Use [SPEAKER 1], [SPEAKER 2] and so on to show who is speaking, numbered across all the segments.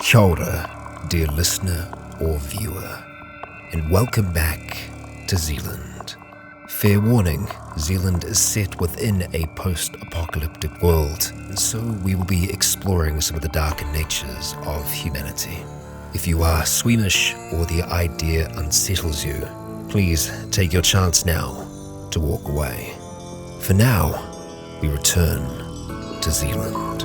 [SPEAKER 1] Kia ora, dear listener or viewer, and welcome back to Zealand. Fair warning, Zealand is set within a post-apocalyptic world, and so we will be exploring some of the darker natures of humanity. If you are squeamish or the idea unsettles you, please take your chance now to walk away. For now, we return to Zealand.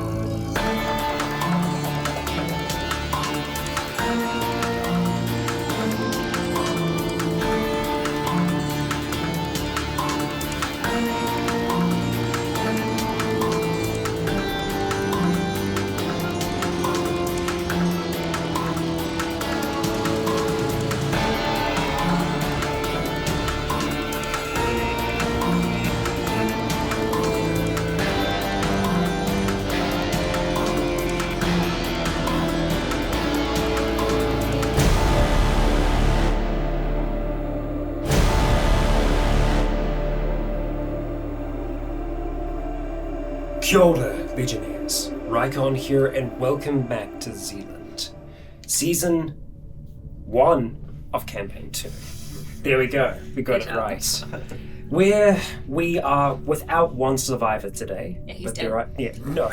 [SPEAKER 2] Kia ora, Legionnaires. Rycon here, and welcome back to Zealand. Season 1 of Campaign 2. There we go, we got it right. Where we are without one survivor today.
[SPEAKER 3] Yeah, he's
[SPEAKER 2] but
[SPEAKER 3] dead.
[SPEAKER 2] there are, no.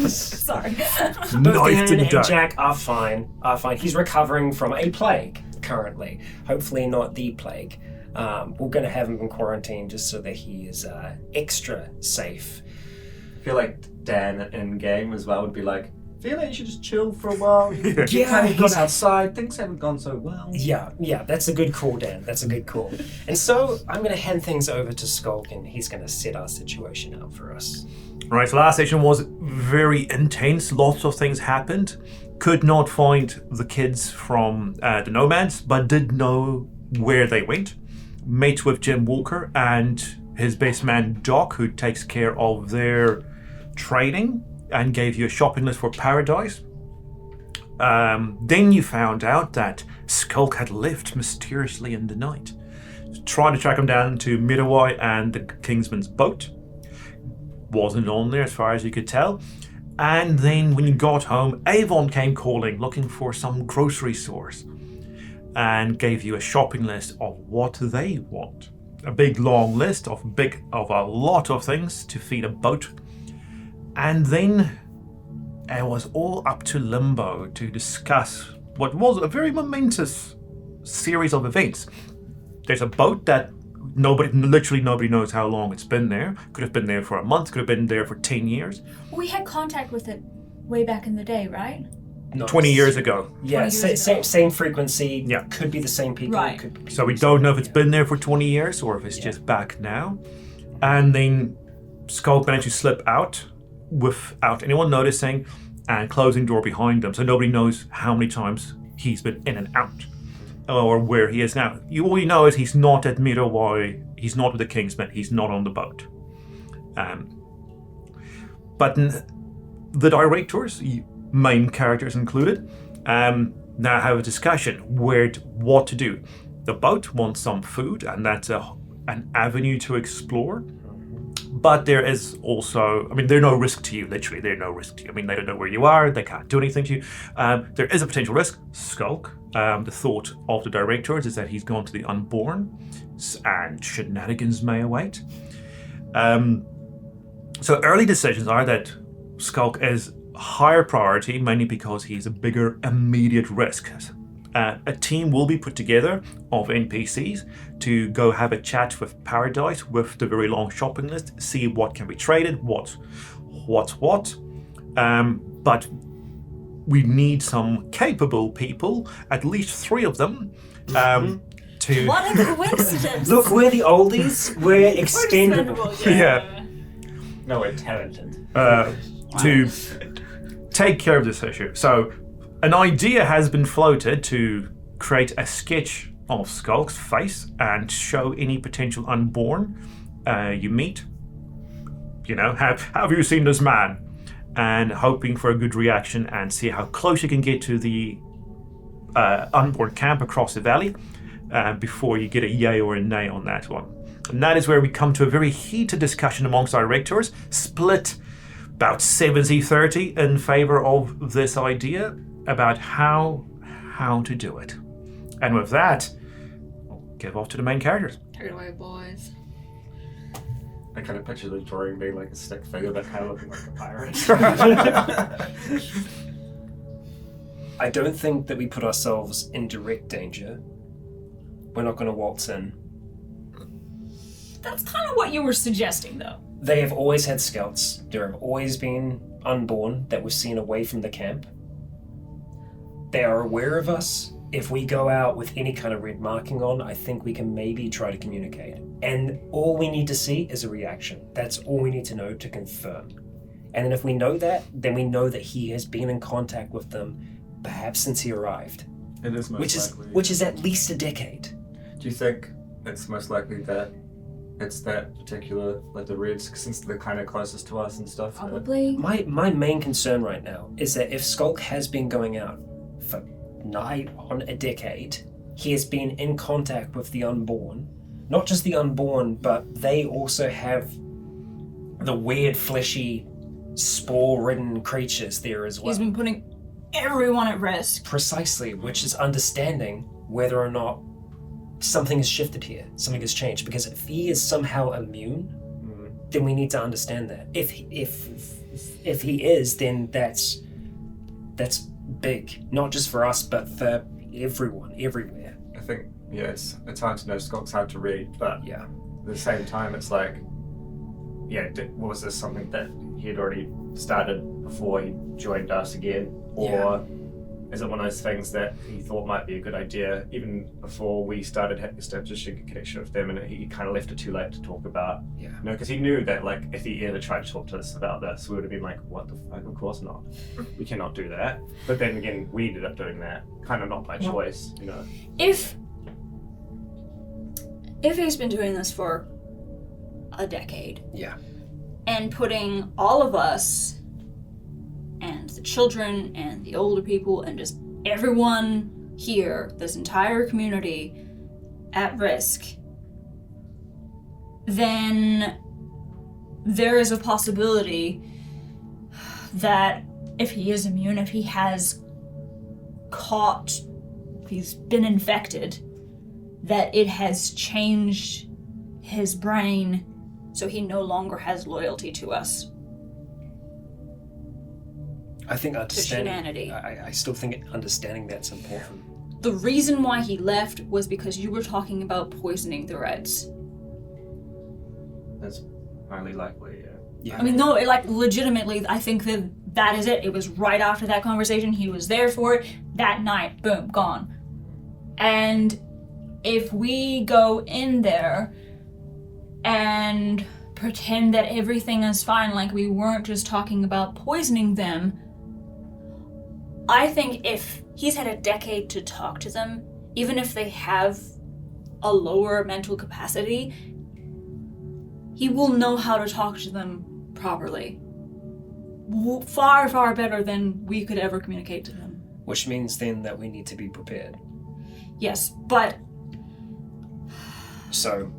[SPEAKER 3] Sorry.
[SPEAKER 2] Both Dan and Jack are fine. He's recovering from a plague currently. Hopefully not the plague. We're going to have him in quarantine just so that he is extra safe.
[SPEAKER 4] I feel like Dan in game as well would be like, I feel like you should just chill for a while. You haven't gone outside, things haven't gone so well.
[SPEAKER 2] Yeah, that's a good call, Dan. That's a good call. And so I'm going to hand things over to Skulk, and he's going to set our situation out for us.
[SPEAKER 5] Right, so last session was very intense. Lots of things happened. Could not find the kids from the nomads, but did know where they went. Met with Jim Walker and his best man Doc, who takes care of their trading, and gave you a shopping list for Paradise. Then you found out that Skulk had left mysteriously in the night. Trying to track him down to Midawai and the Kingsman's boat. Wasn't on there as far as you could tell. And then when you got home, Avon came calling, looking for some grocery stores, and gave you a shopping list of what they want. A big long list of a lot of things to feed a boat. And then it was all up to Limbo to discuss what was a very momentous series of events. There's a boat that literally nobody knows how long it's been there. Could have been there for a month, could have been there for 10 years.
[SPEAKER 3] We had contact with it way back in the day, right?
[SPEAKER 5] 20 years ago.
[SPEAKER 2] Yeah,
[SPEAKER 3] 20 years ago.
[SPEAKER 2] same frequency.
[SPEAKER 5] Yeah.
[SPEAKER 2] Could be the same people.
[SPEAKER 3] Right.
[SPEAKER 2] Could be
[SPEAKER 5] So we
[SPEAKER 2] the
[SPEAKER 5] don't
[SPEAKER 2] same-
[SPEAKER 5] know if it's been there for 20 years or if it's just back now. And then Skulk managed to slip out without anyone noticing and closing door behind him. So nobody knows how many times he's been in and out or where he is now. All you know is he's not at Midawai, he's not with the Kingsmen, he's not on the boat. But the directors, main characters included, now have a discussion what to do. The boat wants some food, and that's an avenue to explore. But there is also, they're no risk to you, literally, they're no risk to you. They don't know where you are, they can't do anything to you. There is a potential risk. Skulk, the thought of the directors is that he's gone to the Unborn, and shenanigans may await. So early decisions are that Skulk is higher priority, mainly because he's a bigger immediate risk. A team will be put together of NPCs to go have a chat with Paradise with the very long shopping list, see what can be traded, what. But we need some capable people, at least 3 of them, to...
[SPEAKER 3] What a coincidence!
[SPEAKER 2] Look, we're the oldies. We're expendable.
[SPEAKER 5] Yeah.
[SPEAKER 4] No, we're talented.
[SPEAKER 5] To take care of this issue. So an idea has been floated to create a sketch of Skulk's face and show any potential Unborn you meet. Have you seen this man? And hoping for a good reaction and see how close you can get to the Unborn camp across the valley before you get a yay or a nay on that one. And that is where we come to a very heated discussion amongst our directors, split about 70-30 in favor of this idea. about how to do it. And with that, I'll give off to the main characters.
[SPEAKER 3] Take it away, boys.
[SPEAKER 4] I kind of picture the drawing being like a stick figure, but kind of looking like a pirate.
[SPEAKER 2] I don't think that we put ourselves in direct danger. We're not going to waltz in.
[SPEAKER 3] That's kind of what you were suggesting, though.
[SPEAKER 2] They have always had scouts. There have always been unborn that were seen away from the camp. They are aware of us. If we go out with any kind of red marking on, I think we can maybe try to communicate. And all we need to see is a reaction. That's all we need to know to confirm. And then if we know that, then we know that he has been in contact with them, perhaps since he arrived.
[SPEAKER 4] It is most likely.
[SPEAKER 2] Which is at least a decade.
[SPEAKER 4] Do you think it's most likely that it's that particular, like the Reds, since they're kind of closest to us and stuff?
[SPEAKER 3] Probably.
[SPEAKER 2] My main concern right now is that if Skulk has been going out for nigh on a decade, he has been in contact with the unborn. Not just the unborn, but they also have the weird, fleshy, spore-ridden creatures there as well.
[SPEAKER 3] He's been putting everyone at risk.
[SPEAKER 2] Precisely, which is understanding whether or not something has shifted here, something has changed. Because if he is somehow immune, then we need to understand that. If he is, then that's big, not just for us, but for everyone, everywhere.
[SPEAKER 4] I think, yeah, it's hard to know. Skulk's hard to read, but
[SPEAKER 2] Yeah.
[SPEAKER 4] at the same time, it's like, yeah, was this something that he had already started before he joined us again? Or is it one of those things that he thought might be a good idea even before we started establishing a connection with them, and he kind of left it too late to talk about?
[SPEAKER 2] Yeah.
[SPEAKER 4] No, because he knew that, like, if he ever tried to talk to us about this, we would have been like, what the fuck, of course not. We cannot do that. But then again, we ended up doing that, kind of not by choice, you know.
[SPEAKER 3] If he's been doing this for a decade,
[SPEAKER 2] Yeah.
[SPEAKER 3] and putting all of us and the children and the older people and just everyone here, this entire community, at risk, then there is a possibility that if he is immune, if he has if he's been infected, that it has changed his brain so he no longer has loyalty to us.
[SPEAKER 2] I think understanding.
[SPEAKER 3] humanity.
[SPEAKER 2] I still think understanding that's important.
[SPEAKER 3] The reason why he left was because you were talking about poisoning the Reds.
[SPEAKER 4] That's highly likely, yeah.
[SPEAKER 2] Yeah.
[SPEAKER 3] I mean, no, legitimately, I think that is it. It was right after that conversation. He was there for it. That night, boom, gone. And if we go in there and pretend that everything is fine, like we weren't just talking about poisoning them, I think if he's had a decade to talk to them, even if they have a lower mental capacity, he will know how to talk to them properly. Far, far better than we could ever communicate to them.
[SPEAKER 2] Which means then that we need to be prepared.
[SPEAKER 3] Yes, but
[SPEAKER 2] So,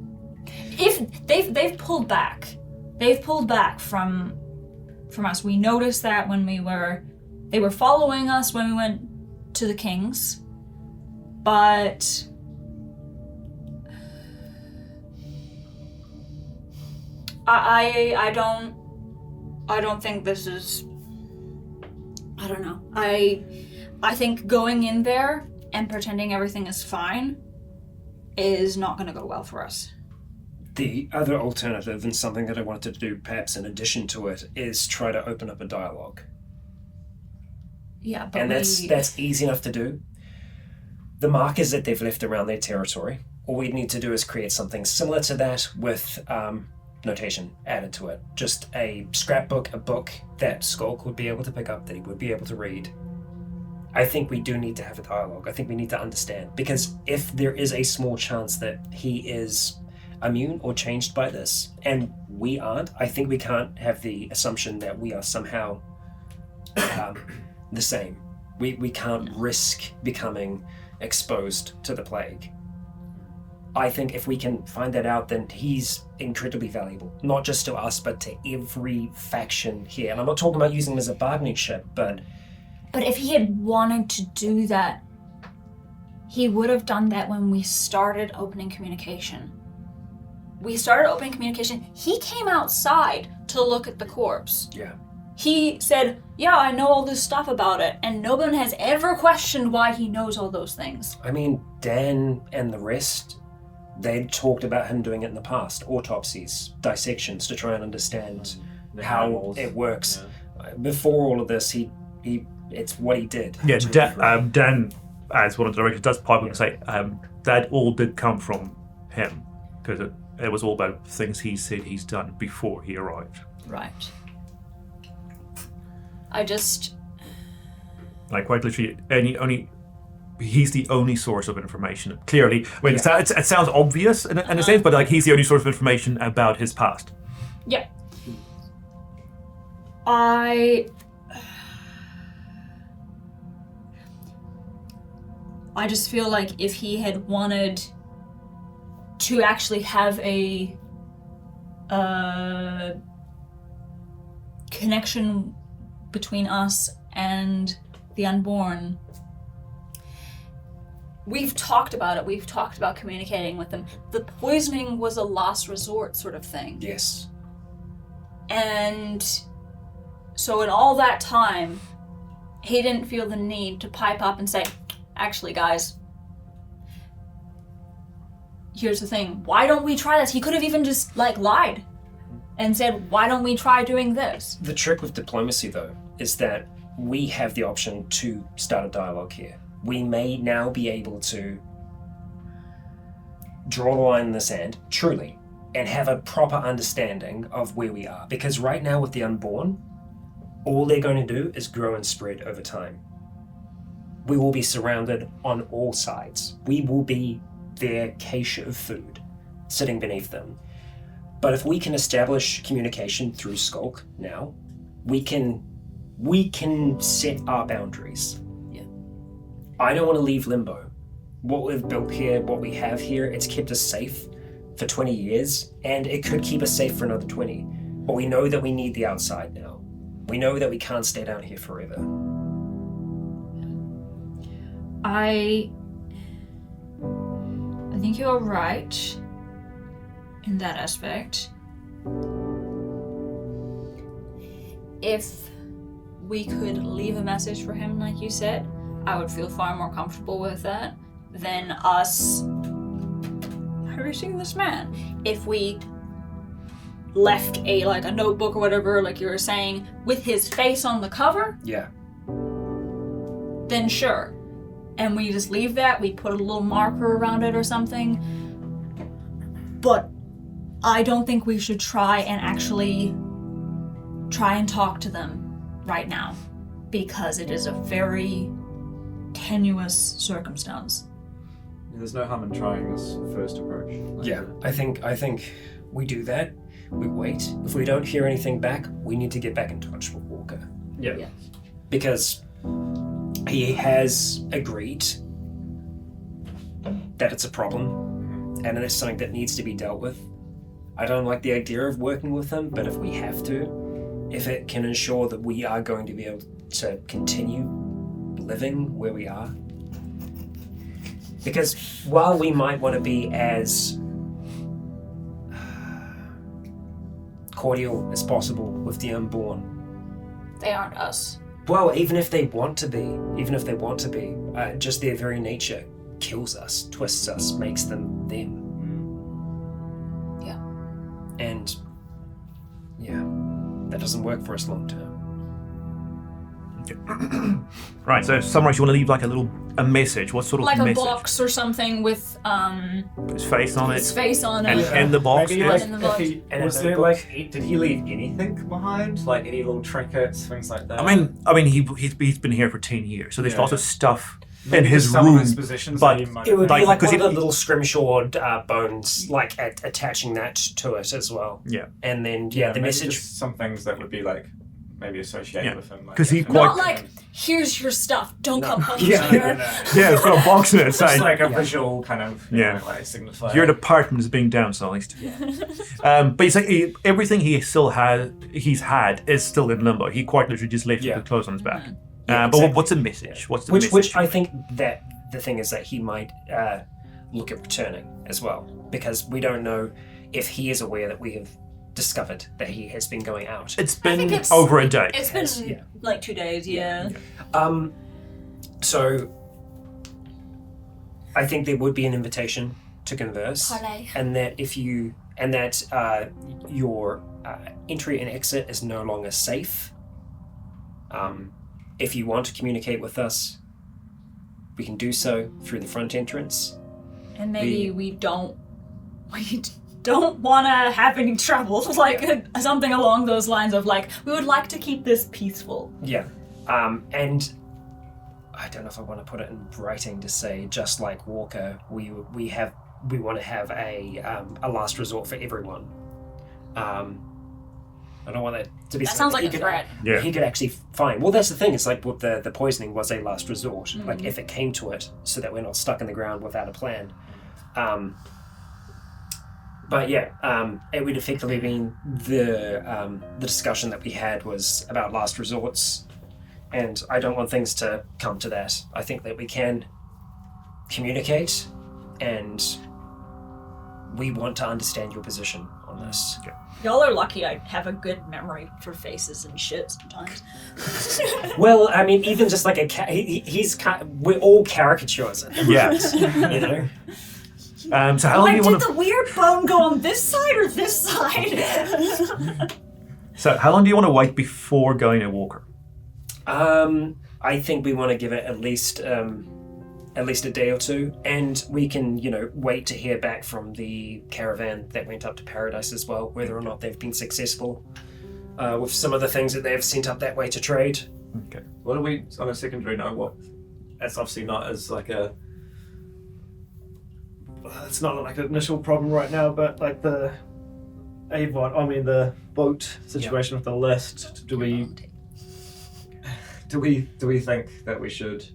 [SPEAKER 3] if they've pulled back from us. We noticed that when they were following us when we went to the Kings, but I don't think this is. I don't know. I think going in there and pretending everything is fine is not going to go well for us.
[SPEAKER 2] the other alternative, and something that I wanted to do perhaps in addition to it, is try to open up a dialogue.
[SPEAKER 3] Yeah, but
[SPEAKER 2] And that's easy enough to do. The markers that they've left around their territory, all we need to do is create something similar to that with notation added to it. Just a scrapbook, a book that Skulk would be able to pick up, that he would be able to read. I think we do need to have a dialogue. I think we need to understand. Because if there is a small chance that he is immune or changed by this, and we aren't, I think we can't have the assumption that we are somehow the same. We can't risk becoming exposed to the plague. I think if we can find that out, then he's incredibly valuable, not just to us, but to every faction here. And I'm not talking about using him as a bargaining chip, but
[SPEAKER 3] But if he had wanted to do that, he would have done that when we started opening communication. We started opening communication. He came outside to look at the corpse.
[SPEAKER 2] Yeah.
[SPEAKER 3] He said, yeah, I know all this stuff about it, and no one has ever questioned why he knows all those things.
[SPEAKER 2] I mean, Dan and the rest, they'd talked about him doing it in the past. Autopsies, dissections, to try and understand how
[SPEAKER 4] animals.
[SPEAKER 2] it works. Before all of this, it's what he did.
[SPEAKER 5] Yeah, Dan, as one of the directors, does pipe up and say that all did come from him, because it was all about things he said he's done before he arrived.
[SPEAKER 3] Right.
[SPEAKER 5] Like, quite literally, he's the only source of information. Clearly, I mean, it sounds obvious in a sense, but like he's the only source of information about his past.
[SPEAKER 3] Yeah. I just feel like if he had wanted to actually have a connection between us and the unborn, we've talked about it. We've talked about communicating with them. The poisoning was a last resort sort of thing.
[SPEAKER 2] Yes.
[SPEAKER 3] And so in all that time, he didn't feel the need to pipe up and say, actually, guys, here's the thing. Why don't we try this? He could have even just, lied and said, why don't we try doing this?
[SPEAKER 2] The trick with diplomacy, though, is that we have the option to start a dialogue here. We may now be able to draw the line in the sand, truly, and have a proper understanding of where we are. Because right now with the unborn, all they're going to do is grow and spread over time. We will be surrounded on all sides. We will be their cache of food sitting beneath them. But if we can establish communication through Skulk now, we can set our boundaries.
[SPEAKER 3] Yeah.
[SPEAKER 2] I don't want to leave Limbo. What we've built here, what we have here, it's kept us safe for 20 years, and it could keep us safe for another 20. But we know that we need the outside now. We know that we can't stay down here forever.
[SPEAKER 3] I think you're right in that aspect. If we could leave a message for him, like you said, I would feel far more comfortable with that than us harassing this man. If we left a notebook or whatever, like you were saying, with his face on the cover,
[SPEAKER 2] Yeah.
[SPEAKER 3] then sure. And we just leave that, we put a little marker around it or something. But I don't think we should try and talk to them right now, because it is a very tenuous circumstance.
[SPEAKER 6] There's no harm in trying this first approach.
[SPEAKER 2] I think we do that. We wait. If we don't hear anything back, we need to get back in touch with Walker.
[SPEAKER 4] Yeah.
[SPEAKER 2] Because he has agreed that it's a problem and it's something that needs to be dealt with. I don't like the idea of working with him, but if we have to, if it can ensure that we are going to be able to continue living where we are. Because while we might want to be as cordial as possible with the unborn,
[SPEAKER 3] They aren't us.
[SPEAKER 2] well, even if they want to be, just their very nature kills us, twists us, makes them them.
[SPEAKER 3] Yeah.
[SPEAKER 2] And that doesn't work for us long term.
[SPEAKER 5] Right, so summarize, you want to leave a message. What sort of
[SPEAKER 3] Like
[SPEAKER 5] message?
[SPEAKER 3] a box or something with
[SPEAKER 5] His face on
[SPEAKER 3] his
[SPEAKER 5] it.
[SPEAKER 3] face on
[SPEAKER 5] And
[SPEAKER 3] it.
[SPEAKER 5] in the box.
[SPEAKER 4] Maybe
[SPEAKER 5] yes.
[SPEAKER 3] in the box.
[SPEAKER 4] was there did he leave anything behind? Like any little trinkets, things like that?
[SPEAKER 5] I mean, he's been here for 10 years, so there's
[SPEAKER 4] Yeah.
[SPEAKER 5] lots of stuff
[SPEAKER 4] Maybe
[SPEAKER 5] in his
[SPEAKER 4] some
[SPEAKER 5] room.
[SPEAKER 4] of his possessions
[SPEAKER 5] but
[SPEAKER 4] that he might
[SPEAKER 2] It would
[SPEAKER 4] have
[SPEAKER 2] be like
[SPEAKER 5] because
[SPEAKER 2] one of
[SPEAKER 5] it-
[SPEAKER 2] the little scrimshawed bones, attaching that to it as well.
[SPEAKER 5] Yeah.
[SPEAKER 2] And then, the
[SPEAKER 4] maybe
[SPEAKER 2] message.
[SPEAKER 4] just some things that would be maybe associated
[SPEAKER 5] Yeah.
[SPEAKER 4] with him.
[SPEAKER 5] 'Cause he
[SPEAKER 4] that.
[SPEAKER 3] Not
[SPEAKER 5] quite-
[SPEAKER 3] like, here's your stuff, don't come home
[SPEAKER 2] Yeah.
[SPEAKER 3] here.
[SPEAKER 5] Yeah, it's got a box in it
[SPEAKER 4] It's
[SPEAKER 5] saying,
[SPEAKER 4] like a visual kind of signifier.
[SPEAKER 5] your department is being downsized. But he's like, everything he's had is still in Limbo. He quite literally just left with
[SPEAKER 2] Yeah.
[SPEAKER 5] the clothes on his back.
[SPEAKER 2] Yeah,
[SPEAKER 5] But
[SPEAKER 2] exactly.
[SPEAKER 5] what's the message? What's the
[SPEAKER 2] Which
[SPEAKER 5] message?
[SPEAKER 2] I think that the thing is that he might look at returning as well, because we don't know if he is aware that we have discovered that he has been going out.
[SPEAKER 5] It's
[SPEAKER 3] I think
[SPEAKER 5] been
[SPEAKER 3] it's-
[SPEAKER 5] over a day.
[SPEAKER 3] It's been
[SPEAKER 2] Yeah.
[SPEAKER 3] like 2 days, yeah.
[SPEAKER 2] So I think there would be an invitation to converse,
[SPEAKER 3] Parlay.
[SPEAKER 2] and that your entry and exit is no longer safe. If you want to communicate with us, we can do so through the front entrance.
[SPEAKER 3] And maybe we don't want to have any trouble, like something along those lines of like, we would like to keep this peaceful.
[SPEAKER 2] Yeah, and I don't know if I want to put it in writing to say, just like Walker, we want to have a last resort for everyone. I don't want that to be.
[SPEAKER 3] That sounds like
[SPEAKER 2] he
[SPEAKER 3] a
[SPEAKER 2] could-
[SPEAKER 3] threat.
[SPEAKER 5] Yeah.
[SPEAKER 2] He could actually fine. Well, that's the thing. It's like with the poisoning was a last resort. Like if it came to it, so that we're not stuck in the ground without a plan. But yeah, it would effectively been the discussion that we had was about last resorts, and I don't want things to come to that. I think that we can communicate, and we want to understand your position on this.
[SPEAKER 3] Y'all are lucky I have a good memory for faces and shit sometimes.
[SPEAKER 2] Well, I mean, even just like we're all caricatures at the
[SPEAKER 5] Yeah.
[SPEAKER 2] moment, you know.
[SPEAKER 5] So how long do
[SPEAKER 3] Like,
[SPEAKER 5] you
[SPEAKER 3] did
[SPEAKER 5] want to?
[SPEAKER 3] the weird bone go on this side or this side?
[SPEAKER 5] So how long do you want to wait before going to Walker?
[SPEAKER 2] I think we want to give it at least a day or two, and we can, wait to hear back from the caravan that went up to Paradise as well, whether or not they've been successful with some of the things that they've sent up that way to trade.
[SPEAKER 5] Okay.
[SPEAKER 6] What do we, on a secondary note, what? That's obviously not as like a. It's not like an initial problem right now, but like the boat situation with the list. Do we think that we should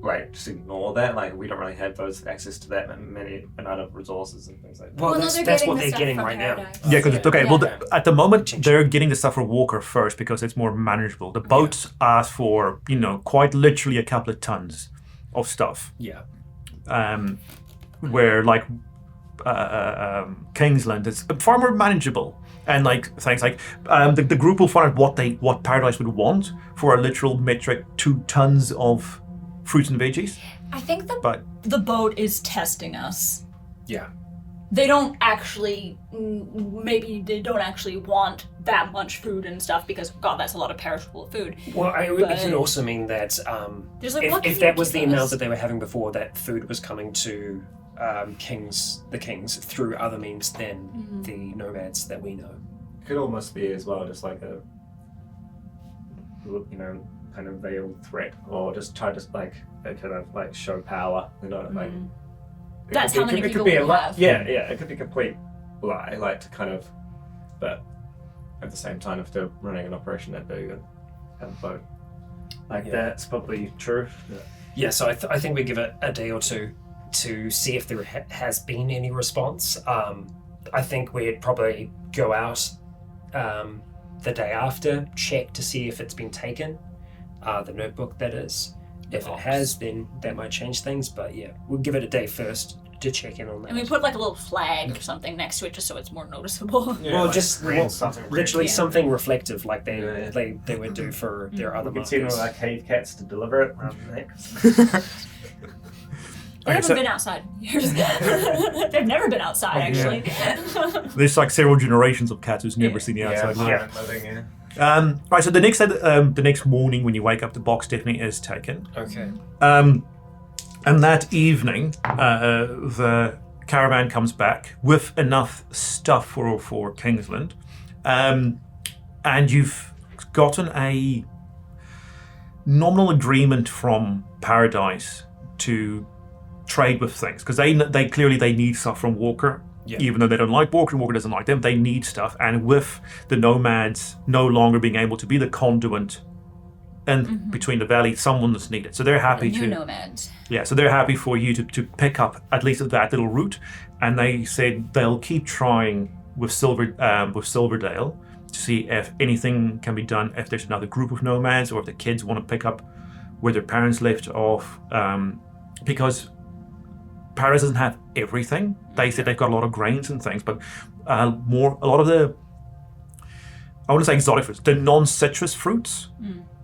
[SPEAKER 6] like just ignore that? Like we don't really have those access to that many amount of resources and things like that.
[SPEAKER 2] Well,
[SPEAKER 7] no,
[SPEAKER 2] that's,
[SPEAKER 7] they're
[SPEAKER 2] that's
[SPEAKER 7] getting
[SPEAKER 2] what
[SPEAKER 7] the
[SPEAKER 2] they're
[SPEAKER 7] stuff
[SPEAKER 2] getting
[SPEAKER 7] from
[SPEAKER 2] right now.
[SPEAKER 7] Paradise.
[SPEAKER 5] Yeah, because okay. Well,
[SPEAKER 2] Yeah.
[SPEAKER 5] at the moment they're getting the stuff from Walker first because it's more manageable. The boats ask for quite literally a couple of tons of stuff.
[SPEAKER 2] Yeah.
[SPEAKER 5] Where like Kingsland is far more manageable, and like things like the group will find out what Paradise would want for a literal metric 2 tons of fruits and veggies.
[SPEAKER 7] I think
[SPEAKER 5] But
[SPEAKER 3] The boat is testing us.
[SPEAKER 2] Yeah.
[SPEAKER 3] They don't actually, maybe they don't actually want that much food and stuff because, God, that's a lot of perishable food.
[SPEAKER 2] Well, it
[SPEAKER 3] But-
[SPEAKER 2] could also mean that
[SPEAKER 3] There's like, what
[SPEAKER 2] if
[SPEAKER 3] can
[SPEAKER 2] that
[SPEAKER 3] you
[SPEAKER 2] was the
[SPEAKER 3] give
[SPEAKER 2] amount
[SPEAKER 3] us?
[SPEAKER 2] that they were having before, that food was coming to the kings through other means than the nomads that we know.
[SPEAKER 4] Could almost be as well just like a kind of veiled threat, or just try to like kind of like show power, like it
[SPEAKER 3] That's
[SPEAKER 4] could
[SPEAKER 3] how many
[SPEAKER 4] it
[SPEAKER 3] people
[SPEAKER 4] could be a
[SPEAKER 3] we
[SPEAKER 4] lie.
[SPEAKER 3] have.
[SPEAKER 4] Yeah, it could be a complete lie, like to kind of, but at the same time, if they're running an operation that big and have a boat like
[SPEAKER 2] Yeah.
[SPEAKER 4] that's probably true.
[SPEAKER 2] Yeah, so I think we give it a day or two to see if there has been any response. I think we'd probably go out the day after, check to see if it's been taken, the notebook that is. If it has, then that might change things, but yeah, we'll give it a day first to check in on that.
[SPEAKER 3] And we put like a little flag or something next to it just so it's more noticeable.
[SPEAKER 2] well,
[SPEAKER 4] like
[SPEAKER 2] just
[SPEAKER 4] red something red.
[SPEAKER 2] literally
[SPEAKER 3] Yeah.
[SPEAKER 2] something reflective, like
[SPEAKER 4] Yeah.
[SPEAKER 2] they would do for their other
[SPEAKER 4] We could send one
[SPEAKER 2] markets.
[SPEAKER 4] of our cave cats to deliver it around the neck.
[SPEAKER 3] They haven't
[SPEAKER 5] so-
[SPEAKER 3] been outside in years. They've never been outside, actually.
[SPEAKER 5] there's like several generations of cats who's never
[SPEAKER 3] Yeah.
[SPEAKER 5] seen the
[SPEAKER 4] Yeah,
[SPEAKER 5] outside world.
[SPEAKER 4] yeah, living, yeah.
[SPEAKER 5] Right, so the next morning when you wake up, the box definitely is taken.
[SPEAKER 2] Okay.
[SPEAKER 5] And that evening, the caravan comes back with enough stuff for Kingsland, and you've gotten a nominal agreement from Paradise to trade with things because they clearly need stuff from Walker.
[SPEAKER 2] Yeah.
[SPEAKER 5] Even though they don't like Walker and Walker doesn't like them, they need stuff. And with the nomads no longer being able to be the conduit and between the valley, someone is needed. So they're happy
[SPEAKER 3] New
[SPEAKER 5] to
[SPEAKER 3] nomads.
[SPEAKER 5] yeah, so they're happy for you to pick up at least that little route, and they said they'll keep trying with Silverdale to see if anything can be done, if there's another group of nomads, or if the kids want to pick up where their parents left off, because Paris doesn't have everything. They said they've got a lot of grains and things, but a lot of the, I want to say exotic fruits, the non-citrus fruits,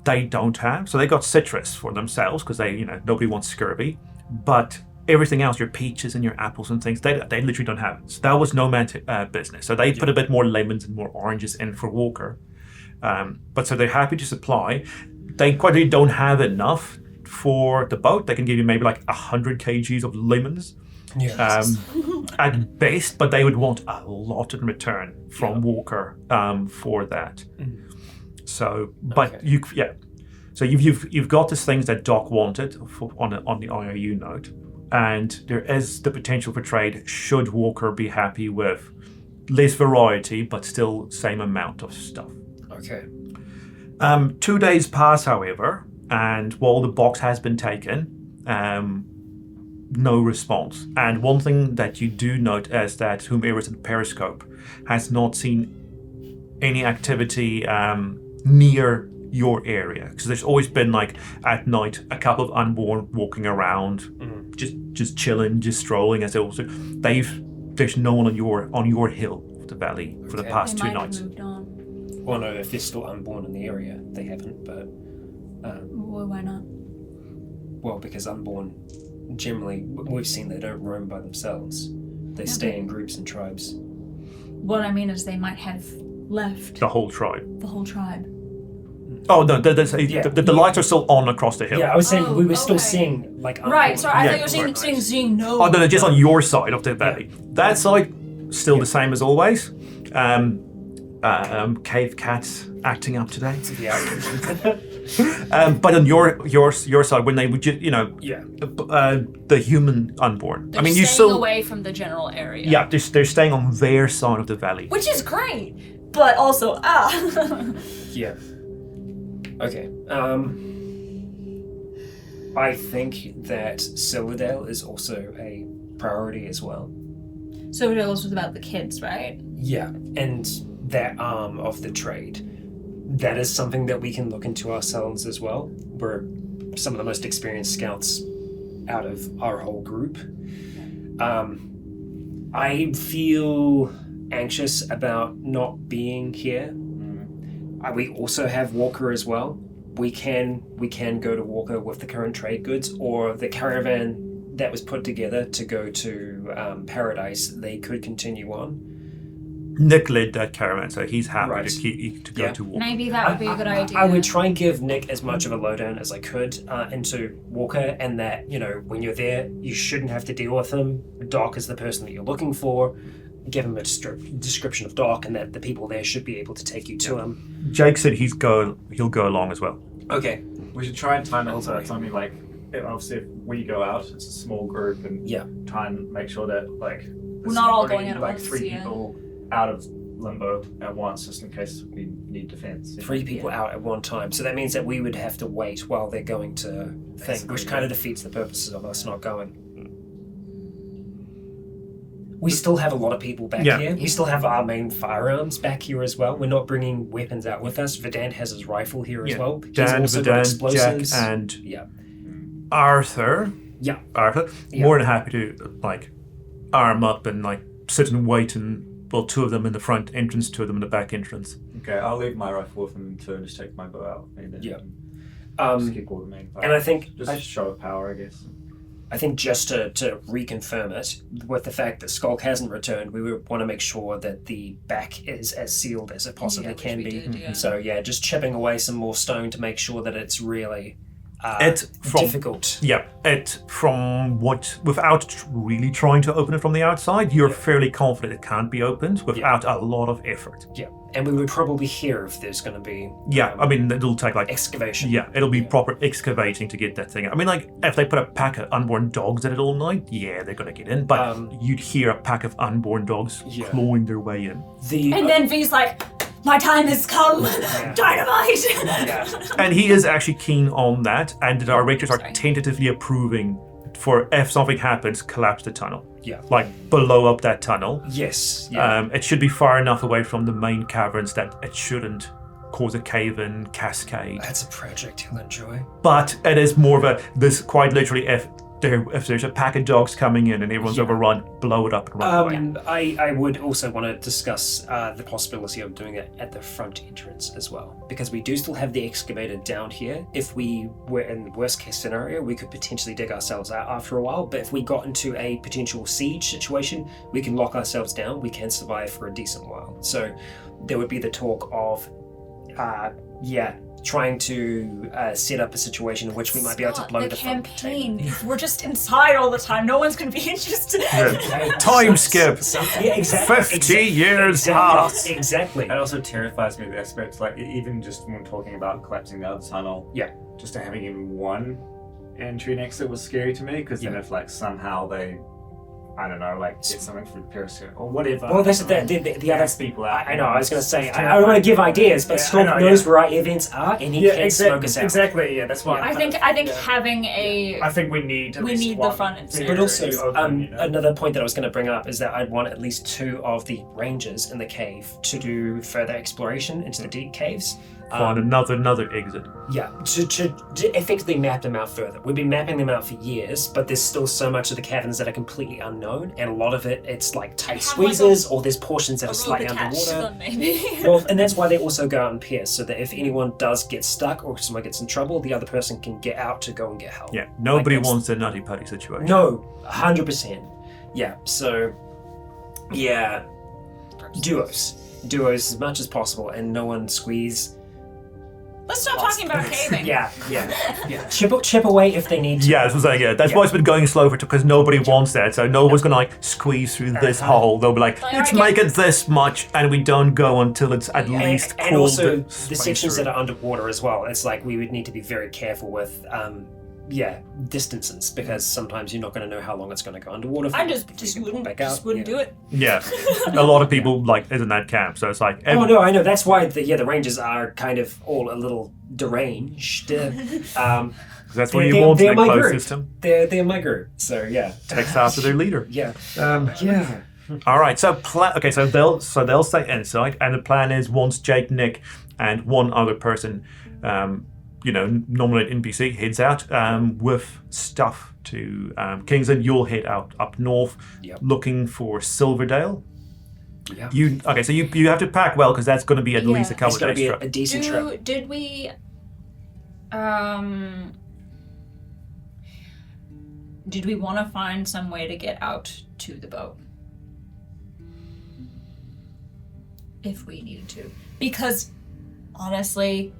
[SPEAKER 5] they don't have. So they got citrus for themselves because nobody wants scurvy, but everything else, your peaches and your apples and things, they literally don't have it. So that was nomad business. So they put a bit more lemons and more oranges in for Walker. But so they're happy to supply. They quite really don't have enough for the boat. They can give you maybe like 100 kgs of lemons at best, but they would want a lot in return from Walker for that. So, but so you've got these things that Doc wanted on the IOU note, and there is the potential for trade should Walker be happy with less variety but still same amount of stuff.
[SPEAKER 2] Okay.
[SPEAKER 5] 2 days pass, however, and while the box has been taken, no response. And one thing that you do note is that whomever's at Periscope has not seen any activity near your area, because there's always been like at night a couple of unborn walking around, just chilling, just strolling. As there's no one on your hill of the valley for the past 2 nights.
[SPEAKER 3] Moved on.
[SPEAKER 2] Well, no, if they're still unborn in the area, they haven't. But
[SPEAKER 3] Well, why not?
[SPEAKER 2] well, because unborn generally we've seen they don't roam by themselves. They stay in groups and tribes.
[SPEAKER 3] What I mean is they might have left
[SPEAKER 5] The whole tribe.
[SPEAKER 3] the whole tribe.
[SPEAKER 5] Oh no, the lights are still on across the hill.
[SPEAKER 2] Yeah, I was saying we were still
[SPEAKER 3] okay.
[SPEAKER 2] seeing like unborn.
[SPEAKER 3] Right, sorry, I
[SPEAKER 5] Yeah.
[SPEAKER 3] thought you were seeing no.
[SPEAKER 5] Oh no, just on your side of the valley. That side still the same as always. Cave cats acting up today.
[SPEAKER 2] Yeah.
[SPEAKER 5] But on your side, when they would just the human unborn.
[SPEAKER 3] They're
[SPEAKER 5] I mean, you
[SPEAKER 3] staying
[SPEAKER 5] still
[SPEAKER 3] away from the general area.
[SPEAKER 5] yeah, they're staying on their side of the valley.
[SPEAKER 3] Which is great, but also
[SPEAKER 2] Yeah. Okay. I think that Silverdale is also a priority as well.
[SPEAKER 3] So it was about the kids, right?
[SPEAKER 2] Yeah, and that arm of the trade. That is something that we can look into ourselves as well. We're some of the most experienced scouts out of our whole group. I feel anxious about not being here. We also have Walker as well. We can go to Walker with the current trade goods, or the caravan that was put together to go to Paradise. They could continue on.
[SPEAKER 5] Nick led that caravan, so he's happy
[SPEAKER 2] Right.
[SPEAKER 5] to go to Walker.
[SPEAKER 3] Maybe that would be a good idea.
[SPEAKER 2] I would try and give Nick as much of a lowdown as I could into Walker, and that, when you're there, you shouldn't have to deal with him. Doc is the person that you're looking for. Give him a description of Doc, and that the people there should be able to take you to him.
[SPEAKER 5] Jake said he'll go along as well.
[SPEAKER 2] Okay.
[SPEAKER 6] We should try and time it so it's something like, obviously if we go out, it's a small group, and try and make sure that
[SPEAKER 3] We're not all going at once,
[SPEAKER 6] 3 people out of Limbo at once, just in case we need defense.
[SPEAKER 2] 3 people out at one time. So that means that we would have to wait while they're going to thing, which kind of defeats the purposes of us not going. We still have a lot of people back here. We still have our main firearms back here as well. We're not bringing weapons out with us. Verdant has his rifle here as well. He's also got explosives.
[SPEAKER 5] Jack, and Arthur.
[SPEAKER 2] Yeah.
[SPEAKER 5] Arthur. More than happy to arm up and sit and wait, and 2 of them in the front entrance, 2 of them in the back entrance.
[SPEAKER 6] Okay, I'll leave my rifle with them too and just take my bow out. And then just keep all the main fire.
[SPEAKER 2] And I think
[SPEAKER 6] just show of power, I guess.
[SPEAKER 2] I think just to reconfirm it, with the fact that Skulk hasn't returned, we would want to make sure that the back is as sealed as it possibly can be. So just chipping away some more stone to make sure that it's really difficult.
[SPEAKER 5] Yeah, without really trying to open it from the outside, you're fairly confident it can't be opened without a lot of effort.
[SPEAKER 2] Yeah, and we would probably hear if there's going to be...
[SPEAKER 5] I mean, it'll take
[SPEAKER 2] excavation.
[SPEAKER 5] Yeah, it'll be proper excavating to get that thing. I mean, if they put a pack of unborn dogs at it all night, they're going to get in. But you'd hear a pack of unborn dogs clawing their way in.
[SPEAKER 3] And then V's like, my time has come! Dynamite!
[SPEAKER 5] And he is actually keen on that, and the directors are tentatively approving for if something happens, collapse the tunnel.
[SPEAKER 2] Yeah.
[SPEAKER 5] Like blow up that tunnel.
[SPEAKER 2] Yes. Yeah.
[SPEAKER 5] It should be far enough away from the main caverns that it shouldn't cause a cave-in cascade.
[SPEAKER 2] That's a project he'll enjoy.
[SPEAKER 5] But it is more of this quite literally if there's a pack of dogs coming in and everyone's overrun, blow it up and run away.
[SPEAKER 2] I would also want to discuss the possibility of doing it at the front entrance as well, because we do still have the excavator down here. If we were in the worst case scenario, we could potentially dig ourselves out after a while, but if we got into a potential siege situation, we can lock ourselves down, we can survive for a decent while. So there would be the talk of trying to set up a situation in which we might be able to blow the
[SPEAKER 3] campaign. If we're just inside all the time, no one's going to be interested.
[SPEAKER 5] Time skip.
[SPEAKER 2] Yeah, exactly.
[SPEAKER 5] 50 years past.
[SPEAKER 2] Exactly.
[SPEAKER 6] It also terrifies me, the aspect, like, even just when talking about collapsing the other tunnel, just having even one entry next to it was scary to me, because then if, like, somehow they, I don't know, like, get something through the periscope or whatever.
[SPEAKER 2] Well, that's the other
[SPEAKER 6] people out.
[SPEAKER 2] I know, I was going to say, I don't want to give ideas, but Storm knows where our events are, and he can't smoke us out.
[SPEAKER 6] Exactly, that's why.
[SPEAKER 3] I think having a...
[SPEAKER 6] I think we need
[SPEAKER 3] the front and center.
[SPEAKER 2] But also, another point that I was going to bring up is that I'd want at least 2 of the rangers in the cave to do further exploration into the deep caves.
[SPEAKER 5] Find another exit.
[SPEAKER 2] Yeah, to effectively map them out further. We've been mapping them out for years, but there's still so much of the caverns that are completely unknown, and a lot of it's like tight squeezes, or there's portions that are slightly underwater.
[SPEAKER 3] Them, maybe.
[SPEAKER 2] Well, and that's why they also go out in pairs, so that if anyone does get stuck or someone gets in trouble, the other person can get out to go and get help.
[SPEAKER 5] Yeah, nobody wants a nutty putty situation.
[SPEAKER 2] No, 100%. Yeah, so duos as much as possible, and no one squeeze.
[SPEAKER 3] Let's stop talking about caving.
[SPEAKER 2] Yeah. Chip away if they need to.
[SPEAKER 5] Yeah, that's what I'm saying. That's why it's been going slow because nobody wants that. So no one's gonna like squeeze through this hole. They'll be like, let's make it this much, and we don't go until it's at least cool.
[SPEAKER 2] And also the sections that are underwater as well. It's like we would need to be very careful with distances, because sometimes you're not going to know how long it's going to go underwater.
[SPEAKER 3] I just wouldn't do it.
[SPEAKER 5] Yeah, a lot of people like is in that camp, so it's like.
[SPEAKER 2] Oh no, I know. That's why the rangers are kind of all a little deranged.
[SPEAKER 5] That's what you want in a closed system.
[SPEAKER 2] They're my group, so yeah.
[SPEAKER 5] Takes after their leader.
[SPEAKER 2] Yeah.
[SPEAKER 5] All right, so they'll stay inside, and the plan is once Jake, Nick, and one other person. Nominate NPC heads out with stuff to Kingsland. You'll head out up north, looking for Silverdale.
[SPEAKER 2] Yeah.
[SPEAKER 5] You have to pack well, because that's going to be at least a couple of days.
[SPEAKER 2] It's going to be a decent trip.
[SPEAKER 3] Did we? Did we want to find some way to get out to the boat? If we needed to, because honestly.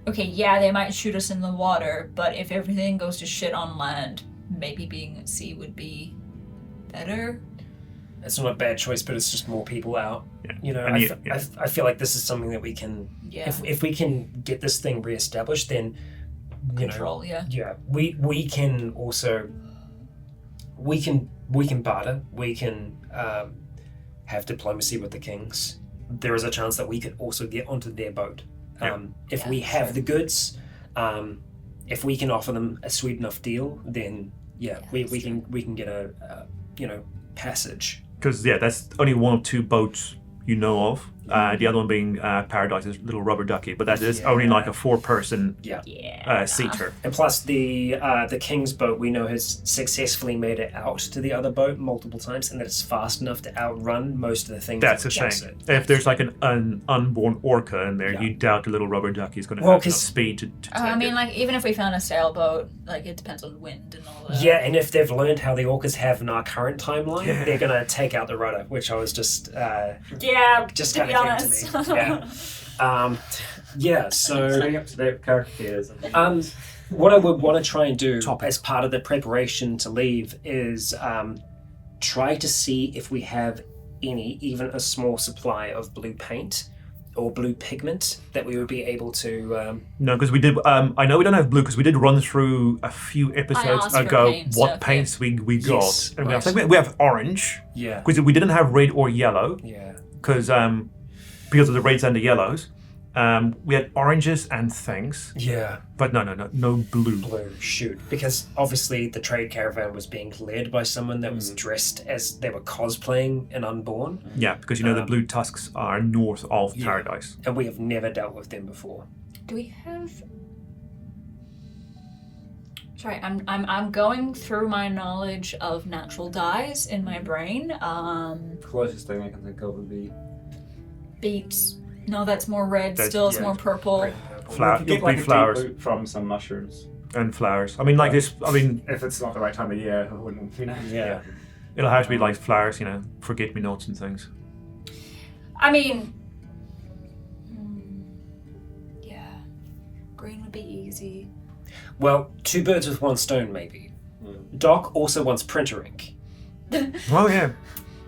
[SPEAKER 3] Okay, yeah, they might shoot us in the water, but if everything goes to shit on land, maybe being at sea would be better.
[SPEAKER 2] It's not a bad choice, but it's just more people out.
[SPEAKER 5] Yeah.
[SPEAKER 2] I feel like this is something that we can.
[SPEAKER 3] Yeah.
[SPEAKER 2] If we can get this thing reestablished, then
[SPEAKER 3] control.
[SPEAKER 2] Yeah, we can also. We can barter. We can have diplomacy with the kings. There is a chance that we could also get onto their boat. If we have the goods, if we can offer them a sweet enough deal, then we can get a passage.
[SPEAKER 5] Because that's only one of 2 boats you know of. The other one being Paradise's little rubber ducky, but that is only like a 4-person seater.
[SPEAKER 2] And plus the King's boat we know has successfully made it out to the other boat multiple times, and that it's fast enough to outrun most of the things.
[SPEAKER 5] That's the thing. If there's like an unborn orca in there, you doubt the little rubber ducky is going to have enough speed to take
[SPEAKER 3] I mean,
[SPEAKER 5] it.
[SPEAKER 3] like, even if we found a sailboat, like, it depends on wind and all that.
[SPEAKER 2] Yeah, and if they've learned how the orcas have in our current timeline, they're going to take out the rudder, which I was just
[SPEAKER 3] just to be honest.
[SPEAKER 2] So
[SPEAKER 6] staying up to date characters.
[SPEAKER 2] What I would want to try and do as part of the preparation to leave is try to see if we have even a small supply of blue paint or blue pigment that we would be able to.
[SPEAKER 5] No, because we did. I know we don't have blue because we did run through a few episodes ago what paints we got.
[SPEAKER 2] Yes,
[SPEAKER 5] and I think we have orange.
[SPEAKER 2] Yeah.
[SPEAKER 5] Because we didn't have red or yellow.
[SPEAKER 2] Yeah.
[SPEAKER 5] Because of the reds and the yellows. We had oranges and things,
[SPEAKER 2] Yeah.
[SPEAKER 5] but no blue.
[SPEAKER 2] Blue, shoot. Because obviously the trade caravan was being led by someone that was dressed as they were cosplaying an Unborn.
[SPEAKER 5] Yeah, because the blue tusks are north of Paradise.
[SPEAKER 2] And we have never dealt with them before.
[SPEAKER 3] Do we have? Sorry, I'm going through my knowledge of natural dyes in my brain.
[SPEAKER 6] Closest thing I can think of would be
[SPEAKER 3] Beets. No, that's more red.
[SPEAKER 5] That's-
[SPEAKER 3] Still, it's
[SPEAKER 2] yeah,
[SPEAKER 3] more purple.
[SPEAKER 2] Red and purple.
[SPEAKER 5] Flower,
[SPEAKER 6] you could get
[SPEAKER 5] green
[SPEAKER 6] like a
[SPEAKER 5] flowers
[SPEAKER 6] deep root from some mushrooms.
[SPEAKER 5] and flowers. I mean, like this. I mean,
[SPEAKER 6] If it's not the right time of year, I wouldn't.
[SPEAKER 2] Yeah.
[SPEAKER 5] it'll have to be like flowers. Forget-me-nots and things.
[SPEAKER 3] I mean, yeah, green would be easy.
[SPEAKER 2] Well, 2 birds with 1 stone, maybe. Doc also wants printer ink.
[SPEAKER 5] Oh yeah.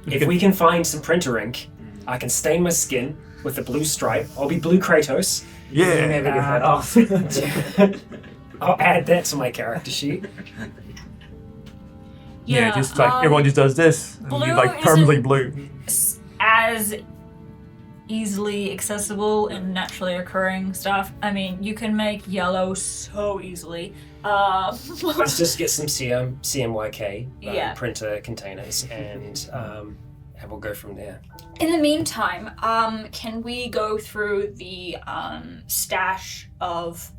[SPEAKER 2] If we can find some printer ink, I can stain my skin with a blue stripe. I'll be Blue Kratos.
[SPEAKER 5] Yeah.
[SPEAKER 6] Never get that off.
[SPEAKER 2] I'll add that to my character sheet.
[SPEAKER 5] Yeah, just like everyone just does this, and
[SPEAKER 3] blue
[SPEAKER 5] you like permanently blue.
[SPEAKER 3] As easily accessible and naturally occurring stuff. I mean, you can make yellow so easily.
[SPEAKER 2] Let's just get some CMYK
[SPEAKER 3] Yeah.
[SPEAKER 2] printer containers and we'll go from there.
[SPEAKER 3] In the meantime, can we go through the stash of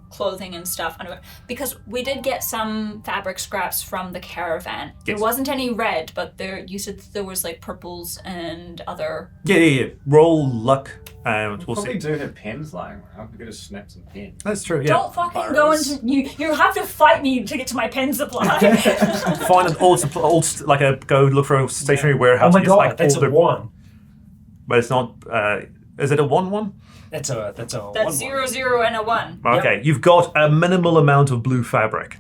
[SPEAKER 3] clothing and stuff? Because we did get some fabric scraps from the caravan. There
[SPEAKER 5] Yes.
[SPEAKER 3] wasn't any red, but you said there was like purples and other.
[SPEAKER 5] Yeah. Roll luck. We'll
[SPEAKER 6] Probably
[SPEAKER 5] see.
[SPEAKER 6] do have pens lying around. We could just snap some pens.
[SPEAKER 5] That's true. Yeah.
[SPEAKER 3] Don't fucking go into you have to fight me to get to my pen supply.
[SPEAKER 5] Find an go look for a stationary warehouse.
[SPEAKER 2] Oh my
[SPEAKER 5] It's
[SPEAKER 2] god,
[SPEAKER 5] like
[SPEAKER 2] that's
[SPEAKER 5] older-
[SPEAKER 2] a 1.
[SPEAKER 5] But it's not. Is it a 1-1?
[SPEAKER 2] That's a
[SPEAKER 3] That's
[SPEAKER 2] 1-1.
[SPEAKER 3] 0, 0, and a 1.
[SPEAKER 5] Okay, you've got a minimal amount of blue fabric.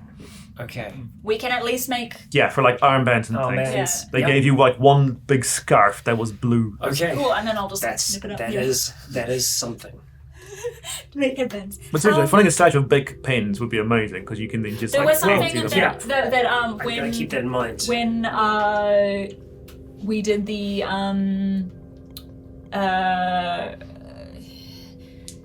[SPEAKER 2] Okay.
[SPEAKER 3] We can at least make.
[SPEAKER 5] Yeah, for like armbands and things.
[SPEAKER 2] Man.
[SPEAKER 3] Yeah.
[SPEAKER 5] They
[SPEAKER 2] Yep.
[SPEAKER 5] gave you like one big scarf that was blue.
[SPEAKER 2] Okay.
[SPEAKER 3] Cool, and then I'll just
[SPEAKER 2] That's
[SPEAKER 3] snip it up.
[SPEAKER 2] that is something.
[SPEAKER 3] Make headbands.
[SPEAKER 5] But seriously, finding a stash of big pens would be amazing because you can then just
[SPEAKER 3] There
[SPEAKER 5] like
[SPEAKER 3] was something
[SPEAKER 5] empty
[SPEAKER 3] that,
[SPEAKER 5] them.
[SPEAKER 3] that
[SPEAKER 2] I'm gonna keep that in mind.
[SPEAKER 3] when we did the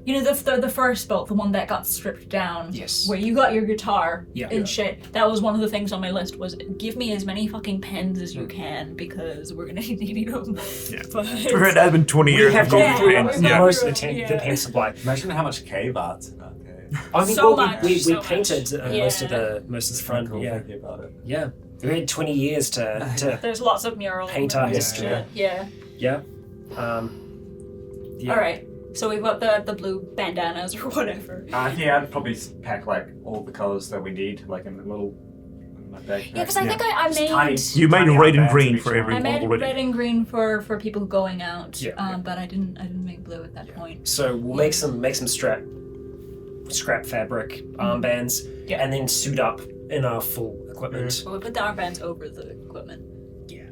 [SPEAKER 3] the first boat, the one that got stripped down.
[SPEAKER 2] Yes.
[SPEAKER 3] Where you got your guitar
[SPEAKER 2] Yeah.
[SPEAKER 3] and shit. That was one of the things on my list was give me as many fucking pens as you can because we're gonna need them.
[SPEAKER 5] Yeah.
[SPEAKER 3] But
[SPEAKER 5] It has been 20
[SPEAKER 2] We
[SPEAKER 5] years.
[SPEAKER 2] have
[SPEAKER 5] of
[SPEAKER 2] gone
[SPEAKER 3] Yeah,
[SPEAKER 2] through
[SPEAKER 3] yeah.
[SPEAKER 2] most
[SPEAKER 3] Yeah.
[SPEAKER 2] of the pen supply.
[SPEAKER 6] Imagine how much cave art's in that cave.
[SPEAKER 2] I mean,
[SPEAKER 3] So
[SPEAKER 2] well,
[SPEAKER 3] much,
[SPEAKER 2] we
[SPEAKER 3] so
[SPEAKER 2] painted
[SPEAKER 3] much.
[SPEAKER 2] most of
[SPEAKER 3] Yeah.
[SPEAKER 2] the front.
[SPEAKER 6] Cool,
[SPEAKER 2] Yeah,
[SPEAKER 6] thinking about it.
[SPEAKER 2] yeah. We had 20 years to
[SPEAKER 3] there's lots of murals.
[SPEAKER 2] Paint
[SPEAKER 3] and
[SPEAKER 2] artist,
[SPEAKER 3] shit. Yeah.
[SPEAKER 2] yeah. Yeah.
[SPEAKER 3] All right. So we've got the blue bandanas or whatever.
[SPEAKER 6] Yeah, I'd probably pack like all the colours that we need, like in the little in my backpack.
[SPEAKER 3] Yeah, because I think I
[SPEAKER 6] Just
[SPEAKER 3] made.
[SPEAKER 6] tiny-
[SPEAKER 5] You made
[SPEAKER 6] tiny
[SPEAKER 5] red and
[SPEAKER 6] armbands
[SPEAKER 5] green
[SPEAKER 6] of
[SPEAKER 5] for
[SPEAKER 6] each
[SPEAKER 5] every
[SPEAKER 3] I
[SPEAKER 6] one.
[SPEAKER 3] made
[SPEAKER 5] already.
[SPEAKER 3] red and green for people going out,
[SPEAKER 2] Yeah.
[SPEAKER 3] but I didn't make blue at that point.
[SPEAKER 2] So we'll make some scrap fabric armbands,
[SPEAKER 3] Yeah.
[SPEAKER 2] and then suit up in our full equipment.
[SPEAKER 3] So we put the armbands over the equipment.
[SPEAKER 2] Yeah,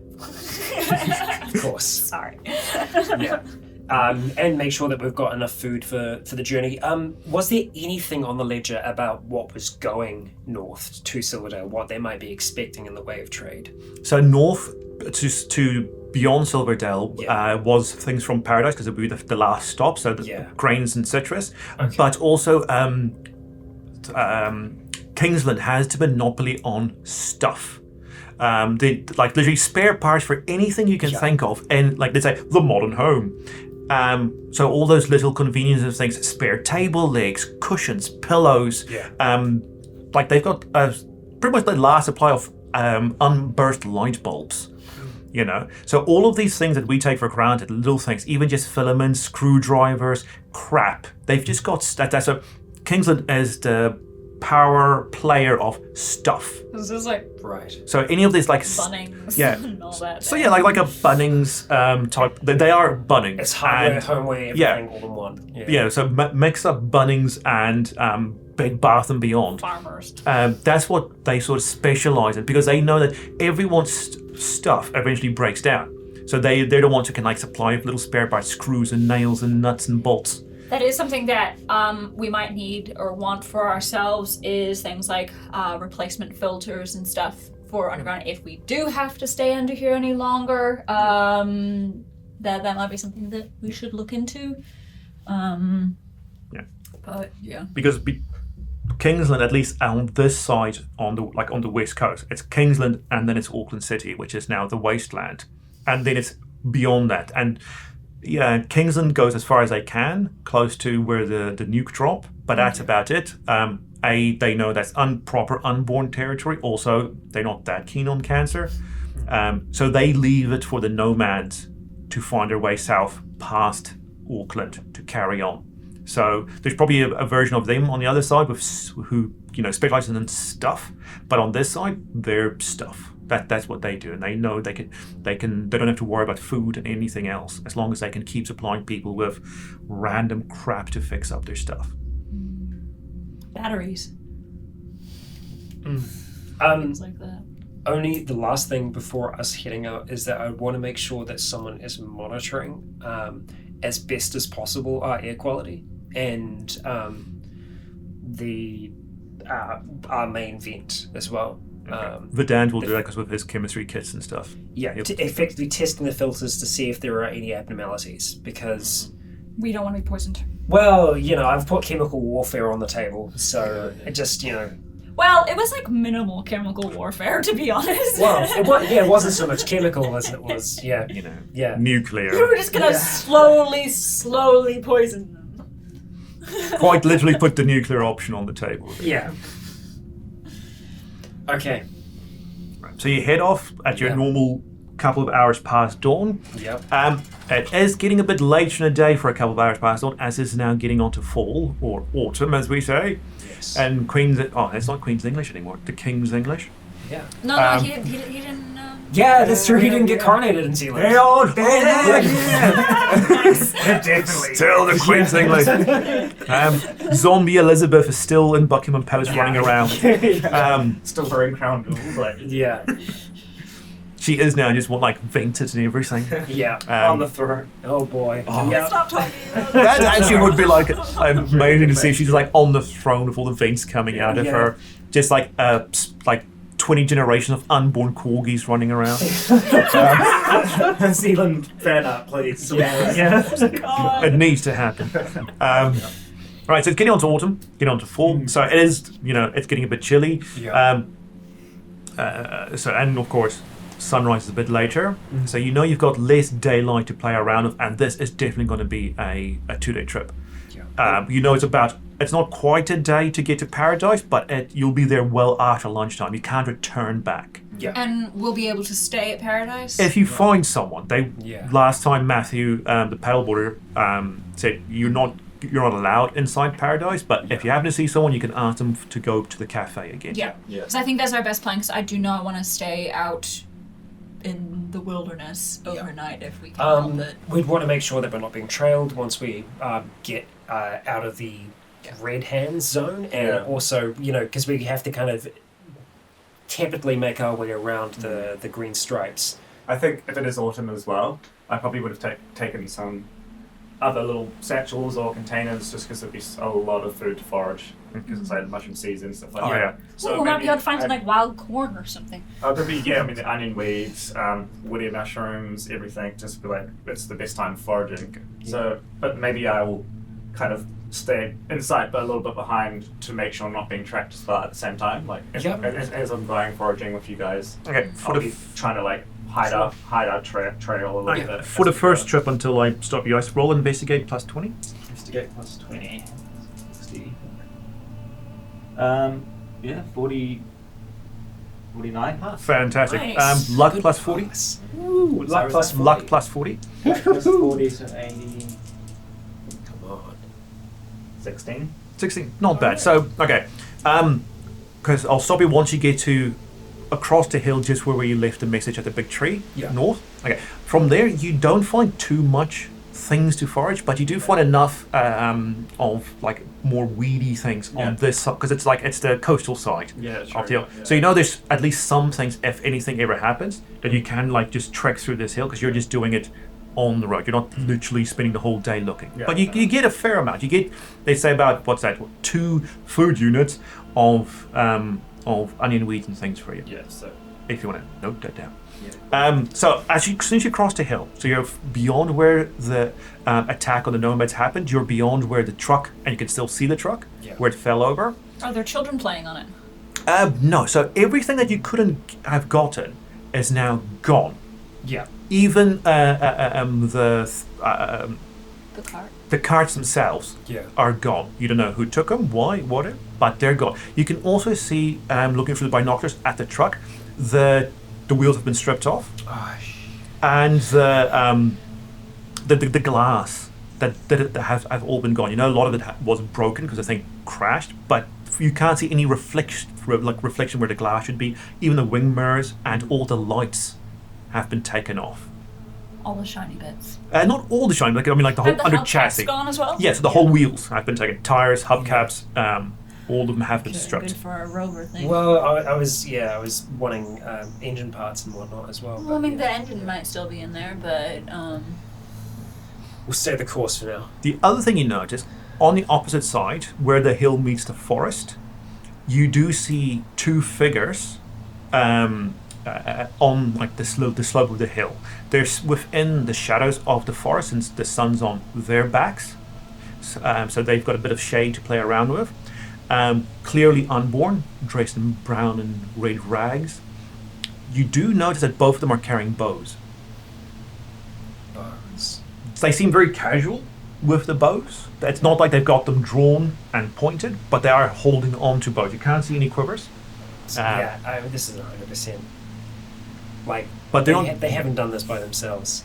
[SPEAKER 2] of course.
[SPEAKER 3] Sorry.
[SPEAKER 2] Yeah. And make sure that we've got enough food for the journey. Was there anything on the ledger about what was going north to Silverdale, what they might be expecting in the way of trade?
[SPEAKER 5] So north to beyond Silverdale
[SPEAKER 2] Yeah.
[SPEAKER 5] was things from Paradise because it would be the last stop, so the
[SPEAKER 2] Yeah.
[SPEAKER 5] grains and citrus.
[SPEAKER 2] Okay.
[SPEAKER 5] But also Kingsland has the monopoly on stuff. They like literally spare parts for anything you can think of, and like they say the modern home. So all those little conveniences things, spare table legs, cushions, pillows.
[SPEAKER 2] Yeah.
[SPEAKER 5] Like they've got pretty much the last supply of unburst light bulbs. You know, so all of these things that we take for granted, little things, even just filaments, screwdrivers, crap. They've just got that. So Kingsland is the power player of stuff.
[SPEAKER 3] This is like
[SPEAKER 2] Right.
[SPEAKER 5] So any of these like
[SPEAKER 3] Bunnings
[SPEAKER 5] yeah.
[SPEAKER 3] and all that.
[SPEAKER 5] So yeah, like a Bunnings type. They are Bunnings.
[SPEAKER 2] It's hardware,
[SPEAKER 5] and,
[SPEAKER 2] homeware, everything all in one.
[SPEAKER 5] yeah. So mix up Bunnings and Bed Bath and Beyond.
[SPEAKER 3] Farmers.
[SPEAKER 5] That's what they sort of specialize in because they know that everyone's stuff eventually breaks down. So they're the ones who can like supply little spare parts, screws and nails and nuts and bolts.
[SPEAKER 3] That is something that we might need or want for ourselves is things like replacement filters and stuff for underground if we do have to stay under here any longer. That might be something that we should look into. But yeah.
[SPEAKER 5] Because Kingsland, at least on this side, on the west coast, it's Kingsland and then it's Auckland City, which is now the wasteland, and then it's beyond that. And yeah, Kingsland goes as far as they can, close to where the nuke drop, but that's about it. They know that's proper unborn territory. Also, they're not that keen on cancer, so they leave it for the nomads to find their way south past Auckland to carry on. So there's probably a version of them on the other side who specializes in stuff, but on this side they're stuff. That's what they do, and they know they don't have to worry about food and anything else as long as they can keep supplying people with random crap to fix up their stuff.
[SPEAKER 3] Batteries. Things like that.
[SPEAKER 2] Only the last thing before us heading out is that I want to make sure that someone is monitoring as best as possible our air quality and our main vent as well.
[SPEAKER 5] Verdant will do that because with his chemistry kits and stuff.
[SPEAKER 2] Yeah, effectively testing the filters to see if there are any abnormalities, because
[SPEAKER 3] we don't want to be poisoned.
[SPEAKER 2] Well, I've put chemical warfare on the table, so it just,
[SPEAKER 3] Well, it was like minimal chemical warfare, to be honest.
[SPEAKER 2] Well, it wasn't so much chemical as it was,
[SPEAKER 5] nuclear.
[SPEAKER 3] We were just gonna slowly poison them.
[SPEAKER 5] Quite literally put the nuclear option on the table.
[SPEAKER 2] Yeah. Okay.
[SPEAKER 5] So you head off at your normal couple of hours past dawn.
[SPEAKER 2] Yep.
[SPEAKER 5] It is getting a bit later in the day for a couple of hours past dawn, as it's now getting onto fall, or autumn, as we say.
[SPEAKER 2] Yes.
[SPEAKER 5] And it's not Queen's English anymore, the King's English.
[SPEAKER 2] Yeah.
[SPEAKER 3] No, he didn't.
[SPEAKER 2] Yeah, that's true. He didn't get coronated in Zealand.
[SPEAKER 5] They all dead.
[SPEAKER 6] Definitely.
[SPEAKER 5] Still the Queen's English. Zombie Elizabeth is still in Buckingham Palace running around.
[SPEAKER 6] Still wearing crown jewels.
[SPEAKER 2] Yeah.
[SPEAKER 5] She is now just vented and everything.
[SPEAKER 2] Yeah. On the throne. Oh boy.
[SPEAKER 5] Oh.
[SPEAKER 2] Yeah.
[SPEAKER 3] Stop talking about
[SPEAKER 5] That actually would be amazing to see. She's on the throne with all the vents coming out of her. Just 20 generations of unborn corgis running around.
[SPEAKER 2] Zealand, fan up, please.
[SPEAKER 3] God.
[SPEAKER 5] It needs to happen. Right, so it's getting on to autumn, getting on to fall. So it is, it's getting a bit chilly.
[SPEAKER 2] Yeah.
[SPEAKER 5] And of course, sunrise is a bit later. So you've got less daylight to play around with, and this is definitely going to be a 2-day trip. Yeah. It's not quite a day to get to Paradise, but you'll be there well after lunchtime. You can't return back.
[SPEAKER 2] Yeah.
[SPEAKER 3] And we'll be able to stay at Paradise?
[SPEAKER 5] If you find someone. Last time Matthew, the paddleboarder, said you're not allowed inside Paradise, but if you happen to see someone, you can ask them to go to the cafe again.
[SPEAKER 3] Yeah. Because I think that's our best plan, because I do not want to stay out in the wilderness overnight if we can help it.
[SPEAKER 2] We'd want to make sure that we're not being trailed once we get out of the red hands zone, and also, because we have to kind of tepidly make our way around the green stripes.
[SPEAKER 6] I think if it is autumn as well, I probably would have taken some other little satchels or containers, just because there'd be a lot of food to forage, because it's mushroom season and stuff like that.
[SPEAKER 3] So we might be able to find some wild corn or something.
[SPEAKER 6] Probably, the onion weeds, woody mushrooms, everything, just be it's the best time foraging. So, but maybe I will kind of stay in sight but a little bit behind to make sure I'm not being tracked as well at the same time. As I'm going foraging with you guys, I'll be trying to hide our trail a little bit.
[SPEAKER 5] For the first trip until I stop you guys, roll investigate plus 20.
[SPEAKER 6] Investigate plus 20. 60. 40. 49.
[SPEAKER 5] Fantastic.
[SPEAKER 3] Nice.
[SPEAKER 5] Luck plus 40.
[SPEAKER 2] Ooh, luck plus 40.
[SPEAKER 5] Luck plus 40.
[SPEAKER 6] Luck plus 40, so 80. 16.
[SPEAKER 5] 16. Not bad. So, okay. Because I'll stop you once you get to across the hill just where you left the message at the big tree, north. Okay. From there, you don't find too much things to forage, but you do find enough of more weedy things on this side, because it's the coastal side of the hill. So there's at least some things, if anything ever happens, that you can just trek through this hill, because you're just doing it on the road. You're not literally spending the whole day looking. But you get a fair amount. You get, they say about, 2 food units of onion weeds and things for you.
[SPEAKER 6] Yeah, so
[SPEAKER 5] if you want to note that down. So as soon as you cross the hill, so you're beyond where the attack on the nomads happened, you're beyond where the truck, and you can still see the truck, where it fell over.
[SPEAKER 3] Are there children playing on it?
[SPEAKER 5] No, so everything that you couldn't have gotten is now gone.
[SPEAKER 2] Yeah.
[SPEAKER 5] Even
[SPEAKER 3] The cart?
[SPEAKER 5] the carts themselves are gone. You don't know who took them, why, what, but they're gone. You can also see, looking through the binoculars at the truck, the wheels have been stripped off, and the glass that have all been gone. You know, a lot of it was broken because the thing crashed, but you can't see any reflection where the glass should be. Even the wing mirrors and all the lights have been taken off.
[SPEAKER 3] All the shiny bits.
[SPEAKER 5] Not all the shiny, like the whole
[SPEAKER 3] And the
[SPEAKER 5] under
[SPEAKER 3] hubcaps
[SPEAKER 5] chassis.
[SPEAKER 3] gone as well?
[SPEAKER 5] Yes, the whole wheels have been taken. Tires, hubcaps, all of them have been stripped.
[SPEAKER 3] Good for a rover thing.
[SPEAKER 2] Well, I was wanting engine parts and whatnot as well.
[SPEAKER 3] Well, I mean, the engine might still be in there, but
[SPEAKER 2] we'll stay the course for now.
[SPEAKER 5] The other thing you notice, on the opposite side, where the hill meets the forest, you do see two figures on like the slope of the hill. They're within the shadows of the forest, since the sun's on their backs, so they've got a bit of shade to play around with. Clearly unborn, dressed in brown and red rags. You do notice that both of them are carrying bows.
[SPEAKER 2] Bows.
[SPEAKER 5] They seem very casual with the bows. It's not like they've got them drawn and pointed, but they are holding on to bows. You can't see any quivers.
[SPEAKER 2] This is 100%. Like,
[SPEAKER 5] but
[SPEAKER 2] they haven't done this by themselves.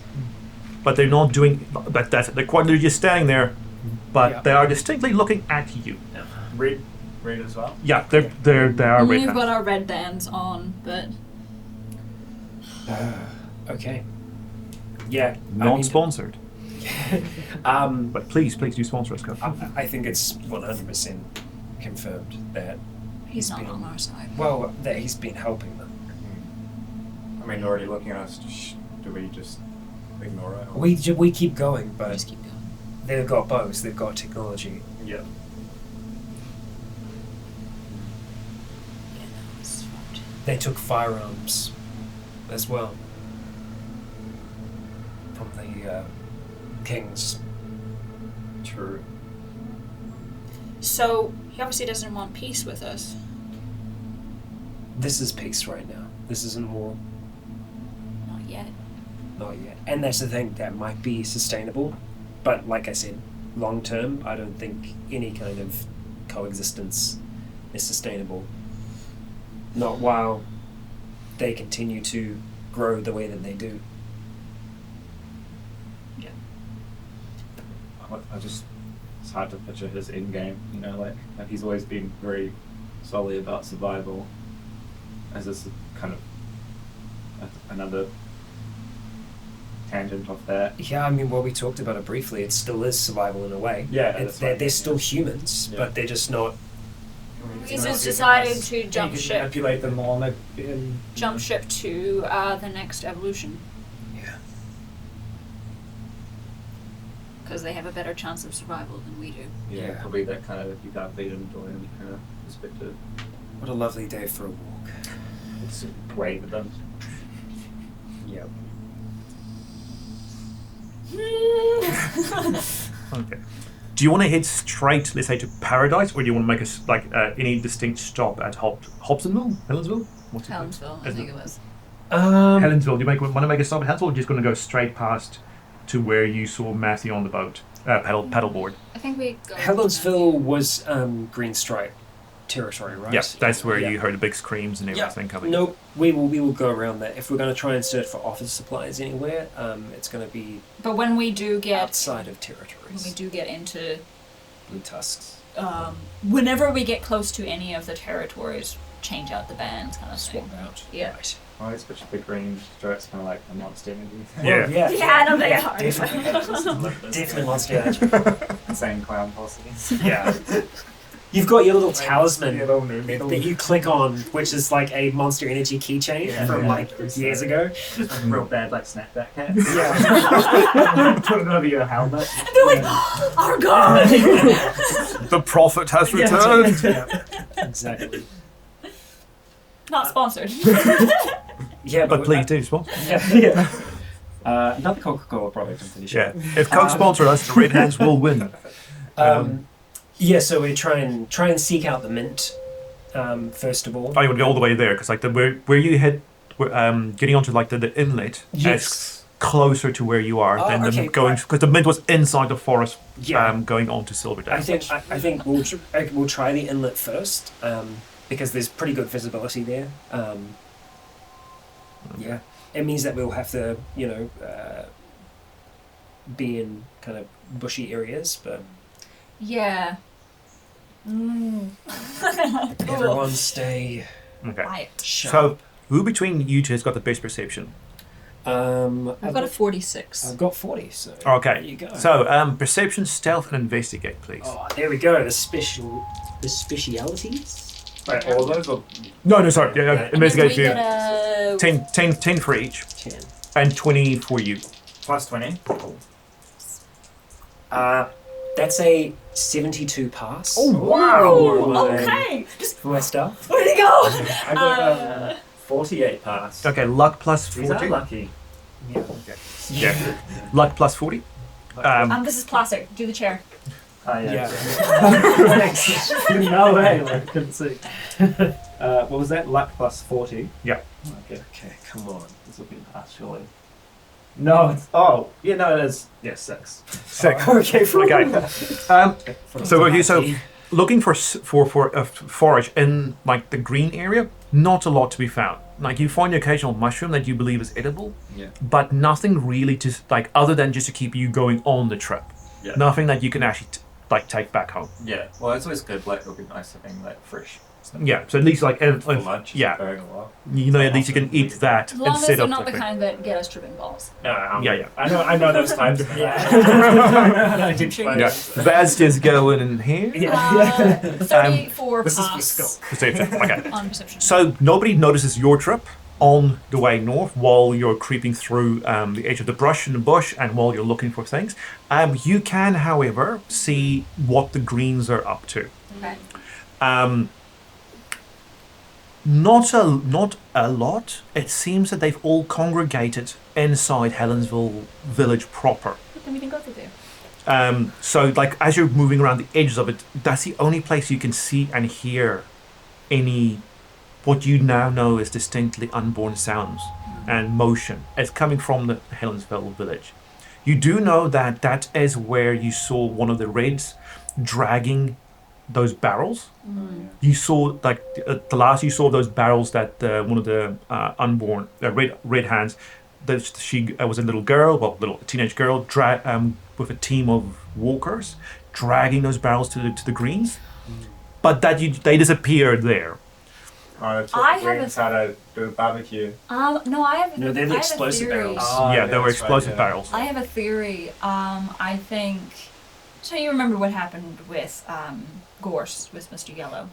[SPEAKER 5] But they're not doing. But that's it. They're just standing there, but they are distinctly looking at you.
[SPEAKER 6] Red as well.
[SPEAKER 5] Yeah, they are red.
[SPEAKER 3] we've
[SPEAKER 5] now.
[SPEAKER 3] got our red bands on, but
[SPEAKER 2] Okay. Yeah.
[SPEAKER 5] Not sponsored.
[SPEAKER 2] But
[SPEAKER 5] But please do sponsor us, Coach.
[SPEAKER 2] I think it's 100% confirmed that
[SPEAKER 3] he's not on our side.
[SPEAKER 2] well, that he's been helping them.
[SPEAKER 6] I mean, already looking at us, do we just ignore it? Or?
[SPEAKER 2] We keep going, but
[SPEAKER 3] Just keep going.
[SPEAKER 2] they've got bows, they've got technology.
[SPEAKER 6] Yeah.
[SPEAKER 3] Yeah, that was fucked.
[SPEAKER 2] They took firearms as well from the kings.
[SPEAKER 6] True.
[SPEAKER 3] So he obviously doesn't want peace with us.
[SPEAKER 2] This is peace right now. This isn't war.
[SPEAKER 3] Not yet.
[SPEAKER 2] Not yet. And that's the thing, that might be sustainable. But like I said, long term, I don't think any kind of coexistence is sustainable. Not while they continue to grow the way that they do.
[SPEAKER 3] Yeah.
[SPEAKER 6] It's hard to picture his end game, you know, like he's always been very solely about survival. As this kind of another tangent off that.
[SPEAKER 2] Yeah, I mean, well, we talked about it briefly. It still is survival in a way.
[SPEAKER 6] Yeah,
[SPEAKER 2] they're still humans, but they're just not.
[SPEAKER 3] He's just decided to jump ship.
[SPEAKER 6] Manipulate them on
[SPEAKER 3] Jump ship to the next evolution.
[SPEAKER 2] Yeah.
[SPEAKER 3] Because they have a better chance of survival than we do.
[SPEAKER 6] Yeah, probably that kind of you can't beat them doing kind of perspective.
[SPEAKER 2] What a lovely day for a walk.
[SPEAKER 6] It's wave at them.
[SPEAKER 2] Yep.
[SPEAKER 5] Okay. Do you want to head straight, let's say, to Paradise, or do you want to make any distinct stop at Hobsonville? Helensville? What's it called?
[SPEAKER 3] Helensville, I think it was.
[SPEAKER 5] Helensville. Do you want to make a stop at Helensville, or are you just going to go straight past to where you saw Matthew on the boat, paddleboard?
[SPEAKER 3] I think we go.
[SPEAKER 2] Helensville was Green Stripe territory, right?
[SPEAKER 5] Yes, that's where you heard the big screams and everything coming.
[SPEAKER 2] Nope, we will go around that. If we're going to try and search for office supplies anywhere, it's going to be
[SPEAKER 3] But when we do get
[SPEAKER 2] outside of territories.
[SPEAKER 3] when we do get into
[SPEAKER 2] Blue Tusks.
[SPEAKER 3] whenever we get close to any of the territories, change out the bands kind of
[SPEAKER 2] Swap
[SPEAKER 3] thing.
[SPEAKER 2] out.
[SPEAKER 3] Yeah.
[SPEAKER 2] Right.
[SPEAKER 6] Oh, especially the green stripes, kind of like a monster energy.
[SPEAKER 5] Yeah.
[SPEAKER 2] Yeah.
[SPEAKER 3] Yeah, no, they are.
[SPEAKER 2] Definitely monster energy.
[SPEAKER 6] Insane clown posse.
[SPEAKER 2] Yeah. You've got your little talisman
[SPEAKER 6] Yeah, little new metal.
[SPEAKER 2] that you click on, which is like a Monster Energy keychain from like years ago.
[SPEAKER 6] Real bad, like snapback hat.
[SPEAKER 2] Yeah.
[SPEAKER 6] Put it over your helmet.
[SPEAKER 3] They're like, our god!
[SPEAKER 5] The prophet has returned.
[SPEAKER 2] Yeah, exactly.
[SPEAKER 3] Not sponsored.
[SPEAKER 2] Yeah,
[SPEAKER 5] But please do sponsor.
[SPEAKER 6] Not the Coca-Cola product, I'm pretty sure.
[SPEAKER 5] Yeah. If Coke sponsor us, the Red Hands will win.
[SPEAKER 2] Yeah, so we try and seek out the mint first of all.
[SPEAKER 5] Oh, you would go all the way there because like where you head, getting onto like the inlet.
[SPEAKER 2] Yes.
[SPEAKER 5] Closer to where you are than
[SPEAKER 2] okay,
[SPEAKER 5] going because the mint was inside the forest.
[SPEAKER 2] Yeah.
[SPEAKER 5] Going on to Silverdale.
[SPEAKER 2] I think we'll try the inlet first because there's pretty good visibility there. Yeah, it means that we'll have to be in kind of bushy areas, but
[SPEAKER 3] Yeah.
[SPEAKER 2] everyone stay
[SPEAKER 5] Okay.
[SPEAKER 3] Quiet.
[SPEAKER 2] sharp.
[SPEAKER 5] So who between you two has got the best perception?
[SPEAKER 3] I've got a 46.
[SPEAKER 2] I've got 40, so
[SPEAKER 5] Okay.
[SPEAKER 2] there you go.
[SPEAKER 5] So perception, stealth, and investigate, please.
[SPEAKER 2] Oh, there we go. The specialities.
[SPEAKER 6] Wait, all those are...
[SPEAKER 5] No, sorry. Yeah,
[SPEAKER 2] Yeah.
[SPEAKER 5] investigate for
[SPEAKER 3] And
[SPEAKER 5] you.
[SPEAKER 3] then we get a
[SPEAKER 5] 10 for each,
[SPEAKER 2] 10.
[SPEAKER 5] and 20 for you.
[SPEAKER 6] Plus 20.
[SPEAKER 2] That's a 72 pass.
[SPEAKER 3] wow. Okay. Just
[SPEAKER 2] For my stuff.
[SPEAKER 3] where'd it go?
[SPEAKER 6] I got 48 pass.
[SPEAKER 5] Okay, luck plus
[SPEAKER 6] These are
[SPEAKER 5] 40.
[SPEAKER 6] lucky.
[SPEAKER 2] Yeah. Okay.
[SPEAKER 5] Yeah. Luck plus 40.
[SPEAKER 3] This is plastic. Do the chair.
[SPEAKER 2] Yeah.
[SPEAKER 6] No way, I couldn't see. What was that? Luck plus 40.
[SPEAKER 5] Yeah.
[SPEAKER 6] Okay,
[SPEAKER 2] Okay, come on.
[SPEAKER 6] this will be pass, surely. No, it's... Oh, yeah, no, it is. Yeah, 6.
[SPEAKER 5] Sick.
[SPEAKER 2] Okay,
[SPEAKER 5] Okay. So are you looking for forage in like the green area? Not a lot to be found. Like you find the occasional mushroom that you believe is edible,
[SPEAKER 6] Yeah.
[SPEAKER 5] but nothing really to like other than just to keep you going on the trip.
[SPEAKER 6] Yeah.
[SPEAKER 5] Nothing that you can actually take back home.
[SPEAKER 6] Yeah, well, it's always good, like, it'll be nice having, like, fresh stuff.
[SPEAKER 5] Yeah. So at least like
[SPEAKER 6] For lunch.
[SPEAKER 5] yeah,
[SPEAKER 6] Very well.
[SPEAKER 5] at least you can eat that
[SPEAKER 3] As long as
[SPEAKER 5] instead
[SPEAKER 3] they're
[SPEAKER 5] of
[SPEAKER 3] not the
[SPEAKER 5] like,
[SPEAKER 3] kind that get us tripping balls.
[SPEAKER 6] No,
[SPEAKER 5] Yeah.
[SPEAKER 6] I know those types.
[SPEAKER 2] I did find
[SPEAKER 5] Yeah. That's just going in here.
[SPEAKER 3] 34
[SPEAKER 2] This is for
[SPEAKER 3] pass
[SPEAKER 2] skill.
[SPEAKER 5] Perception. Okay.
[SPEAKER 3] on perception.
[SPEAKER 5] So nobody notices your trip on the way north while you're creeping through the edge of the brush and the bush and while you're looking for things. You can, however, see what the greens are up to.
[SPEAKER 3] Okay.
[SPEAKER 5] Not a lot. It seems that they've all congregated inside Helensville village proper.
[SPEAKER 3] Then we can go through there.
[SPEAKER 5] So like as you're moving around the edges of it, that's the only place you can see and hear any what you now know is distinctly unborn sounds and motion. It's coming from the Helensville village. You do know that that is where you saw one of the Reds dragging those barrels. You saw like the last you saw those barrels that one of the unborn red hands. That she was a little girl, little teenage girl, with a team of walkers dragging those barrels to the greens. But they disappeared there.
[SPEAKER 6] Oh, that's
[SPEAKER 3] I
[SPEAKER 6] what
[SPEAKER 3] have
[SPEAKER 6] the Greens had to do a barbecue.
[SPEAKER 3] No, I have.
[SPEAKER 2] No, they're the
[SPEAKER 3] I have a
[SPEAKER 2] explosive
[SPEAKER 3] theory.
[SPEAKER 2] barrels.
[SPEAKER 6] Oh,
[SPEAKER 5] Yeah, they were
[SPEAKER 6] that's right,
[SPEAKER 5] explosive
[SPEAKER 6] yeah.
[SPEAKER 5] barrels.
[SPEAKER 3] I have a theory. I think. So you remember what happened with Gorse with Mr. Yellow?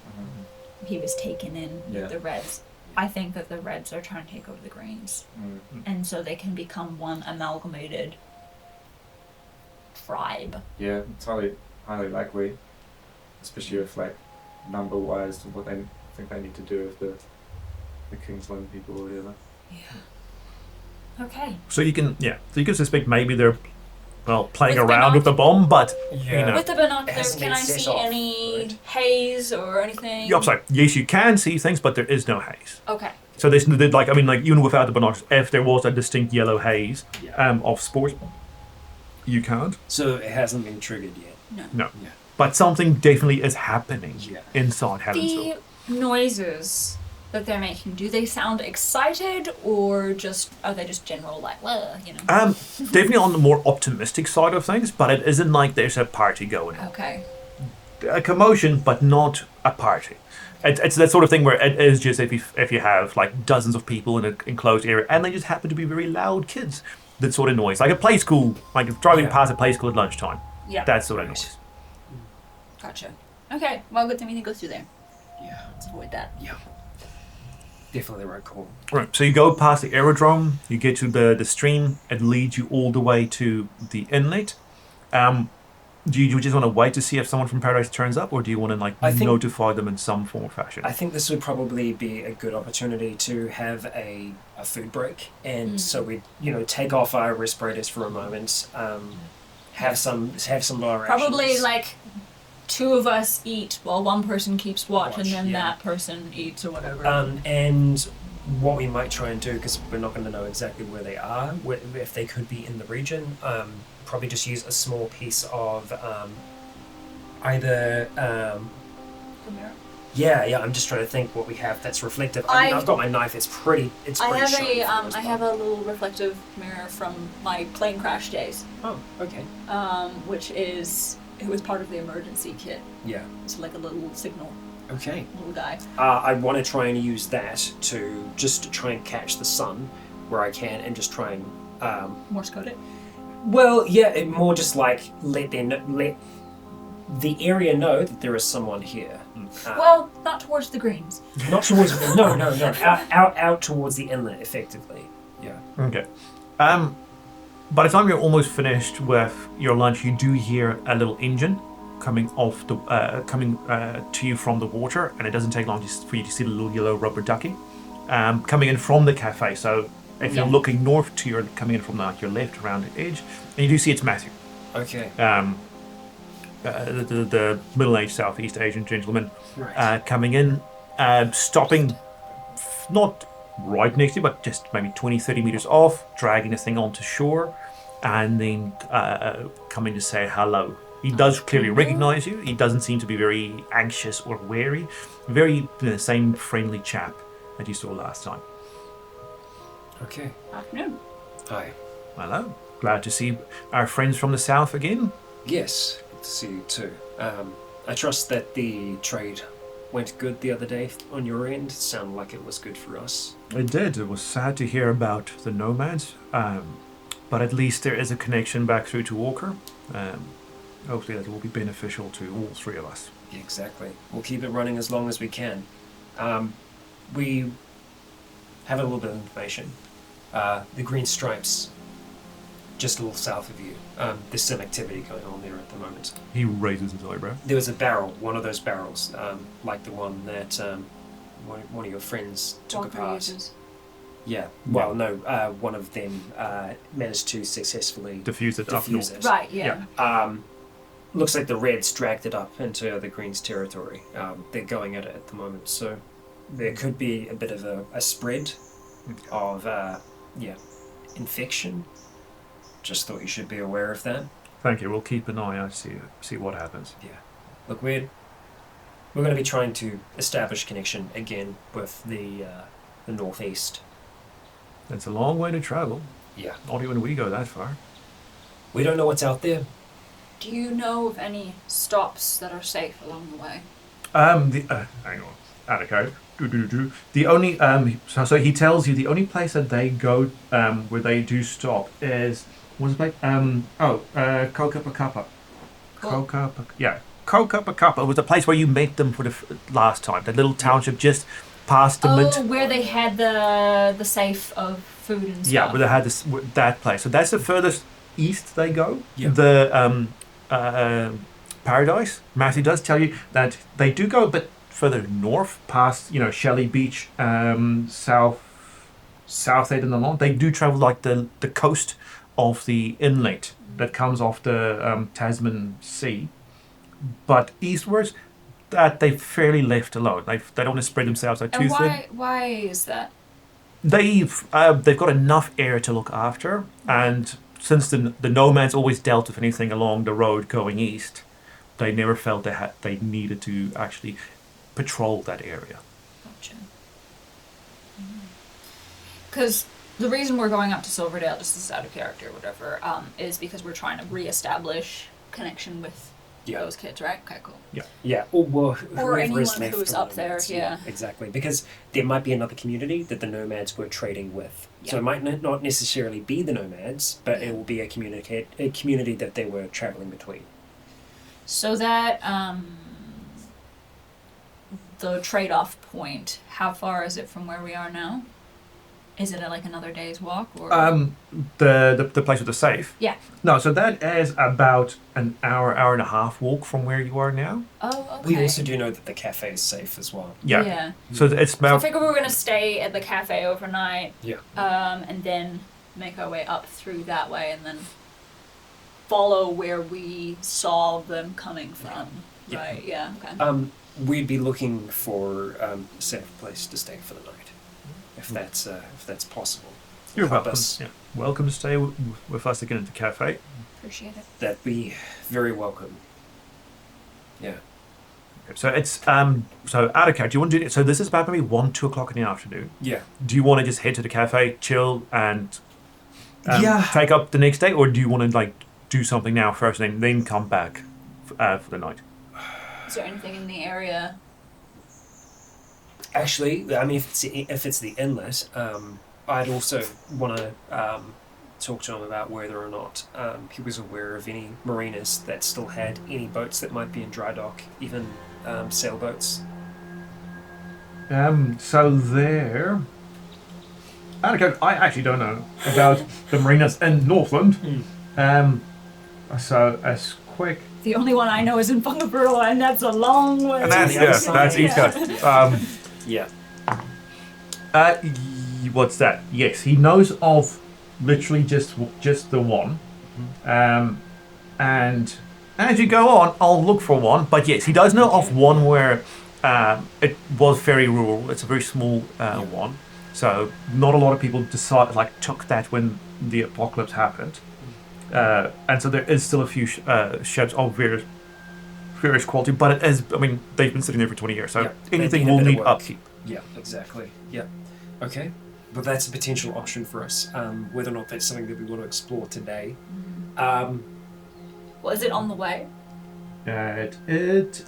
[SPEAKER 3] He was taken in
[SPEAKER 6] Yeah.
[SPEAKER 3] the Reds. I think that the Reds are trying to take over the Greens, and so they can become one amalgamated tribe.
[SPEAKER 6] Yeah, it's highly likely. Especially if, like, number-wise to what they think they need to do with the Kingsland people or whatever.
[SPEAKER 3] Yeah. Okay.
[SPEAKER 5] So you can suspect maybe they're playing
[SPEAKER 3] With
[SPEAKER 5] around with the bomb, but you know.
[SPEAKER 3] With the binoculars,
[SPEAKER 2] hasn't
[SPEAKER 3] can
[SPEAKER 2] been
[SPEAKER 3] I
[SPEAKER 2] set
[SPEAKER 3] see
[SPEAKER 2] off,
[SPEAKER 3] any
[SPEAKER 2] right?
[SPEAKER 3] haze or anything?
[SPEAKER 5] Yeah, sorry. Yes, you can see things, but there is no haze.
[SPEAKER 3] Okay.
[SPEAKER 5] So there's even without the binoculars, if there was a distinct yellow haze of spores, you can't.
[SPEAKER 2] So it hasn't been triggered yet.
[SPEAKER 5] No.
[SPEAKER 2] Yeah.
[SPEAKER 5] But something definitely is happening
[SPEAKER 2] Yeah.
[SPEAKER 5] inside Helensville.
[SPEAKER 3] The noises that they're making, do they sound excited or are they just general like, well, you know?
[SPEAKER 5] Definitely on the more optimistic side of things, but it isn't like there's a party going on.
[SPEAKER 3] Okay.
[SPEAKER 5] A commotion, but not a party. It's that sort of thing where it is just if you have like dozens of people in an enclosed area and they just happen to be very loud kids, that sort of noise. Like a play school, like driving past a play school at lunchtime.
[SPEAKER 3] Yeah.
[SPEAKER 5] That sort of noise.
[SPEAKER 3] Gotcha. Okay. Well, good thing we didn't go through there.
[SPEAKER 2] Yeah.
[SPEAKER 3] Let's avoid that.
[SPEAKER 2] Yeah. Definitely the right call.
[SPEAKER 5] Right, so you go past the aerodrome, you get to the stream, it leads you all the way to the inlet. Do you just want to wait to see if someone from Paradise turns up, or do you want to notify them in some form or fashion?
[SPEAKER 2] I think this would probably be a good opportunity to have a food break, and so we take off our respirators for a moment, have some lower
[SPEAKER 3] Probably
[SPEAKER 2] rations.
[SPEAKER 3] 2 of us eat while one person keeps watch and then
[SPEAKER 2] yeah.
[SPEAKER 3] that person eats or whatever.
[SPEAKER 2] And what we might try and do, because we're not going to know exactly where they are, if they could be in the region, probably just use a small piece of either.
[SPEAKER 3] The mirror.
[SPEAKER 2] Yeah. I'm just trying to think what we have that's reflective. I've got my knife. It's pretty.
[SPEAKER 3] I have
[SPEAKER 2] sharp
[SPEAKER 3] I have a little reflective mirror from my plane crash days.
[SPEAKER 2] Oh, okay.
[SPEAKER 3] Which it was part of the emergency kit.
[SPEAKER 2] Yeah.
[SPEAKER 3] It's like a little signal.
[SPEAKER 2] Okay.
[SPEAKER 3] Little guy.
[SPEAKER 2] I want to try and use that to try and catch the sun where I can, and just try and
[SPEAKER 3] Morse code it.
[SPEAKER 2] Well, yeah, it more just like let the area know that there is someone here.
[SPEAKER 3] Well, not towards the greens.
[SPEAKER 2] Not towards no. Out towards the inlet, effectively. Yeah.
[SPEAKER 5] Okay. By the time you're almost finished with your lunch, you do hear a little engine coming off the to you from the water, and it doesn't take long for you to see the little yellow rubber ducky coming in from the cafe. So if you're looking north to your coming in from your left around the edge, and you do see it's Matthew.
[SPEAKER 2] Okay.
[SPEAKER 5] The middle-aged Southeast Asian gentleman
[SPEAKER 2] Right.
[SPEAKER 5] coming in, stopping not right next to you, but just maybe 20-30 meters off, dragging the thing onto shore, and then coming to say hello. He does clearly recognize you. He doesn't seem to be very anxious or wary. Very the same friendly chap that you saw last time.
[SPEAKER 2] Okay.
[SPEAKER 3] Afternoon.
[SPEAKER 2] Hi.
[SPEAKER 5] Hello. Glad to see our friends from the south again.
[SPEAKER 2] Yes. Good to see you too. I trust that the trade went good the other day on your end. It sounded like it was good for us.
[SPEAKER 5] It did. It was sad to hear about the nomads, but at least there is a connection back through to Walker. Hopefully that will be beneficial to all 3 of us.
[SPEAKER 2] Yeah, exactly. We'll keep it running as long as we can. We have a little bit of information. The green stripes, just a little south of you. There's some activity going on there at the moment.
[SPEAKER 5] He raises his eyebrow.
[SPEAKER 2] There was a barrel, one of those barrels, like the one that one of your friends took
[SPEAKER 3] Walker
[SPEAKER 2] apart.
[SPEAKER 3] uses.
[SPEAKER 2] Yeah. Well, no. One of them managed to successfully
[SPEAKER 5] Diffuse it up north.
[SPEAKER 3] Right, yeah.
[SPEAKER 2] Looks like the Reds dragged it up into the Greens' territory. They're going at it at the moment, so there could be a bit of a spread of infection. Just thought you should be aware of that.
[SPEAKER 5] Thank you. We'll keep an eye out, see what happens.
[SPEAKER 2] Yeah. Look, we're going to be trying to establish connection again with the northeast.
[SPEAKER 5] It's a long way to travel.
[SPEAKER 2] Yeah.
[SPEAKER 5] Not even we go that far.
[SPEAKER 2] We don't know what's out there.
[SPEAKER 3] Do you know of any stops that are safe along the way?
[SPEAKER 5] Hang on. Out of code. The only so he tells you the only place that they go where they do stop is what's it like? Kokapakapa.
[SPEAKER 3] Cool.
[SPEAKER 5] Kokapakapa. It was the place where you met them for the last time. That little township just past the mint.
[SPEAKER 3] Where they had the safe of food and stuff.
[SPEAKER 5] Yeah, where they had that place. So that's the furthest east they go.
[SPEAKER 2] Yeah.
[SPEAKER 5] The Paradise. Matthew does tell you that they do go a bit further north, past Shelley Beach, south end and along. They do travel like the coast of the inlet that comes off the Tasman Sea, but eastwards, that they've fairly left alone. They don't want to spread themselves out too thin.
[SPEAKER 3] Why is that?
[SPEAKER 5] They've got enough area to look after, and since the nomads always dealt with anything along the road going east, they never felt they needed to actually patrol that area.
[SPEAKER 3] Gotcha. Because the reason we're going up to Silverdale, just as out of character or whatever, is because we're trying to re-establish connection with those kids, right? Okay, cool.
[SPEAKER 2] Yeah, or whoever
[SPEAKER 3] anyone
[SPEAKER 2] is left
[SPEAKER 3] who's
[SPEAKER 2] of the
[SPEAKER 3] up there,
[SPEAKER 2] nomads.
[SPEAKER 3] yeah.
[SPEAKER 2] Exactly, because there might be another community that the nomads were trading with. So
[SPEAKER 3] Yeah.
[SPEAKER 2] it might not necessarily be the nomads, but it will be a community that they were traveling between.
[SPEAKER 3] So that, the trade-off point, how far is it from where we are now? Is it like another day's walk? Or?
[SPEAKER 5] The place with the safe.
[SPEAKER 3] Yeah.
[SPEAKER 5] No, so that is about an hour and a half walk from where you are now.
[SPEAKER 3] Oh, okay.
[SPEAKER 2] We also do know that the cafe is safe as well.
[SPEAKER 5] Yeah. So it's
[SPEAKER 3] So I
[SPEAKER 5] about.
[SPEAKER 3] figured we were going to stay at the cafe overnight.
[SPEAKER 2] Yeah.
[SPEAKER 3] And then make our way up through that way and then follow where we saw them coming from.
[SPEAKER 2] Yeah.
[SPEAKER 3] Right, yeah, okay.
[SPEAKER 2] We'd be looking for a safe place to stay for the night, if that's possible.
[SPEAKER 5] You're
[SPEAKER 2] Help
[SPEAKER 5] welcome.
[SPEAKER 2] us.
[SPEAKER 5] Yeah. Welcome to stay with us again at the cafe.
[SPEAKER 3] Appreciate it.
[SPEAKER 2] That'd be very welcome. Yeah.
[SPEAKER 5] So it's so Attica, do you want to do it? So this is about maybe 1-2 o'clock in the afternoon.
[SPEAKER 2] Yeah.
[SPEAKER 5] Do you want to just head to the cafe, chill, and
[SPEAKER 2] Yeah.
[SPEAKER 5] take up the next day, or do you want to like do something now first and then come back for the night?
[SPEAKER 3] Is there anything in the area?
[SPEAKER 2] Actually, I mean, if it's the inlet, I'd also want to talk to him about whether or not he was aware of any marinas that still had any boats that might be in dry dock, even sailboats.
[SPEAKER 5] So there. Attica, I actually don't know about the marinas in Northland. So as quick.
[SPEAKER 3] The only one I know is in Bungaburrow, and that's a long way.
[SPEAKER 5] And that's
[SPEAKER 2] the other
[SPEAKER 5] yeah,
[SPEAKER 2] side.
[SPEAKER 5] that's East Coast.
[SPEAKER 2] Yeah.
[SPEAKER 5] What's that? Yes, he knows of literally just the one. And as you go on, I'll look for one. But yes, he does know of one where it was very rural. It's a very small one. So not a lot of people took that when the apocalypse happened. And so there is still a few ships of various quality, but it is. I mean, they've been sitting there for 20 years, so anything will need upkeep.
[SPEAKER 2] Yeah, exactly. Yeah. Okay. But that's a potential option for us. Whether or not that's something that we want to explore today.
[SPEAKER 3] Well, is it on the way?
[SPEAKER 5] It is.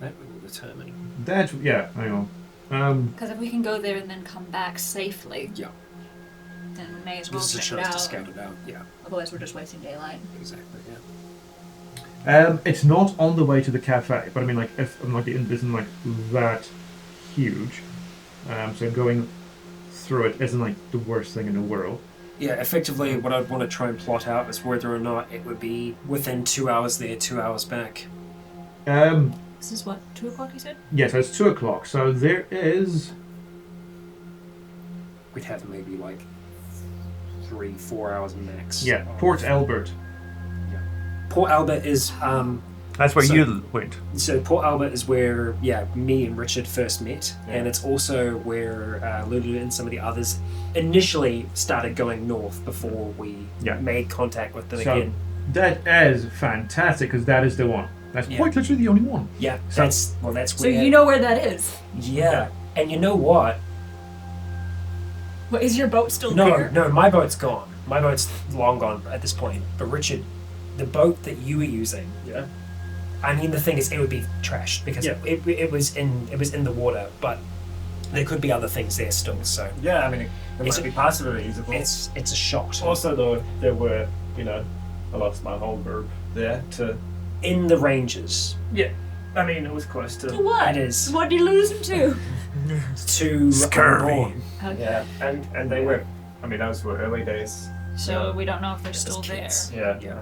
[SPEAKER 2] That we will determine.
[SPEAKER 5] That hang on.
[SPEAKER 3] Because if we can go there and then come back safely,
[SPEAKER 2] Yeah.
[SPEAKER 3] then we may as well
[SPEAKER 2] This is a
[SPEAKER 3] check it
[SPEAKER 2] chance to
[SPEAKER 3] out.
[SPEAKER 2] scout it out. Yeah.
[SPEAKER 3] Otherwise, we're just wasting daylight.
[SPEAKER 2] Exactly. Yeah.
[SPEAKER 5] It's not on the way to the cafe, but I mean, like, if I'm like the inn isn't like that huge, so going through it isn't like the worst thing in the world.
[SPEAKER 2] Yeah, effectively, what I'd want to try and plot out is whether or not it would be within 2 hours there, 2 hours back.
[SPEAKER 3] This is what, 2 o'clock you said?
[SPEAKER 5] Yeah, so it's 2 o'clock. So there is.
[SPEAKER 2] We'd have maybe like 3-4 hours max.
[SPEAKER 5] Yeah, Port Albert.
[SPEAKER 2] Port Albert is
[SPEAKER 5] That's where
[SPEAKER 2] So-
[SPEAKER 5] you went.
[SPEAKER 2] so Port Albert is where me and Richard first met, and it's also where Lulu and some of the others initially started going north before we made contact with them
[SPEAKER 5] So
[SPEAKER 2] again.
[SPEAKER 5] that is fantastic because that is the one. That's
[SPEAKER 2] Yeah.
[SPEAKER 5] quite literally the only one.
[SPEAKER 2] Yeah,
[SPEAKER 5] So-
[SPEAKER 2] that's
[SPEAKER 3] So
[SPEAKER 2] where.
[SPEAKER 3] you know where that is?
[SPEAKER 2] Yeah, and you know what?
[SPEAKER 3] What, is your boat still
[SPEAKER 2] No,
[SPEAKER 3] there?
[SPEAKER 2] no, my boat's gone. My boat's long gone at this point. But Richard, the boat that you were using, I mean, the thing is, it would be trashed because it was in the water, but there could be other things there still. So
[SPEAKER 6] Yeah, I mean, it
[SPEAKER 2] It's
[SPEAKER 6] might be parts of it are usable.
[SPEAKER 2] it's a shot.
[SPEAKER 6] Also, though, there were, I lost my whole group there to.
[SPEAKER 2] In the ranges,
[SPEAKER 6] Yeah, I mean, it was close to.
[SPEAKER 3] What?
[SPEAKER 2] it is
[SPEAKER 3] What did you lose him to?
[SPEAKER 2] to
[SPEAKER 5] Scurvy.
[SPEAKER 2] Unborn.
[SPEAKER 3] Okay.
[SPEAKER 6] Yeah, and they were. I mean, those were early days.
[SPEAKER 3] So we don't know if they're
[SPEAKER 2] As
[SPEAKER 3] still there.
[SPEAKER 2] kids.
[SPEAKER 6] Yeah.
[SPEAKER 2] Yeah.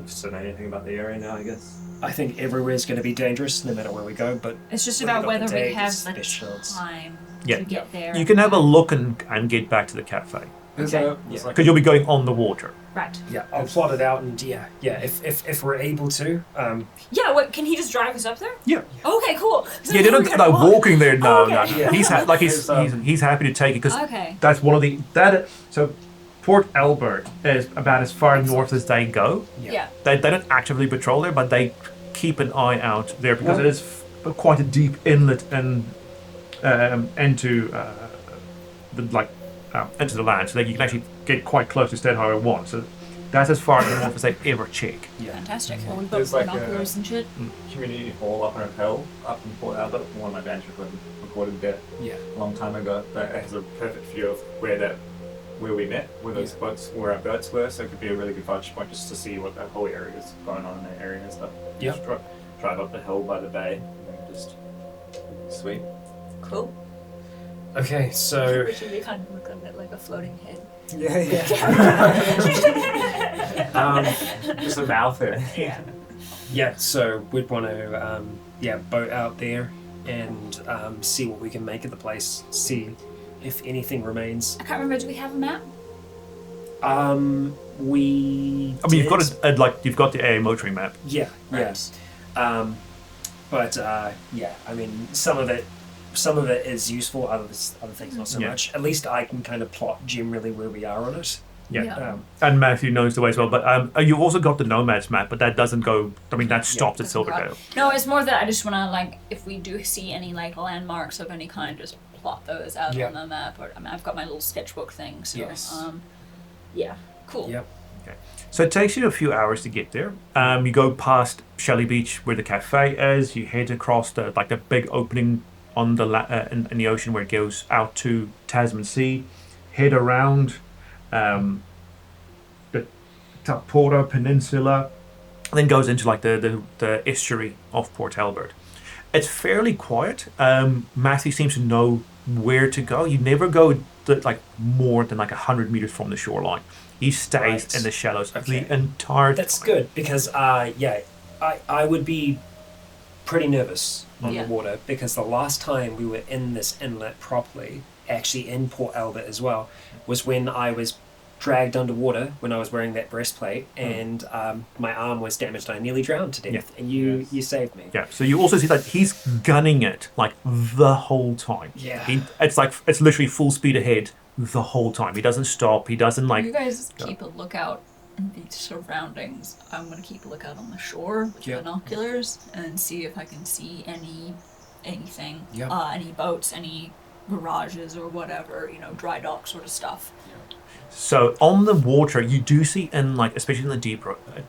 [SPEAKER 6] Just don't know anything about the area now, I guess.
[SPEAKER 2] I think everywhere's going to be dangerous no matter where we go, but
[SPEAKER 3] It's just
[SPEAKER 2] When we
[SPEAKER 3] about
[SPEAKER 2] got
[SPEAKER 3] whether
[SPEAKER 2] the
[SPEAKER 3] we
[SPEAKER 2] day,
[SPEAKER 3] have
[SPEAKER 2] it's
[SPEAKER 3] the
[SPEAKER 2] best chance.
[SPEAKER 3] time
[SPEAKER 5] Yeah.
[SPEAKER 3] to get there.
[SPEAKER 5] You can have a look and get back to the cafe
[SPEAKER 3] Okay.
[SPEAKER 5] because you'll be going on the water.
[SPEAKER 3] Right.
[SPEAKER 2] yeah, I'll plot it out and if we're able to,
[SPEAKER 3] Yeah, what, can he just drive us up there?
[SPEAKER 5] Yeah.
[SPEAKER 3] Okay, cool. So
[SPEAKER 5] Yeah, they don't
[SPEAKER 3] we're
[SPEAKER 5] like
[SPEAKER 3] gonna walk.
[SPEAKER 5] walking there. No,
[SPEAKER 3] Okay.
[SPEAKER 5] no.
[SPEAKER 2] Yeah.
[SPEAKER 5] He's he's happy to take it because
[SPEAKER 3] Okay.
[SPEAKER 5] that's one of the so Port Albert is about as far north as they go.
[SPEAKER 3] Yeah.
[SPEAKER 5] They don't actively patrol there, but they keep an eye out there because it is quite a deep inlet and into into the land, so that you can actually get quite close to Stead Highway 1. So that's as far north as they ever check.
[SPEAKER 3] Fantastic. Well, we
[SPEAKER 6] There's
[SPEAKER 3] both
[SPEAKER 6] like
[SPEAKER 3] binoculars and shit.
[SPEAKER 6] Community hall up on a hill up in Port Albert. One of my bands recorded there a long time ago. That has a perfect view of where we met, where those boats, where our boats were. So it could be a really good vantage point just to see what that whole area is going on in that area and stuff.
[SPEAKER 2] Yeah.
[SPEAKER 6] Just drive up the hill by the bay and then just sweet.
[SPEAKER 3] Cool.
[SPEAKER 2] Okay, so
[SPEAKER 3] They kind of look a bit like a floating head.
[SPEAKER 6] Yeah. Just a mouth there.
[SPEAKER 2] yeah, so we'd want to boat out there and see what we can make of the place. See if anything remains.
[SPEAKER 3] I can't remember. Do we have a map?
[SPEAKER 2] We.
[SPEAKER 5] I mean, you've got you've got the AA motoring map.
[SPEAKER 2] Yeah.
[SPEAKER 3] Right.
[SPEAKER 2] But I mean, some of it is useful. Other things not so much. At least I can kind of plot generally where we are on it.
[SPEAKER 5] Yeah. And Matthew knows the way as well. But you've also got the nomads map, but that doesn't go. I mean, that stops at Silverdale.
[SPEAKER 3] No, it's more that I just want to if we do see any landmarks of any kind, just plot those out on the map. Or I've got my little sketchbook thing. So cool.
[SPEAKER 2] Yep.
[SPEAKER 5] Okay. So it takes you a few hours to get there. You go past Shelley Beach where the cafe is. You head across the big opening on the in the ocean where it goes out to Tasman Sea. Head around the Tapora Peninsula, and then goes into the estuary of Port Albert. It's fairly quiet. Matthew seems to know where to go. You never go more than 100 meters from the shoreline. He stays in the shallows the entire time.
[SPEAKER 2] That's good because I would be pretty nervous on the water because the last time we were in this inlet properly, actually in Port Albert as well, was when I was dragged underwater when I was wearing that breastplate and my arm was damaged and I nearly drowned to death and you saved me.
[SPEAKER 5] Yeah, so you also see that he's gunning it the whole time.
[SPEAKER 2] Yeah.
[SPEAKER 5] It's literally full speed ahead the whole time. He doesn't stop. He doesn't
[SPEAKER 3] You guys keep a lookout in the surroundings. I'm going to keep a lookout on the shore with binoculars and see if I can see anything, any boats, any garages or whatever, dry dock sort of stuff.
[SPEAKER 5] So on the water, you do see especially in the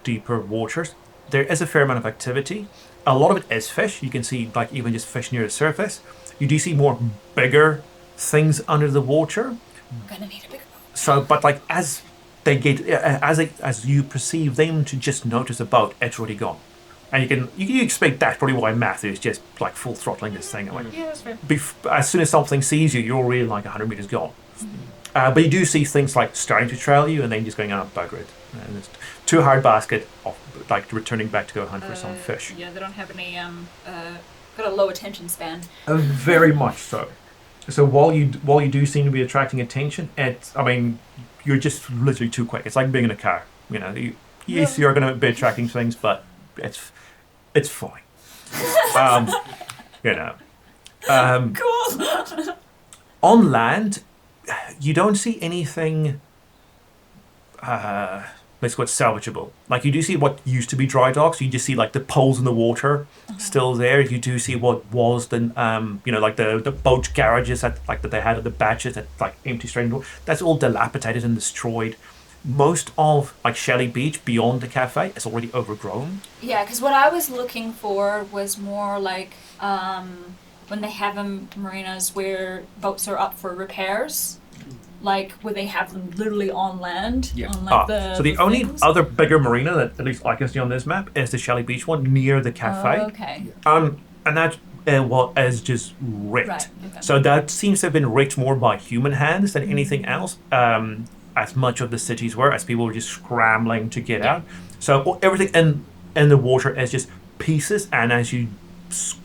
[SPEAKER 5] deeper waters, there is a fair amount of activity. A lot of it is fish. You can see even just fish near the surface. You do see more bigger things under the water.
[SPEAKER 3] I'm gonna need a bigger boat.
[SPEAKER 5] So, but as they get, as you perceive them to just notice a boat, it's already gone, and you expect that's probably why Matthew is just full throttling this thing.
[SPEAKER 3] Yeah, that's fair.
[SPEAKER 5] As soon as something sees you, you're already 100 meters gone. But you do see things starting to trail you, and then just going bugger it, and it's too hard basket of returning back to go hunt for some fish.
[SPEAKER 3] Yeah, they don't have any got a low attention span.
[SPEAKER 5] Very much so. So while you do seem to be attracting attention, you're just literally too quick. It's like being in a car. Yes, you're going to be attracting things, but it's fine.
[SPEAKER 3] Cool.
[SPEAKER 5] On land, you don't see anything. Let's call it salvageable. You do see what used to be dry docks. You just see the poles in the water still there. You do see what was the the boat garages that they had at the batches that empty straight into. That's all dilapidated and destroyed. Most of Shelley Beach beyond the cafe is already overgrown.
[SPEAKER 3] Yeah, because what I was looking for was more when they have marinas where boats are up for repairs. Where they have them literally on land.
[SPEAKER 2] Yeah.
[SPEAKER 3] On,
[SPEAKER 5] so the only other bigger marina that at least I can see on this map is the Shelley Beach one near the cafe.
[SPEAKER 3] Oh, okay.
[SPEAKER 5] And that is just wrecked.
[SPEAKER 3] Right. Okay.
[SPEAKER 5] So that seems to have been wrecked more by human hands than anything else. As much of the cities were, as people were just scrambling to get out. So everything in the water is just pieces, and as you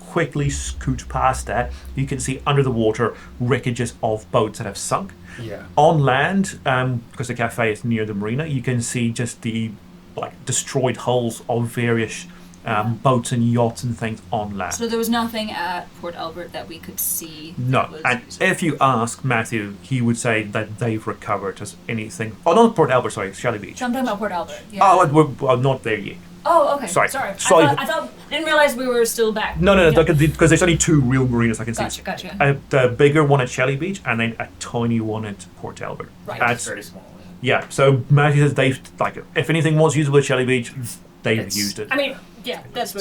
[SPEAKER 5] quickly scoot past that, you can see under the water wreckages of boats that have sunk.
[SPEAKER 2] Yeah.
[SPEAKER 5] On land, because the cafe is near the marina, you can see just the destroyed hulls of various boats and yachts and things on land.
[SPEAKER 3] So there was nothing at Port Albert that we could see.
[SPEAKER 5] No, and if you ask Matthew, he would say that they've recovered as anything. Oh, not Port Albert, sorry, Shelley Beach.
[SPEAKER 3] So I'm talking about Port Albert. Yeah.
[SPEAKER 5] Oh, we're not there yet.
[SPEAKER 3] Oh, okay.
[SPEAKER 5] Sorry.
[SPEAKER 3] I didn't realize we were still back.
[SPEAKER 5] No, because there's only two real marinas I can see.
[SPEAKER 3] Gotcha.
[SPEAKER 5] The bigger one at Shelley Beach, and then a tiny one at Port Albert.
[SPEAKER 3] Right.
[SPEAKER 6] That's very small.
[SPEAKER 5] Yeah, so Matthew says they've, if anything was usable at Shelley Beach, they've used it.
[SPEAKER 3] I mean, yeah, that's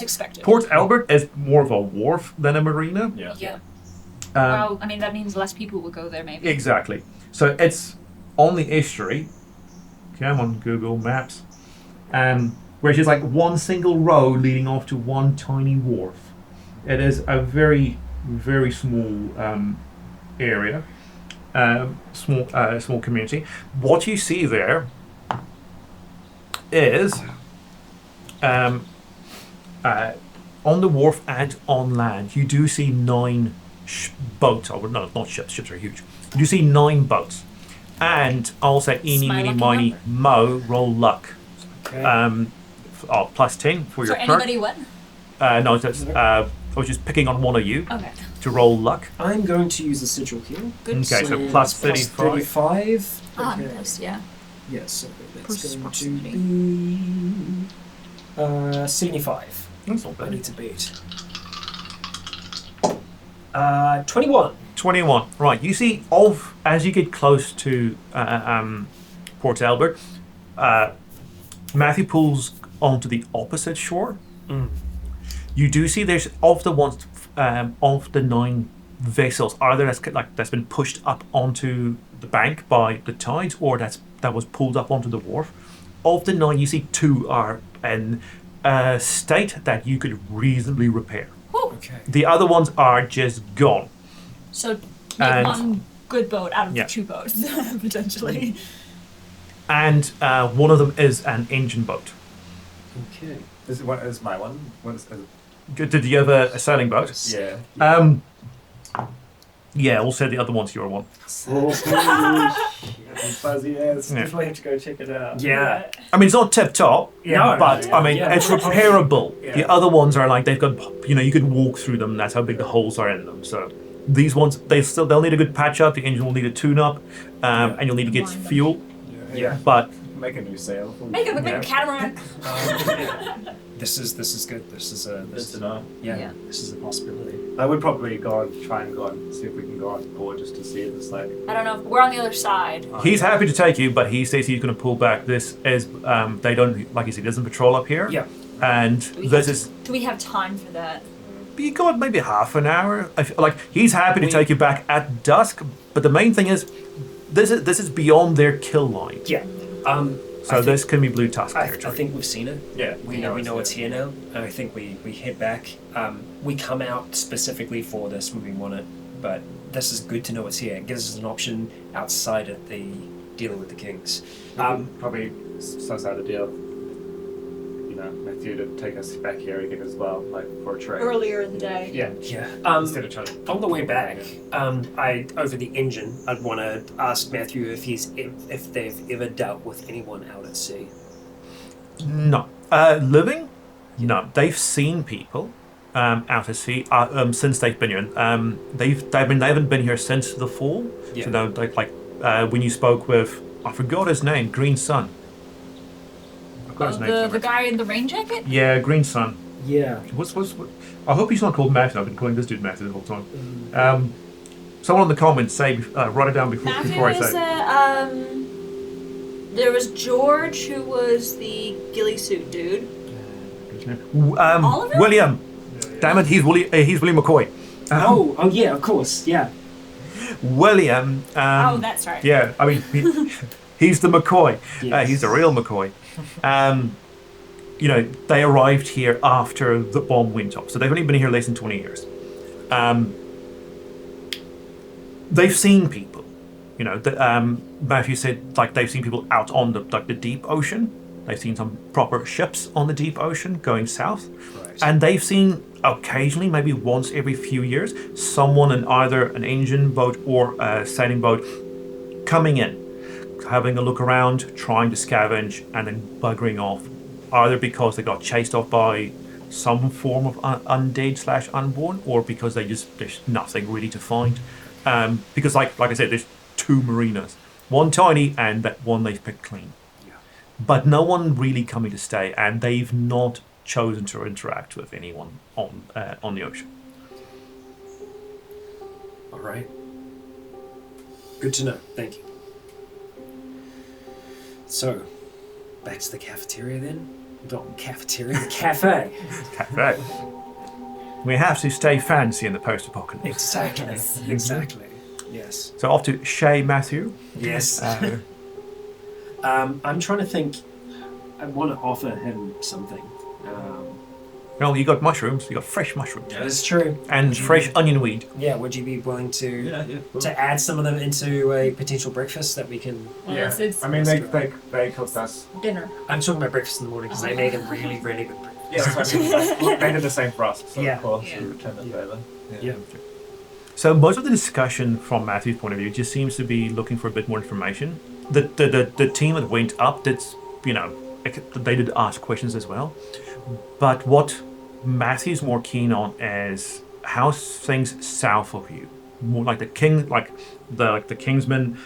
[SPEAKER 3] expected.
[SPEAKER 5] Port Albert is more of a wharf than a marina.
[SPEAKER 3] Yeah. Well, I mean, that means less people will go there, maybe.
[SPEAKER 5] Exactly. So it's on the estuary. Okay, I'm on Google Maps. Where it's just one single road leading off to one tiny wharf. It is a very, very small area, small community. What you see there is on the wharf and on land, you do see 9 boats. Oh, no, not ships. Ships are huge. You see 9 boats. And I'll say eeny, meeny, miny, mo, roll luck.
[SPEAKER 2] Okay.
[SPEAKER 5] Plus 10 for your
[SPEAKER 3] So
[SPEAKER 5] perk.
[SPEAKER 3] anybody what?
[SPEAKER 5] No, that's, I was just picking on one of you
[SPEAKER 3] Okay.
[SPEAKER 5] to roll luck.
[SPEAKER 2] I'm going to use the sigil here.
[SPEAKER 3] Good.
[SPEAKER 5] Okay, so
[SPEAKER 2] It's
[SPEAKER 5] plus 35.
[SPEAKER 2] 35.
[SPEAKER 3] Ah,
[SPEAKER 2] Okay.
[SPEAKER 3] nice, yeah.
[SPEAKER 2] Yes, so that's going to
[SPEAKER 3] Proximity.
[SPEAKER 2] be 75.
[SPEAKER 5] That's not
[SPEAKER 2] I
[SPEAKER 5] bad.
[SPEAKER 2] need to beat. 21.
[SPEAKER 5] 21. Right, you see, as you get close to Port Albert, Matthew pulls onto the opposite shore. You do see there's of the 9 vessels, either that's been pushed up onto the bank by the tides, or that was pulled up onto the wharf. Of the 9, you see 2 are in a state that you could reasonably repair.
[SPEAKER 2] Okay.
[SPEAKER 5] The other ones are just gone.
[SPEAKER 3] So make
[SPEAKER 5] And-
[SPEAKER 3] one good boat out of
[SPEAKER 5] Yeah.
[SPEAKER 3] the 2 boats, potentially.
[SPEAKER 5] And one of them is an engine boat.
[SPEAKER 2] Okay.
[SPEAKER 6] Is my one? What is
[SPEAKER 5] Did you have a sailing boat?
[SPEAKER 6] yeah.
[SPEAKER 5] Yeah, we'll say the other one's your one.
[SPEAKER 6] Fuzzy ass.
[SPEAKER 5] Yeah.
[SPEAKER 6] Definitely have to go check it out.
[SPEAKER 2] Yeah.
[SPEAKER 5] I mean, it's not tip top,
[SPEAKER 2] No,
[SPEAKER 5] but I mean,
[SPEAKER 2] yeah.
[SPEAKER 5] it's repairable.
[SPEAKER 6] Yeah.
[SPEAKER 5] The other ones are like they've got, you can walk through them. That's how big the holes are in them. So these ones, they'll need a good patch up. The engine will need a tune up, and you'll need to get fuel.
[SPEAKER 2] Yeah.
[SPEAKER 5] But
[SPEAKER 6] Make a new sail.
[SPEAKER 3] Make it look like a catamaran.
[SPEAKER 2] This is good. This is a
[SPEAKER 6] Good to know.
[SPEAKER 3] Yeah.
[SPEAKER 2] This is a possibility.
[SPEAKER 6] I would probably try and go and see if we can go on board just to see if it's like.
[SPEAKER 3] I don't know. We're on the other side.
[SPEAKER 5] he's happy to take you, but he says he's going to pull back. This is they don't, like you said, doesn't patrol up here.
[SPEAKER 2] Yeah.
[SPEAKER 5] And this is.
[SPEAKER 3] Do we have time for that?
[SPEAKER 5] You got maybe half an hour. I feel like he's happy to take you back at dusk, but the main thing is, this is beyond their kill line.
[SPEAKER 2] Yeah.
[SPEAKER 5] So this can be Blue Tusk
[SPEAKER 2] I
[SPEAKER 5] territory.
[SPEAKER 2] think we've seen it.
[SPEAKER 6] Yeah,
[SPEAKER 2] We know it's here now. And I think we head back. We come out specifically for this when we want it, but this is good to know it's here. It gives us an option outside of the dealing with the kings.
[SPEAKER 6] Probably suss out a deal. Matthew to take us back here again as well, like for a trade.
[SPEAKER 3] Earlier in the day.
[SPEAKER 6] Yeah.
[SPEAKER 2] Yeah.
[SPEAKER 6] Instead of trying to.
[SPEAKER 2] On the way back, over the engine, I'd want to ask Matthew if they've ever dealt with anyone out at sea.
[SPEAKER 5] No. Living? No. They've seen people out at sea since they've been here. They haven't been here since the fall.
[SPEAKER 2] Yeah.
[SPEAKER 5] So when you spoke with, I forgot his name, Green Sun. I forgot his name.
[SPEAKER 3] The guy in the rain jacket?
[SPEAKER 5] Yeah, Green Sun.
[SPEAKER 2] Yeah.
[SPEAKER 5] What? I hope he's not called Matthew. I've been calling this dude Matthew the whole time. Someone in the comments say, write it down before I
[SPEAKER 3] Matthew is
[SPEAKER 5] say.
[SPEAKER 3] there was George, who was the ghillie suit dude. Oliver?
[SPEAKER 5] William. Damn it, he's William McCoy.
[SPEAKER 2] Oh yeah, of course, yeah.
[SPEAKER 5] William.
[SPEAKER 3] Oh, that's right.
[SPEAKER 5] Yeah, I mean, he's the McCoy.
[SPEAKER 2] Yes.
[SPEAKER 5] He's the real McCoy. They arrived here after the bomb went off, so they've only been here less than 20 years. They've seen people. Matthew said they've seen people out on the deep ocean. They've seen some proper ships on the deep ocean going south,
[SPEAKER 2] Right.
[SPEAKER 5] and they've seen occasionally, maybe once every few years, someone in either an engine boat or a sailing boat coming in, having a look around, trying to scavenge, and then buggering off, either because they got chased off by some form of undead / unborn, or because there's nothing really to find. Because like I said, there's 2 marinas, one tiny and that one they've picked clean.
[SPEAKER 2] Yeah.
[SPEAKER 5] But no one really coming to stay, and they've not chosen to interact with anyone on the ocean.
[SPEAKER 2] All right. Good to know. Thank you. So, back to the cafeteria then. Not cafeteria, the cafe.
[SPEAKER 5] Cafe. We have to stay fancy in the post-apocalypse.
[SPEAKER 2] Exactly. Exactly. Yes.
[SPEAKER 5] So off to Shay Matthew.
[SPEAKER 2] Yes. I'm trying to think. I want to offer him something.
[SPEAKER 5] No, you got mushrooms. You got fresh mushrooms.
[SPEAKER 2] That is true.
[SPEAKER 5] And fresh onion weed.
[SPEAKER 2] Yeah, would you be willing to
[SPEAKER 6] Yeah.
[SPEAKER 2] to add some of them into a potential breakfast that we can...
[SPEAKER 3] Well,
[SPEAKER 6] Yeah.
[SPEAKER 3] it's
[SPEAKER 6] I mean, they cooked us.
[SPEAKER 3] dinner.
[SPEAKER 2] I'm talking about breakfast in the morning because they make a really, really good breakfast.
[SPEAKER 6] Yeah, they did the same for us. So
[SPEAKER 2] Yeah.
[SPEAKER 6] of course,
[SPEAKER 3] Yeah.
[SPEAKER 6] we returned the favour.
[SPEAKER 2] Yeah.
[SPEAKER 5] So most of the discussion from Matthew's point of view just seems to be looking for a bit more information. The team that went up did, they did ask questions as well. But what Matthew's more keen on is how's things south of you, more like the Kingsmen,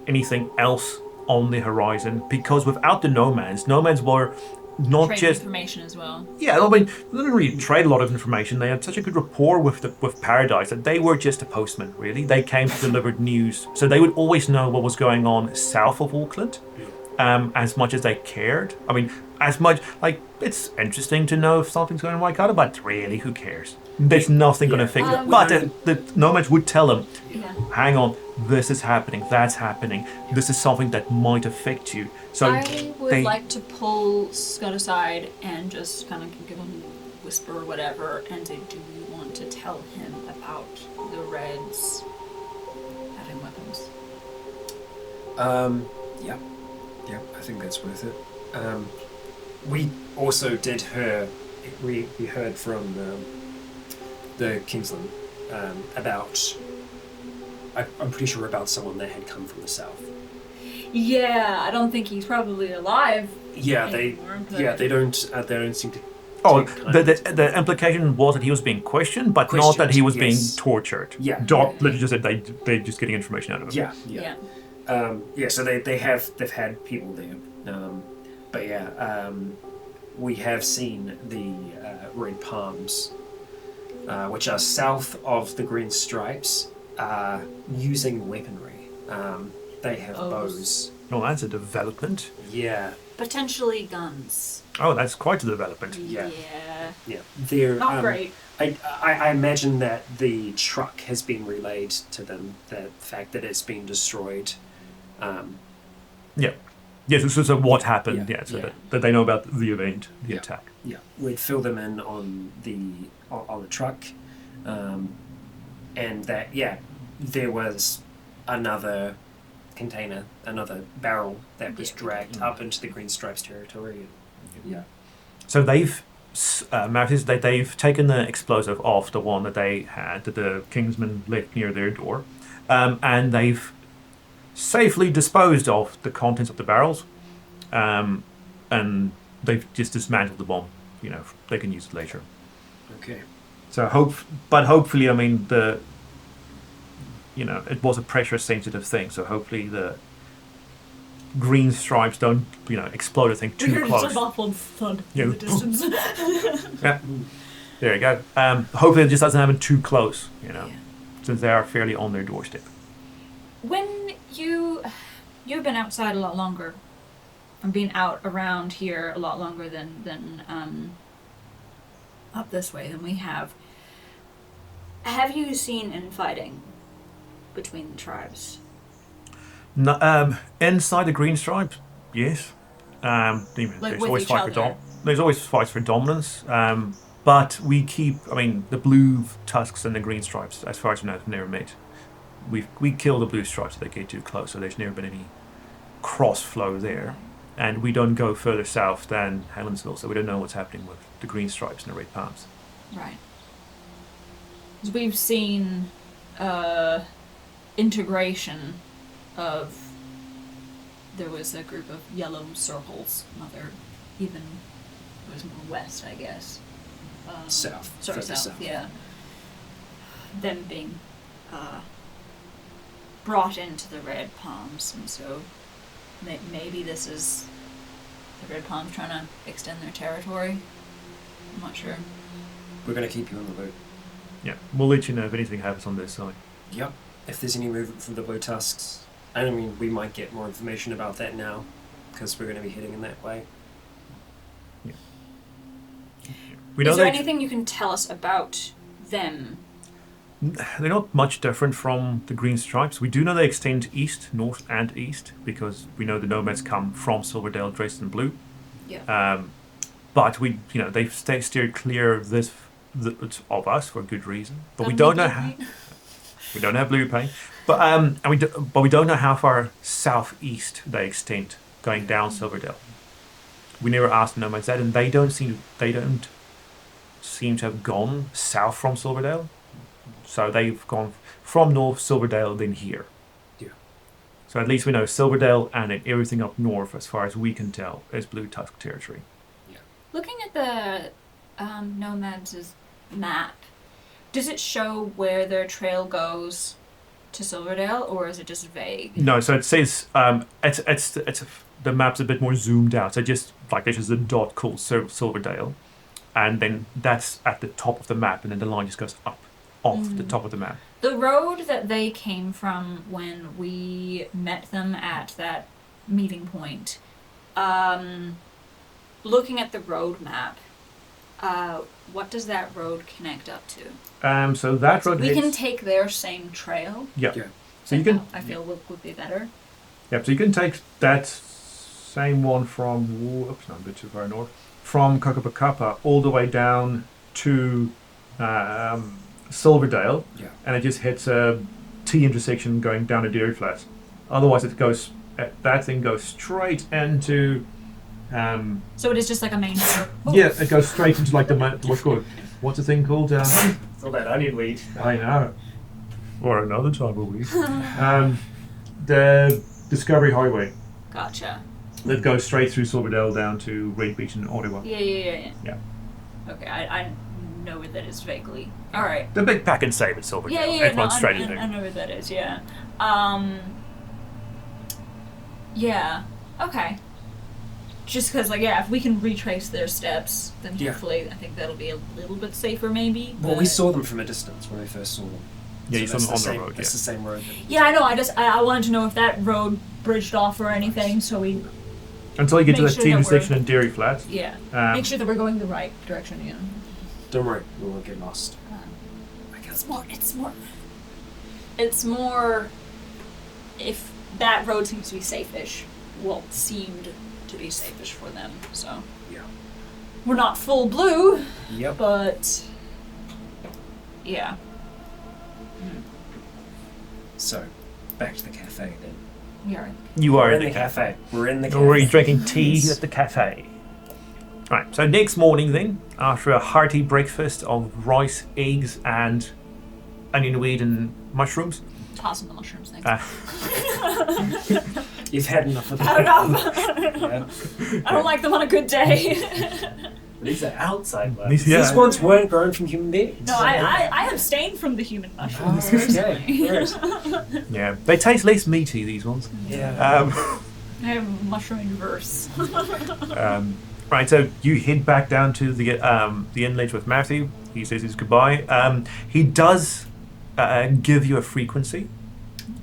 [SPEAKER 5] anything else on the horizon. Because without the nomads were not
[SPEAKER 3] Trade
[SPEAKER 5] just
[SPEAKER 3] information as well.
[SPEAKER 5] yeah, I mean, they didn't really trade a lot of information. They had such a good rapport with Paradise that they were just a postman, really. They came to deliver news. So they would always know what was going on south of Auckland, as much as they cared. I mean, as much, it's interesting to know if something's going on in Waikato, but really, who cares? There's nothing going to fix it. But the nomads would tell them, hang on, this is happening, that's happening. This is something that might affect you. So
[SPEAKER 3] I would like to pull Scott aside and just kind of give him a whisper or whatever, and say, do we want to tell him about the Reds having weapons?
[SPEAKER 2] Yeah, I think that's worth it. We also did we heard from the Kingsland about, I'm pretty sure about someone that had come from the south.
[SPEAKER 3] Yeah, I don't think he's probably alive.
[SPEAKER 2] Yeah,
[SPEAKER 3] anymore,
[SPEAKER 2] they don't seem to.
[SPEAKER 5] Oh,
[SPEAKER 2] take time.
[SPEAKER 5] the implication was that he was being questioned, but not that he was being
[SPEAKER 2] yes.
[SPEAKER 5] tortured.
[SPEAKER 2] Yeah.
[SPEAKER 5] Doc literally just said they're just getting information out of him.
[SPEAKER 2] Yeah. So they've had people there, but we have seen the red palms, which are south of the green stripes, using weaponry. They have bows.
[SPEAKER 5] Oh, that's a development.
[SPEAKER 2] Yeah.
[SPEAKER 3] Potentially guns.
[SPEAKER 5] Oh, that's quite a development.
[SPEAKER 2] Yeah.
[SPEAKER 3] Yeah.
[SPEAKER 2] They're
[SPEAKER 3] Not great.
[SPEAKER 2] I imagine that the truck has been relayed to them. The fact that it's been destroyed.
[SPEAKER 5] Yeah. Yes, so what happened?
[SPEAKER 2] Yeah,
[SPEAKER 5] So that they know about the event, the attack.
[SPEAKER 2] Yeah, we'd fill them in on the truck, and that there was another container, another barrel that was dragged up into the Green Stripes territory. Yeah.
[SPEAKER 5] So they've taken the explosive off the one that they had, that the Kingsmen left near their door, and they've safely disposed of the contents of the barrels, and they've just dismantled the bomb. They can use it later.
[SPEAKER 2] Okay.
[SPEAKER 5] So hopefully, I mean, it was a pressure-sensitive thing. So hopefully the green stripes don't, explode a thing too close.
[SPEAKER 3] Awful thud in the distance.
[SPEAKER 5] Yeah. There you go. Hopefully it just doesn't happen too close, since they are fairly on their doorstep.
[SPEAKER 3] When you've been outside a lot longer, and been out around here a lot longer than up this way than we have. Have you seen infighting between the tribes?
[SPEAKER 5] No, inside the green stripes, yes. There's always there's always fights for dominance. But we keep, the blue tusks and the green stripes, as far as we know, have never met. We kill the blue stripes if they get too close, so there's never been any cross flow there. And we don't go further south than Helensville, so we don't know what's happening with the green stripes and the red palms.
[SPEAKER 3] Right. We've seen integration of. There was a group of yellow circles, it was more west, I guess.
[SPEAKER 2] South.
[SPEAKER 3] Sorry, south, yeah. Them being brought into the red palms, and so maybe this is the red palms trying to extend their territory. I'm not sure.
[SPEAKER 2] We're going to keep you in the loop.
[SPEAKER 5] Yeah, we'll let you know if anything happens on this side.
[SPEAKER 2] Yep. If there's any movement from the blue tusks, we might get more information about that now, because we're going to be heading in that way.
[SPEAKER 5] Yeah.
[SPEAKER 3] Is there anything you can tell us about them?
[SPEAKER 5] They're not much different from the green stripes. We do know they extend east, north, and east, because we know the nomads come from Silverdale dressed in blue.
[SPEAKER 3] Yeah.
[SPEAKER 5] but they steered clear of of us for good reason. But we don't know how. We don't have blue paint, but we don't know how far southeast they extend, going down Silverdale. We never asked the nomads that, and they don't seem to have gone south from Silverdale. So they've gone from North Silverdale, then here.
[SPEAKER 2] Yeah.
[SPEAKER 5] So at least we know Silverdale and everything up north, as far as we can tell, is Blue Tusk territory.
[SPEAKER 2] Yeah.
[SPEAKER 3] Looking at the nomads' map, does it show where their trail goes to Silverdale, or is it just vague?
[SPEAKER 5] No, so it says the map's a bit more zoomed out. So just like there's just a dot called Silverdale, and then that's at the top of the map, and then the line just goes up off the top of the map.
[SPEAKER 3] The road that they came from when we met them at that meeting point, looking at the road map, what does that road connect up to?
[SPEAKER 5] So that road
[SPEAKER 3] we can take their same trail.
[SPEAKER 5] Yeah.
[SPEAKER 2] Yeah.
[SPEAKER 5] So you can.
[SPEAKER 3] I feel would be better.
[SPEAKER 5] Yeah. So you can take that same one from. Oops, no, I'm a bit too far north. From Post-Apoc all the way down to Silverdale, and it just hits a T intersection going down to Dairy Flats. Otherwise, that thing goes straight into.
[SPEAKER 3] So it is just like a main road.
[SPEAKER 5] Yeah, it goes straight into like what's the thing called?
[SPEAKER 4] It's all that onion weed.
[SPEAKER 5] I know. Or another type of weed. The Discovery Highway.
[SPEAKER 3] Gotcha.
[SPEAKER 5] That goes straight through Silverdale down to Red Beach and Ottawa.
[SPEAKER 3] Yeah.
[SPEAKER 5] Yeah.
[SPEAKER 3] Okay, I know where that is vaguely. All right.
[SPEAKER 5] The big pack and save at Silverdale.
[SPEAKER 3] Yeah.
[SPEAKER 5] It runs straight in there.
[SPEAKER 3] I know where that is. Yeah. Yeah. Okay. Just because, if we can retrace their steps, then hopefully I think that'll be a little bit safer, maybe.
[SPEAKER 2] Well, we saw them from a distance when we first saw them.
[SPEAKER 5] Yeah, you saw them on the road.
[SPEAKER 2] It's the same road.
[SPEAKER 3] Yeah, I know. I wanted to know if that road bridged off or anything, so we.
[SPEAKER 5] Until you get to
[SPEAKER 3] make
[SPEAKER 5] the
[SPEAKER 3] sure
[SPEAKER 5] T
[SPEAKER 3] that
[SPEAKER 5] intersection
[SPEAKER 3] we're-
[SPEAKER 5] in Dairy Flats.
[SPEAKER 3] Yeah.
[SPEAKER 5] Um,
[SPEAKER 3] Make sure that we're going the right direction. Yeah.
[SPEAKER 2] Don't worry, we won't get lost.
[SPEAKER 3] It's more. If that road seems to be safe-ish, seemed to be safe-ish for them. So.
[SPEAKER 2] Yeah.
[SPEAKER 3] We're not full blue.
[SPEAKER 2] Yep.
[SPEAKER 3] But. Yeah.
[SPEAKER 2] So, back to the cafe then.
[SPEAKER 5] You are
[SPEAKER 2] We're
[SPEAKER 5] in
[SPEAKER 2] in
[SPEAKER 5] the cafe.
[SPEAKER 2] We're in the cafe.
[SPEAKER 5] Already drinking tea at the cafe. Right, so next morning then, after a hearty breakfast of rice, eggs, and onion weed and mushrooms.
[SPEAKER 3] Toss in the mushrooms, thanks.
[SPEAKER 2] You've had enough of that.
[SPEAKER 3] I don't know. I don't like them on a good day.
[SPEAKER 4] These are outside ones.
[SPEAKER 2] These ones weren't grown from human beings.
[SPEAKER 3] No, I abstain from the human mushrooms.
[SPEAKER 5] Yeah, they taste less meaty, these ones.
[SPEAKER 2] Yeah.
[SPEAKER 3] I have mushroom inverse.
[SPEAKER 5] Right, so you head back down to the inlet with Matthew. He says his goodbye. He does give you a frequency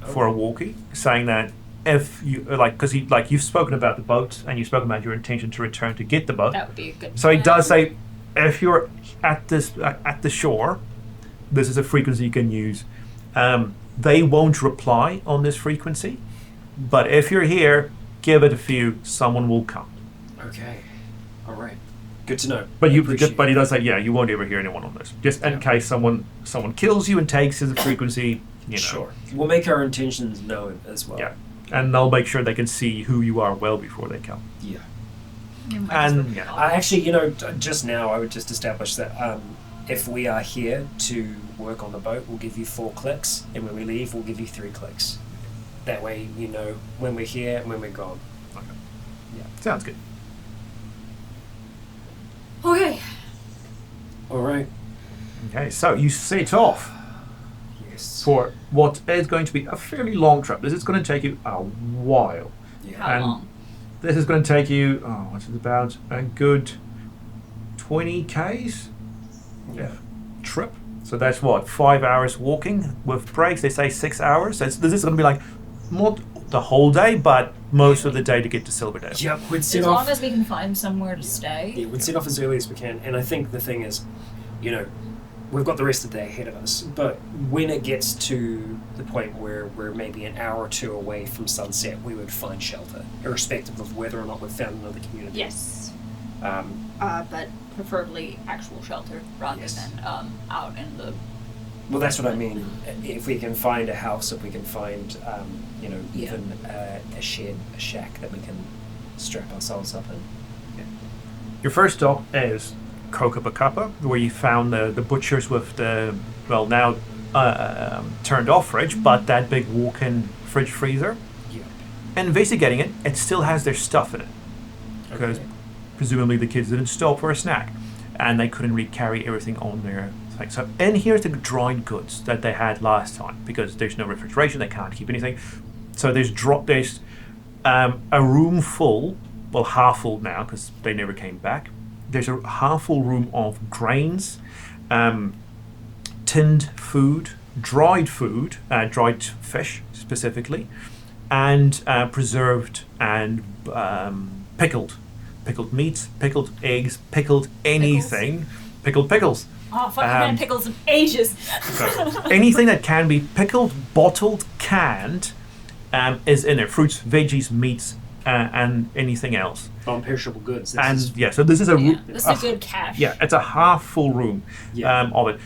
[SPEAKER 5] for a walkie, saying that if you because you've spoken about the boat and you've spoken about your intention to return to get the boat.
[SPEAKER 3] That would be a good.
[SPEAKER 5] So he does say, if you're at the shore, this is a frequency you can use. They won't reply on this frequency, but if you're here, give it a few. Someone will come.
[SPEAKER 2] Okay. All right. Good to know.
[SPEAKER 5] But he does say, you won't ever hear anyone on this, just in case someone kills you and takes his frequency.
[SPEAKER 2] Sure. We'll make our intentions known as well.
[SPEAKER 5] Yeah. And they'll make sure they can see who you are well before they come.
[SPEAKER 2] Yeah.
[SPEAKER 5] And
[SPEAKER 2] I actually, just now I would just establish that if we are here to work on the boat, we'll give you 4 clicks, and when we leave, we'll give you 3 clicks. That way, you know when we're here and when we're gone.
[SPEAKER 5] Okay.
[SPEAKER 2] Yeah.
[SPEAKER 5] Sounds good.
[SPEAKER 3] Okay.
[SPEAKER 2] All right.
[SPEAKER 5] Okay, so you set off
[SPEAKER 2] Yes.
[SPEAKER 5] for what is going to be a fairly long trip. This is going to take you a while.
[SPEAKER 2] Yeah.
[SPEAKER 3] How long?
[SPEAKER 5] This is going to take you, what's it about? A good 20 Ks?
[SPEAKER 2] Yeah.
[SPEAKER 5] Trip. So that's what, 5 hours walking with breaks. They say 6 hours. So this is going to be like not the whole day, but most of the day to get to Silverdale.
[SPEAKER 2] Yep. We'd set
[SPEAKER 3] As
[SPEAKER 2] off.
[SPEAKER 3] long as we can find somewhere to stay.
[SPEAKER 2] Yeah, we'd set off as early as we can, and I think the thing is, we've got the rest of the day ahead of us, but when it gets to the point where we're maybe an hour or 2 away from sunset, we would find shelter, irrespective of whether or not we've found another community.
[SPEAKER 3] Yes. But preferably actual shelter rather than out in the.
[SPEAKER 2] Well, that's what I mean. If we can find a house, if we can find, even a shed, a shack that we can strap ourselves up in.
[SPEAKER 5] Your first stop is Post-Apoc, where you found the butchers with the, now turned off fridge, but that big walk-in fridge freezer.
[SPEAKER 2] Yeah.
[SPEAKER 5] Investigating it, it still has their stuff in it. Because presumably the kids didn't stop for a snack, and they couldn't really carry everything on their thing. So in here's the dried goods that they had last time, because there's no refrigeration, they can't keep anything. So there's a room full, well, half full now because they never came back. There's a half full room of grains, tinned food, dried fish specifically, and preserved and pickled meats, pickled eggs, pickled anything, pickled pickles.
[SPEAKER 3] Oh, fuck, I've had pickles in ages.
[SPEAKER 5] Anything that can be pickled, bottled, canned, is in there. Fruits, veggies, meats, and anything else.
[SPEAKER 2] Non-perishable goods.
[SPEAKER 5] So this is
[SPEAKER 3] this is a good cache.
[SPEAKER 5] Yeah, it's a half full room of it.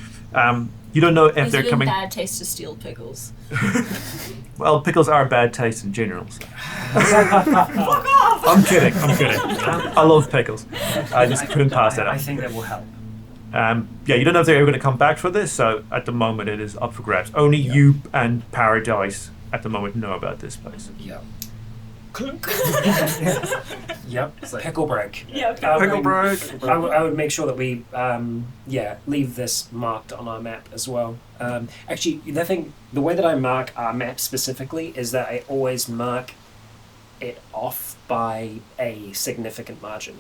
[SPEAKER 5] You don't know if they're coming.
[SPEAKER 3] Bad taste to steal pickles.
[SPEAKER 5] Well, pickles are bad taste in general. So.
[SPEAKER 3] Fuck off!
[SPEAKER 5] I'm kidding. I love pickles. I just couldn't pass that up.
[SPEAKER 2] I think that will help.
[SPEAKER 5] You don't know if they're ever going to come back for this, so at the moment it is up for grabs. Only you and Paradise at the moment know about this place.
[SPEAKER 2] Yep. Yep. Pickle break.
[SPEAKER 3] Yeah.
[SPEAKER 5] Pickle break.
[SPEAKER 2] I would make sure that we leave this marked on our map as well. Actually, the way that I mark our map specifically is that I always mark it off by a significant margin.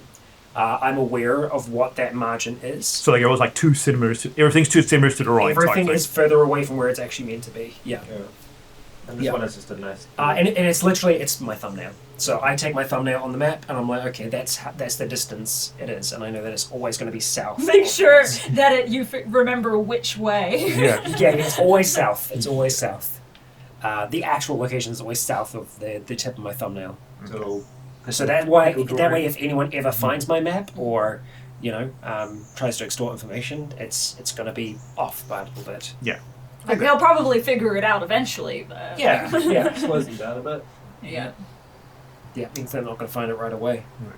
[SPEAKER 2] I'm aware of what that margin is.
[SPEAKER 5] So you're always 2 centimeters. Everything's 2 centimeters to the right.
[SPEAKER 2] Everything is further away from where it's actually meant to be. Yeah.
[SPEAKER 4] And this one is just a nice.
[SPEAKER 2] And it's my thumbnail. So I take my thumbnail on the map and I'm like, okay, that's the distance it is, and I know that it's always going to be south.
[SPEAKER 3] Make sure that you remember which way.
[SPEAKER 5] Yeah.
[SPEAKER 2] It's always south. It's always south. The actual location is always south of the tip of my thumbnail. So that way, if anyone ever finds my map or tries to extort information, it's going to be off by a little bit.
[SPEAKER 5] Yeah.
[SPEAKER 3] They'll probably figure it out eventually, but...
[SPEAKER 2] Yeah.
[SPEAKER 4] Slows them down a bit.
[SPEAKER 3] Yeah.
[SPEAKER 2] Yeah, means they're not going to find it right away.
[SPEAKER 5] Right.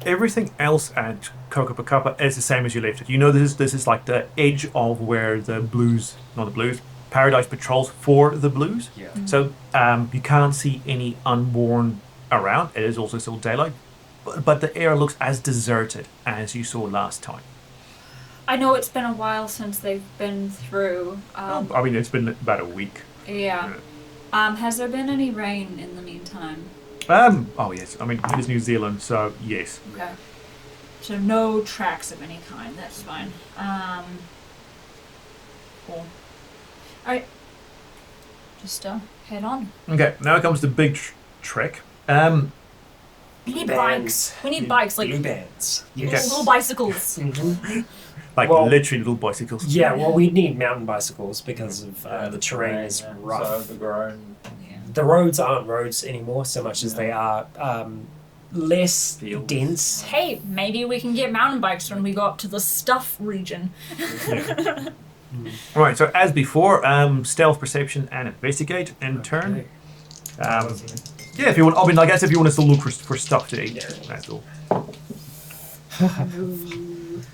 [SPEAKER 5] Everything else at Post-Apoc is the same as you left it. You know this is the edge of where Paradise patrols for the Blues.
[SPEAKER 2] Yeah.
[SPEAKER 3] Mm-hmm.
[SPEAKER 5] So you can't see any unborn around. It is also still daylight, but the air looks as deserted as you saw last time.
[SPEAKER 3] I know it's been a while since they've been through.
[SPEAKER 5] It's been about a week.
[SPEAKER 3] Yeah. Has there been any rain in the meantime?
[SPEAKER 5] Oh yes. It is New Zealand, so yes.
[SPEAKER 3] Okay. So no tracks of any kind. That's fine. Cool. All right. Just head on.
[SPEAKER 5] Okay. Now comes the big trick.
[SPEAKER 3] We need bikes. We need bikes, like
[SPEAKER 2] blue bands.
[SPEAKER 3] little bicycles.
[SPEAKER 5] Literally little bicycles.
[SPEAKER 2] Yeah, well, we need mountain bicycles because of the terrain is rough.
[SPEAKER 4] So overgrown.
[SPEAKER 3] Yeah.
[SPEAKER 2] The roads aren't roads anymore so much as they are less dense.
[SPEAKER 3] Hey, maybe we can get mountain bikes when we go up to the stuff region.
[SPEAKER 5] Right, so as before, stealth, perception, and investigate in turn. Yeah, if you want. I guess if you want to still look for stuff to eat, that's all.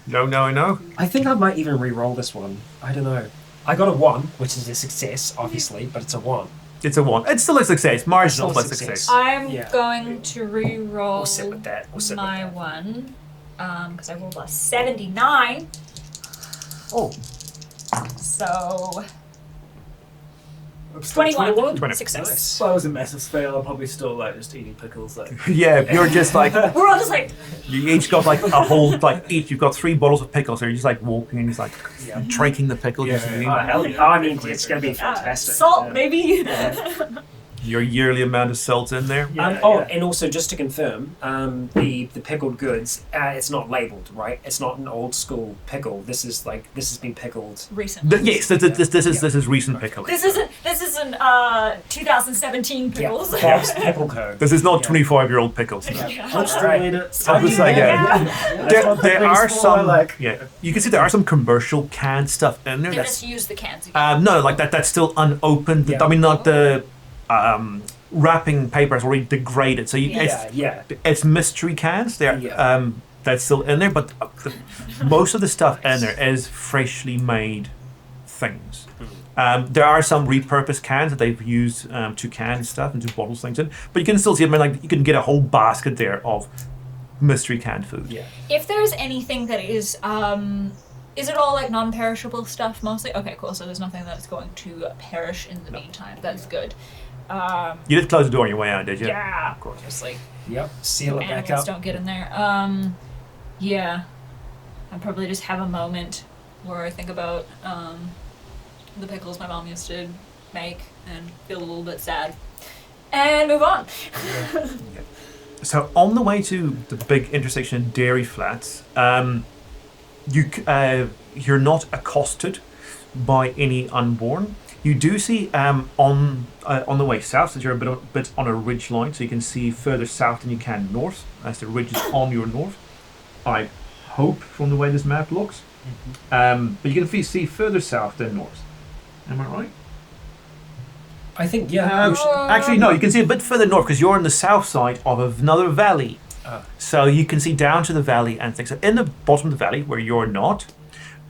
[SPEAKER 5] No.
[SPEAKER 2] I think I might even re-roll this one. I don't know. I got a 1, which is a success, obviously, but it's a 1.
[SPEAKER 5] It's a 1. It's still a success. Marginal, but success.
[SPEAKER 3] I'm going to re-roll
[SPEAKER 2] We'll sit with that.
[SPEAKER 3] my one, because I rolled a 79.
[SPEAKER 5] Oh.
[SPEAKER 3] So 21.
[SPEAKER 5] 20.
[SPEAKER 3] Success.
[SPEAKER 7] If I was a massive fail, I'd probably still just eating pickles.
[SPEAKER 5] Yeah, you're just
[SPEAKER 3] We're all just like...
[SPEAKER 5] You each got a whole, each you've got 3 bottles of pickles, so you're just walking and just drinking the pickles.
[SPEAKER 2] Hell yeah. I mean, it's going to be fantastic.
[SPEAKER 3] Salt, maybe.
[SPEAKER 5] your yearly amount of salt in there.
[SPEAKER 2] And also just to confirm, the pickled goods, it's not labelled, right? It's not an old school pickle. This has been pickled
[SPEAKER 3] recently.
[SPEAKER 5] Yes, this is recent pickle.
[SPEAKER 3] This isn't 2017 pickles.
[SPEAKER 2] Yeah, Bob's pickle code.
[SPEAKER 5] This is not 25-year-old pickles. No.
[SPEAKER 7] Let's delete it.
[SPEAKER 5] I was like, there are some.
[SPEAKER 7] like.
[SPEAKER 5] Yeah, you can see there are some commercial canned stuff in there.
[SPEAKER 3] They
[SPEAKER 5] That's
[SPEAKER 3] just use the cans again.
[SPEAKER 5] no, like that's still unopened.
[SPEAKER 2] Yeah.
[SPEAKER 5] I mean, like the wrapping paper is already degraded, so it's mystery cans. That's still in there, but most of the stuff in there is freshly made things. There are some repurposed cans that they've used to can stuff and to bottle things in, but you can still see. I mean, like you can get a whole basket there of mystery canned food.
[SPEAKER 2] Yeah.
[SPEAKER 3] If there's anything that is it all like non-perishable stuff mostly? Okay, cool. So there's nothing that's going to perish in the meantime. That's good.
[SPEAKER 5] You did close the door on your way out, did you?
[SPEAKER 3] Yeah, of course. Just like
[SPEAKER 2] Seal it back
[SPEAKER 3] animals
[SPEAKER 2] up.
[SPEAKER 3] don't get in there. Yeah. I'd probably just have a moment where I think about the pickles my mom used to make and feel a little bit sad. And move on.
[SPEAKER 5] So on the way to the big intersection in Dairy Flats, you're not accosted by any unborn. You do see on the way south, that you're a bit on a ridge line, so you can see further south than you can north, as the ridge is on your north. I hope from the way this map looks, but you can see further south than north. Am I right?
[SPEAKER 2] I think
[SPEAKER 5] Actually, no. You can see a bit further north because you're on the south side of another valley. So you can see down to the valley and things. So in the bottom of the valley, where you're not,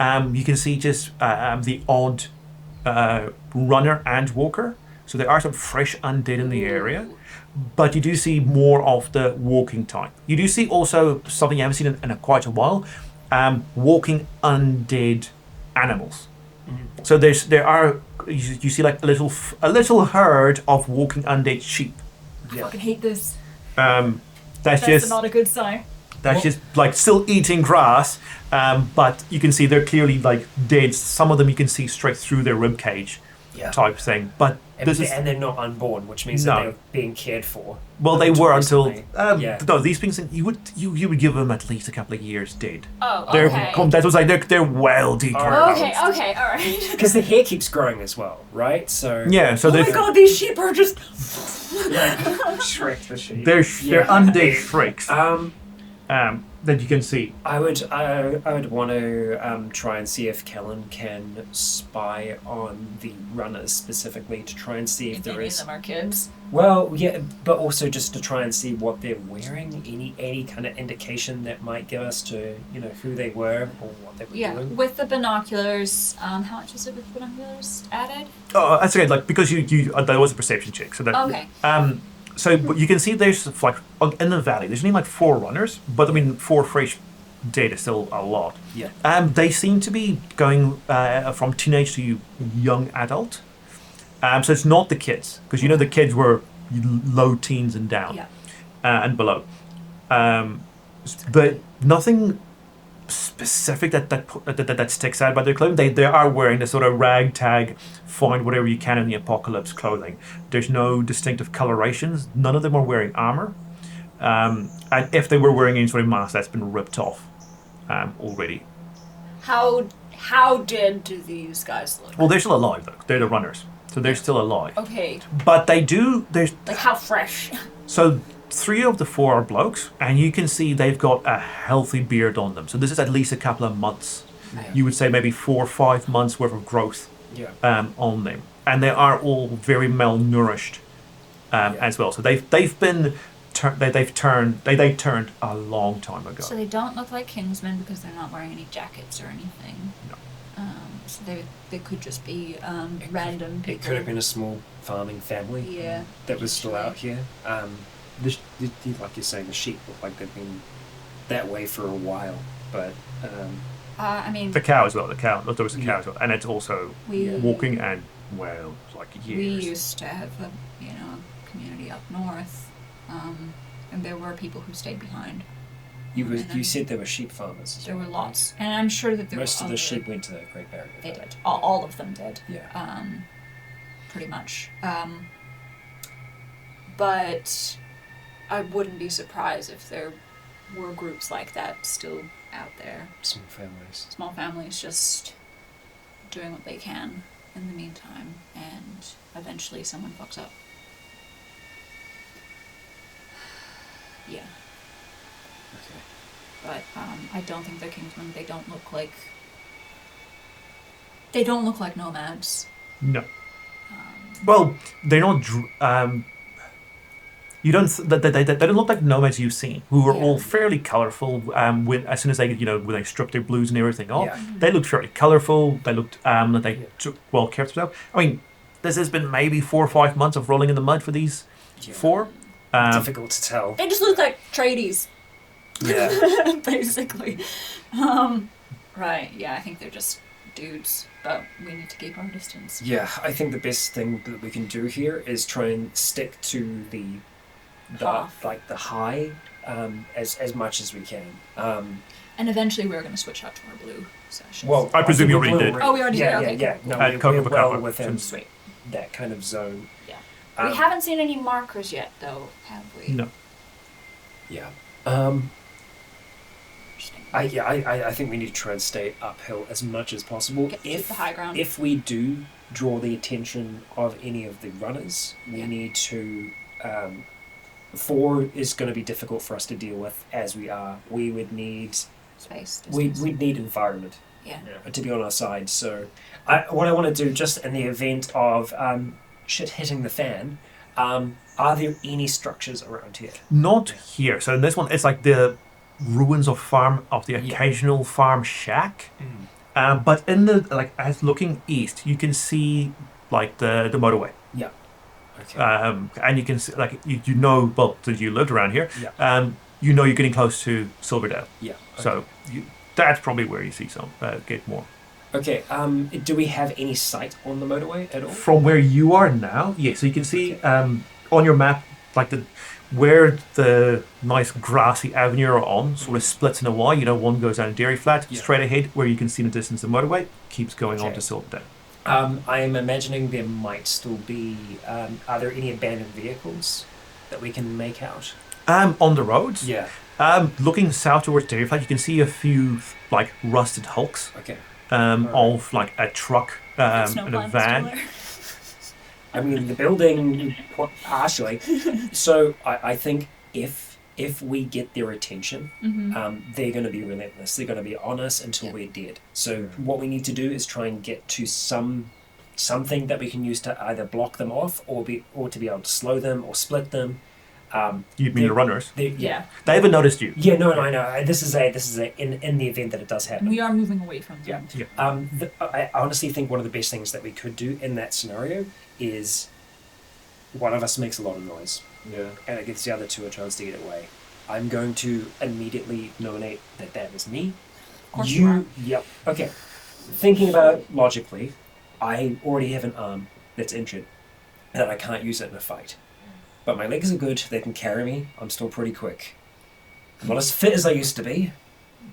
[SPEAKER 5] you can see just the odd runner and walker. So there are some fresh undead in the area, but you do see more of the walking type. You do see also something you haven't seen in quite a while, walking undead animals. So there are you see like a little herd of walking undead sheep.
[SPEAKER 3] I fucking hate this.
[SPEAKER 5] That's just
[SPEAKER 3] not a good sign.
[SPEAKER 5] That's just like still eating grass, but you can see they're clearly like dead. Some of them you can see straight through their rib cage, type thing. But
[SPEAKER 2] and they're not unborn, which means that they're being cared for.
[SPEAKER 5] Well, they were until
[SPEAKER 2] recently.
[SPEAKER 5] no. These things you would give them at least a couple of years dead.
[SPEAKER 3] Oh, okay.
[SPEAKER 5] That was like they're well decomposed.
[SPEAKER 3] Okay, all right.
[SPEAKER 2] Because the hair keeps growing as well, right? So
[SPEAKER 5] yeah, so
[SPEAKER 3] oh my god, these sheep are just
[SPEAKER 6] Shrek the sheep.
[SPEAKER 5] they're undead freaks. That you can see.
[SPEAKER 2] I would want to try and see if Kellen can spy on the runners specifically to try and see if there is.
[SPEAKER 3] Any of them are kids.
[SPEAKER 2] Well, yeah, but also just to try and see what they're wearing. Any kind of indication that might give us to who they were or what they were doing.
[SPEAKER 3] With the binoculars. How much is it with binoculars added?
[SPEAKER 5] Oh, that's okay. Like because you there was a perception check, so that
[SPEAKER 3] okay.
[SPEAKER 5] So you can see there's like in the valley. There's only like 4 runners, but I mean 4 fresh dead is still a lot.
[SPEAKER 2] Yeah.
[SPEAKER 5] They seem to be going from teenage to young adult. So it's not the kids because the kids were low teens and down, and below. But nothing specific that sticks out by their clothing. They are wearing the sort of ragtag, find whatever you can in the apocalypse clothing. There's no distinctive colorations. None of them are wearing armor, and if they were wearing any sort of mask, that's been ripped off already.
[SPEAKER 3] How dead do these guys look?
[SPEAKER 5] Well, they're still alive though. They're the runners, so they're still alive.
[SPEAKER 3] Okay.
[SPEAKER 5] But they do. There's
[SPEAKER 3] like how fresh.
[SPEAKER 5] So 3 of the 4 are blokes, and you can see they've got a healthy beard on them. So this is at least a couple of months. You would say maybe 4 or 5 months worth of growth on them, and they are all very malnourished as well. So they've been they turned a long time ago.
[SPEAKER 3] So they don't look like Kingsmen because they're not wearing any jackets or anything.
[SPEAKER 5] No.
[SPEAKER 3] So they could just be random people.
[SPEAKER 2] It could have been a small farming family that was still out here. Like you're saying, the sheep look like they've been that way for a while, but
[SPEAKER 3] I mean
[SPEAKER 5] the cow as well. There was a cow as well, and it's also walking and like years.
[SPEAKER 3] We used to have a community up north, and there were people who stayed behind.
[SPEAKER 2] You said there were sheep farmers.
[SPEAKER 3] There were lots, and I'm sure that
[SPEAKER 2] most of the sheep went to the Great Barrier.
[SPEAKER 3] They did. All of them did.
[SPEAKER 2] Yeah.
[SPEAKER 3] Pretty much. but I wouldn't be surprised if there were groups like that still out there.
[SPEAKER 2] Small families.
[SPEAKER 3] Small families just doing what they can in the meantime, and eventually someone fucks up. Yeah.
[SPEAKER 2] Okay.
[SPEAKER 3] But I don't think they're Kingsmen. They don't look like nomads.
[SPEAKER 5] No. Well, they're not. You don't. They don't look like nomads you've seen, who are all fairly colourful. When as soon as they when they stripped their blues and everything off, they looked fairly colourful. They looked they took well care of themselves. I mean, this has been maybe 4 or 5 months of rolling in the mud for these four.
[SPEAKER 2] Difficult to tell.
[SPEAKER 3] They just look like tradies.
[SPEAKER 2] Yeah.
[SPEAKER 3] Basically. Right. Yeah. I think they're just dudes, but we need to keep our distance.
[SPEAKER 2] Yeah, I think the best thing that we can do here is try and stick to the high as much as we can.
[SPEAKER 3] And eventually we're going to switch out to our blue sessions.
[SPEAKER 2] Well,
[SPEAKER 5] I presume you already did.
[SPEAKER 3] Oh, we already did. Okay,
[SPEAKER 2] Yeah.
[SPEAKER 3] cool.
[SPEAKER 2] No, we're well within that kind of zone.
[SPEAKER 3] Yeah. We haven't seen any markers yet, though, have we?
[SPEAKER 5] No.
[SPEAKER 2] Yeah. I think we need to try and stay uphill as much as possible.
[SPEAKER 3] Keep the high ground.
[SPEAKER 2] If we do draw the attention of any of the runners, we need to. 4 is going to be difficult for us to deal with as we are. We would need
[SPEAKER 3] space.
[SPEAKER 2] We'd need environment.
[SPEAKER 3] Yeah.
[SPEAKER 2] To be on our side. So, what I want to do, just in the event of shit hitting the fan, are there any structures around here?
[SPEAKER 5] Not here. So in this one, it's like the ruins of the occasional farm shack. But in the as looking east, you can see like the motorway.
[SPEAKER 2] Yeah. Okay.
[SPEAKER 5] And you can see you know that you lived around here.
[SPEAKER 2] Yeah.
[SPEAKER 5] You know you're getting close to Silverdale.
[SPEAKER 2] Yeah. Okay.
[SPEAKER 5] So that's probably where you see some get more.
[SPEAKER 2] Okay. Do we have any sight on the motorway at all?
[SPEAKER 5] From where you are now, yeah. So you can see on your map where the nice grassy avenue are on sort of splits in a Y. One goes down Dairy Flat straight ahead, where you can see in the distance the motorway keeps going on to Silverdale.
[SPEAKER 2] I am imagining there might still be. Are there any abandoned vehicles that we can make out?
[SPEAKER 5] On the roads.
[SPEAKER 2] Yeah.
[SPEAKER 5] Looking south towards Dairy Flat, you can see a few rusted hulks.
[SPEAKER 2] Okay.
[SPEAKER 5] Of a truck and a van.
[SPEAKER 2] I mean, the building partially. So I think if we get their attention, they're going to be relentless. They're going to be on us until we're dead. So what we need to do is try and get to something that we can use to either block them off or to be able to slow them or split them.
[SPEAKER 5] You mean the runners?
[SPEAKER 2] Yeah.
[SPEAKER 5] They haven't noticed you.
[SPEAKER 2] Yeah, no, I know. This is in the event that it does happen.
[SPEAKER 3] We are moving away from them.
[SPEAKER 2] Yeah. I honestly think one of the best things that we could do in that scenario is one of us makes a lot of noise.
[SPEAKER 6] Yeah.
[SPEAKER 2] And it gives the other two a chance to get away. I'm going to immediately nominate that is me.
[SPEAKER 3] Of course you are.
[SPEAKER 2] Yep. Okay. Thinking about it logically, I already have an arm that's injured and I can't use it in a fight. But my legs are good, they can carry me, I'm still pretty quick. I'm not as fit as I used to be,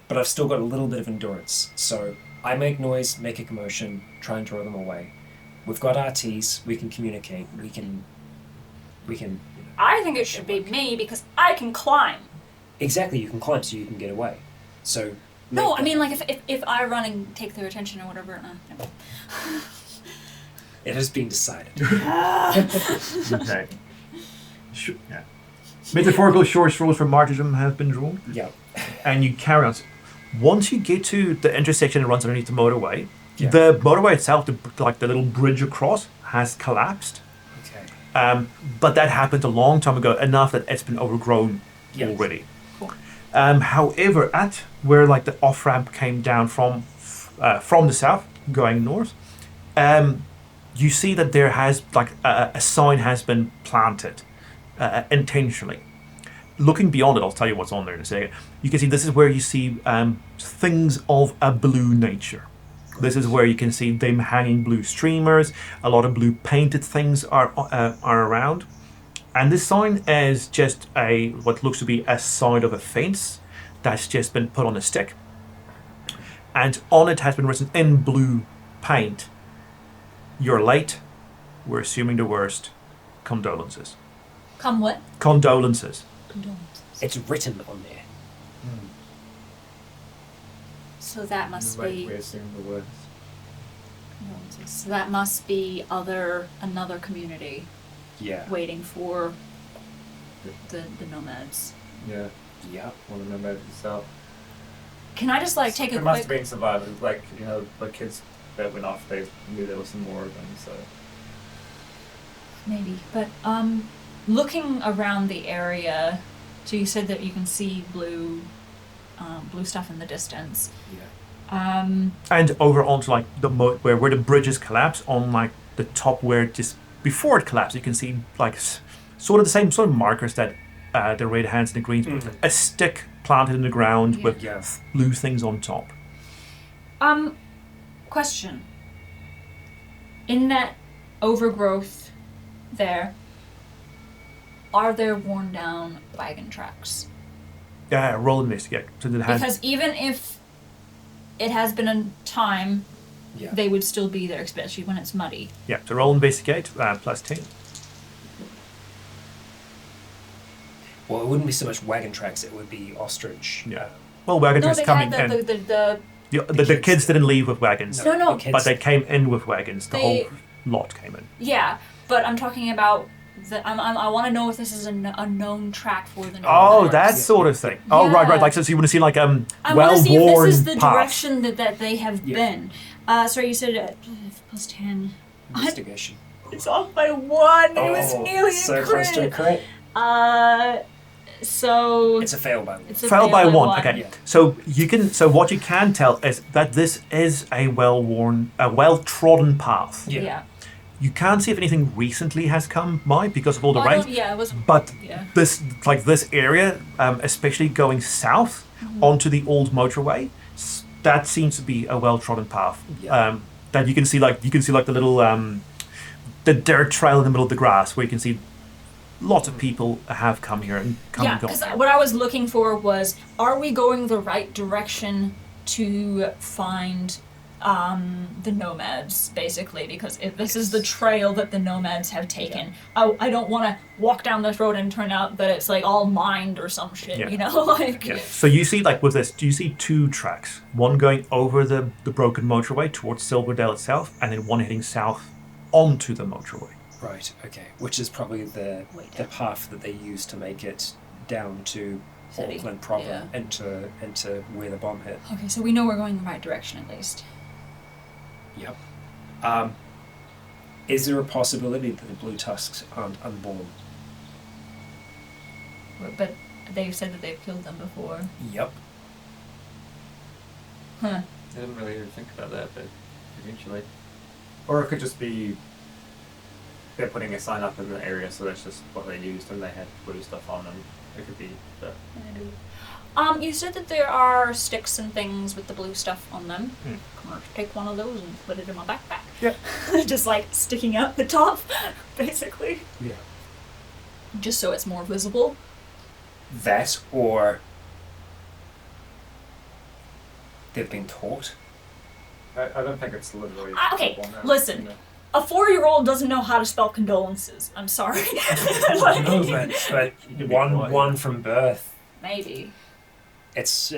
[SPEAKER 2] but I've still got a little bit of endurance. So I make noise, make a commotion, try and draw them away. We've got RTs, we can communicate, we can.
[SPEAKER 3] I think it should be me because I can climb.
[SPEAKER 2] Exactly, you can climb so you can get away. So.
[SPEAKER 3] No, I mean if I run and take their attention or whatever. No.
[SPEAKER 2] It has been decided.
[SPEAKER 5] Okay. Yeah. Metaphorical short straws for martyrdom have been drawn.
[SPEAKER 2] Yeah.
[SPEAKER 5] And you carry on. Once you get to the intersection that runs underneath the motorway, the motorway itself, the little bridge across, has collapsed.
[SPEAKER 2] Okay.
[SPEAKER 5] But that happened a long time ago, enough that it's been overgrown already.
[SPEAKER 3] Cool.
[SPEAKER 5] However, at where the off ramp came down from the south going north, you see that there has a sign has been planted intentionally. Looking beyond it, I'll tell you what's on there in a second. You can see this is where you see things of a blue nature. This is where you can see them hanging blue streamers. A lot of blue painted things are around. And this sign is just what looks to be a side of a fence that's just been put on a stick. And on it has been written in blue paint, "You're late. We're assuming the worst. Condolences."
[SPEAKER 3] Come what?
[SPEAKER 5] Condolences.
[SPEAKER 3] Condolences.
[SPEAKER 2] It's written on there.
[SPEAKER 3] So that must
[SPEAKER 6] Like,
[SPEAKER 3] be
[SPEAKER 6] we're assuming the worst.
[SPEAKER 3] condolences. So that must be another community
[SPEAKER 2] Yeah.
[SPEAKER 3] waiting for the nomads.
[SPEAKER 6] Yeah.
[SPEAKER 2] Yep.
[SPEAKER 6] One of the nomads himself.
[SPEAKER 3] Can I just like take a
[SPEAKER 6] There must have
[SPEAKER 3] quick?
[SPEAKER 6] been survivors, like, you know, the kids that went off, they knew there was some more of them, so.
[SPEAKER 3] Maybe, but looking around the area, so you said that you can see blue stuff in the distance.
[SPEAKER 2] Yeah.
[SPEAKER 5] And over onto like where the bridges collapse on like the top where just before it collapsed, you can see like sort of the same sort of markers that the red hands and the greens with a stick planted in the ground with blue things on top.
[SPEAKER 3] Question. In that overgrowth there, are there worn down wagon tracks?
[SPEAKER 5] Yeah, roll investigate. So the hand.
[SPEAKER 3] Because even if it has been a time, they would still be there, especially when it's muddy.
[SPEAKER 5] Yeah, so roll investigate plus 10.
[SPEAKER 2] Well, it wouldn't be so much wagon tracks; it would be ostrich.
[SPEAKER 5] Yeah. Well, wagon
[SPEAKER 3] No,
[SPEAKER 5] tracks
[SPEAKER 3] they
[SPEAKER 5] coming
[SPEAKER 3] had
[SPEAKER 5] in.
[SPEAKER 3] the
[SPEAKER 5] The kids didn't leave with wagons,
[SPEAKER 3] No.
[SPEAKER 2] the kids-
[SPEAKER 5] but they came in with wagons. The
[SPEAKER 3] They-
[SPEAKER 5] whole lot came in.
[SPEAKER 3] yeah, but I'm talking about I want to know if this is a known track for the
[SPEAKER 5] Oh,
[SPEAKER 3] nomads.
[SPEAKER 5] that sort of thing. Oh, right.
[SPEAKER 3] Yeah.
[SPEAKER 5] Like, so you want to see like
[SPEAKER 3] I want to
[SPEAKER 5] well-worn
[SPEAKER 3] see if this is the
[SPEAKER 5] paths.
[SPEAKER 3] direction that they have been. Sorry, you said plus 10.
[SPEAKER 2] Investigation.
[SPEAKER 3] It's off by 1. It was
[SPEAKER 2] Oh,
[SPEAKER 3] nearly
[SPEAKER 2] so
[SPEAKER 3] a
[SPEAKER 2] close to a
[SPEAKER 3] crit.
[SPEAKER 2] crit.
[SPEAKER 3] So
[SPEAKER 2] It's a fail by one.
[SPEAKER 3] it's a
[SPEAKER 5] Failed by one. Okay.
[SPEAKER 2] Yeah.
[SPEAKER 5] So what you can tell is that this is a well-trodden path.
[SPEAKER 3] Yeah.
[SPEAKER 5] You can't see if anything recently has come by because of all the
[SPEAKER 3] Oh,
[SPEAKER 5] rain.
[SPEAKER 3] yeah, it was.
[SPEAKER 5] But
[SPEAKER 3] Yeah.
[SPEAKER 5] this area, especially going south onto the old motorway, that seems to be a well-trodden path.
[SPEAKER 2] Yeah.
[SPEAKER 5] That you can see like the little the dirt trail in the middle of the grass where you can see lots of people have come here and come
[SPEAKER 3] Yeah,
[SPEAKER 5] and gone.
[SPEAKER 3] because what I was looking for was, are we going the right direction to find the nomads, basically? Because if this is the trail that the nomads have taken, I don't want to walk down this road and turn out that it's like all mined or some shit, you know? Like,
[SPEAKER 5] Yeah. So you see, like with this, do you see two tracks? One going over the broken motorway towards Silverdale itself, and then one heading south onto the motorway.
[SPEAKER 2] Right. Okay. Which is probably the path that they use to make it down to
[SPEAKER 3] City.
[SPEAKER 2] Auckland proper,
[SPEAKER 3] Yeah.
[SPEAKER 2] into where the bomb hit.
[SPEAKER 3] Okay, so we know we're going the right direction at least.
[SPEAKER 2] Yep. Is there a possibility that the blue tusks aren't unborn?
[SPEAKER 3] But they've said that they've killed them before.
[SPEAKER 2] Yep.
[SPEAKER 3] Huh.
[SPEAKER 6] I didn't really even think about that, but eventually. Or it could just be they're putting a sign up in the area, so that's just what they used, and they had blue stuff on them. It could be that.
[SPEAKER 3] You said that there are sticks and things with the blue stuff on them. Come on, take one of those and put it in my backpack.
[SPEAKER 5] Yeah.
[SPEAKER 3] Just like sticking out the top, basically.
[SPEAKER 2] Yeah.
[SPEAKER 3] Just so it's more visible.
[SPEAKER 2] That, or they've been taught.
[SPEAKER 6] I don't think it's literally.
[SPEAKER 3] Okay,
[SPEAKER 6] one that,
[SPEAKER 3] listen.
[SPEAKER 6] you know.
[SPEAKER 3] A 4-year-old doesn't know how to spell condolences. I'm sorry. Like,
[SPEAKER 2] No, but one from birth.
[SPEAKER 3] maybe.
[SPEAKER 2] It's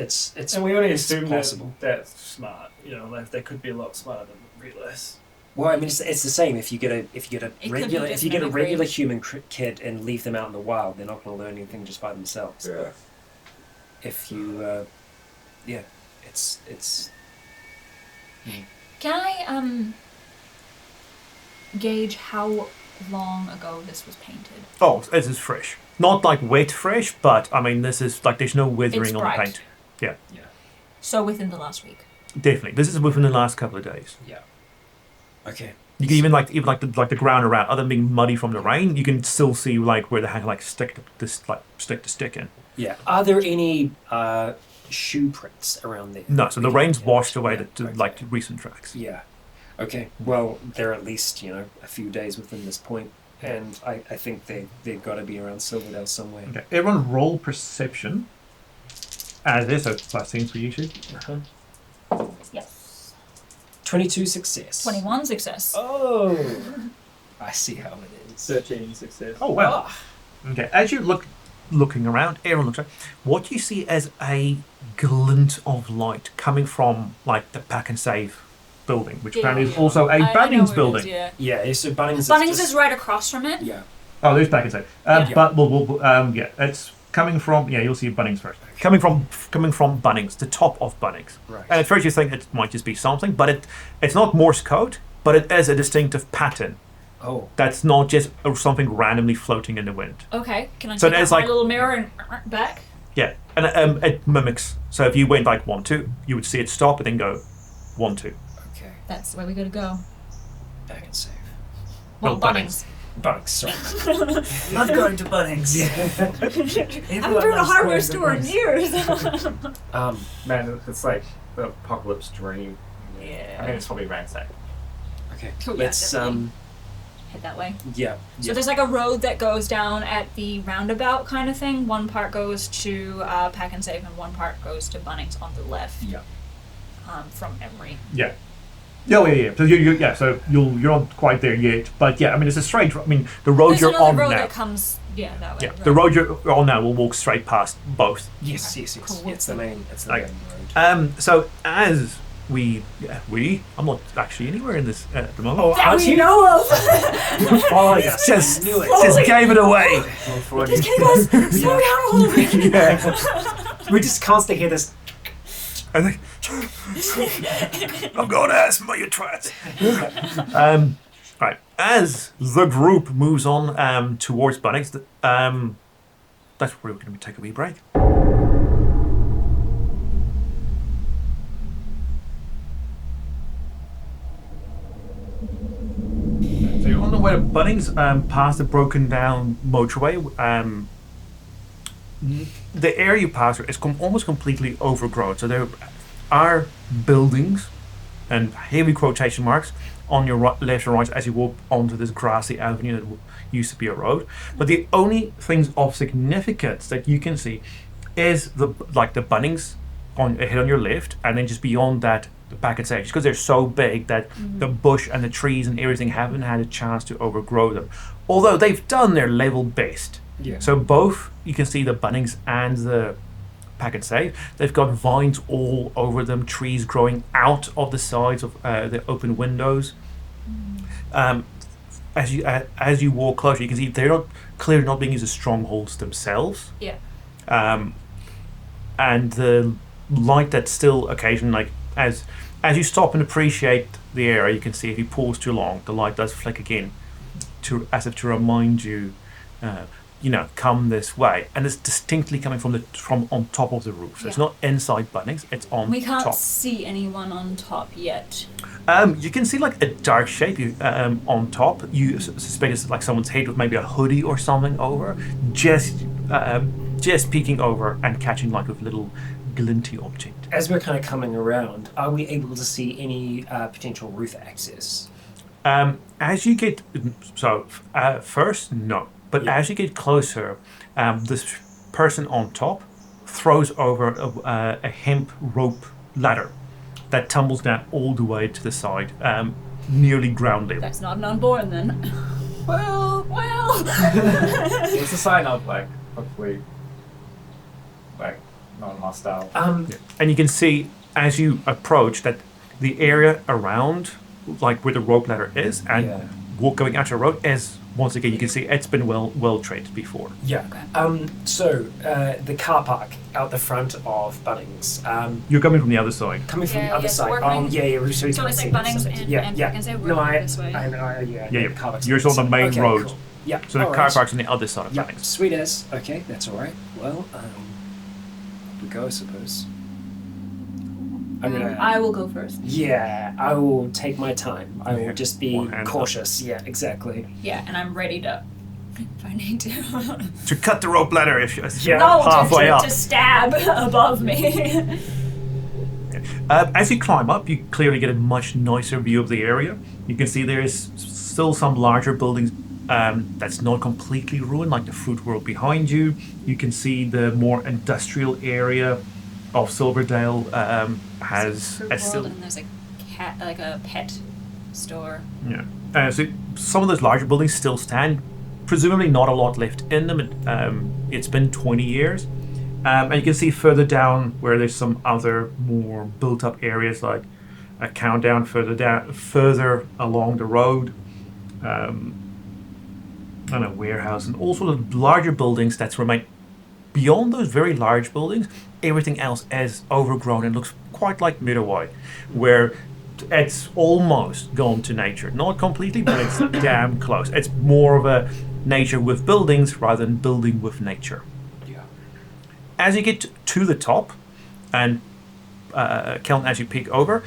[SPEAKER 7] And we only assume that
[SPEAKER 2] possible.
[SPEAKER 7] that's smart. You know, like they could be a lot smarter than we realize.
[SPEAKER 2] Well, I mean, it's the same. If you get a
[SPEAKER 3] It could be
[SPEAKER 2] regular
[SPEAKER 3] just
[SPEAKER 2] if you get a
[SPEAKER 3] mimicry.
[SPEAKER 2] regular human kid and leave them out in the wild, they're not going to learn anything just by themselves.
[SPEAKER 6] Yeah.
[SPEAKER 2] If you, it's.
[SPEAKER 3] Can I gauge how long ago this was painted?
[SPEAKER 5] Oh, this is fresh. Not like wet fresh, but I mean, this is like there's no withering
[SPEAKER 3] It's
[SPEAKER 5] on
[SPEAKER 3] bright.
[SPEAKER 5] the paint. Yeah,
[SPEAKER 3] So within the last week.
[SPEAKER 5] definitely. This is within the last couple of days.
[SPEAKER 2] Yeah. Okay.
[SPEAKER 5] You can even the ground around, other than being muddy from the rain, you can still see like where they had like stick to stick in.
[SPEAKER 2] Yeah. Are there any shoe prints around there?
[SPEAKER 5] No, so the rain's washed away
[SPEAKER 2] Yeah,
[SPEAKER 5] like recent tracks.
[SPEAKER 2] Yeah. Okay. Well, they're at least a few days within this point, and I think they've got to be around Silverdale somewhere.
[SPEAKER 5] Okay, everyone roll perception. As it is, so plus 10 for you two.
[SPEAKER 3] Yes.
[SPEAKER 2] 22 success.
[SPEAKER 3] 21 success.
[SPEAKER 2] Oh. I see how it is.
[SPEAKER 7] 13 success.
[SPEAKER 5] Oh well. Okay, as you looking around, everyone looks around. What you see is a glint of light coming from like the Pack and Save building, which apparently is also a
[SPEAKER 3] I know
[SPEAKER 5] Bunnings
[SPEAKER 3] where it
[SPEAKER 5] building.
[SPEAKER 3] is, yeah.
[SPEAKER 2] Yeah, so Bunnings
[SPEAKER 3] Is right across from it.
[SPEAKER 2] Yeah.
[SPEAKER 5] Oh, there's Pack and Save. But it's coming from you'll see Bunnings first. Coming from Bunnings, the top of Bunnings.
[SPEAKER 2] Right.
[SPEAKER 5] And at first you think it might just be something, but it's not Morse code, but it is a distinctive pattern.
[SPEAKER 2] Oh.
[SPEAKER 5] That's not just something randomly floating in the wind.
[SPEAKER 3] Okay, can I
[SPEAKER 5] So
[SPEAKER 3] take out
[SPEAKER 5] there's
[SPEAKER 3] my
[SPEAKER 5] like-
[SPEAKER 3] little mirror and back?
[SPEAKER 5] Yeah, and it mimics. So if you went like 1, 2, you would see it stop and then go 1, 2.
[SPEAKER 2] Okay.
[SPEAKER 3] That's the way we gotta go.
[SPEAKER 2] Back and save.
[SPEAKER 3] Well,
[SPEAKER 5] Well,
[SPEAKER 3] Bunnings.
[SPEAKER 2] Bunnings, sorry.
[SPEAKER 7] Love going to Bunnings.
[SPEAKER 3] I haven't been to a hardware store in years.
[SPEAKER 4] Man, it's like the apocalypse dream.
[SPEAKER 3] Yeah.
[SPEAKER 4] I mean, it's probably ransacked.
[SPEAKER 2] Okay.
[SPEAKER 3] Cool, yeah,
[SPEAKER 2] Let's
[SPEAKER 3] definitely. Head that way.
[SPEAKER 2] yeah.
[SPEAKER 3] So there's like a road that goes down at the roundabout kind of thing. One part goes to Pack and Save, and one part goes to Bunnings on the left.
[SPEAKER 2] Yeah.
[SPEAKER 3] From Emery.
[SPEAKER 5] Yeah. Yeah. So you're not quite there yet, but yeah, I mean it's a straight. I mean the road
[SPEAKER 3] There's
[SPEAKER 5] you're
[SPEAKER 3] another
[SPEAKER 5] on
[SPEAKER 3] road
[SPEAKER 5] now.
[SPEAKER 3] that comes, that way.
[SPEAKER 5] Yeah,
[SPEAKER 3] right.
[SPEAKER 5] the road you're on now will walk straight past both.
[SPEAKER 2] Yes.
[SPEAKER 3] Cool.
[SPEAKER 2] It's the main
[SPEAKER 5] Like,
[SPEAKER 2] road.
[SPEAKER 5] So as I'm not actually anywhere in this at the moment.
[SPEAKER 2] Oh,
[SPEAKER 3] That
[SPEAKER 2] aren't
[SPEAKER 3] we
[SPEAKER 2] you?
[SPEAKER 3] know of!
[SPEAKER 2] Oh, yes.
[SPEAKER 5] just
[SPEAKER 2] knew it.
[SPEAKER 5] just gave it away.
[SPEAKER 3] Just kidding, guys! Slow down a little bit!
[SPEAKER 5] Yeah.
[SPEAKER 2] We just constantly hear this.
[SPEAKER 5] I think I'm going to ask my twat. Right. As the group moves on towards Bunnings, that's where we're going to take a wee break. So you're on the way to Bunnings, past the broken down motorway. The area you pass through is almost completely overgrown. So there are buildings and heavy quotation marks on your left and right as you walk onto this grassy avenue that used to be a road. But the only things of significance that you can see is the Bunnings ahead on your left, and then just beyond that, the packet sections, because they're so big that the bush and the trees and everything haven't had a chance to overgrow them. Although they've done their level best.
[SPEAKER 2] Yeah.
[SPEAKER 5] So both, you can see the Bunnings and the Packet Save, they've got vines all over them, trees growing out of the sides of the open windows. As you walk closer, you can see they're clearly not being used as strongholds themselves.
[SPEAKER 3] Yeah.
[SPEAKER 5] And the light that's still occasionally, as you stop and appreciate the area, you can see if you pause too long, the light does flick again, as if to remind you, come this way. And it's distinctly coming from on top of the roof. So it's not inside Bunnings, it's on top.
[SPEAKER 3] We can't see anyone on top yet.
[SPEAKER 5] You can see like a dark shape on top. You suspect it's like someone's head with maybe a hoodie or something over, just peeking over and catching like a little glinty object.
[SPEAKER 2] As we're kind of coming around, are we able to see any potential roof access?
[SPEAKER 5] As you get first, no. But as you get closer, this person on top throws over a hemp rope ladder that tumbles down all the way to the side, nearly ground level.
[SPEAKER 3] That's not an unborn then. Well.
[SPEAKER 4] It's a sign of hopefully non-hostile.
[SPEAKER 5] And you can see as you approach that the area around, like where the rope ladder is, and going out to the road is. Once again, you can see it's been well treated before.
[SPEAKER 2] Yeah. So the car park out the front of Bunnings.
[SPEAKER 5] You're coming from the other side.
[SPEAKER 2] Coming from the
[SPEAKER 3] Yeah,
[SPEAKER 2] other
[SPEAKER 3] so
[SPEAKER 2] side.
[SPEAKER 3] we're coming-
[SPEAKER 2] So you
[SPEAKER 3] So
[SPEAKER 2] can't
[SPEAKER 3] it's
[SPEAKER 2] see
[SPEAKER 3] like
[SPEAKER 2] the
[SPEAKER 3] Bunnings
[SPEAKER 2] side.
[SPEAKER 3] and
[SPEAKER 2] Yeah.
[SPEAKER 3] Pack and Save, we're
[SPEAKER 2] No,
[SPEAKER 3] going this way.
[SPEAKER 5] Yeah.
[SPEAKER 2] car park's
[SPEAKER 5] You're
[SPEAKER 2] on
[SPEAKER 5] on the main
[SPEAKER 2] okay,
[SPEAKER 5] road.
[SPEAKER 2] Cool. Yeah.
[SPEAKER 5] So the car
[SPEAKER 2] alright.
[SPEAKER 5] park's on the other side of
[SPEAKER 2] Yeah.
[SPEAKER 5] Bunnings.
[SPEAKER 2] Sweet as. Okay, that's all right. Well, we go, I suppose. I'm gonna.
[SPEAKER 3] I will go first.
[SPEAKER 2] Yeah, I will take my time. I will just be
[SPEAKER 5] One hand up.
[SPEAKER 2] cautious. Yeah, exactly.
[SPEAKER 3] Yeah, and I'm ready to. If I need to.
[SPEAKER 5] To cut the rope ladder if you're
[SPEAKER 3] No,
[SPEAKER 5] halfway up.
[SPEAKER 3] to stab above me.
[SPEAKER 5] As you climb up, you clearly get a much nicer view of the area. You can see there is still some larger buildings that's not completely ruined, like the fruit world behind you. You can see the more industrial area of Silverdale has still.
[SPEAKER 3] And there's a cat, like a pet store.
[SPEAKER 5] Yeah. So some of those larger buildings still stand presumably not a lot left in them. It's been 20 years. And you can see further down where there's some other more built-up areas, like a countdown further along the road, and a warehouse, and all sorts of larger buildings that remain. Beyond those very large buildings, everything else is overgrown and looks quite like Midway, where it's almost gone to nature. Not completely, but it's damn close. It's more of a nature with buildings rather than building with nature. As you get to the top, and Kelton, as you peek over,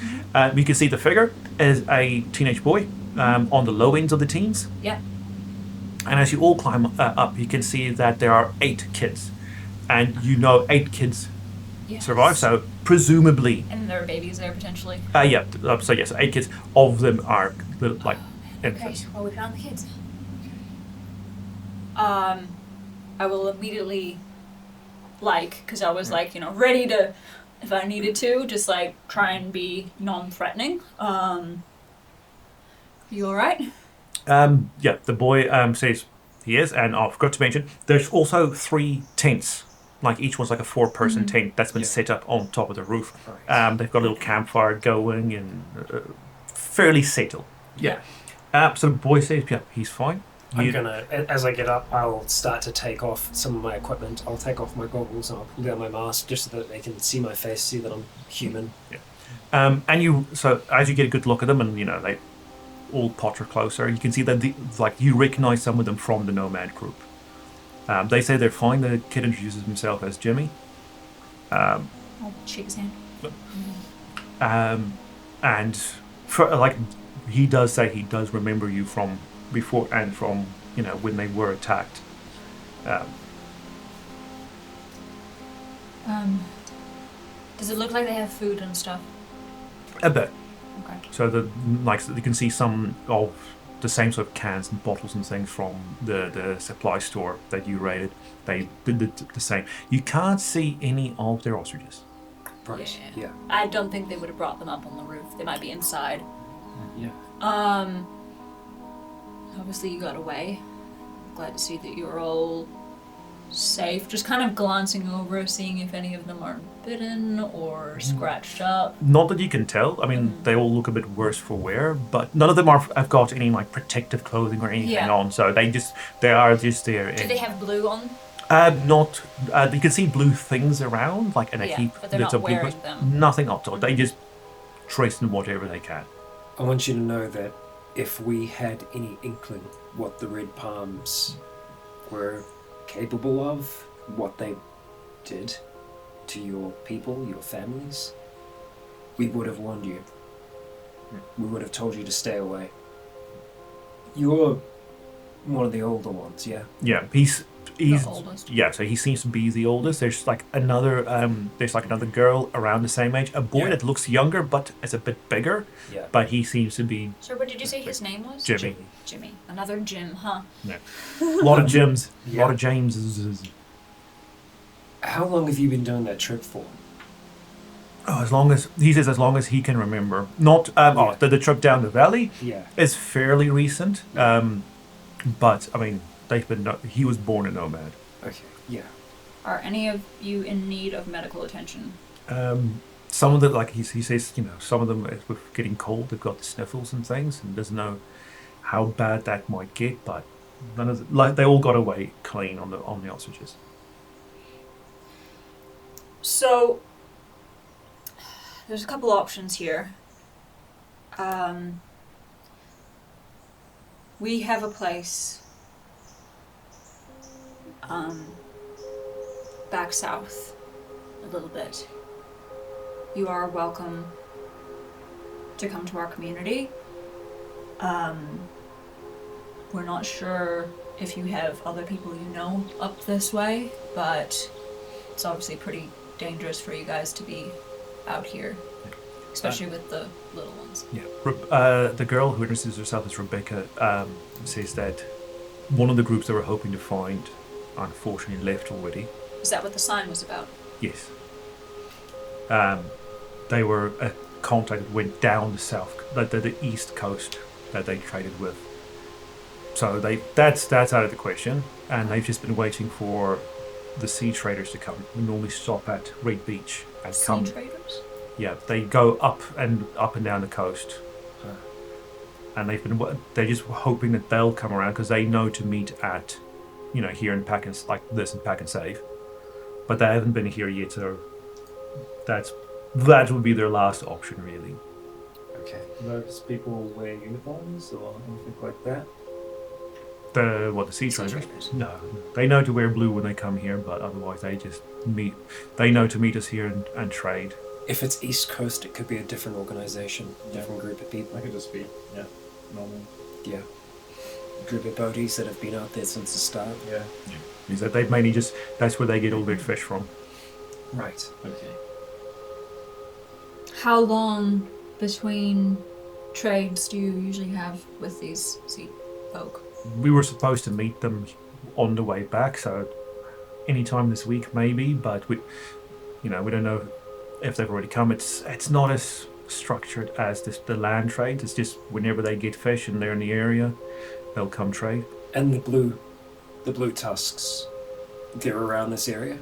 [SPEAKER 5] you can see the figure is a teenage boy on the low ends of the teens.
[SPEAKER 3] Yeah.
[SPEAKER 5] And as you all climb up, you can see that there are 8 kids. And you know 8 kids survive, so presumably...
[SPEAKER 3] And there are babies there, potentially.
[SPEAKER 5] So yes, 8 kids. Of them are little, like infants.
[SPEAKER 3] Okay, well, we found the kids. I will immediately... because I was ready to, if I needed to, just try and be non-threatening. You alright?
[SPEAKER 5] The boy says he is, and I forgot to mention, there's also 3 tents. Each one's a 4-person tent that's been set up on top of the roof. They've got a little campfire going and fairly settled.
[SPEAKER 3] Yeah.
[SPEAKER 5] So the boy says, he's fine.
[SPEAKER 2] I'm gonna, as I get up, I'll start to take off some of my equipment. I'll take off my goggles and I'll pull down my mask just so that they can see my face, see that I'm human.
[SPEAKER 5] Yeah. So as you get a good look at them, and they all potter closer, you can see that you recognize some of them from the nomad group. They say they're fine. The kid introduces himself as Jimmy.
[SPEAKER 3] I'll shake his hand.
[SPEAKER 5] And he does say he does remember you from before and from when they were attacked.
[SPEAKER 3] Does it look like they have food and stuff?
[SPEAKER 5] A bit.
[SPEAKER 3] Okay.
[SPEAKER 5] So you can see some of the same sort of cans and bottles and things from the supply store that you raided. They did the same. You can't see any of their ostriches.
[SPEAKER 2] Right. Yeah.
[SPEAKER 3] I don't think they would have brought them up on the roof. They might be inside.
[SPEAKER 2] Yeah.
[SPEAKER 3] Obviously you got away. Glad to see that you're all safe. Just kind of glancing over, seeing if any of them are bitten or scratched up.
[SPEAKER 5] Not that you can tell. I mean, they all look a bit worse for wear, but none of them have got any protective clothing or anything on. So they are just there.
[SPEAKER 3] Do they have blue on?
[SPEAKER 5] Not. You can see blue things around, in a heap.
[SPEAKER 3] But they're not wearing them.
[SPEAKER 5] Nothing up to it. They just trace them whatever they can.
[SPEAKER 2] I want you to know that if we had any inkling what the Red Palms were capable of, what they did to your people, your families, we would have warned you. We would have told you to stay away. You're one of the older ones, yeah?
[SPEAKER 5] Yeah, he's
[SPEAKER 3] the oldest.
[SPEAKER 5] Yeah, so he seems to be the oldest. There's another girl around the same age, a boy that looks younger but is a bit bigger.
[SPEAKER 2] Yeah.
[SPEAKER 5] But he seems to be.
[SPEAKER 3] So what did you say his name was?
[SPEAKER 5] Jimmy.
[SPEAKER 3] Jimmy. Another Jim, huh?
[SPEAKER 5] Yeah. A lot of Jims. A lot of Jameses.
[SPEAKER 2] How long have you been doing that trip for?
[SPEAKER 5] Oh, as long as he can remember. Not the trip down the valley.
[SPEAKER 2] Yeah.
[SPEAKER 5] Is fairly recent. But I mean, he was born a nomad.
[SPEAKER 2] Okay. Yeah.
[SPEAKER 3] Are any of you in need of medical attention?
[SPEAKER 5] Some of them, he says, some of them with getting cold, they've got the sniffles and things, and doesn't know how bad that might get. But none of they all got away clean on the ostriches.
[SPEAKER 3] So there's a couple options here. We have a place back south a little bit. You are welcome to come to our community. We're not sure if you have other people you know up this way, but it's obviously pretty dangerous for you guys to be out here, especially with the little ones.
[SPEAKER 5] Yeah. The girl who introduces herself as Rebecca says that one of the groups they were hoping to find unfortunately left already.
[SPEAKER 3] Is that what the sign was about?
[SPEAKER 5] Yes. They were a contact that went down the east coast that they traded with. So that's out of the question, and they've just been waiting for the sea traders to come. We normally stop at Red Beach and
[SPEAKER 3] Sea
[SPEAKER 5] come.
[SPEAKER 3] traders?
[SPEAKER 5] Yeah, they go up and down the coast, and they're just hoping that they'll come around because they know to meet at, here in Pack and like this in Pack and Save, but they haven't been here yet. So that would be their last option, really.
[SPEAKER 4] Okay. Those people wear uniforms or anything like that?
[SPEAKER 5] The sea traders? No, they know to wear blue when they come here, but otherwise they just meet. They know to meet us here and trade.
[SPEAKER 2] If it's East Coast, it could be a different organization, different group of people.
[SPEAKER 6] That could just be normal.
[SPEAKER 2] Yeah. A group of boaties that have been out there since the start.
[SPEAKER 6] Yeah.
[SPEAKER 5] Is that they mainly that's where they get all their fish from.
[SPEAKER 2] Right. Okay.
[SPEAKER 3] How long between trades do you usually have with these sea folk?
[SPEAKER 5] We were supposed to meet them on the way back, so anytime this week maybe, but we don't know if they've already come. It's not as structured as the land trades. It's just whenever they get fish and they're in the area, they'll come trade.
[SPEAKER 2] And the blue tusks, they're around this area?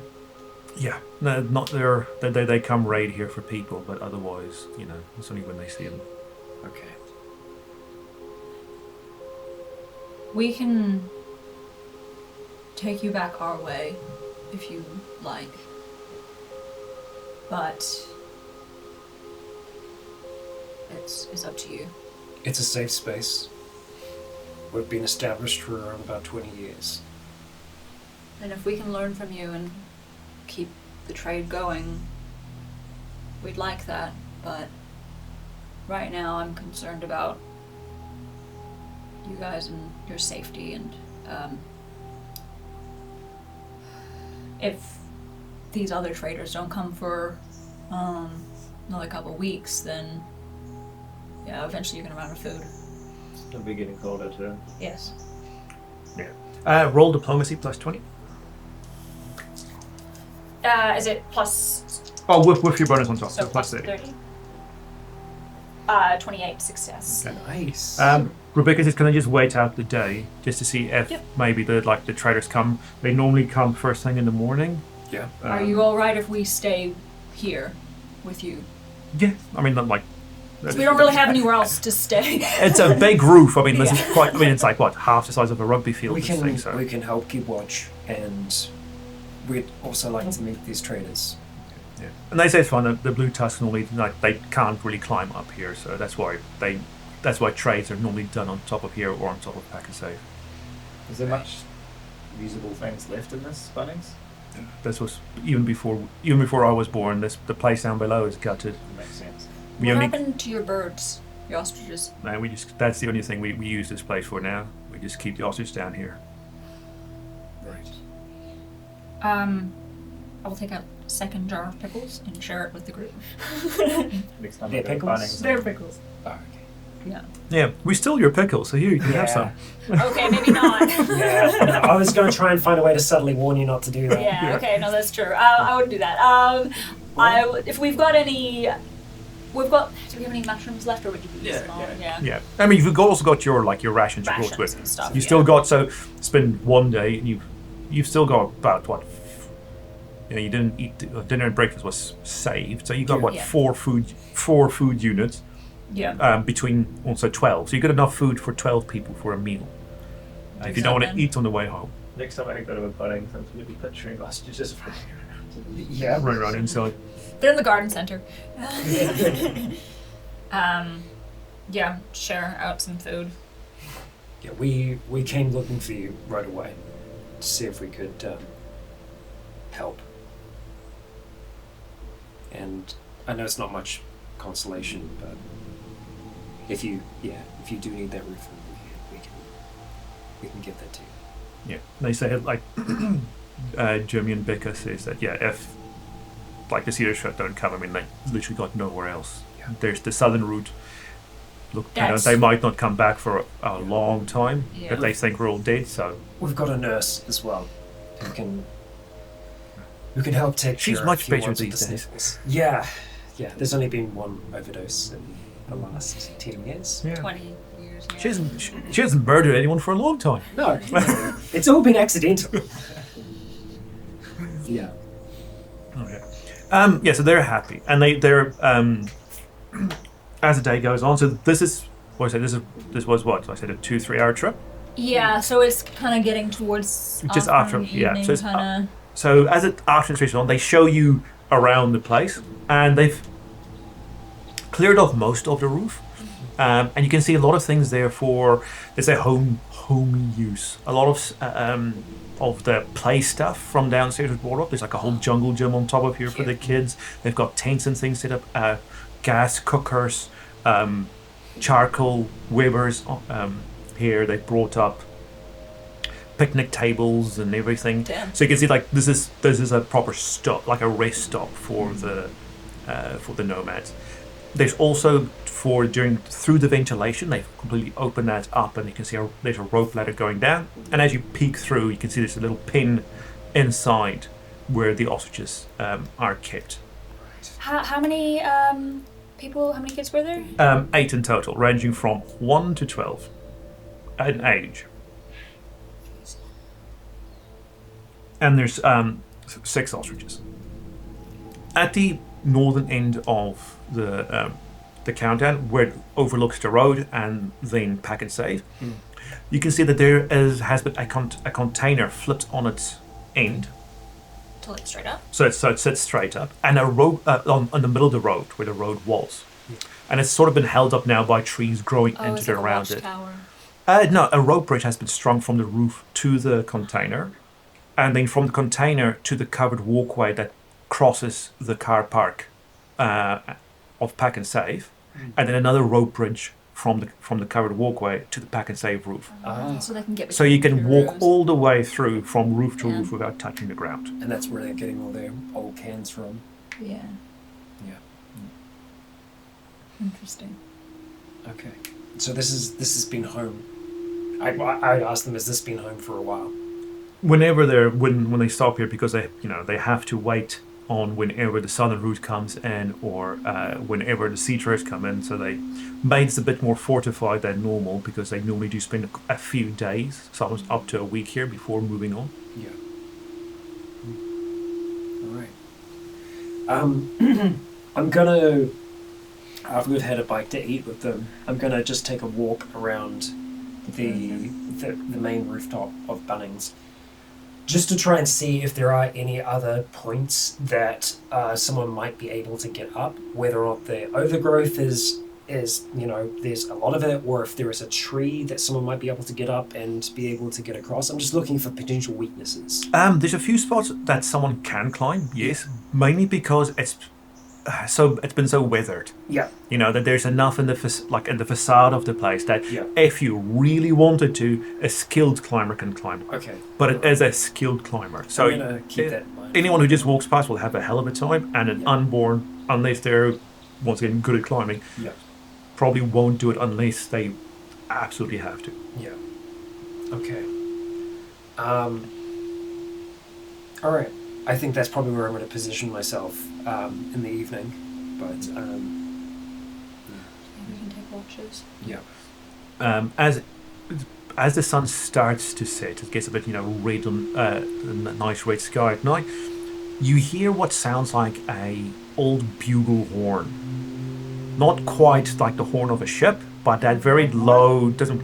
[SPEAKER 5] Yeah, no, not there. They come raid here for people, but otherwise, it's only when they see them.
[SPEAKER 2] Okay.
[SPEAKER 3] We can take you back our way if you like. But it's up to you.
[SPEAKER 2] It's a safe space. We've been established for around about 20 years.
[SPEAKER 3] And if we can learn from you and keep the trade going, we'd like that. But right now I'm concerned about you guys and your safety, and if these other traders don't come for another couple weeks, then eventually you're gonna run out of food.
[SPEAKER 4] It'll be getting colder too.
[SPEAKER 3] Yes.
[SPEAKER 5] Yeah. Roll diplomacy plus 20.
[SPEAKER 3] Is it plus?
[SPEAKER 5] Oh, with your bonus on top, so plus 30.
[SPEAKER 3] 28 success.
[SPEAKER 5] Okay.
[SPEAKER 2] Nice.
[SPEAKER 5] Rebecca's just gonna just wait out the day just to see if maybe the traders come. They normally come first thing in the morning.
[SPEAKER 2] Yeah.
[SPEAKER 3] Are you all right if we stay here with you?
[SPEAKER 5] Yeah, I mean, not like.
[SPEAKER 3] So we don't really have anywhere else to stay.
[SPEAKER 5] It's a big roof. I mean, this is quite. I mean, it's like what, half the size of a rugby field.
[SPEAKER 2] We can
[SPEAKER 5] so.
[SPEAKER 2] we can help keep watch, and we'd also like to meet these traders.
[SPEAKER 5] Yeah, and they say it's fine. The blue tusks normally they can't really climb up here, so that's why trades are normally done on top of here or on top of Pack and Save.
[SPEAKER 6] Is there much usable things left in this Bunnings?
[SPEAKER 5] This was even before I was born. The place down below is gutted.
[SPEAKER 6] Makes sense.
[SPEAKER 3] What happened to your birds, your ostriches?
[SPEAKER 5] No, that's the only thing we use this place for now. We just keep the ostrich down here.
[SPEAKER 2] Right.
[SPEAKER 3] I will take a second jar of pickles and share it with the group.
[SPEAKER 6] Next time
[SPEAKER 2] They're
[SPEAKER 6] we go to
[SPEAKER 2] pickles?
[SPEAKER 6] Bunnings.
[SPEAKER 3] They're pickles.
[SPEAKER 2] Oh, okay.
[SPEAKER 3] Yeah.
[SPEAKER 5] Yeah, we stole your pickles, so here you can have some.
[SPEAKER 3] Okay, maybe not.
[SPEAKER 2] Yeah. No, I was going to try and find a way to subtly warn you not to do that.
[SPEAKER 3] Yeah, okay, no, that's true. I wouldn't do that. If we've got any... do we have any mushrooms left, or would you use them all?
[SPEAKER 5] Yeah. I mean, you've also got your rations you brought with
[SPEAKER 3] and stuff.
[SPEAKER 5] you. Still got, so it's been one day, and you've still got about what? You didn't eat dinner and breakfast was saved, so you got four food units.
[SPEAKER 3] Yeah.
[SPEAKER 5] Between also 12, so you got enough food for 12 people for a meal. If you don't want to eat on the way home.
[SPEAKER 4] Next time I go to a Bunnings, I'm going to be picturing ostriches running around.
[SPEAKER 2] Yeah.
[SPEAKER 5] Run around inside.
[SPEAKER 3] They're in the garden center. Share out some food.
[SPEAKER 2] Yeah, we came looking for you right away to see if we could help. And I know it's not much consolation, but if you do need that roof, we can get that to you.
[SPEAKER 5] Yeah, they say Jimmy and Becca says that if the cedar shut don't come, I mean they literally got nowhere else.
[SPEAKER 2] Yeah.
[SPEAKER 5] There's the southern route. Look, they might not come back for a long time, but they think we're all dead. So
[SPEAKER 2] we've got a nurse as well who can help take
[SPEAKER 5] She's
[SPEAKER 2] care
[SPEAKER 5] much
[SPEAKER 2] of a few
[SPEAKER 5] better
[SPEAKER 2] ones with
[SPEAKER 5] these
[SPEAKER 2] the
[SPEAKER 5] days.
[SPEAKER 2] sniffles. Yeah. There's only been one overdose in the last 10 years.
[SPEAKER 5] yeah.
[SPEAKER 3] 20 years. years. Yeah.
[SPEAKER 5] She hasn't murdered anyone for a long time.
[SPEAKER 2] No, it's all been accidental. Yeah.
[SPEAKER 5] Okay. Yeah, so they're happy, and they're as the day goes on. So this was what I said, a 2-3 hour trip.
[SPEAKER 3] Yeah, so it's kind of getting towards
[SPEAKER 5] Just after,
[SPEAKER 3] evening,
[SPEAKER 5] So it's
[SPEAKER 3] kind
[SPEAKER 5] so as it after it's on, they show you around the place, and they've cleared off most of the roof, and you can see a lot of things there for, let's say, home use. A lot of the play stuff from downstairs was brought up. There's like a whole jungle gym on top of here for the kids. They've got tents and things set up, gas cookers, charcoal weavers. Here they brought up picnic tables and everything.
[SPEAKER 3] Damn.
[SPEAKER 5] So you can see like this is a proper stop, like a rest stop for the nomads. There's also through the ventilation, they've completely opened that up, and you can see there's a rope ladder going down. And as you peek through, you can see there's a little pin inside where the ostriches are kept.
[SPEAKER 3] How many people? How many kids were there?
[SPEAKER 5] 8 in total, ranging from 1 to 12 in age. And there's 6 ostriches. At the northern end of the countdown, where it overlooks the road and then Pack and Save, you can see that there has been a container flipped on its end.
[SPEAKER 3] To like straight up?
[SPEAKER 5] So it sits straight up, and a road on the middle of the road where the road was. And it's sort of been held up now by trees growing into
[SPEAKER 3] it's
[SPEAKER 5] it
[SPEAKER 3] like a
[SPEAKER 5] around it.
[SPEAKER 3] watchtower.
[SPEAKER 5] No, a rope bridge has been strung from the roof to the container, and then from the container to the covered walkway that crosses the car park of Pack and Save, and then another rope bridge from the covered walkway to the Pack and Save roof.
[SPEAKER 3] So they can get.
[SPEAKER 5] So you can walk
[SPEAKER 3] rows.
[SPEAKER 5] all the way through from roof to roof without touching the ground.
[SPEAKER 2] And that's where they're getting all their old cans from.
[SPEAKER 3] Yeah.
[SPEAKER 2] Yeah.
[SPEAKER 3] Interesting.
[SPEAKER 2] Okay. So this has been home. I asked them, has this been home for a while?
[SPEAKER 5] Whenever when they stop here, because they have to wait on whenever the southern route comes in, or whenever the sea trails come in, so they made it a bit more fortified than normal, because they normally do spend a few days, sometimes up to a week here before moving on.
[SPEAKER 2] Yeah. All right. I'm gonna, after we've had a bite to eat with them, I'm gonna just take a walk around the main rooftop of Bunnings, just to try and see if there are any other points that someone might be able to get up, whether or not the overgrowth is there's a lot of it, or if there is a tree that someone might be able to get up and be able to get across. I'm just looking for potential weaknesses.
[SPEAKER 5] There's a few spots that someone can climb, yes, mainly because it's been so weathered.
[SPEAKER 2] Yeah.
[SPEAKER 5] That there's enough in the facade of the place that if you really wanted to, a skilled climber can climb.
[SPEAKER 2] Okay.
[SPEAKER 5] But it is a skilled climber. So
[SPEAKER 2] I'm gonna keep that in mind.
[SPEAKER 5] Anyone who just walks past will have a hell of a time, and an unborn, unless they're once again good at climbing, probably won't do it unless they absolutely have to.
[SPEAKER 2] Yeah. Okay. All right. I think that's probably where I'm going to position myself in the evening, but
[SPEAKER 3] We can take watches.
[SPEAKER 2] yeah.
[SPEAKER 5] As the sun starts to set, it gets a bit red on a nice red sky at night. You hear what sounds like a old bugle horn, not quite like the horn of a ship, but that very low, doesn't.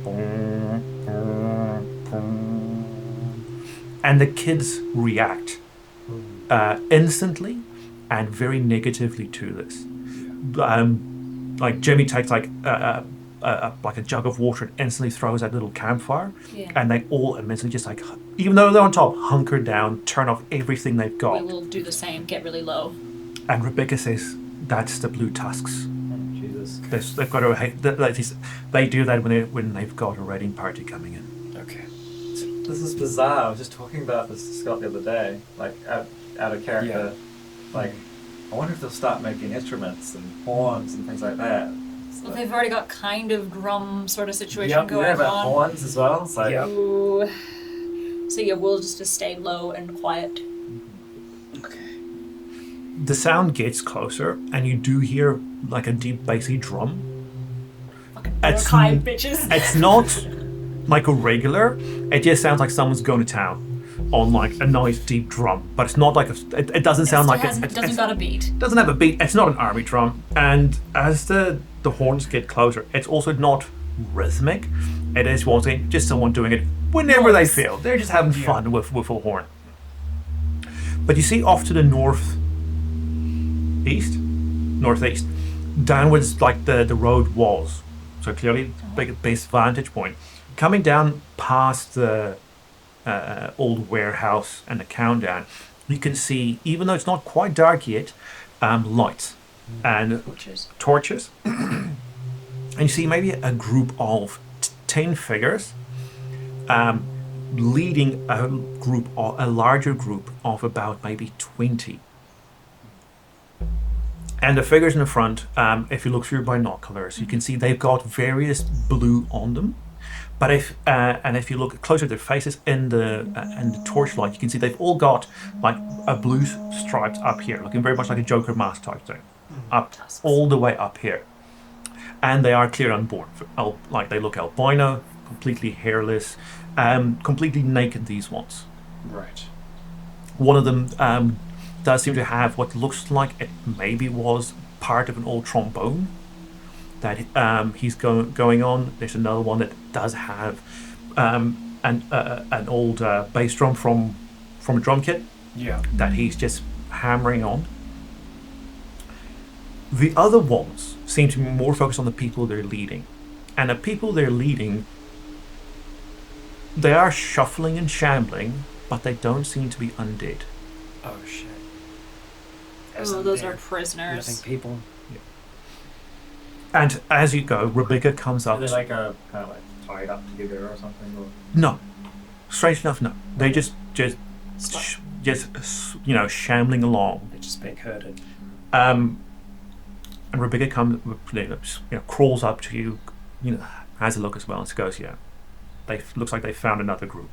[SPEAKER 5] And the kids react instantly and very negatively to this. Like Jimmy takes like a jug of water and instantly throws that little campfire, and they all immediately just even though they're on top, hunker down, turn off everything they've got.
[SPEAKER 3] We will do the same. Get really low.
[SPEAKER 5] And Rebecca says, "That's the blue tusks.
[SPEAKER 6] Jesus.
[SPEAKER 5] They've got they do that when they've got a raiding party coming in."
[SPEAKER 2] Okay.
[SPEAKER 6] This is bizarre. I was just talking about this to Scott the other day, like out of character. Like, I wonder if they'll start making instruments and horns and things like that.
[SPEAKER 3] Well, they've already got kind of drum sort of situation going
[SPEAKER 6] yeah, but
[SPEAKER 3] on.
[SPEAKER 6] horns as well. It's like,
[SPEAKER 3] Ooh. So we'll just stay low and quiet.
[SPEAKER 2] Okay.
[SPEAKER 5] The sound gets closer, and you do hear like a deep bassy drum.
[SPEAKER 3] Mordecai bitches.
[SPEAKER 5] It's not like a regular. It just sounds like someone's going to town on like a nice deep drum, but it's not like it doesn't sound like
[SPEAKER 3] it doesn't got a beat.
[SPEAKER 5] Doesn't have a beat. It's not an army drum. And as the horns get closer, it's also not rhythmic. It is just someone doing it whenever they feel. They're just having fun with a horn. But you see off to the northeast, downwards like the road was. So clearly base vantage point. Coming down past the old warehouse and the countdown, you can see, even though it's not quite dark yet, lights and torches. And you see maybe a group of 10 figures leading a larger group of about maybe 20. And the figures in the front, if you look through binoculars, you can see they've got various blue on them. But if you look closer at their faces in the torchlight, you can see they've all got like a blue stripes up here, looking very much like a Joker mask type thing, up all the way up here. And they are clear unborn, like they look albino, completely hairless, completely naked. These ones.
[SPEAKER 2] Right.
[SPEAKER 5] One of them does seem to have what looks like it maybe was part of an old trombone that he's going on. There's another one that does have an old bass drum from a drum kit that he's just hammering on. The other ones seem to be more focused on the people they're leading. And the people they're leading, they are shuffling and shambling, but they don't seem to be undead.
[SPEAKER 2] Oh shit.
[SPEAKER 3] Those are prisoners.
[SPEAKER 2] Living people.
[SPEAKER 5] And as you go, Rebecca comes up.
[SPEAKER 4] Are they like kind of like tied up together or something? Or?
[SPEAKER 5] No. Strange enough, no. They just shambling along.
[SPEAKER 2] They're just being herded.
[SPEAKER 5] And Rebecca comes, crawls up to you, has a look as well, and goes, looks like they found another group.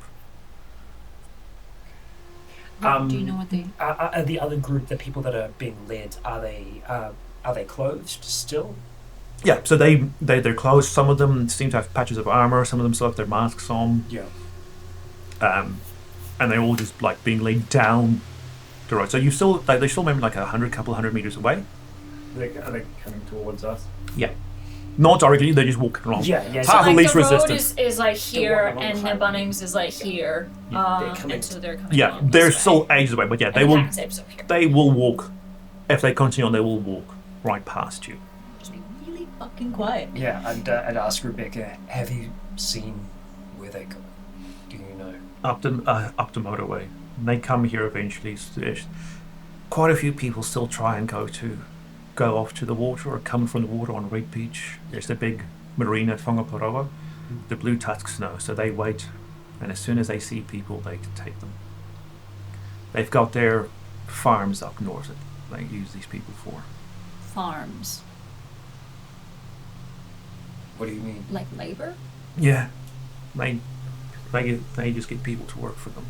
[SPEAKER 3] Do you know what they?
[SPEAKER 2] Are the other group, the people that are being led, are they clothed still?
[SPEAKER 5] Yeah, so they're clothed. Some of them seem to have patches of armor. Some of them still have their masks on.
[SPEAKER 2] Yeah.
[SPEAKER 5] And they're all just like being laid down the road. So you still they're still maybe like couple hundred meters away.
[SPEAKER 4] Are they coming towards us?
[SPEAKER 5] Yeah. Not directly. They're just walking along.
[SPEAKER 2] Yeah.
[SPEAKER 3] So
[SPEAKER 5] Path of
[SPEAKER 3] like
[SPEAKER 5] least
[SPEAKER 3] the road
[SPEAKER 5] resistance.
[SPEAKER 3] is like here,
[SPEAKER 2] along
[SPEAKER 3] and
[SPEAKER 2] the
[SPEAKER 3] the
[SPEAKER 2] highway.
[SPEAKER 3] Bunnings is like here. And so they're coming.
[SPEAKER 5] Yeah,
[SPEAKER 3] along
[SPEAKER 5] they're
[SPEAKER 3] this
[SPEAKER 5] still
[SPEAKER 3] way.
[SPEAKER 5] ages away, but yeah,
[SPEAKER 3] And
[SPEAKER 5] they
[SPEAKER 3] the
[SPEAKER 5] will.
[SPEAKER 3] backstab's up here.
[SPEAKER 5] They will walk. If they continue on, they will walk right past you.
[SPEAKER 3] Just be really fucking quiet.
[SPEAKER 2] Yeah, and I'd ask Rebecca, have you seen where they go? Do you know?
[SPEAKER 5] Up the motorway. And they come here eventually. So there's quite a few people still try and go off to the water or come from the water on Red Beach. There's the big marina at Whangaparoa. The blue tusks know, so they wait, and as soon as they see people, they take them. They've got their farms up north that they use these people for.
[SPEAKER 3] Farms.
[SPEAKER 2] What do you mean?
[SPEAKER 3] Like labor?
[SPEAKER 5] Yeah, they just get people to work for them.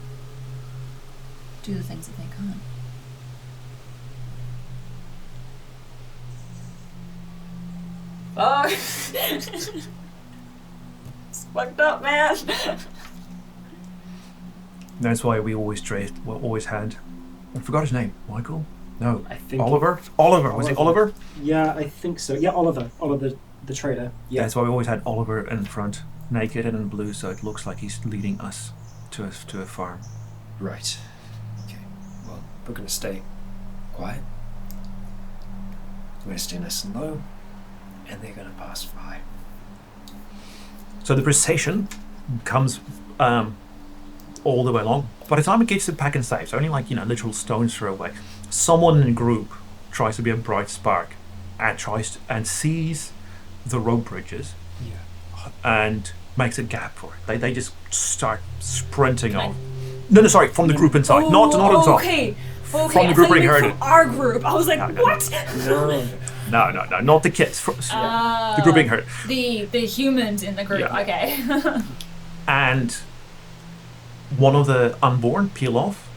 [SPEAKER 3] Do the things that they can. Oh, it's fucked up, man.
[SPEAKER 5] That's why we always had. I forgot his name. Michael? No.
[SPEAKER 2] I think
[SPEAKER 5] Oliver. Was it Oliver?
[SPEAKER 2] Yeah, I think so. Yeah, Oliver the trader. Yeah.
[SPEAKER 5] That's why we always had Oliver in front, naked and in blue, so it looks like he's leading us to a farm.
[SPEAKER 2] Right. Okay. Well, we're gonna stay quiet. We're gonna stay nice and low, and they're gonna pass by.
[SPEAKER 5] So the procession comes all the way along. By the time it gets to Pack and Save, it's only literal stone's throw away. Someone in the group tries to be a bright spark and sees the road bridges and makes a gap for it. They just start sprinting off. No, sorry, from the group inside, not on top.
[SPEAKER 3] Okay.
[SPEAKER 5] From the
[SPEAKER 3] I
[SPEAKER 5] group
[SPEAKER 3] thought you
[SPEAKER 5] being
[SPEAKER 3] meant
[SPEAKER 5] herded.
[SPEAKER 3] from our group. I was like,
[SPEAKER 5] No.
[SPEAKER 3] what?
[SPEAKER 5] No, not the kids. The group being herded.
[SPEAKER 3] The humans in the group.
[SPEAKER 5] Yeah.
[SPEAKER 3] Okay.
[SPEAKER 5] And one of the unborn peel off.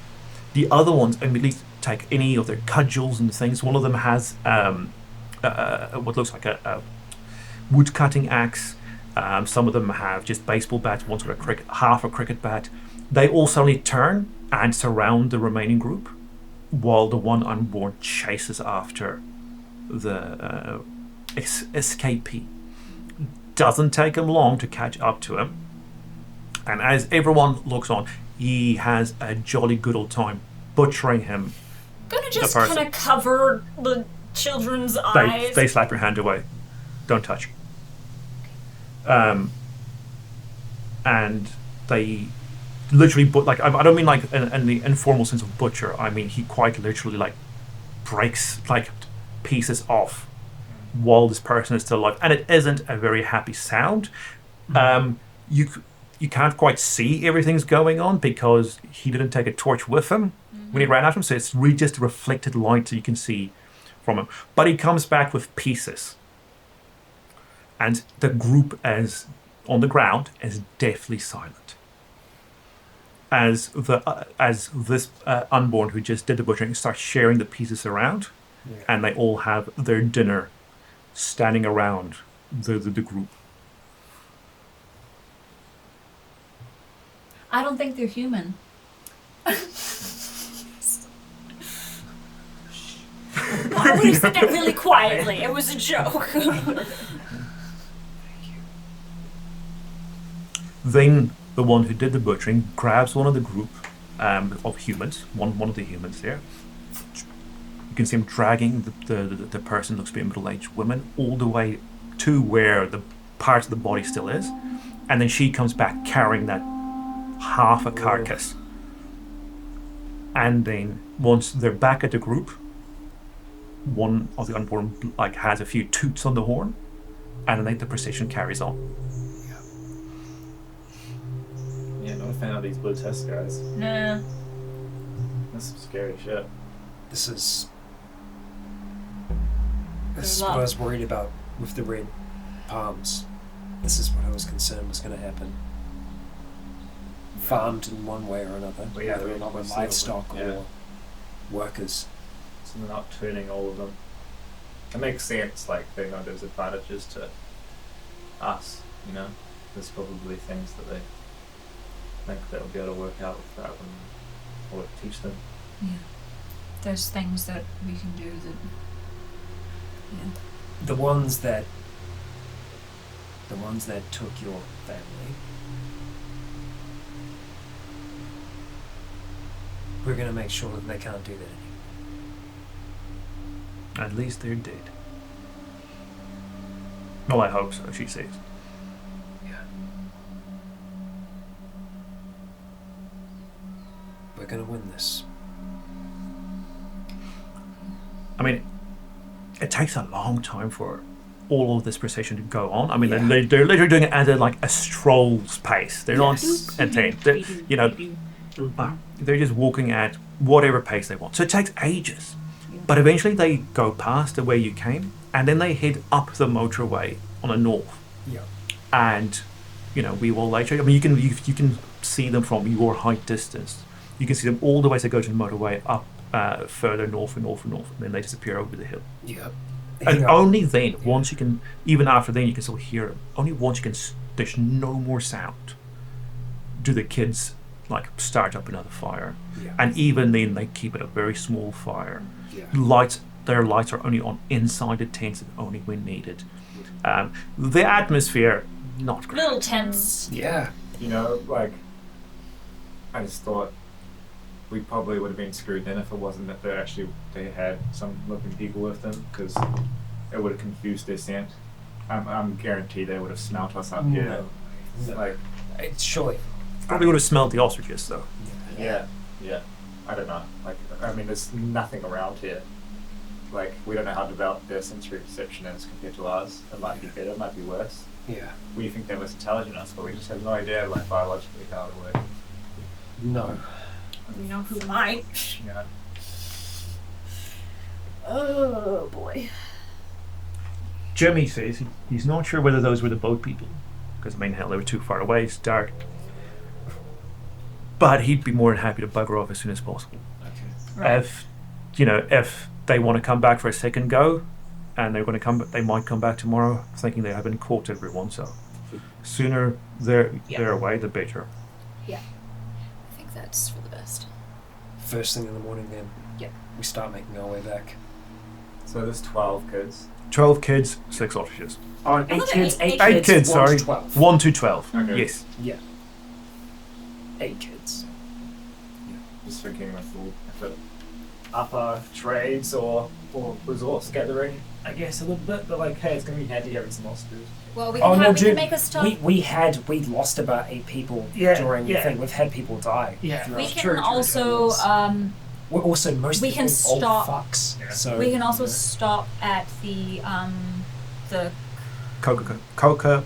[SPEAKER 5] The other ones immediately take any of their cudgels and things. One of them has what looks like a wood cutting axe. Some of them have just baseball bats, one's got half a cricket bat. They all suddenly turn and surround the remaining group, while the one unborn chases after the escapee. Doesn't take him long to catch up to him, and as everyone looks on, he has a jolly good old time butchering him.
[SPEAKER 3] Gonna just kind of cover the children's eyes.
[SPEAKER 5] They slap your hand away. Don't touch. And they literally, I don't mean like in the informal sense of butcher. I mean he quite literally like breaks like pieces off while this person is still alive, and it isn't a very happy sound. You can't quite see everything's going on because he didn't take a torch with him when he ran at him, so it's really just reflected light that you can see from him. But he comes back with pieces, and the group as on the ground is deathly silent. As this unborn who just did the butchering starts sharing the pieces around, and they all have their dinner standing around the group.
[SPEAKER 3] I don't think they're human. I would have said that really quietly. It was a joke.
[SPEAKER 5] Then the one who did the butchering grabs one of the group of humans, one of the humans there. You can see him dragging the person, looks to be a middle-aged woman, all the way to where the part of the body still is, and then she comes back carrying that half a carcass. And then once they're back at the group, one of the unborn like has a few toots on the horn, and then the procession carries on.
[SPEAKER 4] Yeah, not a fan of these blue test guys.
[SPEAKER 3] Nah.
[SPEAKER 4] That's some scary shit.
[SPEAKER 2] This is what I was worried about with the red palms. This is what I was concerned was going to happen. Farmed in one way or another, whether or not with livestock or workers.
[SPEAKER 4] So they're not turning all of them. It makes sense, like they know there's advantages to us, you know? There's probably things that they think they'll be able to work out with that or teach them.
[SPEAKER 3] Yeah. There's things that we can do that... Yeah.
[SPEAKER 2] The ones that took your family, we're going to make sure that they can't do that anymore.
[SPEAKER 5] At least they're dead. Well, I hope so, she says.
[SPEAKER 2] Yeah. We're going to win this.
[SPEAKER 5] I mean, it takes a long time for all of this procession to go on. I mean, they're literally doing it at a stroll's pace. They're not intense. They're just walking at whatever pace they want. So it takes ages. But eventually they go past the way you came, and then they head up the motorway on the north.
[SPEAKER 2] Yeah.
[SPEAKER 5] And, we will later... I mean, you can see them from your height distance. You can see them all the way as they go to the motorway up further north and north and north, and then they disappear over the hill.
[SPEAKER 2] Yeah.
[SPEAKER 5] And only then, once you can... Even after then, you can still hear them. Only once you can... There's no more sound. Do the kids... start up another fire, and even then they keep it a very small fire. Their lights are only on inside the tents and only when needed. The atmosphere, not great.
[SPEAKER 3] Little tense.
[SPEAKER 2] Yeah.
[SPEAKER 4] I just thought we probably would have been screwed in if it wasn't that they had some living people with them, because it would have confused their scent. I'm guaranteed they would have smelt us up here.
[SPEAKER 2] It's surely.
[SPEAKER 5] Probably would have smelled the ostriches, though.
[SPEAKER 4] Yeah. I don't know. There's nothing around here. We don't know how developed their sensory perception is compared to ours. It might be better, it might be worse.
[SPEAKER 2] Yeah.
[SPEAKER 4] We think they're less intelligent than us, but we just have no idea, biologically how it works.
[SPEAKER 2] No.
[SPEAKER 3] We know who might.
[SPEAKER 4] Yeah.
[SPEAKER 3] Oh, boy.
[SPEAKER 5] Jimmy says he's not sure whether those were the boat people, because, they were too far away, it's dark. But he'd be more than happy to bugger off as soon as possible.
[SPEAKER 2] Okay.
[SPEAKER 3] Right.
[SPEAKER 5] If they want to come back for a second go, and they're going to they might come back tomorrow, thinking they haven't caught everyone. So Sooner they're away, the better.
[SPEAKER 3] Yeah. I think that's for the best.
[SPEAKER 2] First thing in the morning, then.
[SPEAKER 3] Yep.
[SPEAKER 2] We start making our way back.
[SPEAKER 6] So there's 12 kids.
[SPEAKER 5] 12 kids, 6 ostriches.
[SPEAKER 2] Oh,
[SPEAKER 3] I thought
[SPEAKER 5] 8 kids,
[SPEAKER 2] 1
[SPEAKER 5] sorry.
[SPEAKER 2] to 12.
[SPEAKER 5] 1 to 12.
[SPEAKER 6] Okay.
[SPEAKER 5] Yes.
[SPEAKER 2] Yeah. 8 kids.
[SPEAKER 6] Just thinking if it
[SPEAKER 4] Upper trades or resource gathering, I guess, a little bit, but like, hey, it's going to be handy having some ostriches.
[SPEAKER 3] Well, we
[SPEAKER 2] Oh,
[SPEAKER 3] can,
[SPEAKER 2] no,
[SPEAKER 3] we can
[SPEAKER 2] dude,
[SPEAKER 3] make a stop.
[SPEAKER 2] We lost about 8 people
[SPEAKER 7] Yeah,
[SPEAKER 2] during the
[SPEAKER 7] yeah.
[SPEAKER 2] thing. We've had people die.
[SPEAKER 7] Yeah.
[SPEAKER 2] throughout.
[SPEAKER 3] We
[SPEAKER 7] True,
[SPEAKER 3] can
[SPEAKER 7] true,
[SPEAKER 3] also
[SPEAKER 2] We're also most
[SPEAKER 3] we can
[SPEAKER 2] people
[SPEAKER 3] stop-
[SPEAKER 2] old fucks.
[SPEAKER 4] Yeah.
[SPEAKER 2] So
[SPEAKER 3] we can also stop at the
[SPEAKER 5] Coca-Cola.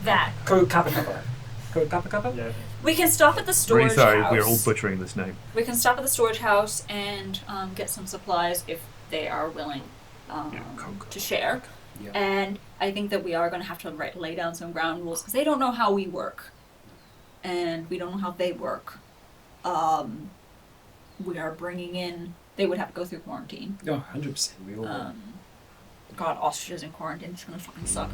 [SPEAKER 3] that.
[SPEAKER 2] Kappa.
[SPEAKER 4] Yeah.
[SPEAKER 3] We can stop at the storage
[SPEAKER 5] Really sorry,
[SPEAKER 3] house.
[SPEAKER 5] we're all butchering this name.
[SPEAKER 3] We can stop at the storage house and get some supplies if they are willing
[SPEAKER 5] Coke.
[SPEAKER 3] to share.
[SPEAKER 2] Yeah.
[SPEAKER 3] And I think that we are going to have to lay down some ground rules because they don't know how we work, and we don't know how they work. We are bringing in. They would have to go through quarantine.
[SPEAKER 2] Oh, 100%. We all will.
[SPEAKER 3] God, ostriches in quarantine is gonna fucking suck.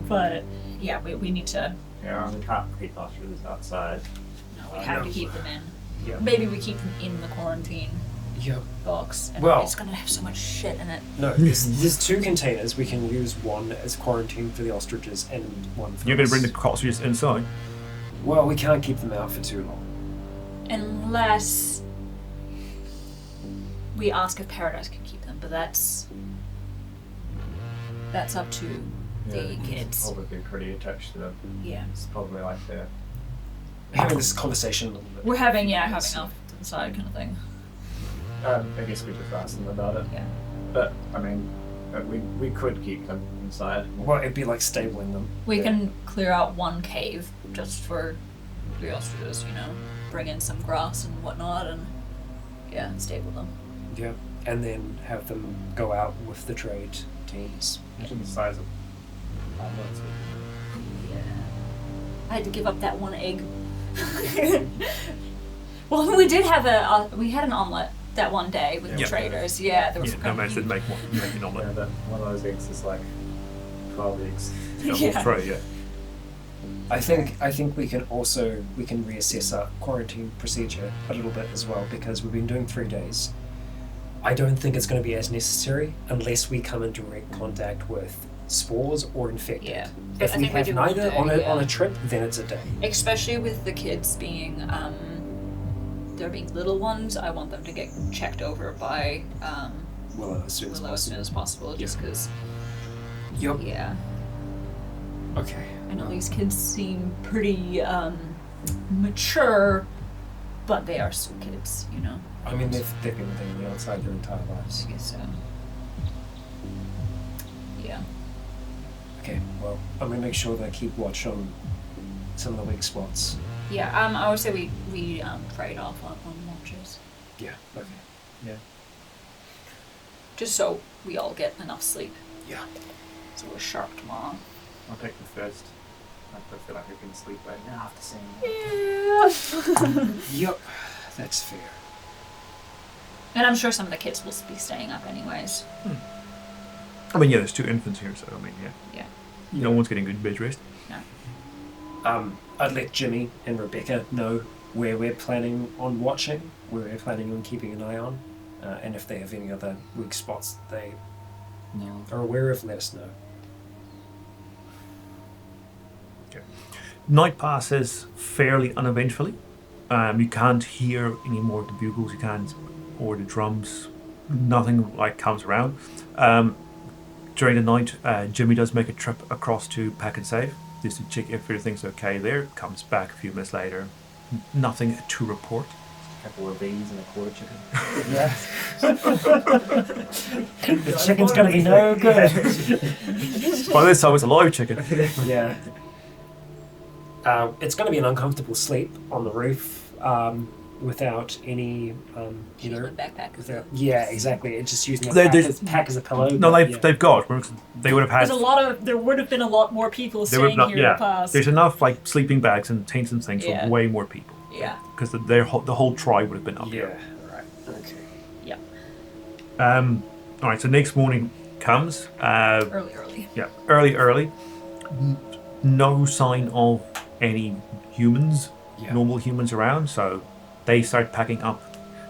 [SPEAKER 3] But yeah, we need to.
[SPEAKER 4] Yeah, we can't keep ostriches outside.
[SPEAKER 3] No, we have to keep them in.
[SPEAKER 2] Yeah.
[SPEAKER 3] Maybe we keep them in the quarantine
[SPEAKER 2] Yeah.
[SPEAKER 3] box. And
[SPEAKER 2] Well-
[SPEAKER 3] it's gonna have so much shit in it.
[SPEAKER 2] No, there's 2 containers. We can use one as quarantine for the ostriches and one for
[SPEAKER 5] You're going
[SPEAKER 2] us.
[SPEAKER 5] to bring the ostriches inside?
[SPEAKER 2] Well, we can't keep them out for too long.
[SPEAKER 3] Unless we ask if Paradise can keep them, but that's up to the kids.
[SPEAKER 4] Probably be pretty attached to them.
[SPEAKER 3] Yeah.
[SPEAKER 4] It's probably like they're
[SPEAKER 2] Having this conversation a little bit.
[SPEAKER 3] We're having off to the side kind of thing.
[SPEAKER 4] I guess we just asked them about it.
[SPEAKER 3] Yeah.
[SPEAKER 4] But I mean, we could keep them inside.
[SPEAKER 2] Well, it'd be like stabling them.
[SPEAKER 3] We can clear out one cave just for the ostriches, bring in some grass and whatnot and stable them.
[SPEAKER 2] Yeah. And then have them go out with the trade teams.
[SPEAKER 4] Imagine the size of omelets.
[SPEAKER 3] Yeah. I had to give up that one egg. Well, we did have we had an omelet that one day with the
[SPEAKER 5] Yeah.
[SPEAKER 3] traders. Yeah, there was
[SPEAKER 5] Yeah, nomads did make one. Make an
[SPEAKER 4] Yeah,
[SPEAKER 5] omelette.
[SPEAKER 4] that one of those eggs is like 12 eggs.
[SPEAKER 3] Yeah.
[SPEAKER 5] Tray, yeah.
[SPEAKER 2] I think we can reassess our quarantine procedure a little bit as well because we've been doing 3 days. I don't think it's going to be as necessary unless we come in direct contact with spores or infected.
[SPEAKER 3] Yeah.
[SPEAKER 2] If
[SPEAKER 3] I
[SPEAKER 2] we
[SPEAKER 3] think we
[SPEAKER 2] have
[SPEAKER 3] do one
[SPEAKER 2] neither
[SPEAKER 3] day,
[SPEAKER 2] on
[SPEAKER 3] yeah.
[SPEAKER 2] a trip, then it's a day.
[SPEAKER 3] Especially with the kids being, they're being little ones, I want them to get checked over by
[SPEAKER 2] Well, as soon as
[SPEAKER 3] Willow as soon
[SPEAKER 2] possible.
[SPEAKER 3] as possible, just because,
[SPEAKER 2] Yup.
[SPEAKER 3] yeah.
[SPEAKER 2] Okay.
[SPEAKER 3] I know these kids seem pretty mature, but they are still kids,
[SPEAKER 2] I mean, they've been living on the outside their entire lives.
[SPEAKER 3] I guess so. Yeah.
[SPEAKER 2] Okay, well, I'm going to make sure that I keep watch on some of the weak spots.
[SPEAKER 3] Yeah, I would say we trade off on watches.
[SPEAKER 2] Yeah, okay.
[SPEAKER 4] Yeah.
[SPEAKER 3] Just so we all get enough sleep.
[SPEAKER 2] Yeah.
[SPEAKER 3] So we're sharp tomorrow.
[SPEAKER 4] I'll take the first. I feel like I can sleep right now after seeing
[SPEAKER 2] Yup, that's fair.
[SPEAKER 3] And I'm sure some of the kids will be staying up anyways.
[SPEAKER 5] I mean, yeah, there's 2 infants here, so I mean, yeah.
[SPEAKER 3] Yeah.
[SPEAKER 5] No one's getting good bed rest.
[SPEAKER 3] No.
[SPEAKER 2] I'd let Jimmy and Rebecca know where we're planning on watching, where we're planning on keeping an eye on, and if they have any other weak spots that they are aware of, let us know.
[SPEAKER 5] Night passes fairly uneventfully. You can't hear any more of the bugles, you can't, or the drums. Nothing like comes around. During the night, Jimmy does make a trip across to Pack and Save, just to check if everything's okay there. Comes back a few minutes later. Nothing to report.
[SPEAKER 4] a couple of beans and a quarter chicken.
[SPEAKER 2] Yeah. The chicken's gonna be no good.
[SPEAKER 5] By this time, it's a live chicken.
[SPEAKER 2] Yeah. It's going to be an uncomfortable sleep on the roof without any,
[SPEAKER 3] backpack.
[SPEAKER 2] without. Yeah, exactly. It's just using
[SPEAKER 5] They-
[SPEAKER 2] a
[SPEAKER 5] they-
[SPEAKER 2] pack as a pillow.
[SPEAKER 5] No,
[SPEAKER 2] but
[SPEAKER 5] they've got. They would have had.
[SPEAKER 3] There would have been a lot more people
[SPEAKER 5] They would
[SPEAKER 3] staying
[SPEAKER 5] not.
[SPEAKER 3] here in
[SPEAKER 5] Yeah,
[SPEAKER 3] the past.
[SPEAKER 5] there's enough like sleeping bags and tents and things
[SPEAKER 3] Yeah.
[SPEAKER 5] for way more people.
[SPEAKER 3] Yeah.
[SPEAKER 5] Because the whole tribe would have been up
[SPEAKER 2] Yeah.
[SPEAKER 5] here.
[SPEAKER 2] Right. Okay.
[SPEAKER 3] Yeah.
[SPEAKER 5] All right. So next morning, comes.
[SPEAKER 3] Early.
[SPEAKER 5] Yeah, early. No sign of any humans, normal humans around. So they start packing up,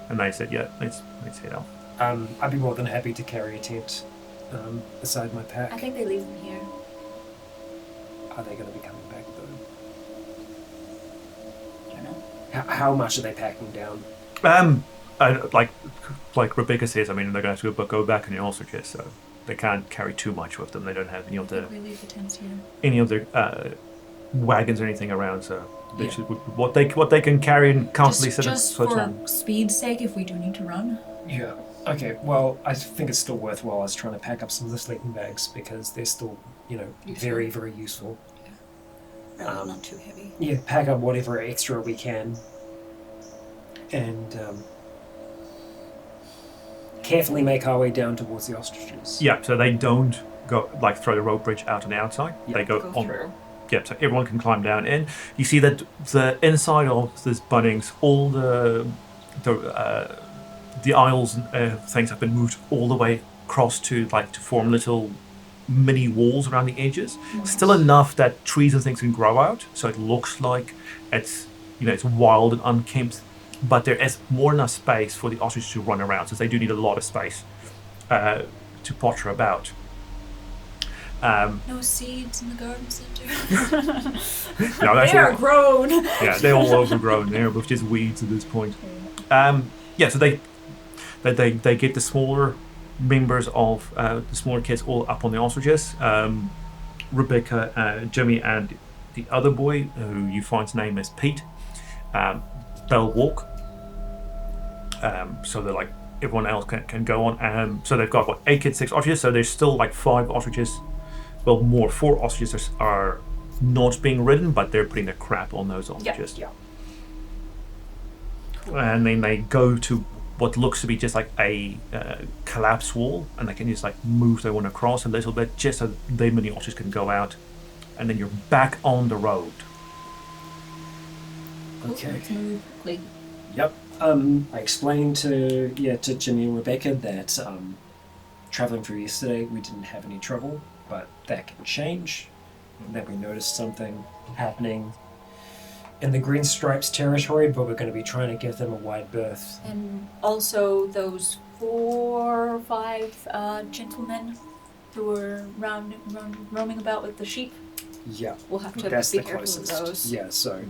[SPEAKER 5] and they said, "Yeah, let's head off."
[SPEAKER 2] I'd be more than happy to carry a tent beside my pack.
[SPEAKER 3] I think they leave them here.
[SPEAKER 2] Are they going to be coming back though?
[SPEAKER 3] I don't know.
[SPEAKER 2] How much are they packing down?
[SPEAKER 5] Like Rebecca says, I mean, they're going to have to go back in the ostriches, so they can't carry too much with them. They don't have any of
[SPEAKER 3] We leave the tents here.
[SPEAKER 5] their wagons or anything around, so they should, what they can carry and constantly sit
[SPEAKER 3] Just for speed's sake, if we do need to run.
[SPEAKER 2] Yeah. Okay. Well, I think it's still worthwhile us trying to pack up some of the sleeping bags because they're still,
[SPEAKER 3] Useful.
[SPEAKER 2] very, very useful.
[SPEAKER 3] Not too heavy.
[SPEAKER 2] Yeah. Pack up whatever extra we can, and carefully make our way down towards the ostriches.
[SPEAKER 5] Yeah, so they don't go like throw the rope bridge out on the outside. They go on.
[SPEAKER 3] through.
[SPEAKER 5] Yeah, so everyone can climb down in. You see that the inside of this Bunnings, all the aisles and things have been moved all the way across to form little mini walls around the edges.
[SPEAKER 3] Nice.
[SPEAKER 5] Still enough that trees and things can grow out, so it looks like it's it's wild and unkempt. But there is more than enough space for the ostriches to run around, since they do need a lot of space to potter about.
[SPEAKER 3] No seeds in the garden center.
[SPEAKER 5] No, that's
[SPEAKER 3] They are
[SPEAKER 5] all,
[SPEAKER 3] grown.
[SPEAKER 5] yeah, they're all overgrown. They're just weeds at this point. So they get the smaller members of the smaller kids all up on the ostriches. Rebecca, Jimmy, and the other boy, who you find's name is Pete. They'll walk. So they're like everyone else can go on. So they've got 8 kids, 6 ostriches. So there's still 5 ostriches. Well, 4 ostriches are not being ridden, but they're putting their crap on those ostriches.
[SPEAKER 2] Yeah.
[SPEAKER 5] And then they go to what looks to be just like a collapse wall, and they can just move their one across a little bit, just so they many ostriches can go out, and then you're back on the road.
[SPEAKER 2] Okay.
[SPEAKER 3] Let's move quickly.
[SPEAKER 2] Yep. I explained to Jimmy and Rebecca that traveling through yesterday we didn't have any trouble, but that can change. And that we noticed something happening in the Green Stripes territory, but we're going to be trying to give them a wide berth.
[SPEAKER 3] And also those 4 or 5 gentlemen who were roaming about with the sheep.
[SPEAKER 2] Yeah.
[SPEAKER 3] We'll have to
[SPEAKER 2] That's
[SPEAKER 3] be
[SPEAKER 2] the
[SPEAKER 3] careful
[SPEAKER 2] closest.
[SPEAKER 3] of those.
[SPEAKER 2] Yeah, so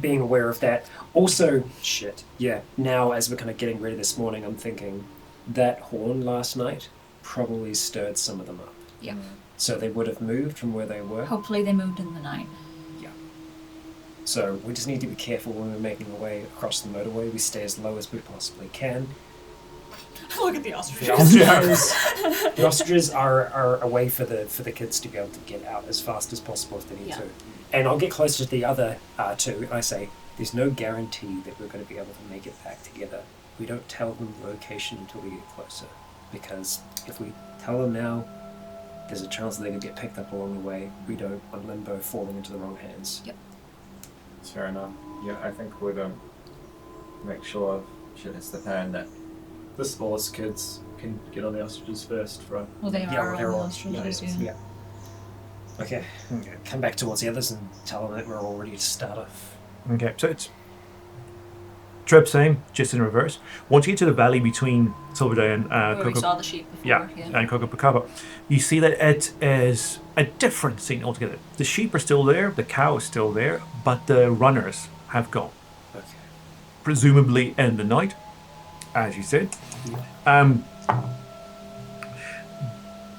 [SPEAKER 2] being aware of that. Also, now as we're kind of getting ready this morning, I'm thinking that horn last night probably stirred some of them up.
[SPEAKER 3] Yeah.
[SPEAKER 2] So they would have moved from where they were.
[SPEAKER 3] Hopefully they moved in the night.
[SPEAKER 2] So we just need to be careful when we're making our way across the motorway. We stay as low as we possibly can.
[SPEAKER 3] Look at the ostriches.
[SPEAKER 2] The ostriches are a way for the kids to be able to get out as fast as possible if they need to. And I'll get closer to the other 2, and I say, there's no guarantee that we're going to be able to make it back together. We don't tell them the location until we get closer. Because if we tell them now, there's a chance that they could get picked up along the way. We don't want Limbo falling into the wrong hands.
[SPEAKER 3] Yep.
[SPEAKER 4] That's fair enough. Yeah, I think we'd make sure shit hits the fan that
[SPEAKER 7] The smallest kids can get on the ostriches first, right?
[SPEAKER 3] Well, they
[SPEAKER 2] Yeah,
[SPEAKER 3] are
[SPEAKER 2] they're
[SPEAKER 3] on the
[SPEAKER 2] all-
[SPEAKER 3] ostriches,
[SPEAKER 2] Yeah. Okay. Come back towards the others and tell them that we're all ready to start off.
[SPEAKER 5] Okay, so it's trip same, just in reverse. Once you get to the valley between Silverdale and
[SPEAKER 3] Where we saw the sheep before.
[SPEAKER 5] and Cocopacaba, you see that it is a different scene altogether. The sheep are still there, the cow is still there, but the runners have gone.
[SPEAKER 2] Okay.
[SPEAKER 5] Presumably in the night, as you said.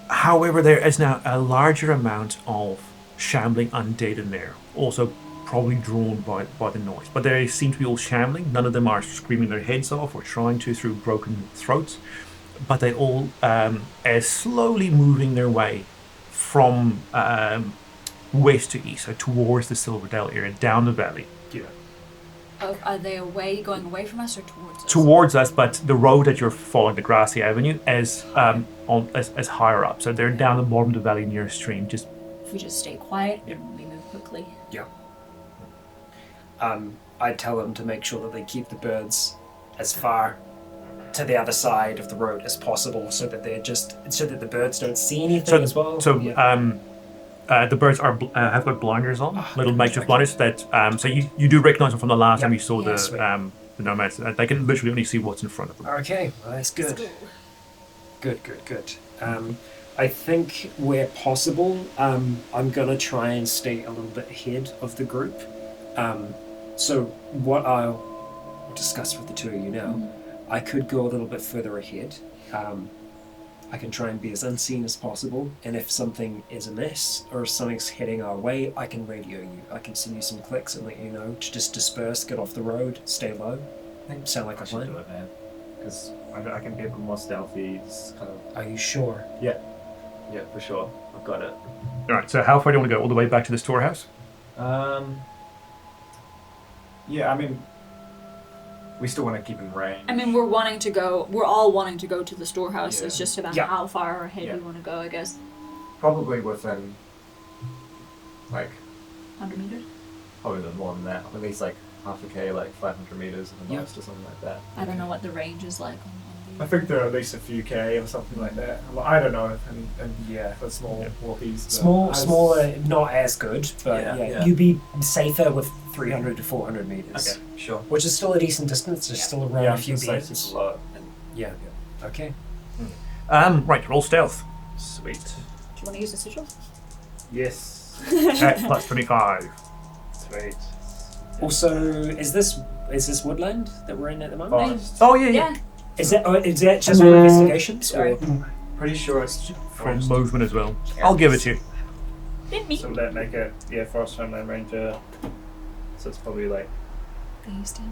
[SPEAKER 5] However, there is now a larger amount of shambling undead in there, also probably drawn by the noise. But they seem to be all shambling. None of them are screaming their heads off or trying to through broken throats, but they all are slowly moving their way from west to east, so towards the Silverdale area, down the valley.
[SPEAKER 2] Yeah.
[SPEAKER 3] Are they going away from us or towards us?
[SPEAKER 5] Towards us, but the road that you're following, the grassy avenue, is is higher up. So they're down the bottom of the valley near a stream. Just
[SPEAKER 3] If we just stay quiet and we move quickly.
[SPEAKER 2] Yeah. I'd tell them to make sure that they keep the birds as far to the other side of the road as possible, so that the birds don't see anything as well.
[SPEAKER 5] The birds have got blinders on, little makeshift blinders that so you do recognize them from the last time you saw the nomads. They can literally only see what's in front of them.
[SPEAKER 2] Okay, well, that's good. Good. I think where possible, I'm gonna try and stay a little bit ahead of the group. So what I'll discuss with the two of you now, I could go a little bit further ahead. I can try and be as unseen as possible, and if something is amiss or something's heading our way, I can radio you. I can send you some clicks and let you know to just disperse, get off the road, stay low. Sound like a plan?
[SPEAKER 4] Do it, man. Because I can be a bit more stealthy. Just kind of.
[SPEAKER 2] Are you sure?
[SPEAKER 4] Yeah, for sure. I've got it.
[SPEAKER 5] All right. So how far do you want to go? All the way back to the storehouse?
[SPEAKER 6] Yeah, I mean, we still want to keep in range.
[SPEAKER 3] I mean, we're all wanting to go to the storehouse.
[SPEAKER 6] Yeah.
[SPEAKER 3] It's just about
[SPEAKER 2] Yeah.
[SPEAKER 3] how far ahead
[SPEAKER 6] Yeah.
[SPEAKER 3] we want to go, I guess.
[SPEAKER 6] Probably within, like,
[SPEAKER 3] 100 meters?
[SPEAKER 4] Probably more than that. At least like half a k, like 500 meters at the
[SPEAKER 2] Yeah.
[SPEAKER 4] most or something like that.
[SPEAKER 3] I don't know what the range is like on
[SPEAKER 7] I think there are at least a few K or something like that. Well, I don't know, and
[SPEAKER 2] Yeah.
[SPEAKER 7] for small walkies.
[SPEAKER 2] Smaller, not as good, but
[SPEAKER 4] Yeah.
[SPEAKER 2] you'd be safer with 300 to 400 meters.
[SPEAKER 4] Okay, sure.
[SPEAKER 2] Which is still a decent distance. There's still around
[SPEAKER 6] Yeah,
[SPEAKER 2] a few
[SPEAKER 6] it's like
[SPEAKER 2] beats.
[SPEAKER 6] it's a lot.
[SPEAKER 2] Yeah. Okay.
[SPEAKER 5] Right. Roll stealth.
[SPEAKER 4] Sweet.
[SPEAKER 3] Do you want to use the sigil?
[SPEAKER 7] Yes.
[SPEAKER 5] At plus 25.
[SPEAKER 7] Sweet.
[SPEAKER 2] Also, is this woodland that we're in at the moment?
[SPEAKER 7] Forest.
[SPEAKER 5] Oh yeah.
[SPEAKER 3] Yeah.
[SPEAKER 2] Is that just for investigations?
[SPEAKER 3] Sorry.
[SPEAKER 2] Or?
[SPEAKER 7] Pretty sure it's
[SPEAKER 5] From
[SPEAKER 7] forest.
[SPEAKER 5] movement as well. I'll give it to you.
[SPEAKER 3] Didn't me.
[SPEAKER 7] So would that make it, forest farmland ranger. So it's probably like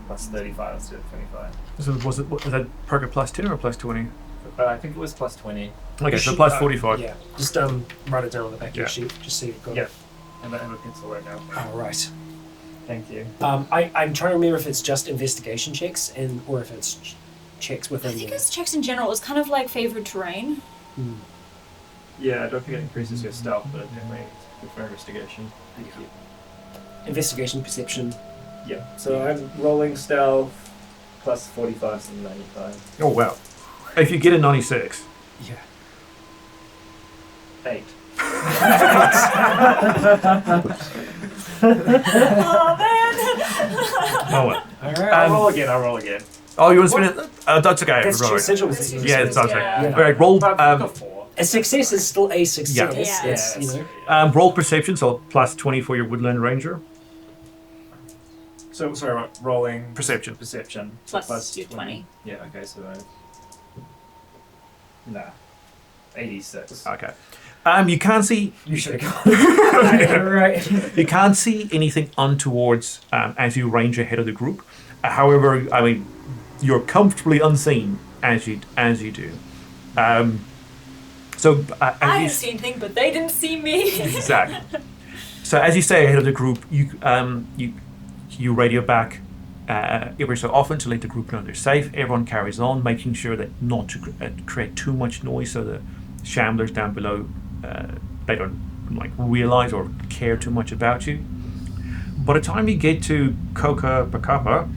[SPEAKER 7] plus 35 instead of 25.
[SPEAKER 5] So was that perk at plus 10 or plus 20?
[SPEAKER 4] I think it was plus 20.
[SPEAKER 5] Okay,
[SPEAKER 2] You
[SPEAKER 5] so
[SPEAKER 2] should,
[SPEAKER 5] plus 45.
[SPEAKER 2] Yeah. Just write it down on the back of your
[SPEAKER 5] Yeah.
[SPEAKER 2] sheet, just so you've got
[SPEAKER 7] Yeah.
[SPEAKER 2] it.
[SPEAKER 7] And I have a pencil right now.
[SPEAKER 2] Oh, right.
[SPEAKER 7] Thank you.
[SPEAKER 2] I'm trying to remember if it's just investigation checks or if it's checks
[SPEAKER 3] I
[SPEAKER 2] within
[SPEAKER 3] think
[SPEAKER 2] the...
[SPEAKER 3] it's checks in general. It's kind of like favored terrain.
[SPEAKER 7] Yeah, I don't think it increases your stealth, but it definitely good for investigation.
[SPEAKER 2] Thank you. Investigation, perception.
[SPEAKER 7] Yeah. So I'm rolling stealth plus 45 and 95.
[SPEAKER 5] Oh wow. If you get a 96.
[SPEAKER 2] Yeah.
[SPEAKER 7] 8.
[SPEAKER 3] Oh man!
[SPEAKER 5] Oh well.
[SPEAKER 2] All right.
[SPEAKER 7] I'll roll again.
[SPEAKER 5] Oh, you want to spin it? That's okay.
[SPEAKER 2] That's
[SPEAKER 5] right.
[SPEAKER 2] your sigil.
[SPEAKER 5] Yeah, it's okay.
[SPEAKER 3] Yeah.
[SPEAKER 5] Right, roll.
[SPEAKER 7] I've got 4.
[SPEAKER 2] A success is still a success.
[SPEAKER 3] Yeah.
[SPEAKER 2] It's, you know.
[SPEAKER 5] Roll perception, so plus 20 for your woodland ranger.
[SPEAKER 6] So, sorry, rolling
[SPEAKER 5] Perception.
[SPEAKER 6] perception.
[SPEAKER 3] Plus 20.
[SPEAKER 4] Yeah, okay, so. Nah. 86.
[SPEAKER 5] Okay. You can't see.
[SPEAKER 2] You should have gone. Right.
[SPEAKER 5] You can't see anything untowards as you range ahead of the group. However, I mean, you're comfortably unseen as you do. So
[SPEAKER 3] I
[SPEAKER 5] as
[SPEAKER 3] didn't see anything, but they didn't see me.
[SPEAKER 5] exactly. So as you stay ahead of the group, you radio back every so often to let the group know they're safe. Everyone carries on, making sure that not to create too much noise, so the shamblers down below they don't realize or care too much about you. By the time you get to Post-Apoc,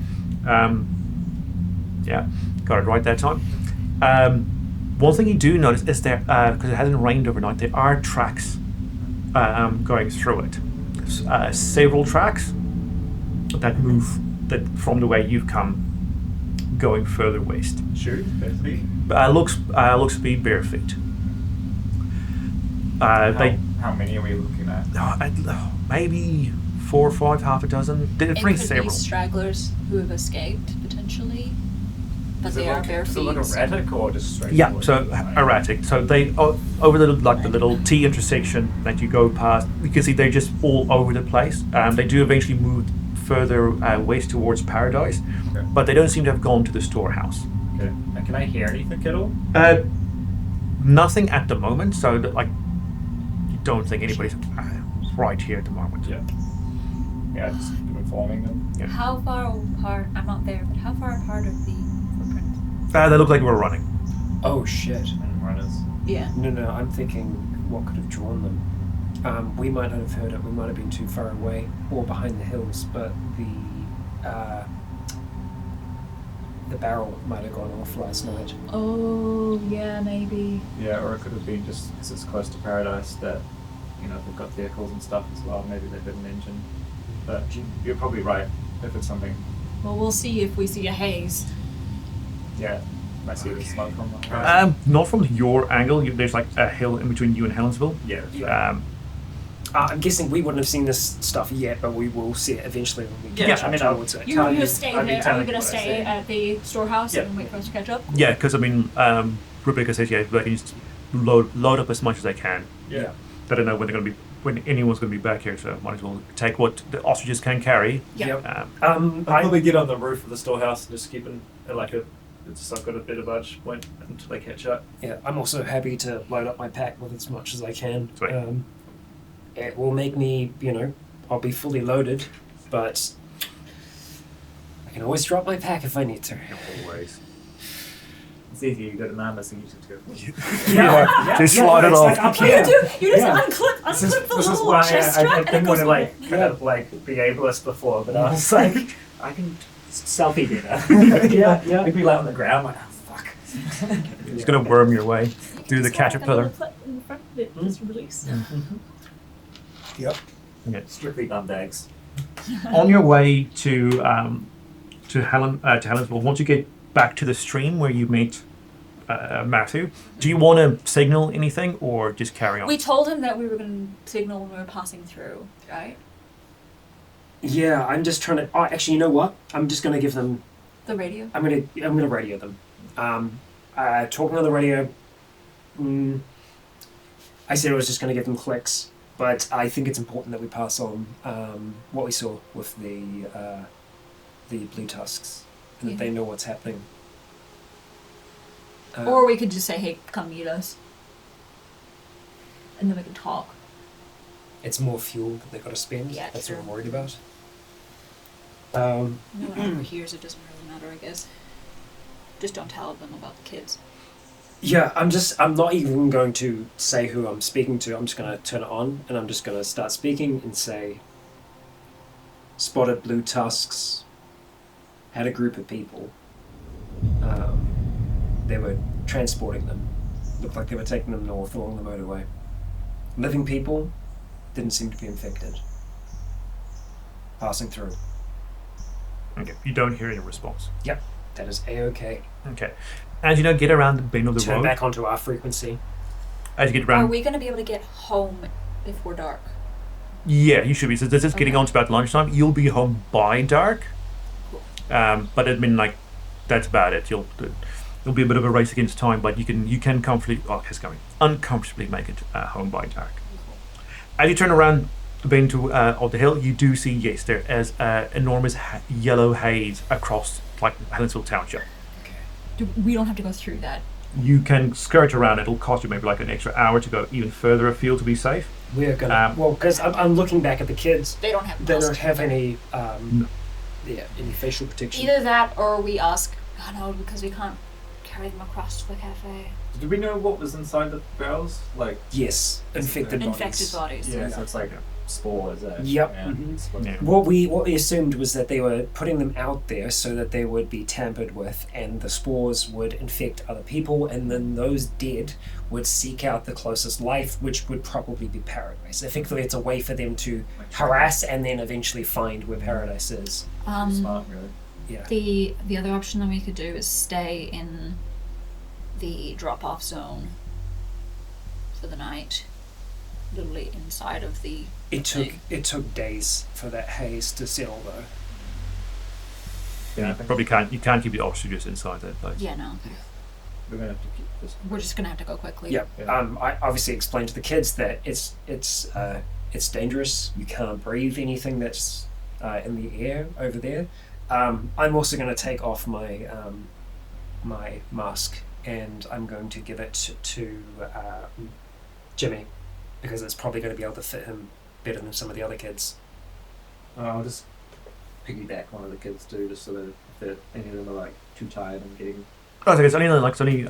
[SPEAKER 5] yeah, got it right that time. One thing you do notice is there, because it hasn't rained overnight, there are tracks going through it. Several tracks that move from the way you've come, going further west.
[SPEAKER 6] Shoot, basically.
[SPEAKER 5] Looks to be bare feet.
[SPEAKER 6] How many are we looking at?
[SPEAKER 5] Maybe 4 or 5, half a dozen. They're
[SPEAKER 3] It
[SPEAKER 5] pretty
[SPEAKER 3] could
[SPEAKER 5] several.
[SPEAKER 3] be stragglers who have escaped, potentially. But
[SPEAKER 6] Is
[SPEAKER 3] they
[SPEAKER 6] it
[SPEAKER 3] are
[SPEAKER 6] like-
[SPEAKER 3] bare
[SPEAKER 6] Is it like
[SPEAKER 3] feet.
[SPEAKER 6] erratic or just straight?
[SPEAKER 5] Yeah,
[SPEAKER 6] forward?
[SPEAKER 5] so erratic. So they over the little T intersection that you go past. You can see they're just all over the place. They do eventually move further west towards Paradise,
[SPEAKER 6] Okay.
[SPEAKER 5] but they don't seem to have gone to the storehouse.
[SPEAKER 6] Okay. And can I hear anything at all?
[SPEAKER 5] Nothing at the moment. So that, you don't think anybody's right here at the moment.
[SPEAKER 6] Yeah. Yeah, just informing them.
[SPEAKER 5] Yeah.
[SPEAKER 3] How far apart? I'm not there, but how far apart are the footprints?
[SPEAKER 5] They look like we're running.
[SPEAKER 2] Oh shit.
[SPEAKER 6] And runners.
[SPEAKER 3] Yeah.
[SPEAKER 2] No, I'm thinking what could have drawn them. We might not have heard it, we might have been too far away or behind the hills, but the barrel might have gone off last night.
[SPEAKER 3] Oh, yeah, maybe.
[SPEAKER 6] Yeah, or it could have been just because it's close to paradise that, they've got vehicles and stuff as well. Maybe they've got an engine. But you're probably right if it's something.
[SPEAKER 3] Well, we'll see if we see a haze.
[SPEAKER 6] Yeah, might see the smoke from the horizon.
[SPEAKER 5] Not from your angle. There's like a hill in between you and Helensville.
[SPEAKER 6] Yeah.
[SPEAKER 2] I'm guessing we wouldn't have seen this stuff yet, but we will see it eventually when we
[SPEAKER 3] Yeah,
[SPEAKER 2] get
[SPEAKER 3] I
[SPEAKER 6] mean,
[SPEAKER 2] towards it.
[SPEAKER 3] You stay
[SPEAKER 6] I'd be
[SPEAKER 3] there. Are you
[SPEAKER 6] telling
[SPEAKER 3] going to
[SPEAKER 6] what I
[SPEAKER 3] stay
[SPEAKER 6] see.
[SPEAKER 3] at the storehouse
[SPEAKER 6] Yeah.
[SPEAKER 3] and wait for us to catch up?
[SPEAKER 5] Yeah, because Rebecca says they can just load up as much as they can.
[SPEAKER 2] Yeah.
[SPEAKER 5] They don't know when anyone's going to be back here, so might as well take what the ostriches can carry.
[SPEAKER 3] Yeah.
[SPEAKER 7] I'll probably get on the roof of the storehouse and just keep it's just I've got a bit of budge point until they catch up.
[SPEAKER 2] Yeah, I'm also happy to load up my pack with as much as I can.
[SPEAKER 5] Sweet.
[SPEAKER 2] It will make me, I'll be fully loaded, but I can always drop my pack if I need to.
[SPEAKER 6] Always. It's easy. You've got an armor, so you just go.
[SPEAKER 5] Just slide it
[SPEAKER 2] it's
[SPEAKER 5] off.
[SPEAKER 2] like up
[SPEAKER 3] You
[SPEAKER 2] here.
[SPEAKER 3] just
[SPEAKER 2] Yeah.
[SPEAKER 3] unclip
[SPEAKER 6] This
[SPEAKER 3] the
[SPEAKER 6] is
[SPEAKER 3] little
[SPEAKER 6] why
[SPEAKER 3] chest
[SPEAKER 6] I
[SPEAKER 3] strap and it
[SPEAKER 6] didn't
[SPEAKER 3] goes
[SPEAKER 6] want to
[SPEAKER 3] away.
[SPEAKER 6] kind of be ableist before, but I was like, I can selfie better.
[SPEAKER 2] Yeah.
[SPEAKER 6] I'd be like on the ground, like, oh fuck.
[SPEAKER 5] You're just going to worm your way through the
[SPEAKER 3] Just got, like, a
[SPEAKER 5] caterpillar.
[SPEAKER 3] little clip in the front of it, just release.
[SPEAKER 2] Yep.
[SPEAKER 6] Strictly bum bags.
[SPEAKER 5] On your way to Helensville, once you get back to the stream where you meet Matthew, do you want to signal anything or just carry on?
[SPEAKER 3] We told him that we were going to signal when we were passing through, right?
[SPEAKER 2] Yeah, I'm just trying to. Oh, actually, you know what? I'm just going to give them.
[SPEAKER 3] The radio.
[SPEAKER 2] I'm gonna radio them. Talking on the radio. I said I was just going to give them clicks, but I think it's important that we pass on what we saw with the blue tusks, and that they know what's happening.
[SPEAKER 3] Or we could just say, hey, come meet us. And then we can talk.
[SPEAKER 2] It's more fuel that they've got to spend.
[SPEAKER 3] Yeah,
[SPEAKER 2] That's
[SPEAKER 3] true.
[SPEAKER 2] what I'm worried about.
[SPEAKER 3] No one overhears, it doesn't really matter, I guess. Just don't tell them about the kids.
[SPEAKER 2] Yeah, I'm not even going to say who I'm speaking to. I'm just going to turn it on and I'm just going to start speaking and say, spotted blue tusks, had a group of people. They were transporting them. Looked like they were taking them north along the motorway. Living people didn't seem to be infected. Passing through.
[SPEAKER 5] Okay, you don't hear any response.
[SPEAKER 2] Yep, that is A-okay.
[SPEAKER 5] Okay. As you get around the bend of the
[SPEAKER 2] Turn
[SPEAKER 5] road,
[SPEAKER 2] back onto our frequency.
[SPEAKER 5] as you get
[SPEAKER 3] Are
[SPEAKER 5] around,
[SPEAKER 3] we going to be able to get home before dark?
[SPEAKER 5] yeah, you should be. So this is getting
[SPEAKER 3] Okay.
[SPEAKER 5] on to about lunchtime. You'll be home by dark. But I mean, that's about it. It'll be a bit of a race against time, but you can uncomfortably make it home by dark. As you turn around the bend of the hill, you do see, yes, there is enormous yellow haze across Helensville Township.
[SPEAKER 3] We don't have to go through that.
[SPEAKER 5] You can skirt around it. It'll cost you maybe an extra hour to go even further afield to be safe.
[SPEAKER 2] We're gonna because I'm looking back at the kids.
[SPEAKER 3] They don't have
[SPEAKER 2] They
[SPEAKER 3] masks.
[SPEAKER 2] don't have any
[SPEAKER 5] No.
[SPEAKER 2] any facial protection.
[SPEAKER 3] Either that or we ask, no, because we can't carry them across to the cafe.
[SPEAKER 6] Do we know what was inside the barrels? Like,
[SPEAKER 2] Yes, infected
[SPEAKER 3] Infected bodies.
[SPEAKER 6] yeah, so it's like spores.
[SPEAKER 2] Yep.
[SPEAKER 6] Yeah.
[SPEAKER 2] Mhm.
[SPEAKER 6] Spores.
[SPEAKER 5] Yeah.
[SPEAKER 2] What we assumed was that they were putting them out there so that they would be tampered with, and the spores would infect other people, and then those dead would seek out the closest life, which would probably be paradise. Effectively, it's a way for them to harass and then eventually find where paradise is.
[SPEAKER 6] Smart, really.
[SPEAKER 2] Yeah.
[SPEAKER 3] The other option that we could do is stay in the drop-off zone for the night, literally inside of the
[SPEAKER 2] It took days for that haze to settle, though.
[SPEAKER 6] Yeah, I
[SPEAKER 5] You
[SPEAKER 6] think
[SPEAKER 5] probably can't. You can't keep the ostriches inside that place.
[SPEAKER 3] yeah no
[SPEAKER 6] we're gonna have to keep this.
[SPEAKER 3] we're just gonna have to go quickly.
[SPEAKER 2] Yeah.
[SPEAKER 6] Yeah.
[SPEAKER 2] I obviously explained to the kids that it's dangerous. You can't breathe anything that's in the air over there. I'm also going to take off my my mask and I'm going to give it to Jimmy because it's probably going to be able to fit him better than some of the other kids.
[SPEAKER 6] I'll just piggyback one of the kids too, just so that if any of them are too tired and getting.
[SPEAKER 5] Oh, so it's only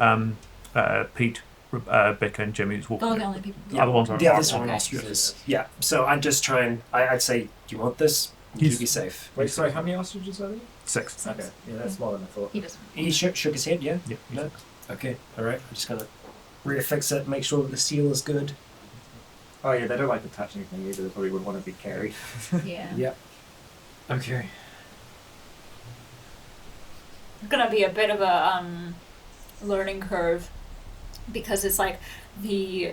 [SPEAKER 5] Pete, Becca, and Jimmy who's walking.
[SPEAKER 3] Those are the only people.
[SPEAKER 5] The other ones are.
[SPEAKER 2] The others are
[SPEAKER 3] Okay.
[SPEAKER 2] ostriches. Yeah. So I'd just try and I'd say, do you want this? You be safe.
[SPEAKER 6] Wait, sorry, how many ostriches are there?
[SPEAKER 5] 6.
[SPEAKER 6] Okay, yeah, that's more than I thought.
[SPEAKER 3] He doesn't.
[SPEAKER 2] He shook his head, yeah?
[SPEAKER 5] Yeah.
[SPEAKER 2] No? Okay, alright. I'm just gonna refix it, make sure that the seal is good.
[SPEAKER 6] Oh yeah, they don't like to touch anything either. They probably would want to be carried.
[SPEAKER 3] Yeah.
[SPEAKER 2] Yep. Okay.
[SPEAKER 3] It's gonna be a bit of a learning curve because it's like the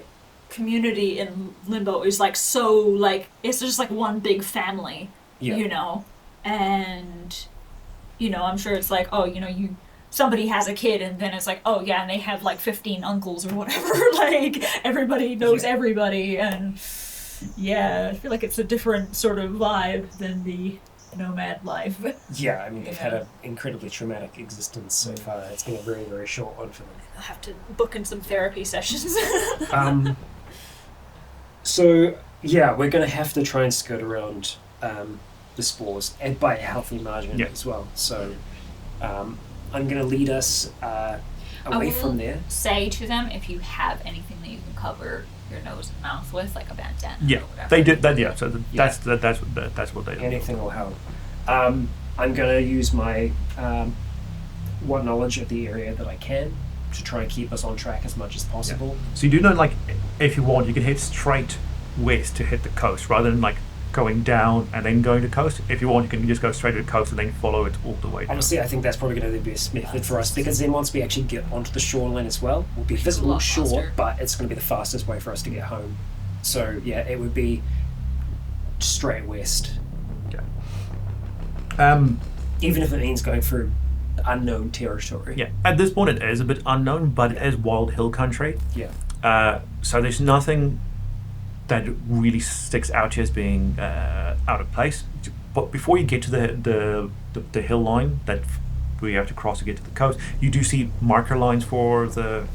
[SPEAKER 3] community in Limbo is like so like it's just like one big family,
[SPEAKER 2] Yeah.
[SPEAKER 3] you know, and you know I'm sure it's like somebody has a kid and then it's like oh yeah and they have like 15 uncles or whatever like everybody knows everybody and yeah I feel like it's a different sort of vibe than the nomad life.
[SPEAKER 2] Yeah, I mean, they've had an incredibly traumatic existence so far. It's been a very, very short one for them.
[SPEAKER 3] I'll have to book in some therapy sessions.
[SPEAKER 2] So, yeah, we're going to have to try and skirt around the spores, and by a healthy margin as well. So, I'm going to lead us away from there.
[SPEAKER 3] Say to them if you have anything that you can cover your nose and mouth with, like a bandana.
[SPEAKER 5] Yeah,
[SPEAKER 3] or whatever.
[SPEAKER 5] they did that. Yeah, so that's what they do.
[SPEAKER 2] Anything will help. I'm going to use my what knowledge of the area that I can to try and keep us on track as much as possible.
[SPEAKER 5] Yeah. So you do know, like, if you want, you can head straight west to hit the coast, rather than like going down and then going to coast. If you want, you can just go straight to the coast and then follow it all the way down.
[SPEAKER 2] Honestly, I think that's probably going to be the best method for us, because then once we actually get onto the shoreline as well, we'll be visible, sure, but it's going to be the fastest way for us to get home. So yeah, it would be straight west.
[SPEAKER 5] Okay.
[SPEAKER 2] Even if it means going through unknown territory.
[SPEAKER 5] Yeah, at this point it is a bit unknown, but it is wild hill country.
[SPEAKER 2] Yeah.
[SPEAKER 5] So there's nothing that really sticks out to you as being out of place. But before you get to the hill line that we have to cross to get to the coast, you do see marker lines for the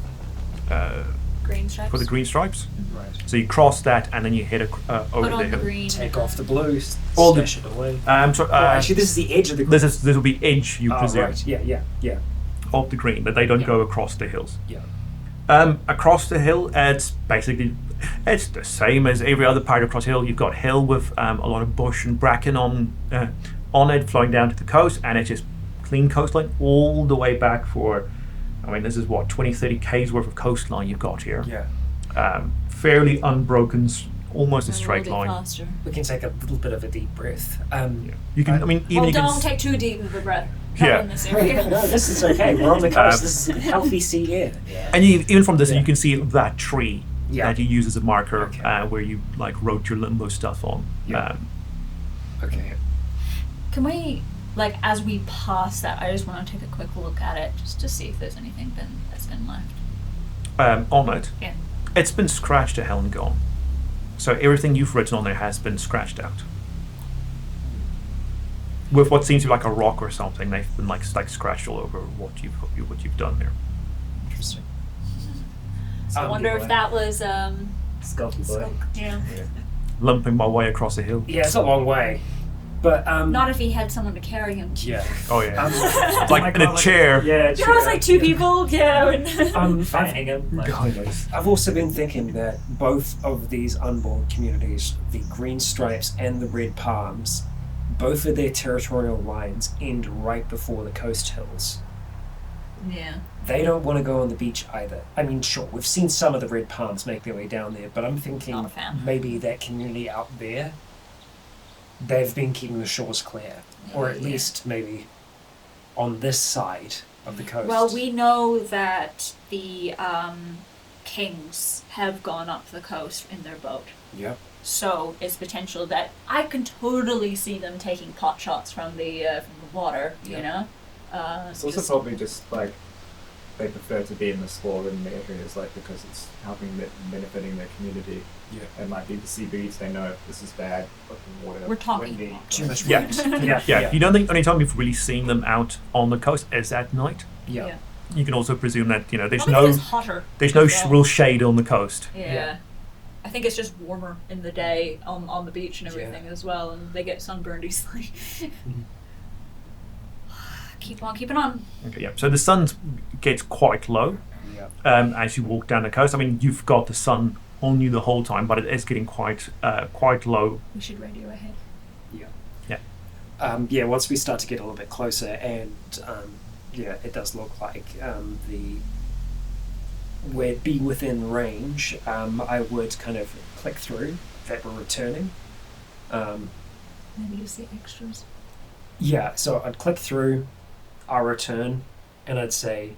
[SPEAKER 3] green stripes.
[SPEAKER 5] For the green stripes.
[SPEAKER 2] Right.
[SPEAKER 5] So you cross that and then you head over
[SPEAKER 3] Put on
[SPEAKER 5] the
[SPEAKER 3] the
[SPEAKER 5] hill.
[SPEAKER 3] green.
[SPEAKER 2] Take off the blue,
[SPEAKER 5] All the-
[SPEAKER 2] stash it away.
[SPEAKER 5] Actually,
[SPEAKER 2] this is the edge of the green.
[SPEAKER 5] this will be edge, you presume,
[SPEAKER 2] Right. Yeah.
[SPEAKER 5] of the green, but they don't
[SPEAKER 2] Yeah.
[SPEAKER 5] go across the hills.
[SPEAKER 2] Yeah.
[SPEAKER 5] Across the hill, it's the same as every other part across the hill. You've got hill with a lot of bush and bracken on it, flowing down to the coast, and it's just clean coastline all the way back for. I mean, this is what 20-30 k's worth of coastline you've got here.
[SPEAKER 2] Yeah.
[SPEAKER 5] Fairly unbroken, almost a straight line.
[SPEAKER 3] Faster.
[SPEAKER 2] We can take a little bit of a deep breath.
[SPEAKER 5] You can. I mean, even
[SPEAKER 3] Well,
[SPEAKER 5] you can.
[SPEAKER 3] don't take too deep of a breath. Not
[SPEAKER 5] Yeah.
[SPEAKER 3] in this area.
[SPEAKER 2] No, this is okay. We're on the coast. This is healthy sea air.
[SPEAKER 5] And even from this,
[SPEAKER 2] Yeah.
[SPEAKER 5] you can see that tree
[SPEAKER 2] Yeah.
[SPEAKER 5] that you use as a marker
[SPEAKER 2] Okay.
[SPEAKER 5] where you like wrote your Limbo stuff on.
[SPEAKER 2] Yeah. Okay.
[SPEAKER 3] Can we, like, as we pass that, I just want to take a quick look at it just to see if there's anything that's been left.
[SPEAKER 5] On it,
[SPEAKER 3] Yeah.
[SPEAKER 5] it's been scratched to hell and gone. So everything you've written on there has been scratched out. With what seems to be like a rock or something, they've been like scratched all over what you've done there.
[SPEAKER 2] Interesting.
[SPEAKER 3] So I wonder if that was
[SPEAKER 6] Skulky boy.
[SPEAKER 3] yeah.
[SPEAKER 5] Limping my way across the hill.
[SPEAKER 2] Yeah, it's a long way, but
[SPEAKER 3] Not if he had someone to carry him.
[SPEAKER 2] yeah.
[SPEAKER 5] Oh yeah,
[SPEAKER 2] Um,
[SPEAKER 5] like in a chair.
[SPEAKER 6] Yeah,
[SPEAKER 3] You know, it's like two people. Yeah.
[SPEAKER 6] fanning him. Like,
[SPEAKER 2] I've also been thinking that both of these unborn communities, the green stripes and the red palms, both of their territorial lines end right before the coast hills.
[SPEAKER 3] Yeah.
[SPEAKER 2] They don't want to go on the beach either. I mean, sure, we've seen some of the red palms make their way down there, but I'm thinking
[SPEAKER 3] Not a fan.
[SPEAKER 2] maybe that community out there, they've been keeping the shores clear. Or at
[SPEAKER 3] Yeah.
[SPEAKER 2] least maybe on this side of the coast.
[SPEAKER 3] Well, we know that the kings have gone up the coast in their boat.
[SPEAKER 2] Yep.
[SPEAKER 3] So it's potential that I can totally see them taking pot shots from the water. You know.
[SPEAKER 6] it's also
[SPEAKER 3] just-
[SPEAKER 6] probably just like they prefer to be in the sprawling areas, like because it's helping benefiting their community.
[SPEAKER 2] Yeah.
[SPEAKER 6] It might be the sea breeze. They know this is bad. Fucking water.
[SPEAKER 3] We're talking
[SPEAKER 6] windy.
[SPEAKER 2] Too much
[SPEAKER 5] Yeah.
[SPEAKER 2] wind.
[SPEAKER 5] Yeah, you don't think only time you've really seen them out on the coast is at night.
[SPEAKER 2] Yeah.
[SPEAKER 5] You can also presume that there's
[SPEAKER 3] Probably 'cause
[SPEAKER 5] no
[SPEAKER 3] it's hotter.
[SPEAKER 5] there's no
[SPEAKER 3] as well.
[SPEAKER 5] real shade on the coast.
[SPEAKER 3] Yeah. I think it's just warmer in the day on the beach and everything as well, and they get sunburned easily. Keep on keeping on.
[SPEAKER 5] Okay, yeah. So the sun gets quite low
[SPEAKER 2] Yeah.
[SPEAKER 5] as you walk down the coast. I mean, you've got the sun on you the whole time, but it is getting quite low.
[SPEAKER 3] We should radio ahead.
[SPEAKER 2] Yeah.
[SPEAKER 5] Yeah.
[SPEAKER 2] once we start to get a little bit closer, and it does look like we'd be within range, I would kind of click through that we're returning.
[SPEAKER 3] Maybe you see extras.
[SPEAKER 2] Yeah, so I'd click through our return, and I'd say,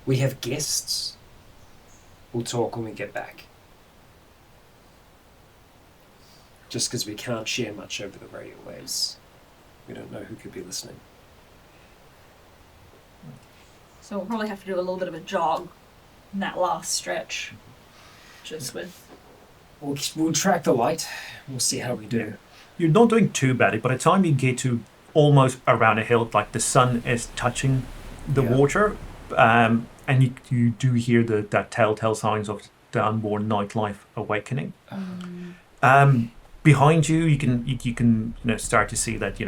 [SPEAKER 2] we have guests. We'll talk when we get back. Just because we can't share much over the radio waves. We don't know who could be listening.
[SPEAKER 3] So we'll probably have to do a little bit of a jog in that last stretch. Just with...
[SPEAKER 2] We'll track the light. We'll see how we do.
[SPEAKER 5] You're not doing too badly. By the time you get to almost around a hill, like the sun is touching the water, and you do hear that telltale signs of the unborn nightlife awakening. Behind you, you can start to see that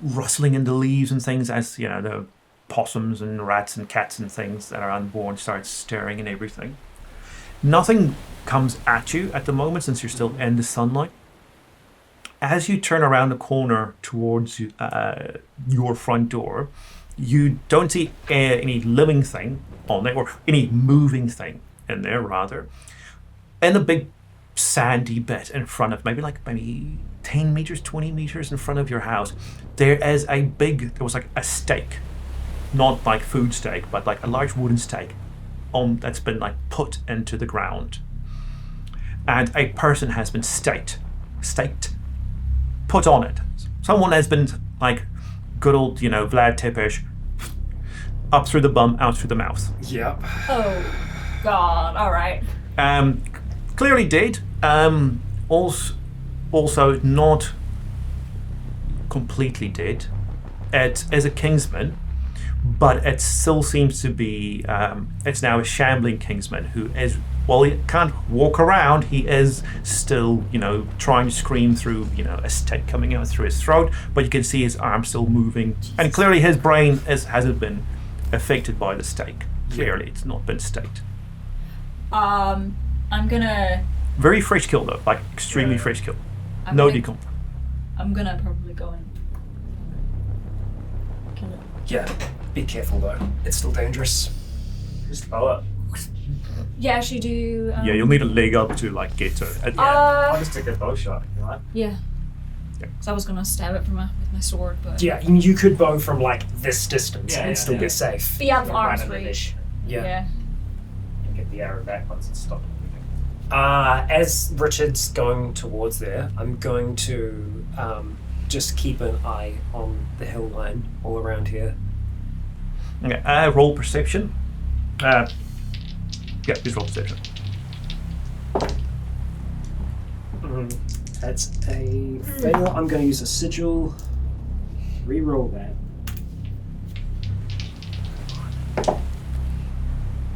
[SPEAKER 5] rustling in the leaves and things as the possums and rats and cats and things that are unborn start stirring and everything. Nothing comes at you at the moment since you're still in the sunlight. As you turn around the corner towards your front door, you don't see any living thing on there, or any moving thing in there, rather. In a big sandy bit in front of maybe 10 meters, 20 meters in front of your house, there was like a stake, not like food stake, but like a large wooden stake that's been put into the ground. And a person has been staked, put on it. Someone has been good old, Vlad Tepish, up through the bum, out through the mouth.
[SPEAKER 2] Yep.
[SPEAKER 3] Oh, God. All right.
[SPEAKER 5] Clearly dead. Also not completely dead. It is a Kingsman, but it still seems to be, it's now a shambling Kingsman who is, while he can't walk around, he is still, trying to scream through, a stick coming out through his throat, but you can see his arm still moving. And clearly his brain hasn't been affected by the stake. Clearly it's not been staked.
[SPEAKER 3] I'm gonna...
[SPEAKER 5] Very fresh kill though, extremely fresh kill. No decomp.
[SPEAKER 3] I'm gonna probably go and kill it.
[SPEAKER 2] Yeah, be careful though. It's still dangerous.
[SPEAKER 4] Just blow up.
[SPEAKER 3] Yeah, she do...
[SPEAKER 5] yeah, you'll need a leg up to get to it.
[SPEAKER 4] I'll just take a bow shot, right?
[SPEAKER 3] Yeah. So I was gonna stab it with my sword, but...
[SPEAKER 2] Yeah, you could bow from this distance and still be safe.
[SPEAKER 3] Be out of arm's
[SPEAKER 4] Right under
[SPEAKER 3] reach.
[SPEAKER 2] Yeah.
[SPEAKER 4] And get the arrow back once it's stopped moving.
[SPEAKER 2] As Richard's going towards there, I'm going to just keep an eye on the hill line all around here.
[SPEAKER 5] Okay, roll perception. Yeah, just roll perception.
[SPEAKER 2] That's a fail. I'm going to use a sigil. Reroll that.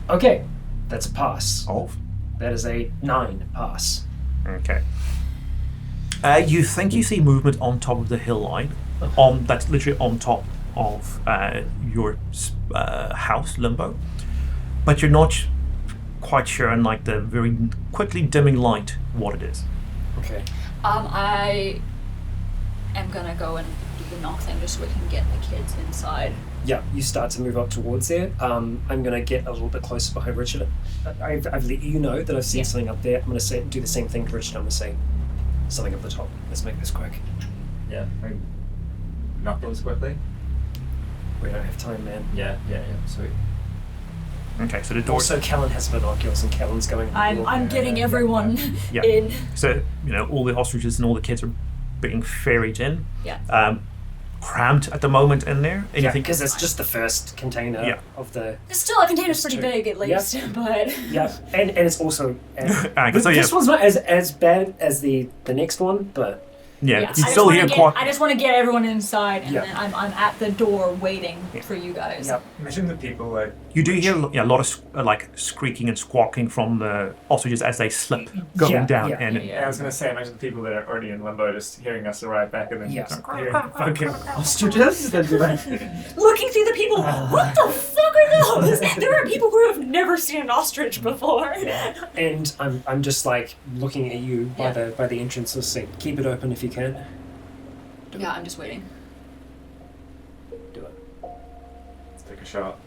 [SPEAKER 2] Okay, that's a pass.
[SPEAKER 5] Oh.
[SPEAKER 2] That is a 9 pass.
[SPEAKER 5] Okay. You think you see movement on top of the hill line. That's literally on top of your house, Limbo. But you're not quite sure in the very quickly dimming light what it is.
[SPEAKER 2] Okay.
[SPEAKER 3] I am gonna go and do the knock thing just so we can get the kids inside.
[SPEAKER 2] Yeah, you start to move up towards there. I'm going to get a little bit closer behind Richard. I've let you know that I've seen something up there. I'm going to do the same thing to Richard. I'm going to say something up the top. Let's make this quick.
[SPEAKER 4] Yeah. Knock those quickly.
[SPEAKER 2] We don't have time, man.
[SPEAKER 4] Yeah. Sweet.
[SPEAKER 5] Okay, so the door.
[SPEAKER 2] Also, Kellen has binoculars, and Kellen's going.
[SPEAKER 3] I'm getting everyone
[SPEAKER 5] Yeah.
[SPEAKER 3] in.
[SPEAKER 5] So all the ostriches and all the kids are being ferried in.
[SPEAKER 3] Yeah.
[SPEAKER 5] Cramped at the moment in there.
[SPEAKER 2] Yeah, because it's just the first container of the...
[SPEAKER 3] Still, a container's pretty big at least, but...
[SPEAKER 2] Yeah, and it's also...
[SPEAKER 5] So,
[SPEAKER 2] this one's not as bad as the next one, but...
[SPEAKER 5] Yeah, you still hear quite...
[SPEAKER 3] I just want to get everyone inside, and
[SPEAKER 2] Yeah.
[SPEAKER 3] then I'm at the door waiting for you guys.
[SPEAKER 2] Yep.
[SPEAKER 6] Imagine the people
[SPEAKER 5] You do hear a lot of screeking and squawking from the ostriches as they slip going down. And
[SPEAKER 6] I was going to say, imagine the people that are already in Limbo just hearing us arrive back and then
[SPEAKER 2] Yeah.
[SPEAKER 6] hearing fucking ostriches. They'd be like,
[SPEAKER 3] Looking through the people, what the fuck are those? There are people who have never seen an ostrich before.
[SPEAKER 2] And I'm just looking at you by the entrance of the seat. Keep it open if you can.
[SPEAKER 3] Yeah, I'm just waiting.
[SPEAKER 2] Do it.
[SPEAKER 6] Let's take a shot.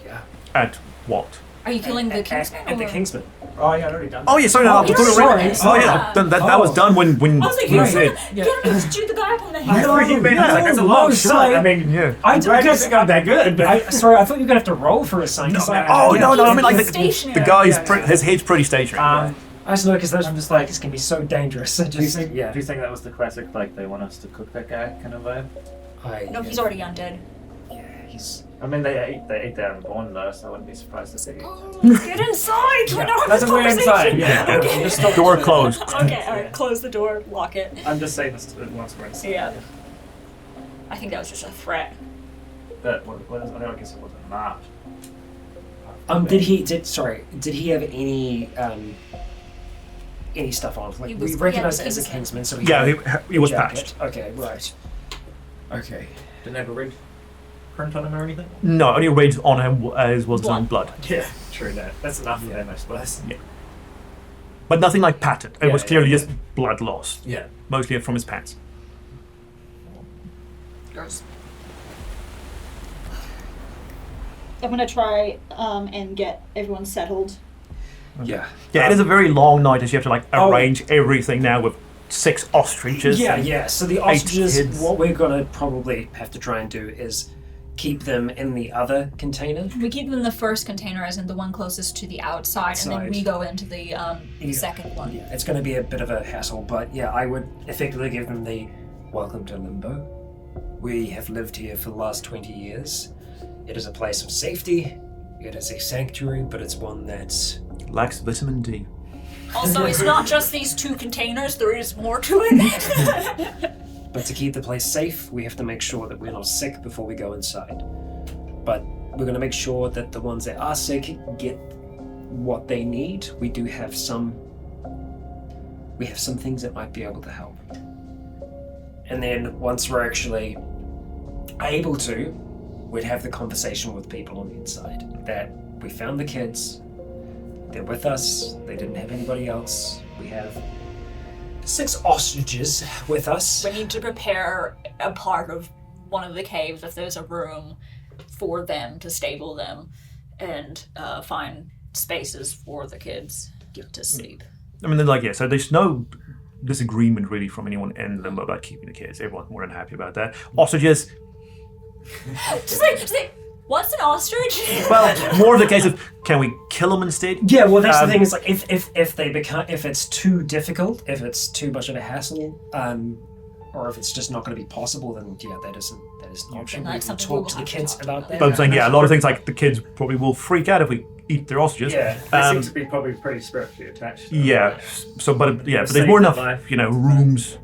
[SPEAKER 2] Yeah.
[SPEAKER 5] At what?
[SPEAKER 3] Are you killing the Kingsman?
[SPEAKER 2] At the
[SPEAKER 3] or-
[SPEAKER 2] Kingsman.
[SPEAKER 6] Oh, yeah, I'd already done
[SPEAKER 5] Oh, yeah, sorry, no,
[SPEAKER 2] Oh,
[SPEAKER 5] I thought
[SPEAKER 2] yes,
[SPEAKER 5] it
[SPEAKER 2] sorry.
[SPEAKER 5] was- Oh, yeah, that was done when
[SPEAKER 3] I was like,
[SPEAKER 5] you
[SPEAKER 3] you're
[SPEAKER 5] said.
[SPEAKER 3] gonna shoot the guy up on the
[SPEAKER 6] I
[SPEAKER 3] head.
[SPEAKER 6] thought you meant like, that's a long shot. I mean,
[SPEAKER 5] Yeah.
[SPEAKER 6] I'm glad you think I'm that good, but
[SPEAKER 2] Sorry, I thought you were gonna have to roll for a second.
[SPEAKER 5] Oh, no, I mean, like, the
[SPEAKER 3] Stationary.
[SPEAKER 5] guy's,
[SPEAKER 2] Yeah.
[SPEAKER 5] his head's pretty stationary.
[SPEAKER 2] I just know because I'm just like, it's gonna be so dangerous.
[SPEAKER 6] do you think that was the classic, like, they want us to cook that guy kind of vibe?
[SPEAKER 3] No, he's already undead.
[SPEAKER 2] Yeah, he's.
[SPEAKER 6] I mean, they ate that unborn though, so I wouldn't be surprised to see.
[SPEAKER 3] Get inside! We're not
[SPEAKER 6] That's
[SPEAKER 3] having
[SPEAKER 6] a weird
[SPEAKER 3] conversation.
[SPEAKER 6] inside. Yeah.
[SPEAKER 3] Okay.
[SPEAKER 6] Just stop
[SPEAKER 5] Door closed.
[SPEAKER 3] Okay, alright, close the door, lock it.
[SPEAKER 6] I'm just saying this once we're inside.
[SPEAKER 3] Yeah. I think that was just a threat.
[SPEAKER 6] But what is, I don't guess it wasn't marked.
[SPEAKER 2] Did he have any stuff on? Like
[SPEAKER 3] He was-
[SPEAKER 2] we recognize
[SPEAKER 3] yeah,
[SPEAKER 2] it as a
[SPEAKER 3] Kingsman.
[SPEAKER 2] Kingsman, so he
[SPEAKER 5] Yeah,
[SPEAKER 2] had
[SPEAKER 5] he was
[SPEAKER 2] a jacket.
[SPEAKER 5] patched.
[SPEAKER 2] Okay, right. Okay.
[SPEAKER 6] Didn't have a red print on him or anything?
[SPEAKER 5] No, only red on him as was his own blood.
[SPEAKER 6] Yeah, true that. That's enough for them, I suppose.
[SPEAKER 5] Yeah. But nothing like patted. It
[SPEAKER 6] Yeah,
[SPEAKER 5] was clearly
[SPEAKER 6] yeah.
[SPEAKER 5] just blood loss.
[SPEAKER 6] Yeah.
[SPEAKER 5] Mostly from his pants.
[SPEAKER 3] Gross.
[SPEAKER 8] I'm gonna try and get everyone settled.
[SPEAKER 2] Yeah.
[SPEAKER 5] Yeah, it is a very long night as you have to like
[SPEAKER 2] Oh.
[SPEAKER 5] arrange everything now with 6 ostriches.
[SPEAKER 2] Yeah,
[SPEAKER 5] and-
[SPEAKER 2] yeah. So the ostriches,
[SPEAKER 5] kids.
[SPEAKER 2] what we're gonna probably have to try and do is keep them in the other container.
[SPEAKER 3] We keep them in the first container, as in the one closest to the outside, and then
[SPEAKER 2] Outside.
[SPEAKER 3] we go into the
[SPEAKER 2] Yeah.
[SPEAKER 3] second one.
[SPEAKER 2] Yeah, it's going to be a bit of a hassle, but yeah, I would effectively give them the welcome to Limbo. We have lived here for the last 20 years. It is a place of safety. It is a sanctuary, but it's one that's
[SPEAKER 5] Lacks vitamin D.
[SPEAKER 3] Also, it's not just these 2 containers, there is more to it.
[SPEAKER 2] But to keep the place safe, we have to make sure that we're not sick before we go inside. But we're going to make sure that the ones that are sick get what they need. We do have some things that might be able to help. And then once we're actually able to, we'd have the conversation with people on the inside that we found the kids, they're with us, they didn't have anybody else. We have 6 ostriches with us.
[SPEAKER 3] We need to prepare a part of one of the caves, if there's a room, for them to stable them and find spaces for the kids to sleep.
[SPEAKER 5] I mean, like, yeah, so there's no disagreement really from anyone in Limbo about keeping the kids. Everyone's more than happy about that. Ostriches,
[SPEAKER 3] Just like, what's an ostrich?
[SPEAKER 5] well, more of the case of, can we kill them instead?
[SPEAKER 2] Yeah, well, that's the thing. Is like if it's too difficult, if it's too much of a hassle, or if it's just not going to be possible, then yeah, that is an option.
[SPEAKER 3] Like
[SPEAKER 2] We can
[SPEAKER 3] something
[SPEAKER 2] talk
[SPEAKER 3] we'll
[SPEAKER 2] to the
[SPEAKER 3] have to
[SPEAKER 2] kids
[SPEAKER 3] talk
[SPEAKER 2] about
[SPEAKER 3] about.
[SPEAKER 2] that.
[SPEAKER 5] But I'm saying, yeah, a lot of things like the kids probably will freak out if we eat their ostriches.
[SPEAKER 6] Yeah, they seem to be probably pretty spiritually attached.
[SPEAKER 5] Yeah, so but there's
[SPEAKER 6] Save
[SPEAKER 5] more
[SPEAKER 6] their
[SPEAKER 5] enough,
[SPEAKER 6] life.
[SPEAKER 5] rooms,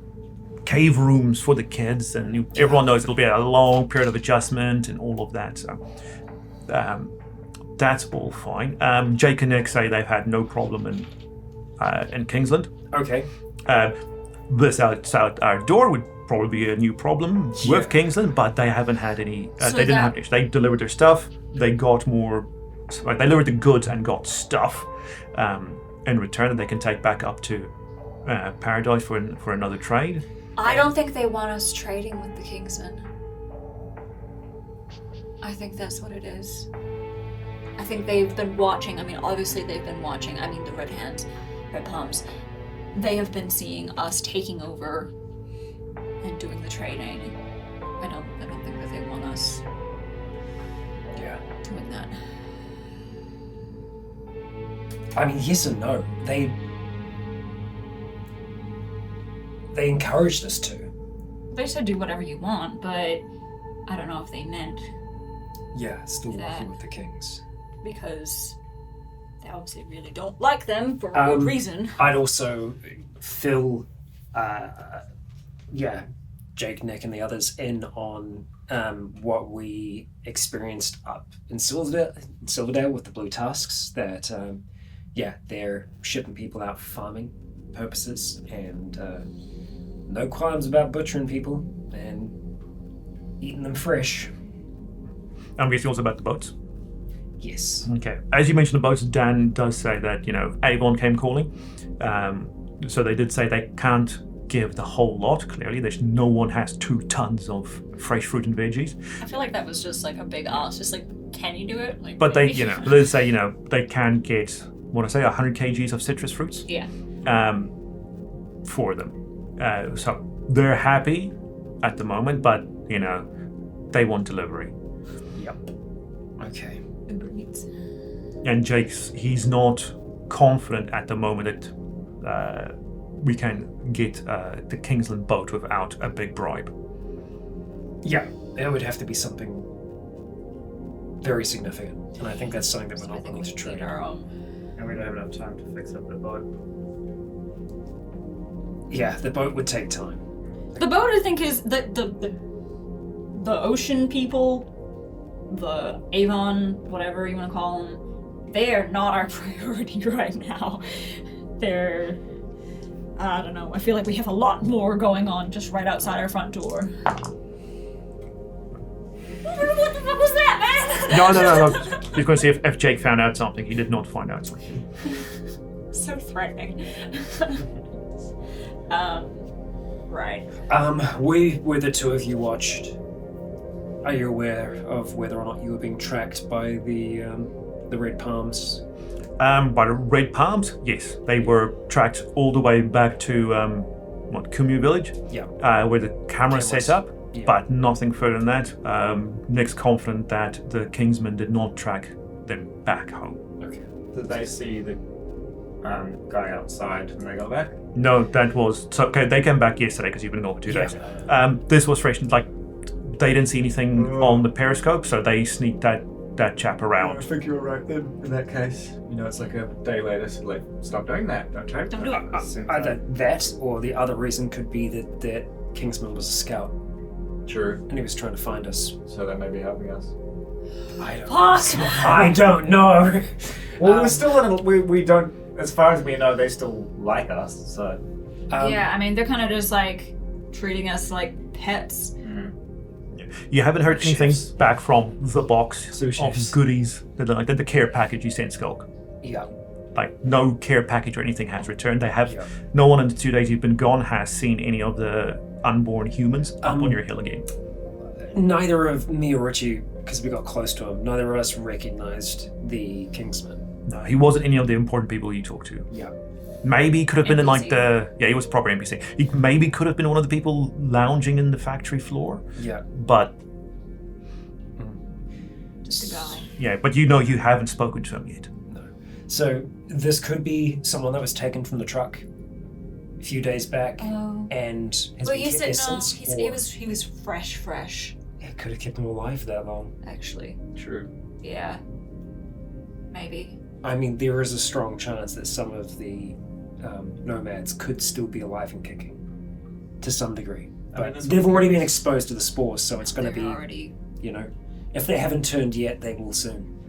[SPEAKER 5] cave rooms for the kids, and everyone knows it'll be a long period of adjustment and all of that. So that's all fine. Jake and Nick say they've had no problem in Kingsland.
[SPEAKER 2] Okay.
[SPEAKER 5] This outside our door would probably be a new problem with Kingsland, but they haven't had any.
[SPEAKER 3] So
[SPEAKER 5] They didn't have any. They delivered their stuff. They got more. They delivered the goods and got stuff in return that they can take back up to Paradise for another trade.
[SPEAKER 3] I don't think they want us trading with the Kingsmen. I think that's what it is. I think they've been watching. I mean, obviously they've been watching. I mean, the Red Palms. They have been seeing us taking over and doing the trading. I don't think that they want us doing that.
[SPEAKER 2] I mean, yes and no. They encouraged us to.
[SPEAKER 3] They said do whatever you want, but I don't know if they meant
[SPEAKER 2] Yeah, still
[SPEAKER 3] That-
[SPEAKER 2] working with the kings.
[SPEAKER 3] because they obviously really don't like them for a good reason.
[SPEAKER 2] I'd also fill, Jake, Nick, and the others in on what we experienced up in Silverdale with the blue tusks. That they're shipping people out for farming purposes, and no qualms about butchering people and eating them fresh.
[SPEAKER 5] I'm guessing also about the boats.
[SPEAKER 2] Yes.
[SPEAKER 5] Okay. As you mentioned the boats, Dan does say that, Avon came calling. So they did say they can't give the whole lot. Clearly, there's no one has 2 tons of fresh fruit and veggies.
[SPEAKER 3] I feel like that was just like a big ask. Just like, can you do it? Like,
[SPEAKER 5] But they,
[SPEAKER 3] maybe?
[SPEAKER 5] let's say, they can get, 100 kgs of citrus fruits.
[SPEAKER 3] Yeah.
[SPEAKER 5] For them. So they're happy at the moment, but, they want delivery.
[SPEAKER 2] Yep. Okay.
[SPEAKER 3] Uber Eats.
[SPEAKER 5] And he's not confident at the moment that we can get the Kingsland boat without a big bribe.
[SPEAKER 2] Yeah, it would have to be something very significant, and I think that's something that we're not willing to trade.
[SPEAKER 3] Our own.
[SPEAKER 7] And we don't have enough time to fix up the boat.
[SPEAKER 2] Yeah, the boat would take time.
[SPEAKER 3] The boat, I think, is the ocean people, the Avon, whatever you want to call them. They are not our priority right now. They're, I don't know. I feel like we have a lot more going on just right outside our front door. What the fuck was that, man?
[SPEAKER 5] No. You're going to see if Jake found out something. He did not find out something.
[SPEAKER 3] So threatening. Right.
[SPEAKER 2] Were the 2 of you watched? Are you aware of whether or not you were being tracked by the Red Palms?
[SPEAKER 5] By the Red Palms, yes. They were tracked all the way back to, Kumu village?
[SPEAKER 2] Yeah.
[SPEAKER 5] Where the camera set up, but nothing further than that. Nick's confident that the Kingsmen did not track them back home.
[SPEAKER 2] Okay.
[SPEAKER 6] Did they see the guy outside when they got back?
[SPEAKER 5] No, that was... So, okay, they came back yesterday because you've been gone for 2 days. This was fresh, they didn't see anything on the periscope, so they sneaked that chap around.
[SPEAKER 6] I think you were right then. In that case, it's like a day later, so stop doing that. Don't do it.
[SPEAKER 2] Either that, or the other reason could be that Kingsman was a scout,
[SPEAKER 6] True.
[SPEAKER 2] and he was trying to find us.
[SPEAKER 6] So they may be helping us.
[SPEAKER 2] I don't know.
[SPEAKER 6] Well, we're still we don't. As far as we know, they still like us. So.
[SPEAKER 3] Yeah, I mean, they're kind of just like treating us like pets.
[SPEAKER 5] You haven't heard anything back from the box
[SPEAKER 2] Sous
[SPEAKER 5] of
[SPEAKER 2] chefs.
[SPEAKER 5] goodies, the care package you sent Skulk.
[SPEAKER 2] Yeah.
[SPEAKER 5] No care package or anything has returned. No one in the 2 days you've been gone has seen any of the unborn humans up on your hill again.
[SPEAKER 2] Neither of me or Richie, because we got close to him, neither of us recognized the Kingsman.
[SPEAKER 5] No, he wasn't any of the important people you talked to.
[SPEAKER 2] Yeah.
[SPEAKER 5] Maybe he could have been in
[SPEAKER 3] NPC.
[SPEAKER 5] he was a proper NPC. He maybe could have been one of the people lounging in the factory floor.
[SPEAKER 2] Yeah.
[SPEAKER 5] But
[SPEAKER 3] Just a guy.
[SPEAKER 5] yeah, but you haven't spoken to him yet.
[SPEAKER 2] No. So this could be someone that was taken from the truck a few days back and has
[SPEAKER 3] Well,
[SPEAKER 2] been
[SPEAKER 3] you
[SPEAKER 2] kept
[SPEAKER 3] said
[SPEAKER 2] there
[SPEAKER 3] no.
[SPEAKER 2] since.
[SPEAKER 3] He was fresh.
[SPEAKER 2] It could have kept him alive that long.
[SPEAKER 3] Actually,
[SPEAKER 6] True.
[SPEAKER 3] yeah. Maybe.
[SPEAKER 2] I mean, there is a strong chance that some of the nomads could still be alive and kicking to some degree. But they've already been exposed to the spores, so it's going to be,
[SPEAKER 3] already.
[SPEAKER 2] If they haven't turned yet, they will soon.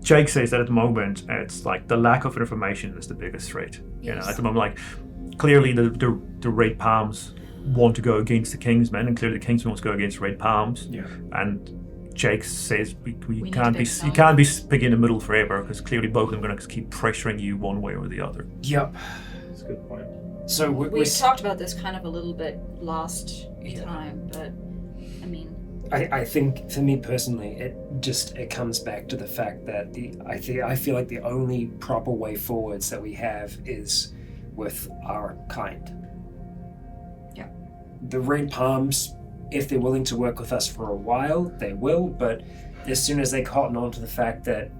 [SPEAKER 5] Jake says that at the moment it's like the lack of information is the biggest threat.
[SPEAKER 3] Yes.
[SPEAKER 5] At the moment, clearly the Red Palms want to go against the Kingsmen, and clearly the Kingsmen want to go against Red Palms.
[SPEAKER 2] Yeah.
[SPEAKER 5] And Jake says we
[SPEAKER 3] need
[SPEAKER 5] can't
[SPEAKER 3] to
[SPEAKER 5] be
[SPEAKER 3] pick
[SPEAKER 5] you can't be pig in the middle forever, because clearly both of them are going to keep pressuring you one way or the other.
[SPEAKER 2] Yep.
[SPEAKER 6] That's a good point.
[SPEAKER 2] So
[SPEAKER 3] We talked about this kind of a little bit last time, but I mean,
[SPEAKER 2] I think for me personally, it comes back to the fact that I feel like the only proper way forwards that we have is with our kind.
[SPEAKER 3] Yeah.
[SPEAKER 2] The Red Palms, if they're willing to work with us for a while, they will, but as soon as they cotton on to the fact that,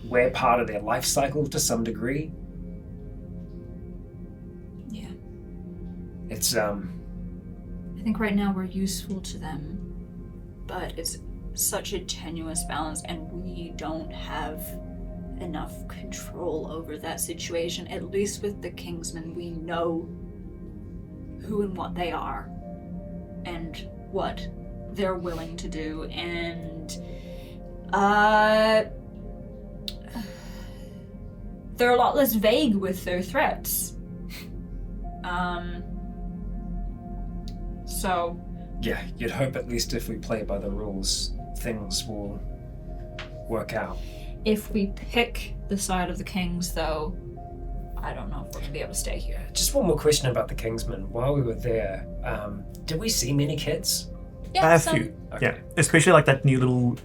[SPEAKER 2] we're part of their life cycle to some degree,
[SPEAKER 3] yeah.
[SPEAKER 2] it's
[SPEAKER 3] I think right now we're useful to them, but it's such a tenuous balance, and we don't have enough control over that situation. At least with the Kingsmen, we know who and what they are and what they're willing to do, and they're a lot less vague with their threats. So
[SPEAKER 2] yeah, you'd hope at least if we play by the rules, things will work out.
[SPEAKER 3] if we pick the side of the kings, though, I don't know if we're gonna be able to stay here.
[SPEAKER 2] Just one more question about the Kingsmen. While we were there, did we see many kids?
[SPEAKER 3] Yeah,
[SPEAKER 5] A
[SPEAKER 3] some-
[SPEAKER 5] few.
[SPEAKER 2] Okay.
[SPEAKER 5] Yeah, especially like that new little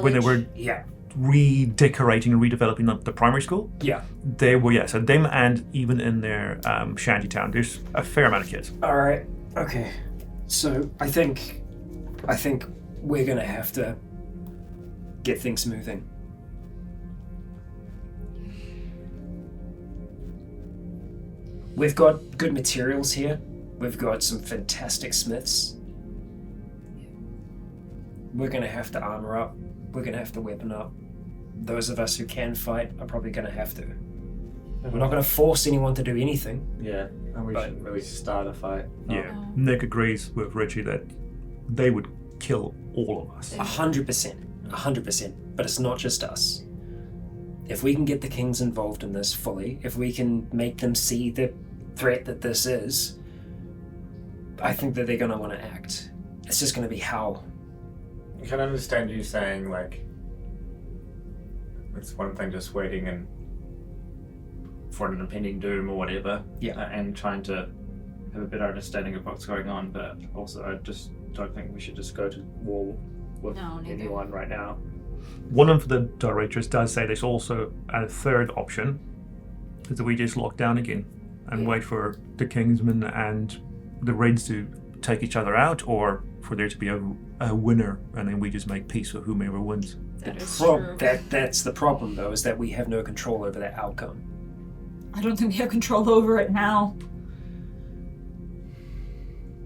[SPEAKER 5] when they were
[SPEAKER 2] Yeah.
[SPEAKER 5] redecorating and redeveloping the primary school.
[SPEAKER 2] Yeah.
[SPEAKER 5] They were, yeah. So them, and even in their shanty town, there's a fair amount of kids.
[SPEAKER 2] All right. Okay. So I think we're gonna have to get things moving. We've got good materials here. We've got some fantastic smiths. We're gonna have to armor up. We're gonna have to weapon up. Those of us who can fight are probably gonna have to. We're not gonna force anyone to do anything.
[SPEAKER 6] Yeah, and we shouldn't really start a fight.
[SPEAKER 5] Yeah, Nick agrees with Richie that they would kill all of us.
[SPEAKER 2] 100%. But it's not just us. If we can get the kings involved in this fully, if we can make them see the threat that this is, I think that they're going to want to act. It's just going to be how.
[SPEAKER 6] I can understand you saying, like, it's one thing just waiting and for an impending doom or whatever, and trying to have a better understanding of what's going on, but also I just don't think we should just go to war with anyone right now.
[SPEAKER 5] One of the directors does say there's also a third option, is that we just lock down again and wait for the Kingsmen and the Reds to take each other out, or for there to be a winner, and then we just make peace with whomever wins.
[SPEAKER 3] That is true.
[SPEAKER 2] That's the problem, though, is that we have no control over that outcome.
[SPEAKER 3] I don't think we have control over it now.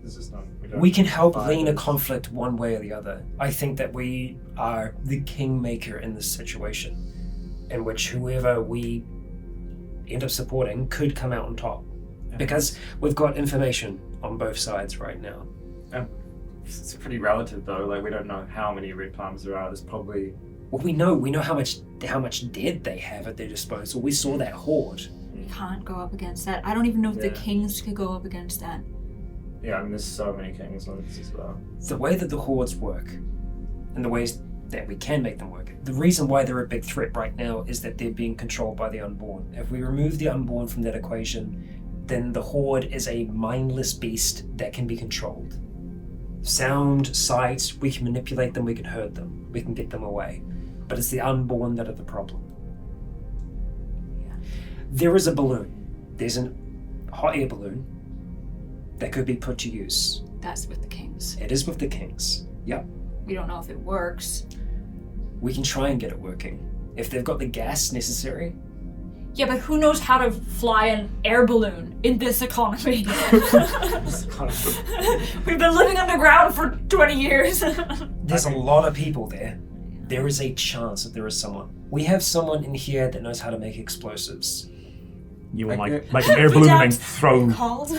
[SPEAKER 6] This is not.
[SPEAKER 2] We can help lean a conflict one way or the other. I think that we are the kingmaker in this situation, in which whoever we end up supporting could come out on top. Because we've got information on both sides right now.
[SPEAKER 6] It's pretty relative though. Like, we don't know how many red palms there are. There's probably.
[SPEAKER 2] Well, we know how much dead they have at their disposal. We saw that horde.
[SPEAKER 3] We can't go up against that. I don't even know if the kings could go up against that.
[SPEAKER 6] Yeah, I mean, there's so many kings on this as well.
[SPEAKER 2] The way that the hordes work, and the ways that we can make them work, the reason why they're a big threat right now is that they're being controlled by the unborn. If we remove the unborn from that equation, then the horde is a mindless beast that can be controlled. Sound, sight, we can manipulate them, we can hurt them, we can get them away. But it's the unborn that are the problem. There is a balloon. There's a hot air balloon that could be put to use.
[SPEAKER 3] That's with the kings.
[SPEAKER 2] It is with the kings. Yep.
[SPEAKER 3] We don't know if it works.
[SPEAKER 2] We can try and get it working. If they've got the gas necessary.
[SPEAKER 3] Yeah, but who knows how to fly an air balloon in this economy? We've been living underground for 20 years.
[SPEAKER 2] There's a lot of people there. There is a chance that there is someone. We have someone in here that knows how to make explosives.
[SPEAKER 5] You would like make an air balloon and throw.
[SPEAKER 3] Called.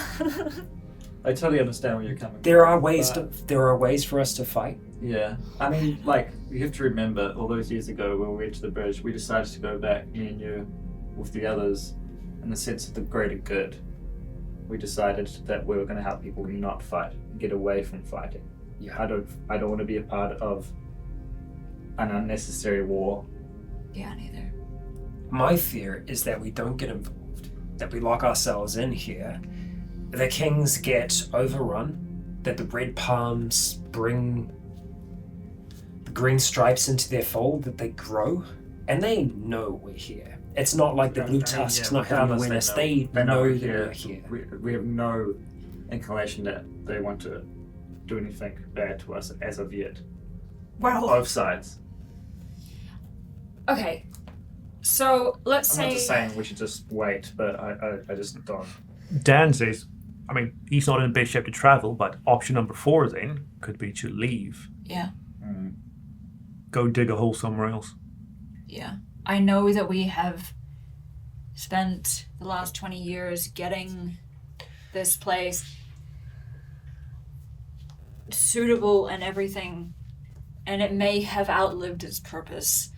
[SPEAKER 6] I totally understand where you're coming from.
[SPEAKER 2] There are ways for us to fight.
[SPEAKER 6] Yeah. I mean, like, you have to remember, all those years ago when we went to the bridge, we decided to go back, me and you, with the others, in the sense of the greater good. We decided that we were going to help people not fight, get away from fighting.
[SPEAKER 2] Yeah.
[SPEAKER 6] I don't want to be a part of an unnecessary war.
[SPEAKER 3] Yeah, neither.
[SPEAKER 2] My fear is that we don't get involved, that we lock ourselves in here, the kings get overrun, that the red palms bring the green stripes into their fold, that they grow, and they know we're here. It's not like the blue tusks not having awareness. They know that we're here.
[SPEAKER 6] We have no inclination that they want to do anything bad to us as of yet.
[SPEAKER 3] Well,
[SPEAKER 6] Both sides.
[SPEAKER 3] okay. So let's
[SPEAKER 6] I'm
[SPEAKER 3] say.
[SPEAKER 6] not just saying we should just wait, but I just don't.
[SPEAKER 5] Dan says, I mean, he's not in best shape to travel, but option number 4 then could be to leave.
[SPEAKER 3] Yeah.
[SPEAKER 5] Go dig a hole somewhere else.
[SPEAKER 3] Yeah. I know that we have spent the last 20 years getting this place suitable and everything, and it may have outlived its purpose.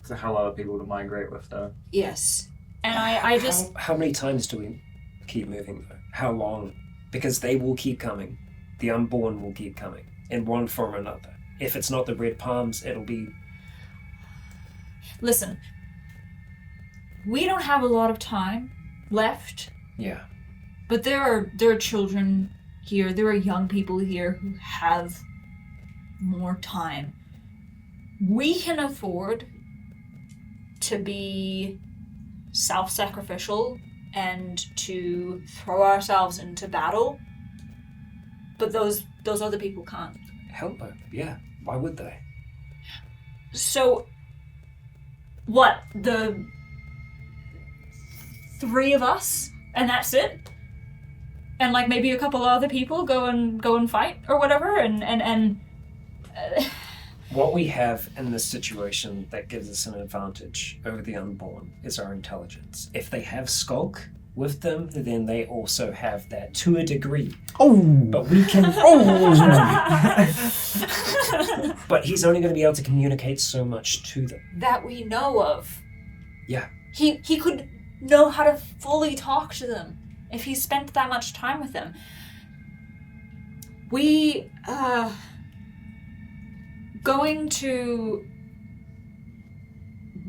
[SPEAKER 6] It's a hell lot of people to migrate with, though.
[SPEAKER 3] Yes. And I just...
[SPEAKER 2] How many times do we keep moving, though? How long? Because they will keep coming. The unborn will keep coming, in one form or another. If it's not the red palms, it'll be...
[SPEAKER 3] Listen. we don't have a lot of time left,
[SPEAKER 2] Yeah.
[SPEAKER 3] but there are children here, there are young people here who have more time. We can afford to be self-sacrificial and to throw ourselves into battle, but those other people can't.
[SPEAKER 2] Hell no. Yeah. Why would they?
[SPEAKER 3] So, what, the 3 of us, and that's it? And like maybe a couple other people go and fight or whatever, and
[SPEAKER 2] What we have in this situation that gives us an advantage over the unborn is our intelligence. If they have Skulk with them, then they also have that to a degree.
[SPEAKER 5] Oh!
[SPEAKER 2] But we can... But he's only going to be able to communicate so much to them.
[SPEAKER 3] that we know of.
[SPEAKER 2] Yeah.
[SPEAKER 3] He could know how to fully talk to them if he spent that much time with them. We, going to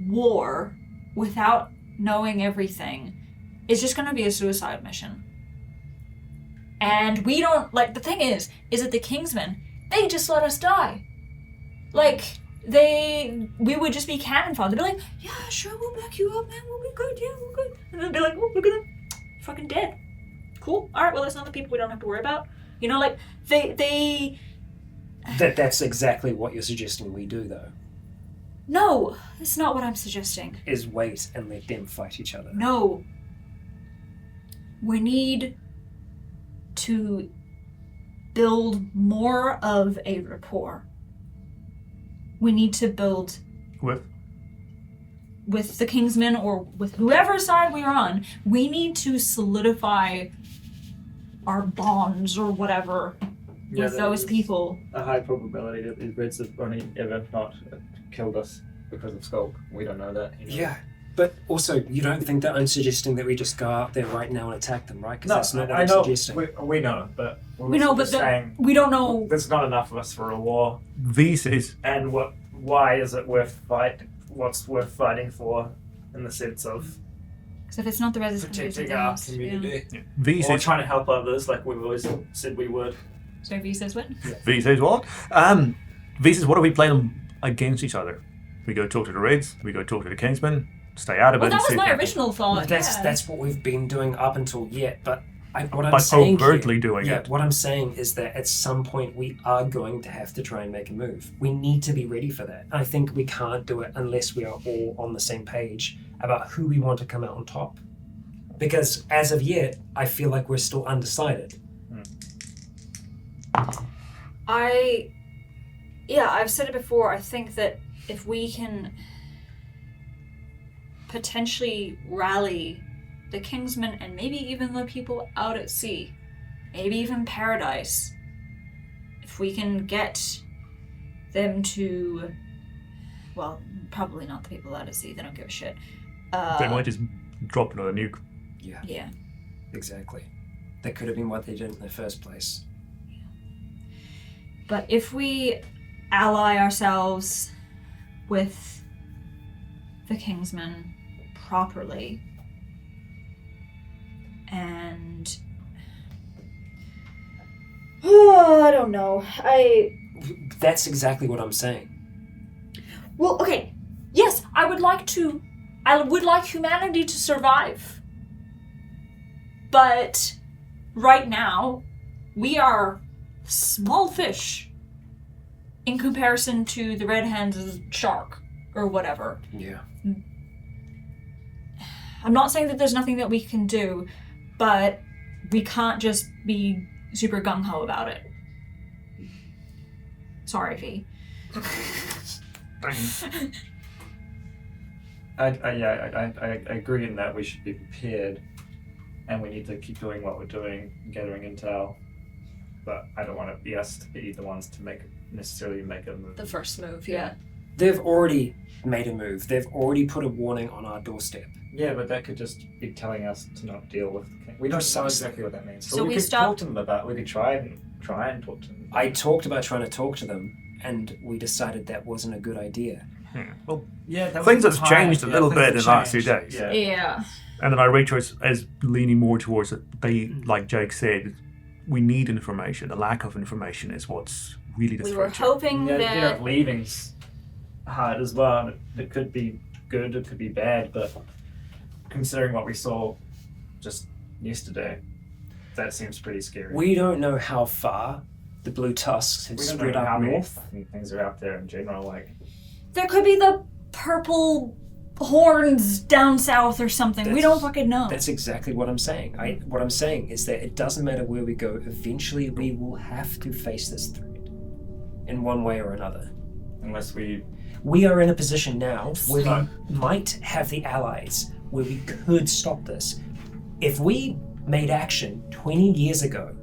[SPEAKER 3] war without knowing everything is just going to be a suicide mission. And we don't, like, the thing is that the Kingsmen, they just let us die. Like, we would just be cannon fodder. They'd be like, yeah, sure, we'll back you up, man, we'll be good, yeah, we're good. And they'd be like, oh, look at them, fucking dead. Cool, alright, well, that's not the people we don't have to worry about. You know, like, they...
[SPEAKER 2] That's exactly what you're suggesting we do, though.
[SPEAKER 3] No, that's not what I'm suggesting.
[SPEAKER 2] Is wait and let them fight each other.
[SPEAKER 3] No. We need to build more of a rapport. We need to build with the Kingsmen or with whoever side we are on. We need to solidify our bonds or whatever with those people.
[SPEAKER 7] A high probability that these Reds have only ever not killed us because of Skulk. We don't know that. You know?
[SPEAKER 2] Yeah, but also, you don't think that I'm suggesting that we just go out there right now and attack them, right? Because
[SPEAKER 6] No,
[SPEAKER 2] that's not what
[SPEAKER 6] I
[SPEAKER 2] I'm
[SPEAKER 6] know.
[SPEAKER 2] suggesting.
[SPEAKER 6] We know, but
[SPEAKER 3] We know, but
[SPEAKER 6] saying
[SPEAKER 3] we don't know.
[SPEAKER 6] there's not enough of us for a war.
[SPEAKER 5] V says,
[SPEAKER 7] And why is it worth what's worth fighting for in the sense of
[SPEAKER 3] Because if it's not the resistance,
[SPEAKER 6] Protecting our community.
[SPEAKER 5] V
[SPEAKER 7] or
[SPEAKER 5] says,
[SPEAKER 7] trying to help others like we've always said we would.
[SPEAKER 3] So V says what?
[SPEAKER 5] V says what? V says, what are we playing against each other? We go talk to the Reds, we go talk to the Kingsmen, stay out of
[SPEAKER 3] Well,
[SPEAKER 5] it.
[SPEAKER 3] that
[SPEAKER 5] and
[SPEAKER 3] was
[SPEAKER 5] see
[SPEAKER 3] my
[SPEAKER 5] if-
[SPEAKER 3] original thought.
[SPEAKER 2] That's what we've been doing up until yet, but what I'm
[SPEAKER 5] By
[SPEAKER 2] saying
[SPEAKER 5] overtly
[SPEAKER 2] here,
[SPEAKER 5] doing it.
[SPEAKER 2] What I'm saying is that at some point we are going to have to try and make a move. We need to be ready for that. I think we can't do it unless we are all on the same page about who we want to come out on top. Because as of yet, I feel like we're still undecided.
[SPEAKER 3] I've said it before, I think that if we can potentially rally the Kingsmen and maybe even the people out at sea, maybe even Paradise, if we can get them to, well, probably not the people out at sea, they don't give a shit.
[SPEAKER 5] They might just drop another nuke.
[SPEAKER 3] Yeah.
[SPEAKER 2] Exactly. That could have been what they did in the first place.
[SPEAKER 3] But if we ally ourselves with the Kingsmen properly, and I don't know.
[SPEAKER 2] That's exactly what I'm saying.
[SPEAKER 3] Well, okay. Yes, I would like humanity to survive. But right now, we are small fish in comparison to the red hands shark or whatever.
[SPEAKER 2] Yeah.
[SPEAKER 3] I'm not saying that there's nothing that we can do, but we can't just be super gung-ho about it. Sorry, V.
[SPEAKER 6] I agree in that we should be prepared, and we need to keep doing what we're doing, gathering intel. But I don't want to be us to be the ones to necessarily make a move.
[SPEAKER 3] The first move, yeah.
[SPEAKER 2] They've already made a move. They've already put a warning on our doorstep.
[SPEAKER 6] Yeah, but that could just be telling us to not deal with the king. We don't know exactly what that means.
[SPEAKER 3] So
[SPEAKER 6] we
[SPEAKER 3] we
[SPEAKER 6] could
[SPEAKER 3] stop-
[SPEAKER 6] talk to them about. We could try and talk to them.
[SPEAKER 2] I talked about trying to talk to them, and we decided that wasn't a good idea.
[SPEAKER 5] Well,
[SPEAKER 6] Yeah,
[SPEAKER 5] things have changed a little bit in the last 2 days.
[SPEAKER 6] Yeah.
[SPEAKER 3] Yeah.
[SPEAKER 5] And then Rachel is leaning more towards it. They, like Jake said, we need information. The lack of information is what's really the
[SPEAKER 3] We were
[SPEAKER 5] threat.
[SPEAKER 3] hoping that.
[SPEAKER 7] Leaving's hard as well. It could be good, it could be bad, but considering what we saw just yesterday, that seems pretty scary.
[SPEAKER 2] We don't know how far the blue tusks have
[SPEAKER 7] We don't
[SPEAKER 2] spread
[SPEAKER 7] know how
[SPEAKER 2] up
[SPEAKER 7] many
[SPEAKER 2] north.
[SPEAKER 7] things are out there in general. Like,
[SPEAKER 3] There could be the purple horns down south or something. We don't fucking know.
[SPEAKER 2] That's exactly what I'm saying. What I'm saying is that it doesn't matter where we go. Eventually, we will have to face this threat in one way or another.
[SPEAKER 7] unless we
[SPEAKER 2] We are in a position now where we might have the allies where we could stop this. If we made action 20 years ago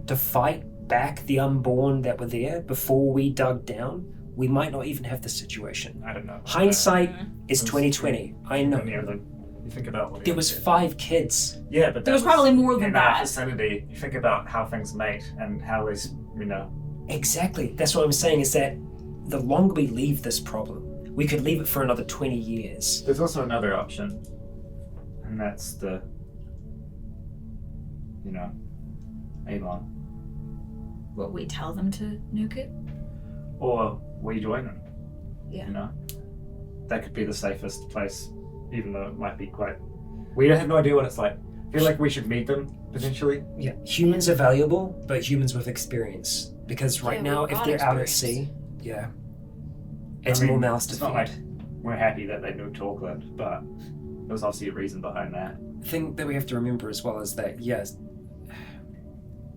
[SPEAKER 2] to fight back the unborn that were there before we dug down, we might not even have this situation.
[SPEAKER 7] I don't know.
[SPEAKER 2] Hindsight is 2020. I know.
[SPEAKER 7] You think about what
[SPEAKER 2] There was 5 kids.
[SPEAKER 7] Yeah, but
[SPEAKER 3] There was probably more than
[SPEAKER 7] in our
[SPEAKER 3] that.
[SPEAKER 7] vicinity. You think about how things mate and how they,
[SPEAKER 2] Exactly. That's what I'm saying, is that the longer we leave this problem, we could leave it for another 20 years.
[SPEAKER 7] There's also another option, and that's the, Avon.
[SPEAKER 3] Will we tell them to nuke it?
[SPEAKER 7] Or we join them.
[SPEAKER 3] Yeah.
[SPEAKER 7] That could be the safest place, even though it might be quite. We have no idea what it's like. I feel like we should meet them potentially.
[SPEAKER 2] Yeah, humans are valuable, but humans with experience. Because right now, if they're out at sea, it's more mouths to
[SPEAKER 7] It's
[SPEAKER 2] feed.
[SPEAKER 7] not like we're happy that they moved to Auckland, but there was obviously a reason behind that.
[SPEAKER 2] The thing that we have to remember as well is that, yes,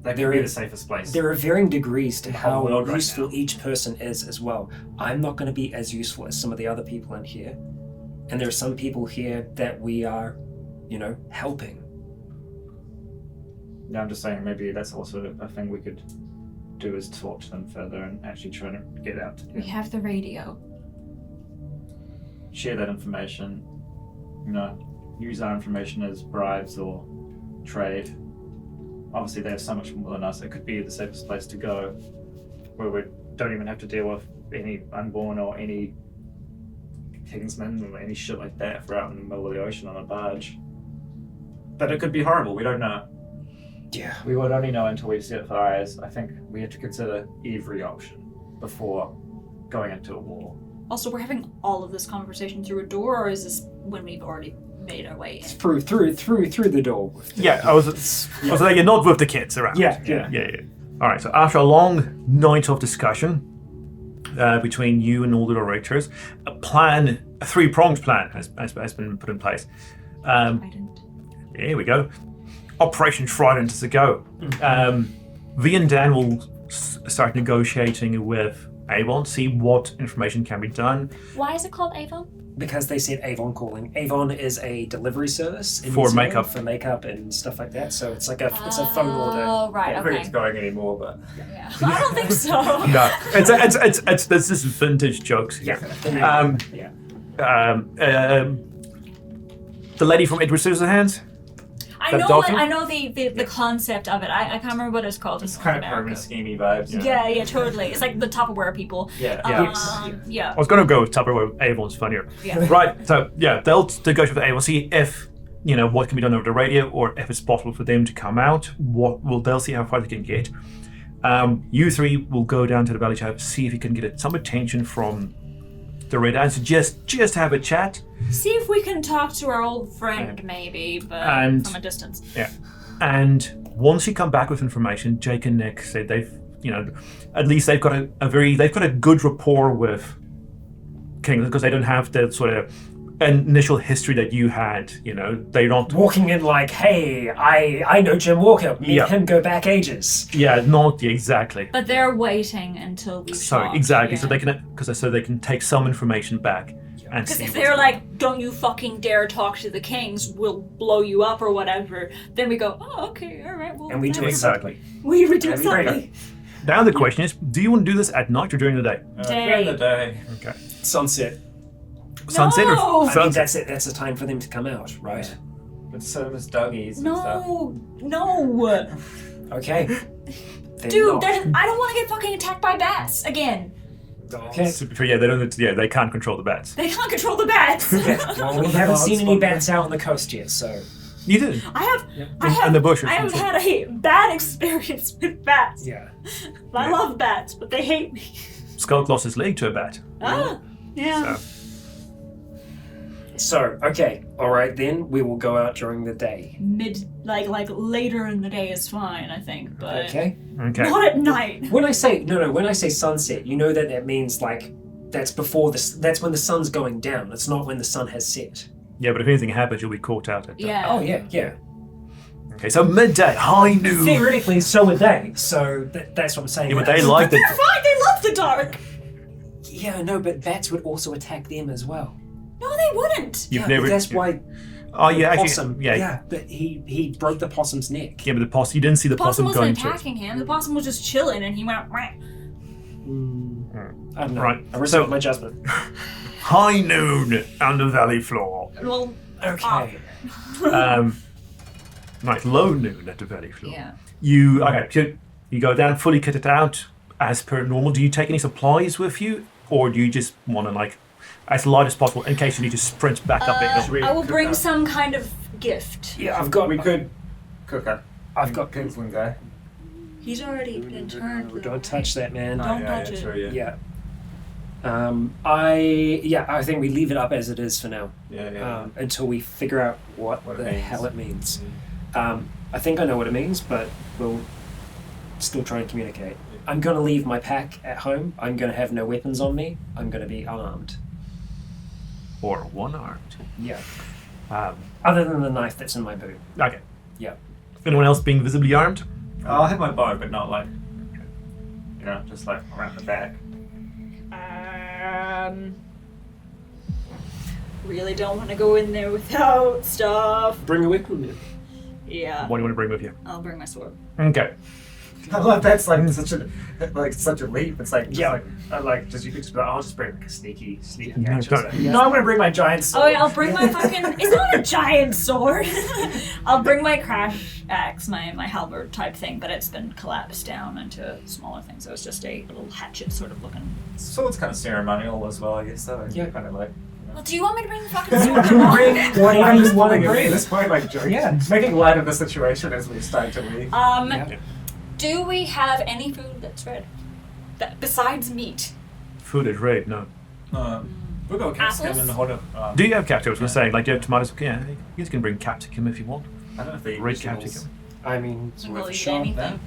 [SPEAKER 7] That could be the safest place.
[SPEAKER 2] there are varying degrees to
[SPEAKER 7] the whole
[SPEAKER 2] how
[SPEAKER 7] world right
[SPEAKER 2] useful
[SPEAKER 7] now.
[SPEAKER 2] each person is as well. I'm not going to be as useful as some of the other people in here. And there are some people here that we are, helping.
[SPEAKER 7] Yeah, I'm just saying maybe that's also a thing we could do, is talk to them further and actually try to get out to
[SPEAKER 3] We have the radio.
[SPEAKER 7] share that information, use our information as bribes or trade. Obviously they have so much more than us. It could be the safest place to go, where we don't even have to deal with any unborn or any kingsmen or any shit like that if we're out in the middle of the ocean on a barge. But it could be horrible, we don't know.
[SPEAKER 2] Yeah.
[SPEAKER 7] We would only know until we see it with our eyes. I think we have to consider every option before going into a war.
[SPEAKER 3] Also, we're having all of this conversation through a door, or is this when we've already made our way in?
[SPEAKER 2] Through the door.
[SPEAKER 5] Yeah, I was like, you're not with the kids around.
[SPEAKER 2] Yeah.
[SPEAKER 5] All right, so after a long night of discussion between you and all the directors, a three-pronged plan has been put in place. Here we go. Operation Trident is a go. V and Dan will start negotiating with Avon, see what information can be done.
[SPEAKER 3] Why is it called Avon?
[SPEAKER 2] Because they said Avon calling. Avon is a delivery service in
[SPEAKER 5] For
[SPEAKER 2] New Zealand
[SPEAKER 5] makeup.
[SPEAKER 2] for makeup and stuff like that. So it's like it's a phone order.
[SPEAKER 3] Oh, right,
[SPEAKER 7] I don't think
[SPEAKER 3] okay.
[SPEAKER 7] it's going anymore, but
[SPEAKER 3] Yeah. I don't think so.
[SPEAKER 5] No, it's this is vintage jokes.
[SPEAKER 2] Yeah.
[SPEAKER 5] The lady from Edward Scissorhands.
[SPEAKER 3] I know
[SPEAKER 5] doctor?
[SPEAKER 3] I know the concept of it. I can't remember what it's called.
[SPEAKER 7] it's
[SPEAKER 3] in
[SPEAKER 7] kind of
[SPEAKER 3] North
[SPEAKER 7] permanent
[SPEAKER 3] America.
[SPEAKER 7] schemey vibes.
[SPEAKER 3] Yeah, totally. It's like the Tupperware people.
[SPEAKER 7] Yeah.
[SPEAKER 3] Yeah.
[SPEAKER 5] I was going to go with Tupperware. Avon's funnier.
[SPEAKER 3] Yeah.
[SPEAKER 5] Right. So yeah, they'll negotiate with Avon, see if what can be done over the radio, or if it's possible for them to come out. They'll see how far they can get. You three will go down to the valley to see if you can get some attention from the Red Ants. Just have a chat.
[SPEAKER 3] See if we can talk to our old friend, maybe, but
[SPEAKER 5] And-
[SPEAKER 3] from a distance.
[SPEAKER 5] Yeah. And once you come back with information, Jake and Nick said they've, at least they've got they've got a good rapport with King, because they don't have the sort of initial history that you had. They don't.
[SPEAKER 2] Walking in like, hey, I know Jim Walker. Me
[SPEAKER 5] Yeah.
[SPEAKER 2] and him go back ages.
[SPEAKER 5] Yeah, not exactly.
[SPEAKER 3] But they're waiting until we
[SPEAKER 5] Sorry,
[SPEAKER 3] talk,
[SPEAKER 5] exactly.
[SPEAKER 3] yeah.
[SPEAKER 5] So they can take some information back and
[SPEAKER 3] Because
[SPEAKER 5] see.
[SPEAKER 3] if they're like, don't you fucking dare talk to the kings, we'll blow you up or whatever, then we go, oh, okay, all right, well,
[SPEAKER 2] And we do
[SPEAKER 3] thanks.
[SPEAKER 2] exactly.
[SPEAKER 3] We do
[SPEAKER 2] That'd be great.
[SPEAKER 3] something.
[SPEAKER 5] Now the question is, do you want to do this at night or during the day?
[SPEAKER 7] During the day.
[SPEAKER 5] Okay.
[SPEAKER 2] Sunset.
[SPEAKER 5] Sunset
[SPEAKER 3] No!
[SPEAKER 5] or
[SPEAKER 2] I mean,
[SPEAKER 5] sunset?
[SPEAKER 2] that's it. That's the time for them to come out, right?
[SPEAKER 7] But so is doggies and stuff.
[SPEAKER 3] No.
[SPEAKER 2] Okay. Then
[SPEAKER 3] Dude,
[SPEAKER 2] not.
[SPEAKER 3] I don't want to get fucking attacked by bats again.
[SPEAKER 2] Okay.
[SPEAKER 5] Yeah, they don't. Yeah, they can't control the bats.
[SPEAKER 3] They can't control the bats.
[SPEAKER 2] Well, we haven't seen any bats out on the coast yet, so.
[SPEAKER 5] You did.
[SPEAKER 3] I have
[SPEAKER 5] In the bushes.
[SPEAKER 3] I have had a bad experience with bats.
[SPEAKER 2] Yeah.
[SPEAKER 3] I love bats, but they hate me.
[SPEAKER 5] Skulk lost his leg to a bat.
[SPEAKER 3] Ah, yeah.
[SPEAKER 2] So, okay, all right then. We will go out during the day.
[SPEAKER 3] Like later in the day is fine, I think, but
[SPEAKER 2] Okay.
[SPEAKER 5] Okay.
[SPEAKER 3] not at night.
[SPEAKER 2] When I say when I say sunset, you know that means like that's before that's when the sun's going down. It's not when the sun has set.
[SPEAKER 5] Yeah, but if anything happens, you'll be caught out at that.
[SPEAKER 3] Yeah.
[SPEAKER 2] Oh yeah.
[SPEAKER 5] Okay, so midday, high noon.
[SPEAKER 2] Theoretically, so would they. So that's what I'm saying.
[SPEAKER 5] Yeah, but they like
[SPEAKER 3] They're
[SPEAKER 5] the.
[SPEAKER 3] fine. They love the dark.
[SPEAKER 2] Yeah, no, but bats would also attack them as well.
[SPEAKER 3] No, they wouldn't.
[SPEAKER 5] You've
[SPEAKER 2] Yeah,
[SPEAKER 5] never.
[SPEAKER 2] That's why.
[SPEAKER 5] Oh yeah, actually.
[SPEAKER 2] Possum.
[SPEAKER 5] Yeah.
[SPEAKER 2] But he broke the possum's neck.
[SPEAKER 5] Yeah, but the possum. You didn't see the
[SPEAKER 3] The possum
[SPEAKER 5] possum going
[SPEAKER 3] wasn't
[SPEAKER 5] to.
[SPEAKER 3] attacking him. The possum was just chilling, and he went. Wah.
[SPEAKER 2] I don't know.
[SPEAKER 5] Right,
[SPEAKER 2] I reserve
[SPEAKER 5] so-
[SPEAKER 2] my judgment.
[SPEAKER 5] High noon on the valley floor.
[SPEAKER 3] Well,
[SPEAKER 2] Okay.
[SPEAKER 5] Right, low noon at the valley floor.
[SPEAKER 3] yeah.
[SPEAKER 5] So you go down fully kitted out as per normal. Do you take any supplies with you, or do you just want to like as light as possible in case you need to sprint back up it?
[SPEAKER 3] I will bring some kind of gift.
[SPEAKER 2] Yeah,
[SPEAKER 6] We could cook up.
[SPEAKER 2] I've got.
[SPEAKER 6] Kingsland guy.
[SPEAKER 3] He's already been turned. though,
[SPEAKER 2] Don't touch that, man.
[SPEAKER 3] Don't touch it.
[SPEAKER 6] Sure, yeah.
[SPEAKER 2] I think we leave it up as it is for now.
[SPEAKER 6] Yeah.
[SPEAKER 2] Until we figure out what
[SPEAKER 6] What it
[SPEAKER 2] the
[SPEAKER 6] means.
[SPEAKER 2] hell it means. I think I know what it means, but we'll still try and communicate. I'm going to leave my pack at home. I'm going to have no weapons on me. I'm going to be armed.
[SPEAKER 5] Or one-armed.
[SPEAKER 2] Yeah.
[SPEAKER 5] Um,
[SPEAKER 2] Other than the knife that's in my boot.
[SPEAKER 5] okay.
[SPEAKER 2] Yeah.
[SPEAKER 5] Anyone else being visibly armed?
[SPEAKER 6] I'll have my bow, but not like, just like around the back.
[SPEAKER 8] Really don't want to go in there without stuff.
[SPEAKER 2] Bring a weapon then.
[SPEAKER 8] Yeah.
[SPEAKER 5] What do you want to bring with you?
[SPEAKER 8] I'll bring my sword.
[SPEAKER 5] Okay.
[SPEAKER 6] I love that's like such a leap. It's like
[SPEAKER 2] Yeah.
[SPEAKER 6] you could just be like, I'll just bring like a sneaky
[SPEAKER 5] No,
[SPEAKER 6] gadget.
[SPEAKER 5] don't.
[SPEAKER 2] No, I'm going to bring my giant sword.
[SPEAKER 3] Oh, yeah, I'll bring my fucking. It's not a giant sword. I'll bring my crash axe, my halberd type thing, but it's been collapsed down into smaller things. So it's just a little hatchet sort of looking.
[SPEAKER 6] Sword's kind of ceremonial as well, I guess. So
[SPEAKER 2] Yeah.
[SPEAKER 6] kind of like.
[SPEAKER 3] Well, do you want me to bring the fucking sword?
[SPEAKER 2] You can bring whatever
[SPEAKER 6] I'm
[SPEAKER 2] you
[SPEAKER 6] just
[SPEAKER 2] want to
[SPEAKER 6] pulling it
[SPEAKER 2] bring.
[SPEAKER 6] at this point, like joking,
[SPEAKER 2] Yeah.
[SPEAKER 6] making light of the situation as we start to leave.
[SPEAKER 2] Yeah.
[SPEAKER 3] Do we have any food that's red? Besides meat?
[SPEAKER 5] Food is red, no.
[SPEAKER 6] We'll go capsicum
[SPEAKER 3] Apples?
[SPEAKER 6] and hold up.
[SPEAKER 5] Do you have capsicum? I was going to say, like, do you have tomatoes? Yeah, you guys can bring capsicum if you want.
[SPEAKER 6] I don't know if they eat
[SPEAKER 5] Red
[SPEAKER 6] vegetables.
[SPEAKER 5] capsicum.
[SPEAKER 2] I mean, it's worth
[SPEAKER 3] We'll
[SPEAKER 2] a
[SPEAKER 3] eat
[SPEAKER 2] shot.
[SPEAKER 3] anything.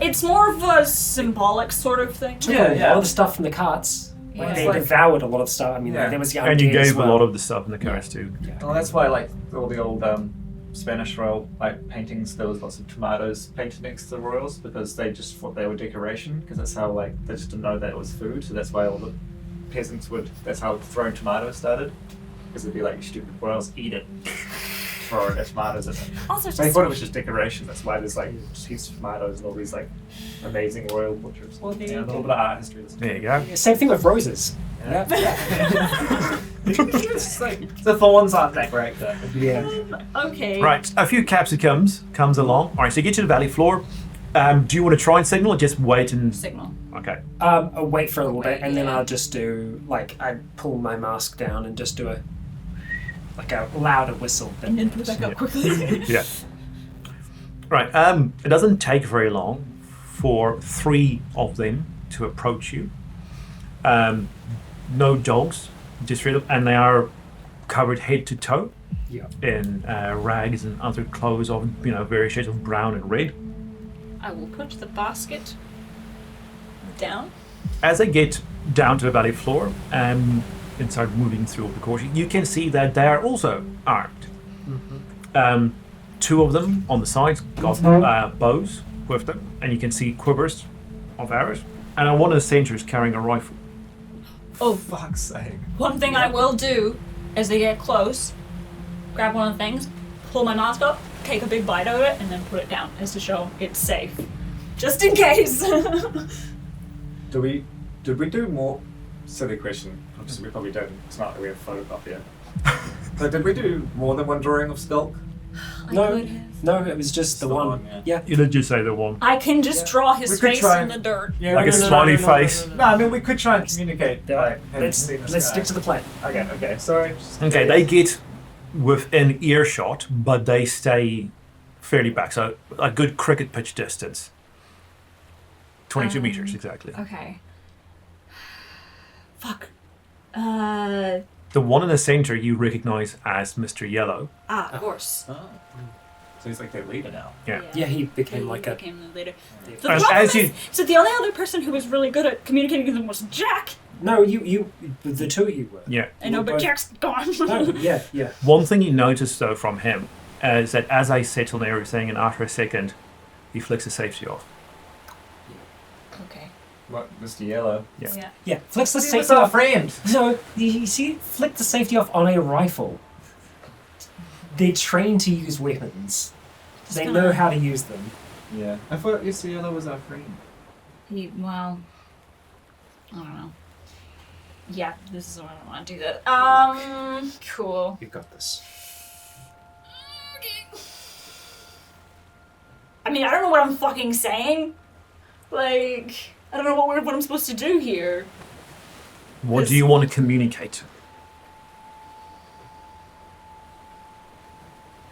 [SPEAKER 3] It's more of a symbolic sort of thing.
[SPEAKER 2] Yeah, a lot of the stuff from the carts. Like,
[SPEAKER 3] Yeah.
[SPEAKER 2] they
[SPEAKER 6] Like-
[SPEAKER 2] devoured a lot of stuff. I mean,
[SPEAKER 6] Yeah.
[SPEAKER 2] there was the
[SPEAKER 5] And you
[SPEAKER 2] Undead as
[SPEAKER 5] gave
[SPEAKER 2] well.
[SPEAKER 5] a lot of the stuff in the cards too.
[SPEAKER 6] Well, that's why, like, all the old Spanish royal paintings, there was lots of tomatoes painted next to the royals because they just thought they were decoration because that's how, like, they just didn't know that it was food. So that's why all the peasants that's how throwing tomatoes started. Because they'd be like, you stupid royals, eat it. Throw tomatoes at them.
[SPEAKER 3] Also,
[SPEAKER 6] They
[SPEAKER 3] just
[SPEAKER 6] thought it was just decoration. That's why there's, like, just heaps of tomatoes and all these, like, amazing royal butchers.
[SPEAKER 3] Well, there
[SPEAKER 6] Yeah, a
[SPEAKER 3] you
[SPEAKER 6] little
[SPEAKER 3] go.
[SPEAKER 6] bit of art history.
[SPEAKER 5] There you go.
[SPEAKER 2] Same thing with roses.
[SPEAKER 6] Yeah.
[SPEAKER 2] Yeah.
[SPEAKER 6] It's just like, the thorns aren't that great, though.
[SPEAKER 2] Yeah.
[SPEAKER 8] Okay.
[SPEAKER 5] Right, a few capsicums comes along. All right, so you get to the valley floor. Do you want to try and signal or just wait and...
[SPEAKER 3] signal.
[SPEAKER 5] Okay.
[SPEAKER 2] I'll wait for a little bit, and then
[SPEAKER 3] Yeah.
[SPEAKER 2] I'll just do I pull my mask down and just do a louder whistle.
[SPEAKER 3] And then put it back up quickly.
[SPEAKER 5] Yeah. Right, it doesn't take very long for 3 of them to approach you. No dogs, just 3 of them, and they are covered head to toe
[SPEAKER 2] Yeah.
[SPEAKER 5] in rags and other clothes of various shades of brown and red.
[SPEAKER 3] I will put the basket down.
[SPEAKER 5] As they get down to the valley floor and start moving through the course, you can see that they are also armed. 2 of them on the sides got bows with them, and you can see quivers of arrows. And one of the sentries carrying a rifle.
[SPEAKER 3] Oh,
[SPEAKER 6] Fuck's sake.
[SPEAKER 3] one thing I will do as they get close, grab one of the things, pull my mask up, take a big bite out of it, and then put it down as to show it's safe. Just in case.
[SPEAKER 6] Did we do more? Silly question. Obviously, we probably don't. It's not that we have photocopy yet. But did we do more than one drawing of Skulk?
[SPEAKER 2] No, it was just the one. Yeah.
[SPEAKER 5] You did just say the one.
[SPEAKER 3] I can just draw his
[SPEAKER 6] We could
[SPEAKER 3] face
[SPEAKER 6] try
[SPEAKER 3] in the dirt.
[SPEAKER 6] Yeah,
[SPEAKER 5] Like a smiley face.
[SPEAKER 6] No, I mean we could try and communicate.
[SPEAKER 2] Let's stick to the plan.
[SPEAKER 6] Okay. Sorry.
[SPEAKER 5] Okay, they get within earshot, but they stay fairly back, so a good cricket pitch distance. 22 meters, exactly.
[SPEAKER 3] Okay. Fuck.
[SPEAKER 5] The one in the center you recognize as Mr. Yellow.
[SPEAKER 3] Of course.
[SPEAKER 6] Oh. So he's like their leader now.
[SPEAKER 2] Yeah, he became
[SPEAKER 3] the leader.
[SPEAKER 2] The
[SPEAKER 3] The problem so the only other person who was really good at communicating with him was Jack.
[SPEAKER 2] No, you, the two of you were.
[SPEAKER 5] Yeah.
[SPEAKER 3] I know, but Jack's gone.
[SPEAKER 2] No, yeah.
[SPEAKER 5] One thing you notice, though, from him is that as I settle everything, and after a second, he flicks the safety off.
[SPEAKER 3] Okay.
[SPEAKER 6] What, Mr. Yellow?
[SPEAKER 5] Yeah.
[SPEAKER 2] Yeah, flicks the
[SPEAKER 6] He was
[SPEAKER 2] safety
[SPEAKER 6] our
[SPEAKER 2] off.
[SPEAKER 6] friend.
[SPEAKER 2] So, you see, flick the safety off on a rifle. They're trained to use weapons. They know how to use them.
[SPEAKER 6] Yeah. I thought Mr. Yellow was our friend.
[SPEAKER 3] Well, I don't know. Yeah, this is why I don't want to do that. Cool.
[SPEAKER 2] You've got this.
[SPEAKER 3] I mean, I don't know what I'm fucking saying. Like, I don't know what I'm supposed to do here.
[SPEAKER 5] What do you want to communicate?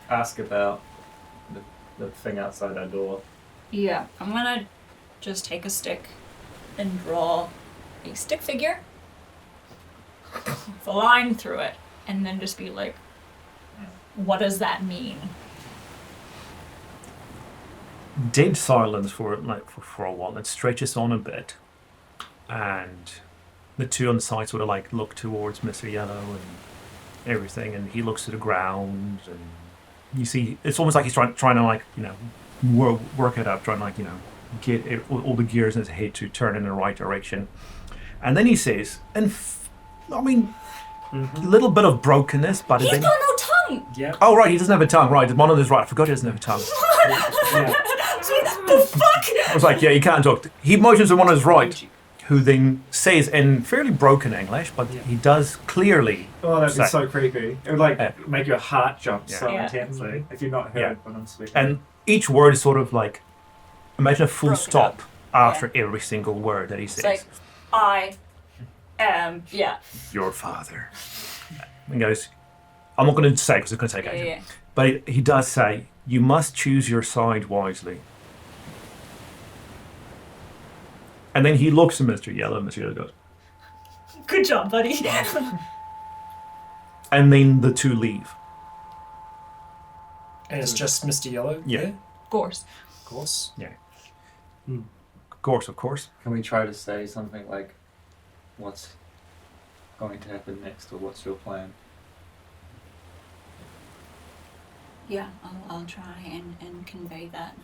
[SPEAKER 7] Ask about the thing outside our door.
[SPEAKER 3] Yeah, I'm gonna just take a stick and draw a stick figure with a line through it, and then just be like, what does that mean?
[SPEAKER 5] Dead silence for a while. It stretches on a bit, and the two on the side sort of like look towards Mr. Yellow and everything, and he looks to the ground, and you see it's almost like he's trying to like work it up, trying to get all the gears in his head to turn in the right direction, and then he says, a little bit of brokenness, but
[SPEAKER 3] He's
[SPEAKER 5] then,
[SPEAKER 3] got no tongue!
[SPEAKER 2] Yeah.
[SPEAKER 5] oh right, he doesn't have a tongue. Right, one of his right. I forgot he doesn't have a tongue.
[SPEAKER 3] The fuck?
[SPEAKER 5] I was like, yeah, he can't talk. He motions to one of his right, who then says in fairly broken English, but he does clearly.
[SPEAKER 6] Oh, that'd be
[SPEAKER 5] say-
[SPEAKER 6] so creepy. It would make your heart jump so
[SPEAKER 3] Yeah.
[SPEAKER 6] intensely if you're not heard when I'm speaking.
[SPEAKER 5] And each word is sort of like, imagine a full
[SPEAKER 3] Broken
[SPEAKER 5] stop
[SPEAKER 3] up.
[SPEAKER 5] after every single word that he says.
[SPEAKER 3] It's like, I am,
[SPEAKER 5] Your father. He goes, I'm not going to say because it's going to take ages.
[SPEAKER 3] Yeah.
[SPEAKER 5] But he does say, you must choose your side wisely. And then he looks at Mr. Yellow, and Mr. Yellow goes,
[SPEAKER 3] Good job, buddy.
[SPEAKER 5] and then the two leave.
[SPEAKER 2] And it's just Mr. Yellow?
[SPEAKER 5] Yeah.
[SPEAKER 2] there?
[SPEAKER 3] Of course.
[SPEAKER 2] Of course.
[SPEAKER 5] Yeah. Of course.
[SPEAKER 7] Can we try to say something like, what's going to happen next, or what's your plan?
[SPEAKER 3] Yeah, I'll try and convey that.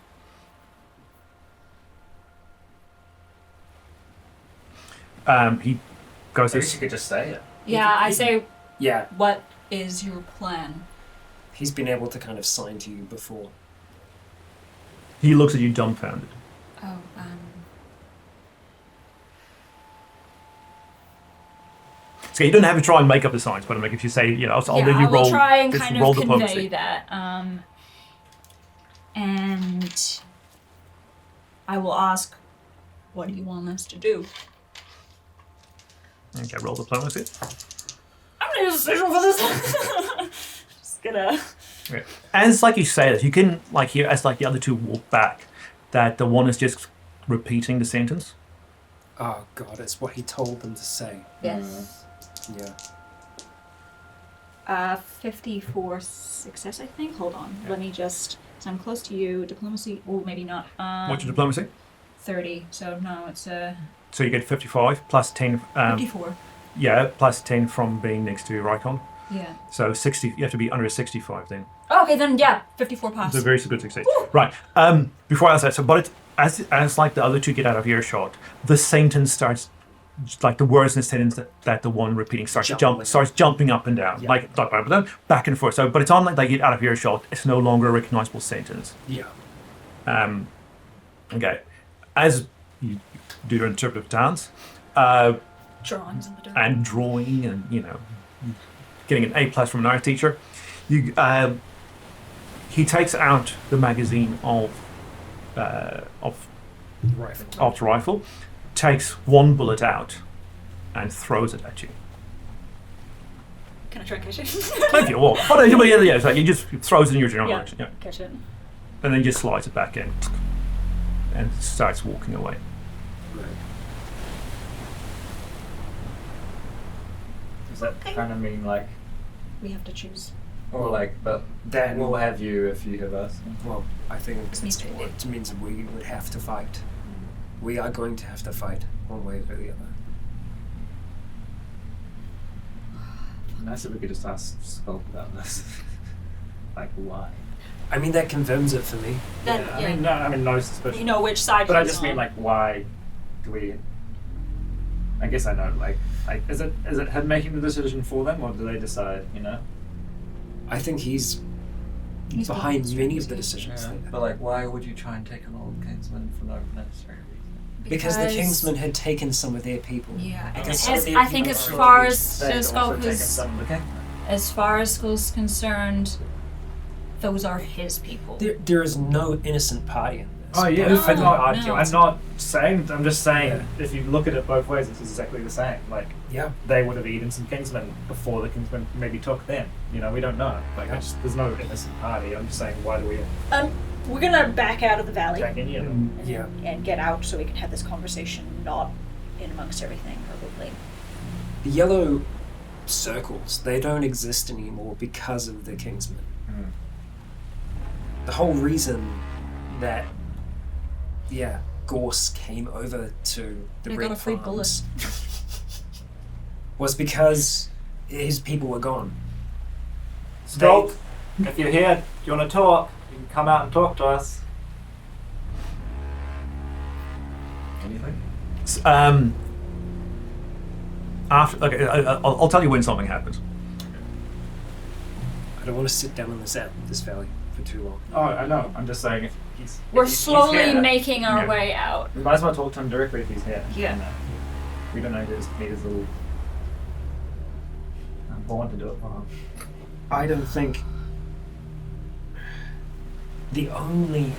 [SPEAKER 5] He goes
[SPEAKER 7] I
[SPEAKER 5] this.
[SPEAKER 7] guess you could just say it.
[SPEAKER 3] Yeah, I say,
[SPEAKER 2] Yeah,
[SPEAKER 3] what is your plan?
[SPEAKER 2] he's been able to kind of sign to you before.
[SPEAKER 5] He looks at you dumbfounded.
[SPEAKER 3] Oh,
[SPEAKER 5] So you don't have to try and make up the signs, but like if you say, I'll let you
[SPEAKER 3] I will
[SPEAKER 5] roll.
[SPEAKER 3] try and
[SPEAKER 5] just
[SPEAKER 3] kind
[SPEAKER 5] roll
[SPEAKER 3] of convey
[SPEAKER 5] diplomacy.
[SPEAKER 3] that. And I will ask, what do you want us to do?
[SPEAKER 5] Okay, roll diplomacy.
[SPEAKER 3] I'm gonna use a decision for this. Just gonna.
[SPEAKER 5] Okay. As like you say this, you can hear as the other two walk back that the one is just repeating the sentence.
[SPEAKER 2] Oh god, it's what he told them to say.
[SPEAKER 3] Yes.
[SPEAKER 2] Yeah.
[SPEAKER 3] 54 success, I think. Hold on. Let me just. So I'm close to you. Diplomacy. Oh, maybe not.
[SPEAKER 5] What's your diplomacy?
[SPEAKER 3] 30. So no, it's
[SPEAKER 5] So you get 55 plus 10.
[SPEAKER 3] 54.
[SPEAKER 5] Yeah, plus 10 from being next to Rycon.
[SPEAKER 3] Yeah.
[SPEAKER 5] So 60. You have to be under a 65 then.
[SPEAKER 3] Okay, then yeah, 54 pass.
[SPEAKER 5] It's a very good success. Right. Before I ask that, but it's, as like the other two get out of earshot, the sentence starts, like the words in the sentence that the one repeating starts jumping up and down, back and forth. So, but it's on like they get out of earshot. It's no longer a recognizable sentence.
[SPEAKER 2] Yeah.
[SPEAKER 5] Okay. As you do your interpretive dance,
[SPEAKER 3] Drawings in the dirt.
[SPEAKER 5] and drawing, and getting an A+ from an art teacher, he He takes out the magazine of
[SPEAKER 2] Rifle.
[SPEAKER 5] the rifle, takes one bullet out, and throws it at you.
[SPEAKER 8] Can I try and catch it?
[SPEAKER 5] If you want. Oh, no, yeah, it's like he just throws it in your general direction. Yeah.
[SPEAKER 8] Catch it.
[SPEAKER 5] And then just slides it back in and starts walking away.
[SPEAKER 7] Does that kind of mean like,
[SPEAKER 8] We have to choose.
[SPEAKER 7] or like, but
[SPEAKER 2] Then
[SPEAKER 7] we'll have you if you have us?
[SPEAKER 2] Well, I think
[SPEAKER 3] It means to-
[SPEAKER 2] it means that we would have to fight. We are going to have to fight one way or the other.
[SPEAKER 7] Nice if we could just ask Skulk about this. Like, why?
[SPEAKER 2] I mean, that confirms it for me.
[SPEAKER 7] I mean, no suspicion.
[SPEAKER 3] You know which side
[SPEAKER 7] But I
[SPEAKER 3] he's
[SPEAKER 7] just mean,
[SPEAKER 3] on.
[SPEAKER 7] like, why do we? I guess I know. Like, is it him making the decision for them, or do they decide? You know.
[SPEAKER 2] I think he's
[SPEAKER 3] He's
[SPEAKER 2] behind
[SPEAKER 3] behind
[SPEAKER 2] many of
[SPEAKER 3] strings,
[SPEAKER 2] the
[SPEAKER 3] too.
[SPEAKER 2] decisions.
[SPEAKER 7] But like, why would you try and take on all the Kingsmen for no necessary reason?
[SPEAKER 2] Because the Kingsmen had taken some of their people.
[SPEAKER 3] Yeah, and
[SPEAKER 2] Because
[SPEAKER 3] as,
[SPEAKER 2] some of their
[SPEAKER 3] I think
[SPEAKER 2] people
[SPEAKER 3] as
[SPEAKER 2] are
[SPEAKER 3] far
[SPEAKER 2] already-
[SPEAKER 3] as
[SPEAKER 7] They've also
[SPEAKER 3] Skull
[SPEAKER 7] taken
[SPEAKER 3] is,
[SPEAKER 7] some of the Kingsmen.
[SPEAKER 3] as far as Skull's concerned, those are his people.
[SPEAKER 2] There is no innocent party in this.
[SPEAKER 7] Oh yeah,
[SPEAKER 2] Both
[SPEAKER 3] No,
[SPEAKER 2] of them
[SPEAKER 3] no.
[SPEAKER 2] are
[SPEAKER 3] No.
[SPEAKER 2] guilty.
[SPEAKER 7] I'm not saying. I'm just saying.
[SPEAKER 2] Yeah.
[SPEAKER 7] If you look at it both ways, it's exactly the same. Like
[SPEAKER 2] Yeah.
[SPEAKER 7] they would have eaten some Kingsmen before the Kingsmen maybe took them. You know, we don't know. Like there's no innocent party. I'm just saying, why do we
[SPEAKER 8] We're gonna back out of the valley
[SPEAKER 7] attack any of them?
[SPEAKER 2] Yeah.
[SPEAKER 8] and get out so we can have this conversation not in amongst everything, probably.
[SPEAKER 2] The yellow circles, they don't exist anymore because of the Kingsmen.
[SPEAKER 7] Mm.
[SPEAKER 2] The whole reason that, Gorse came over to the
[SPEAKER 3] They
[SPEAKER 2] Red
[SPEAKER 3] got a free
[SPEAKER 2] Farms was because his people were gone.
[SPEAKER 7] Skulk, if you're here, do you want to talk? You can come out and talk to us. Anything?
[SPEAKER 5] I'll tell you when something happens.
[SPEAKER 2] I don't want to sit down in this valley for too long.
[SPEAKER 7] Oh, I know. I'm just saying if he's.
[SPEAKER 3] We're
[SPEAKER 7] if he's
[SPEAKER 3] slowly
[SPEAKER 7] here,
[SPEAKER 3] making our
[SPEAKER 7] Yeah.
[SPEAKER 3] way out.
[SPEAKER 7] We might as well talk to him directly if he's here.
[SPEAKER 3] Yeah.
[SPEAKER 7] You know. We don't know his little. I'm born to do it for him.
[SPEAKER 2] I don't think the only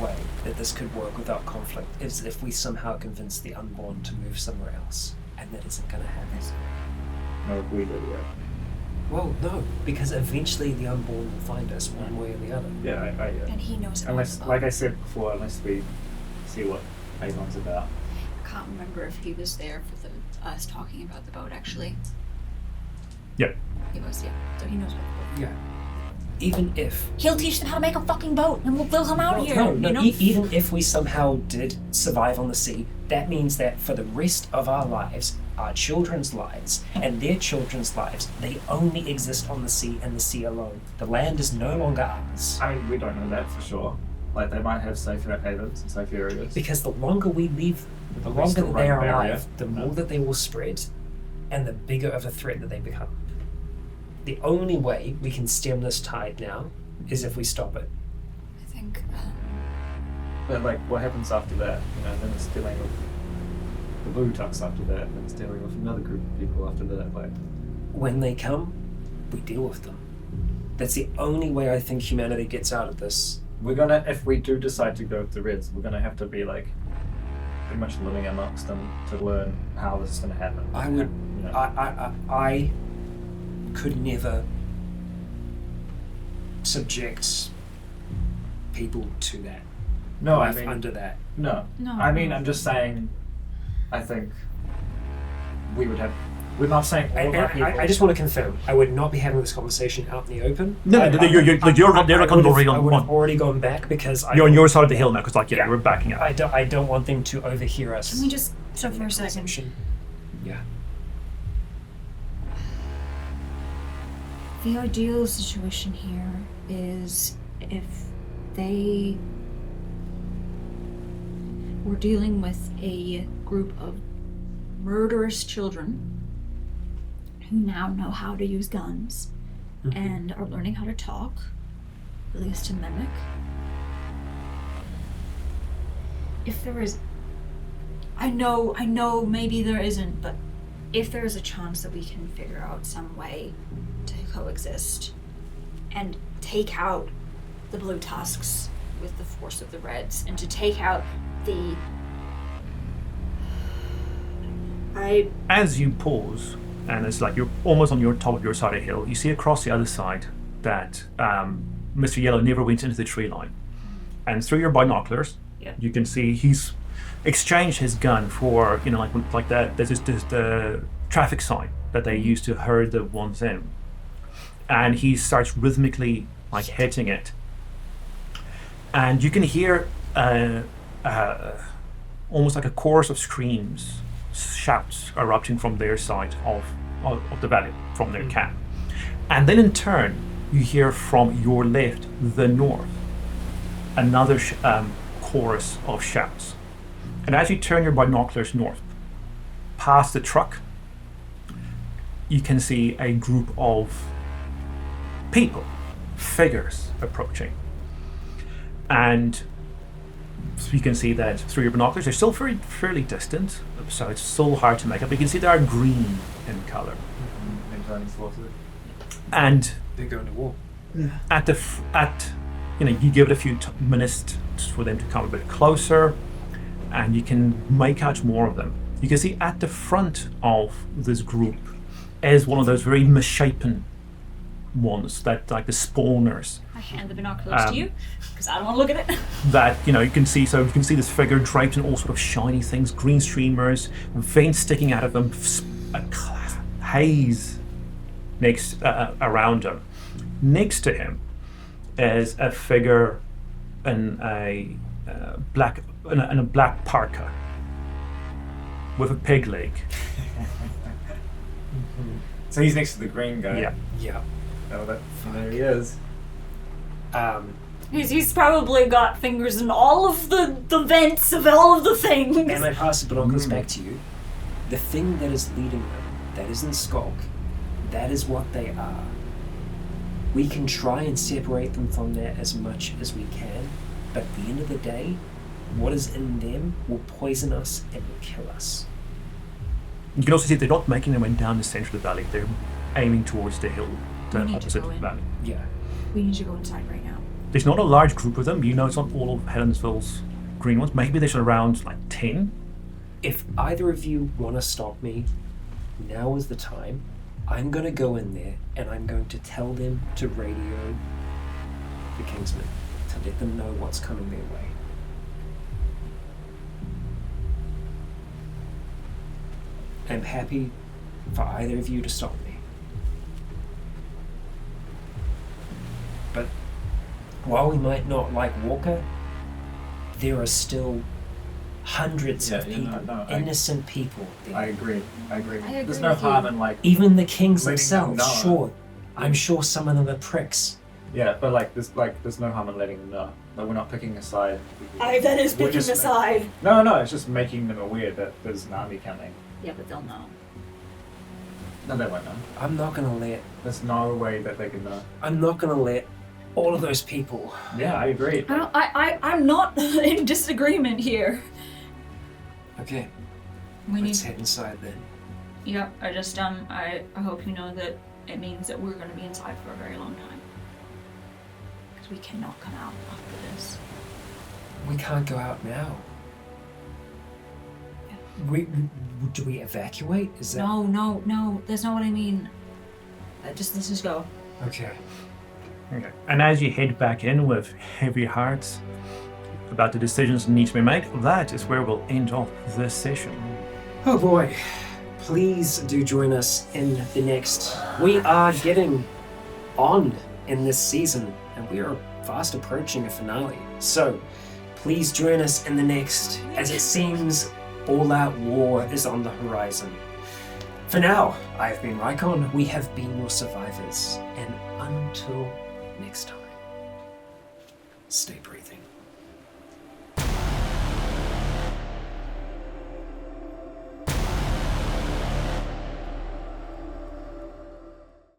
[SPEAKER 2] way that this could work without conflict is if we somehow convince the unborn to move somewhere else, and that isn't going to happen.
[SPEAKER 7] No, if we do it.
[SPEAKER 2] Well, no, because eventually the unborn will find us one way or the other.
[SPEAKER 7] Yeah, I
[SPEAKER 3] And he knows it all
[SPEAKER 7] Unless,
[SPEAKER 3] about
[SPEAKER 7] like I
[SPEAKER 3] it.
[SPEAKER 7] said before, unless we see what Avon's about.
[SPEAKER 9] I can't remember if he was there for us talking about the boat, actually.
[SPEAKER 5] Yep.
[SPEAKER 9] He was, yeah. So he knows about the boat.
[SPEAKER 2] Yeah. Even if
[SPEAKER 3] He'll teach them how to make a fucking boat, and we'll come out here.
[SPEAKER 2] no,
[SPEAKER 3] you know?
[SPEAKER 2] even if we somehow did survive on the sea, that means that for the rest of our lives, our children's lives, and their children's lives, they only exist on the sea and the sea alone. The land is no longer ours.
[SPEAKER 7] I mean, we don't know that for sure. Like, they might have safer havens and safe areas.
[SPEAKER 2] Because the longer we leave, the
[SPEAKER 7] We
[SPEAKER 2] longer
[SPEAKER 7] still
[SPEAKER 2] that they
[SPEAKER 7] run
[SPEAKER 2] are
[SPEAKER 7] a barrier.
[SPEAKER 2] alive, the more that they will spread, and the bigger of a threat that they become. The only way we can stem this tide now is if we stop it.
[SPEAKER 9] I think,
[SPEAKER 7] But, like, what happens after that? You know, then it's dealing with the blue tucks after that, and then it's dealing with another group of people after that. Like,
[SPEAKER 2] When they come, we deal with them. That's the only way I think humanity gets out of this.
[SPEAKER 7] we're gonna, if we do decide to go with the Reds, we're gonna have to be, like, pretty much living amongst them to learn how this is gonna happen.
[SPEAKER 2] I would,
[SPEAKER 7] You know?
[SPEAKER 2] I could never subject people to that.
[SPEAKER 7] No, I
[SPEAKER 2] life
[SPEAKER 7] mean,
[SPEAKER 2] under that.
[SPEAKER 7] no.
[SPEAKER 3] No,
[SPEAKER 7] I mean,
[SPEAKER 3] no.
[SPEAKER 7] I'm just saying, I think we would have, we're not saying all of our people.
[SPEAKER 2] I just want to confirm, I would not be having this conversation out in the open.
[SPEAKER 5] No,
[SPEAKER 2] I-
[SPEAKER 5] you're
[SPEAKER 2] I-
[SPEAKER 5] already
[SPEAKER 2] I would
[SPEAKER 5] on
[SPEAKER 2] have already gone back because
[SPEAKER 5] You're on your side of the hill now, because
[SPEAKER 2] Yeah.
[SPEAKER 5] we're backing up.
[SPEAKER 2] I don't want them to overhear us.
[SPEAKER 3] Can we just stop
[SPEAKER 2] in
[SPEAKER 3] for a
[SPEAKER 2] that
[SPEAKER 3] second?
[SPEAKER 2] conversation. Yeah.
[SPEAKER 3] The ideal situation here is if they were dealing with a group of murderous children who now know how to use guns and are learning how to talk, at least to mimic. If there is, I know maybe there isn't, but if there is a chance that we can figure out some way to coexist and take out
[SPEAKER 9] the blue tusks with the force of the reds and to take out the...
[SPEAKER 5] As you pause, and it's like you're almost on your top of your side of the hill, you see across the other side that Mr. Yellow never went into the tree line. And through your binoculars, you can see he's exchanged his gun for, like that. There's just the traffic sign that they use to herd the ones in. And he starts rhythmically like hitting it. And you can hear almost like a chorus of screams, shouts erupting from their side of the valley, from their camp. And then in turn, you hear from your left, the north, another chorus of shouts. And as you turn your binoculars north, past the truck, you can see a group of people, figures approaching. And you can see that through your binoculars, they're still fairly distant, so it's still hard to make out. But you can see they are green in color. And
[SPEAKER 2] They're going to war.
[SPEAKER 5] You give it a few minutes for them to come a bit closer, and you can make out more of them. You can see at the front of this group is one of those very misshapen ones that, like the spawners.
[SPEAKER 3] I hand the binoculars to you because I don't want to look at it.
[SPEAKER 5] That you can see. So you can see this figure draped in all sort of shiny things, green streamers, veins sticking out of them, a haze next around him. Next to him is a figure in a black parka with a pig leg.
[SPEAKER 6] So he's next to the green guy.
[SPEAKER 2] Yeah.
[SPEAKER 6] Oh, there he is.
[SPEAKER 3] He's probably got fingers in all of the vents of all of the things.
[SPEAKER 2] And I pass the binoculars back to you. The thing that is leading them, that isn't Skulk, that is what they are. We can try and separate them from there as much as we can, but at the end of the day, what is in them will poison us and will kill us.
[SPEAKER 5] You can also see they're not making their way down the centre of the valley. They're aiming towards the hill, the opposite of the valley.
[SPEAKER 2] Yeah.
[SPEAKER 9] We need to go inside right now.
[SPEAKER 5] There's not a large group of them. It's not all of Helensville's green ones. Maybe there's around like 10.
[SPEAKER 2] If either of you want to stop me, now is the time. I'm going to go in there and I'm going to tell them to radio the Kingsmen to let them know what's coming their way. I'm happy for either of you to stop me. But while we might not like Walker, there are still hundreds of people, innocent people there.
[SPEAKER 6] I agree. There's
[SPEAKER 9] agree
[SPEAKER 6] no
[SPEAKER 9] with
[SPEAKER 6] harm
[SPEAKER 9] you.
[SPEAKER 6] in like.
[SPEAKER 2] Even the kings
[SPEAKER 6] letting them
[SPEAKER 2] themselves,
[SPEAKER 6] know.
[SPEAKER 2] sure. I'm sure some of them are pricks.
[SPEAKER 6] Yeah, but there's no harm in letting them know. Like, we're not picking a side.
[SPEAKER 3] That is
[SPEAKER 6] We're
[SPEAKER 3] picking
[SPEAKER 6] just
[SPEAKER 3] a side.
[SPEAKER 6] No, it's just making them aware that there's an army coming.
[SPEAKER 9] Yeah, but they'll know.
[SPEAKER 6] No, they won't know.
[SPEAKER 2] I'm not gonna let
[SPEAKER 6] There's no way that they can know.
[SPEAKER 2] I'm not gonna let all of those people.
[SPEAKER 6] Yeah, I agree.
[SPEAKER 3] I'm not in disagreement here.
[SPEAKER 2] Okay,
[SPEAKER 3] We
[SPEAKER 2] let's
[SPEAKER 3] need.
[SPEAKER 2] head inside then.
[SPEAKER 3] Yeah, I hope you know that it means that we're going to be inside for a very long time. Because we cannot come out after this.
[SPEAKER 2] We can't go out now. Do we evacuate? Is that
[SPEAKER 3] No, that's not what I mean. Let's just go.
[SPEAKER 2] okay?
[SPEAKER 5] Okay. And as you head back in with heavy hearts about the decisions that need to be made, that is where we'll end off this session.
[SPEAKER 2] Oh boy. Please do join us in the next. We are getting on in this season, and we are fast approaching a finale. So, please join us in the next, as it seems all-out war is on the horizon. For now, I have been Rycon, we have been your survivors, and until next time, stay breathing.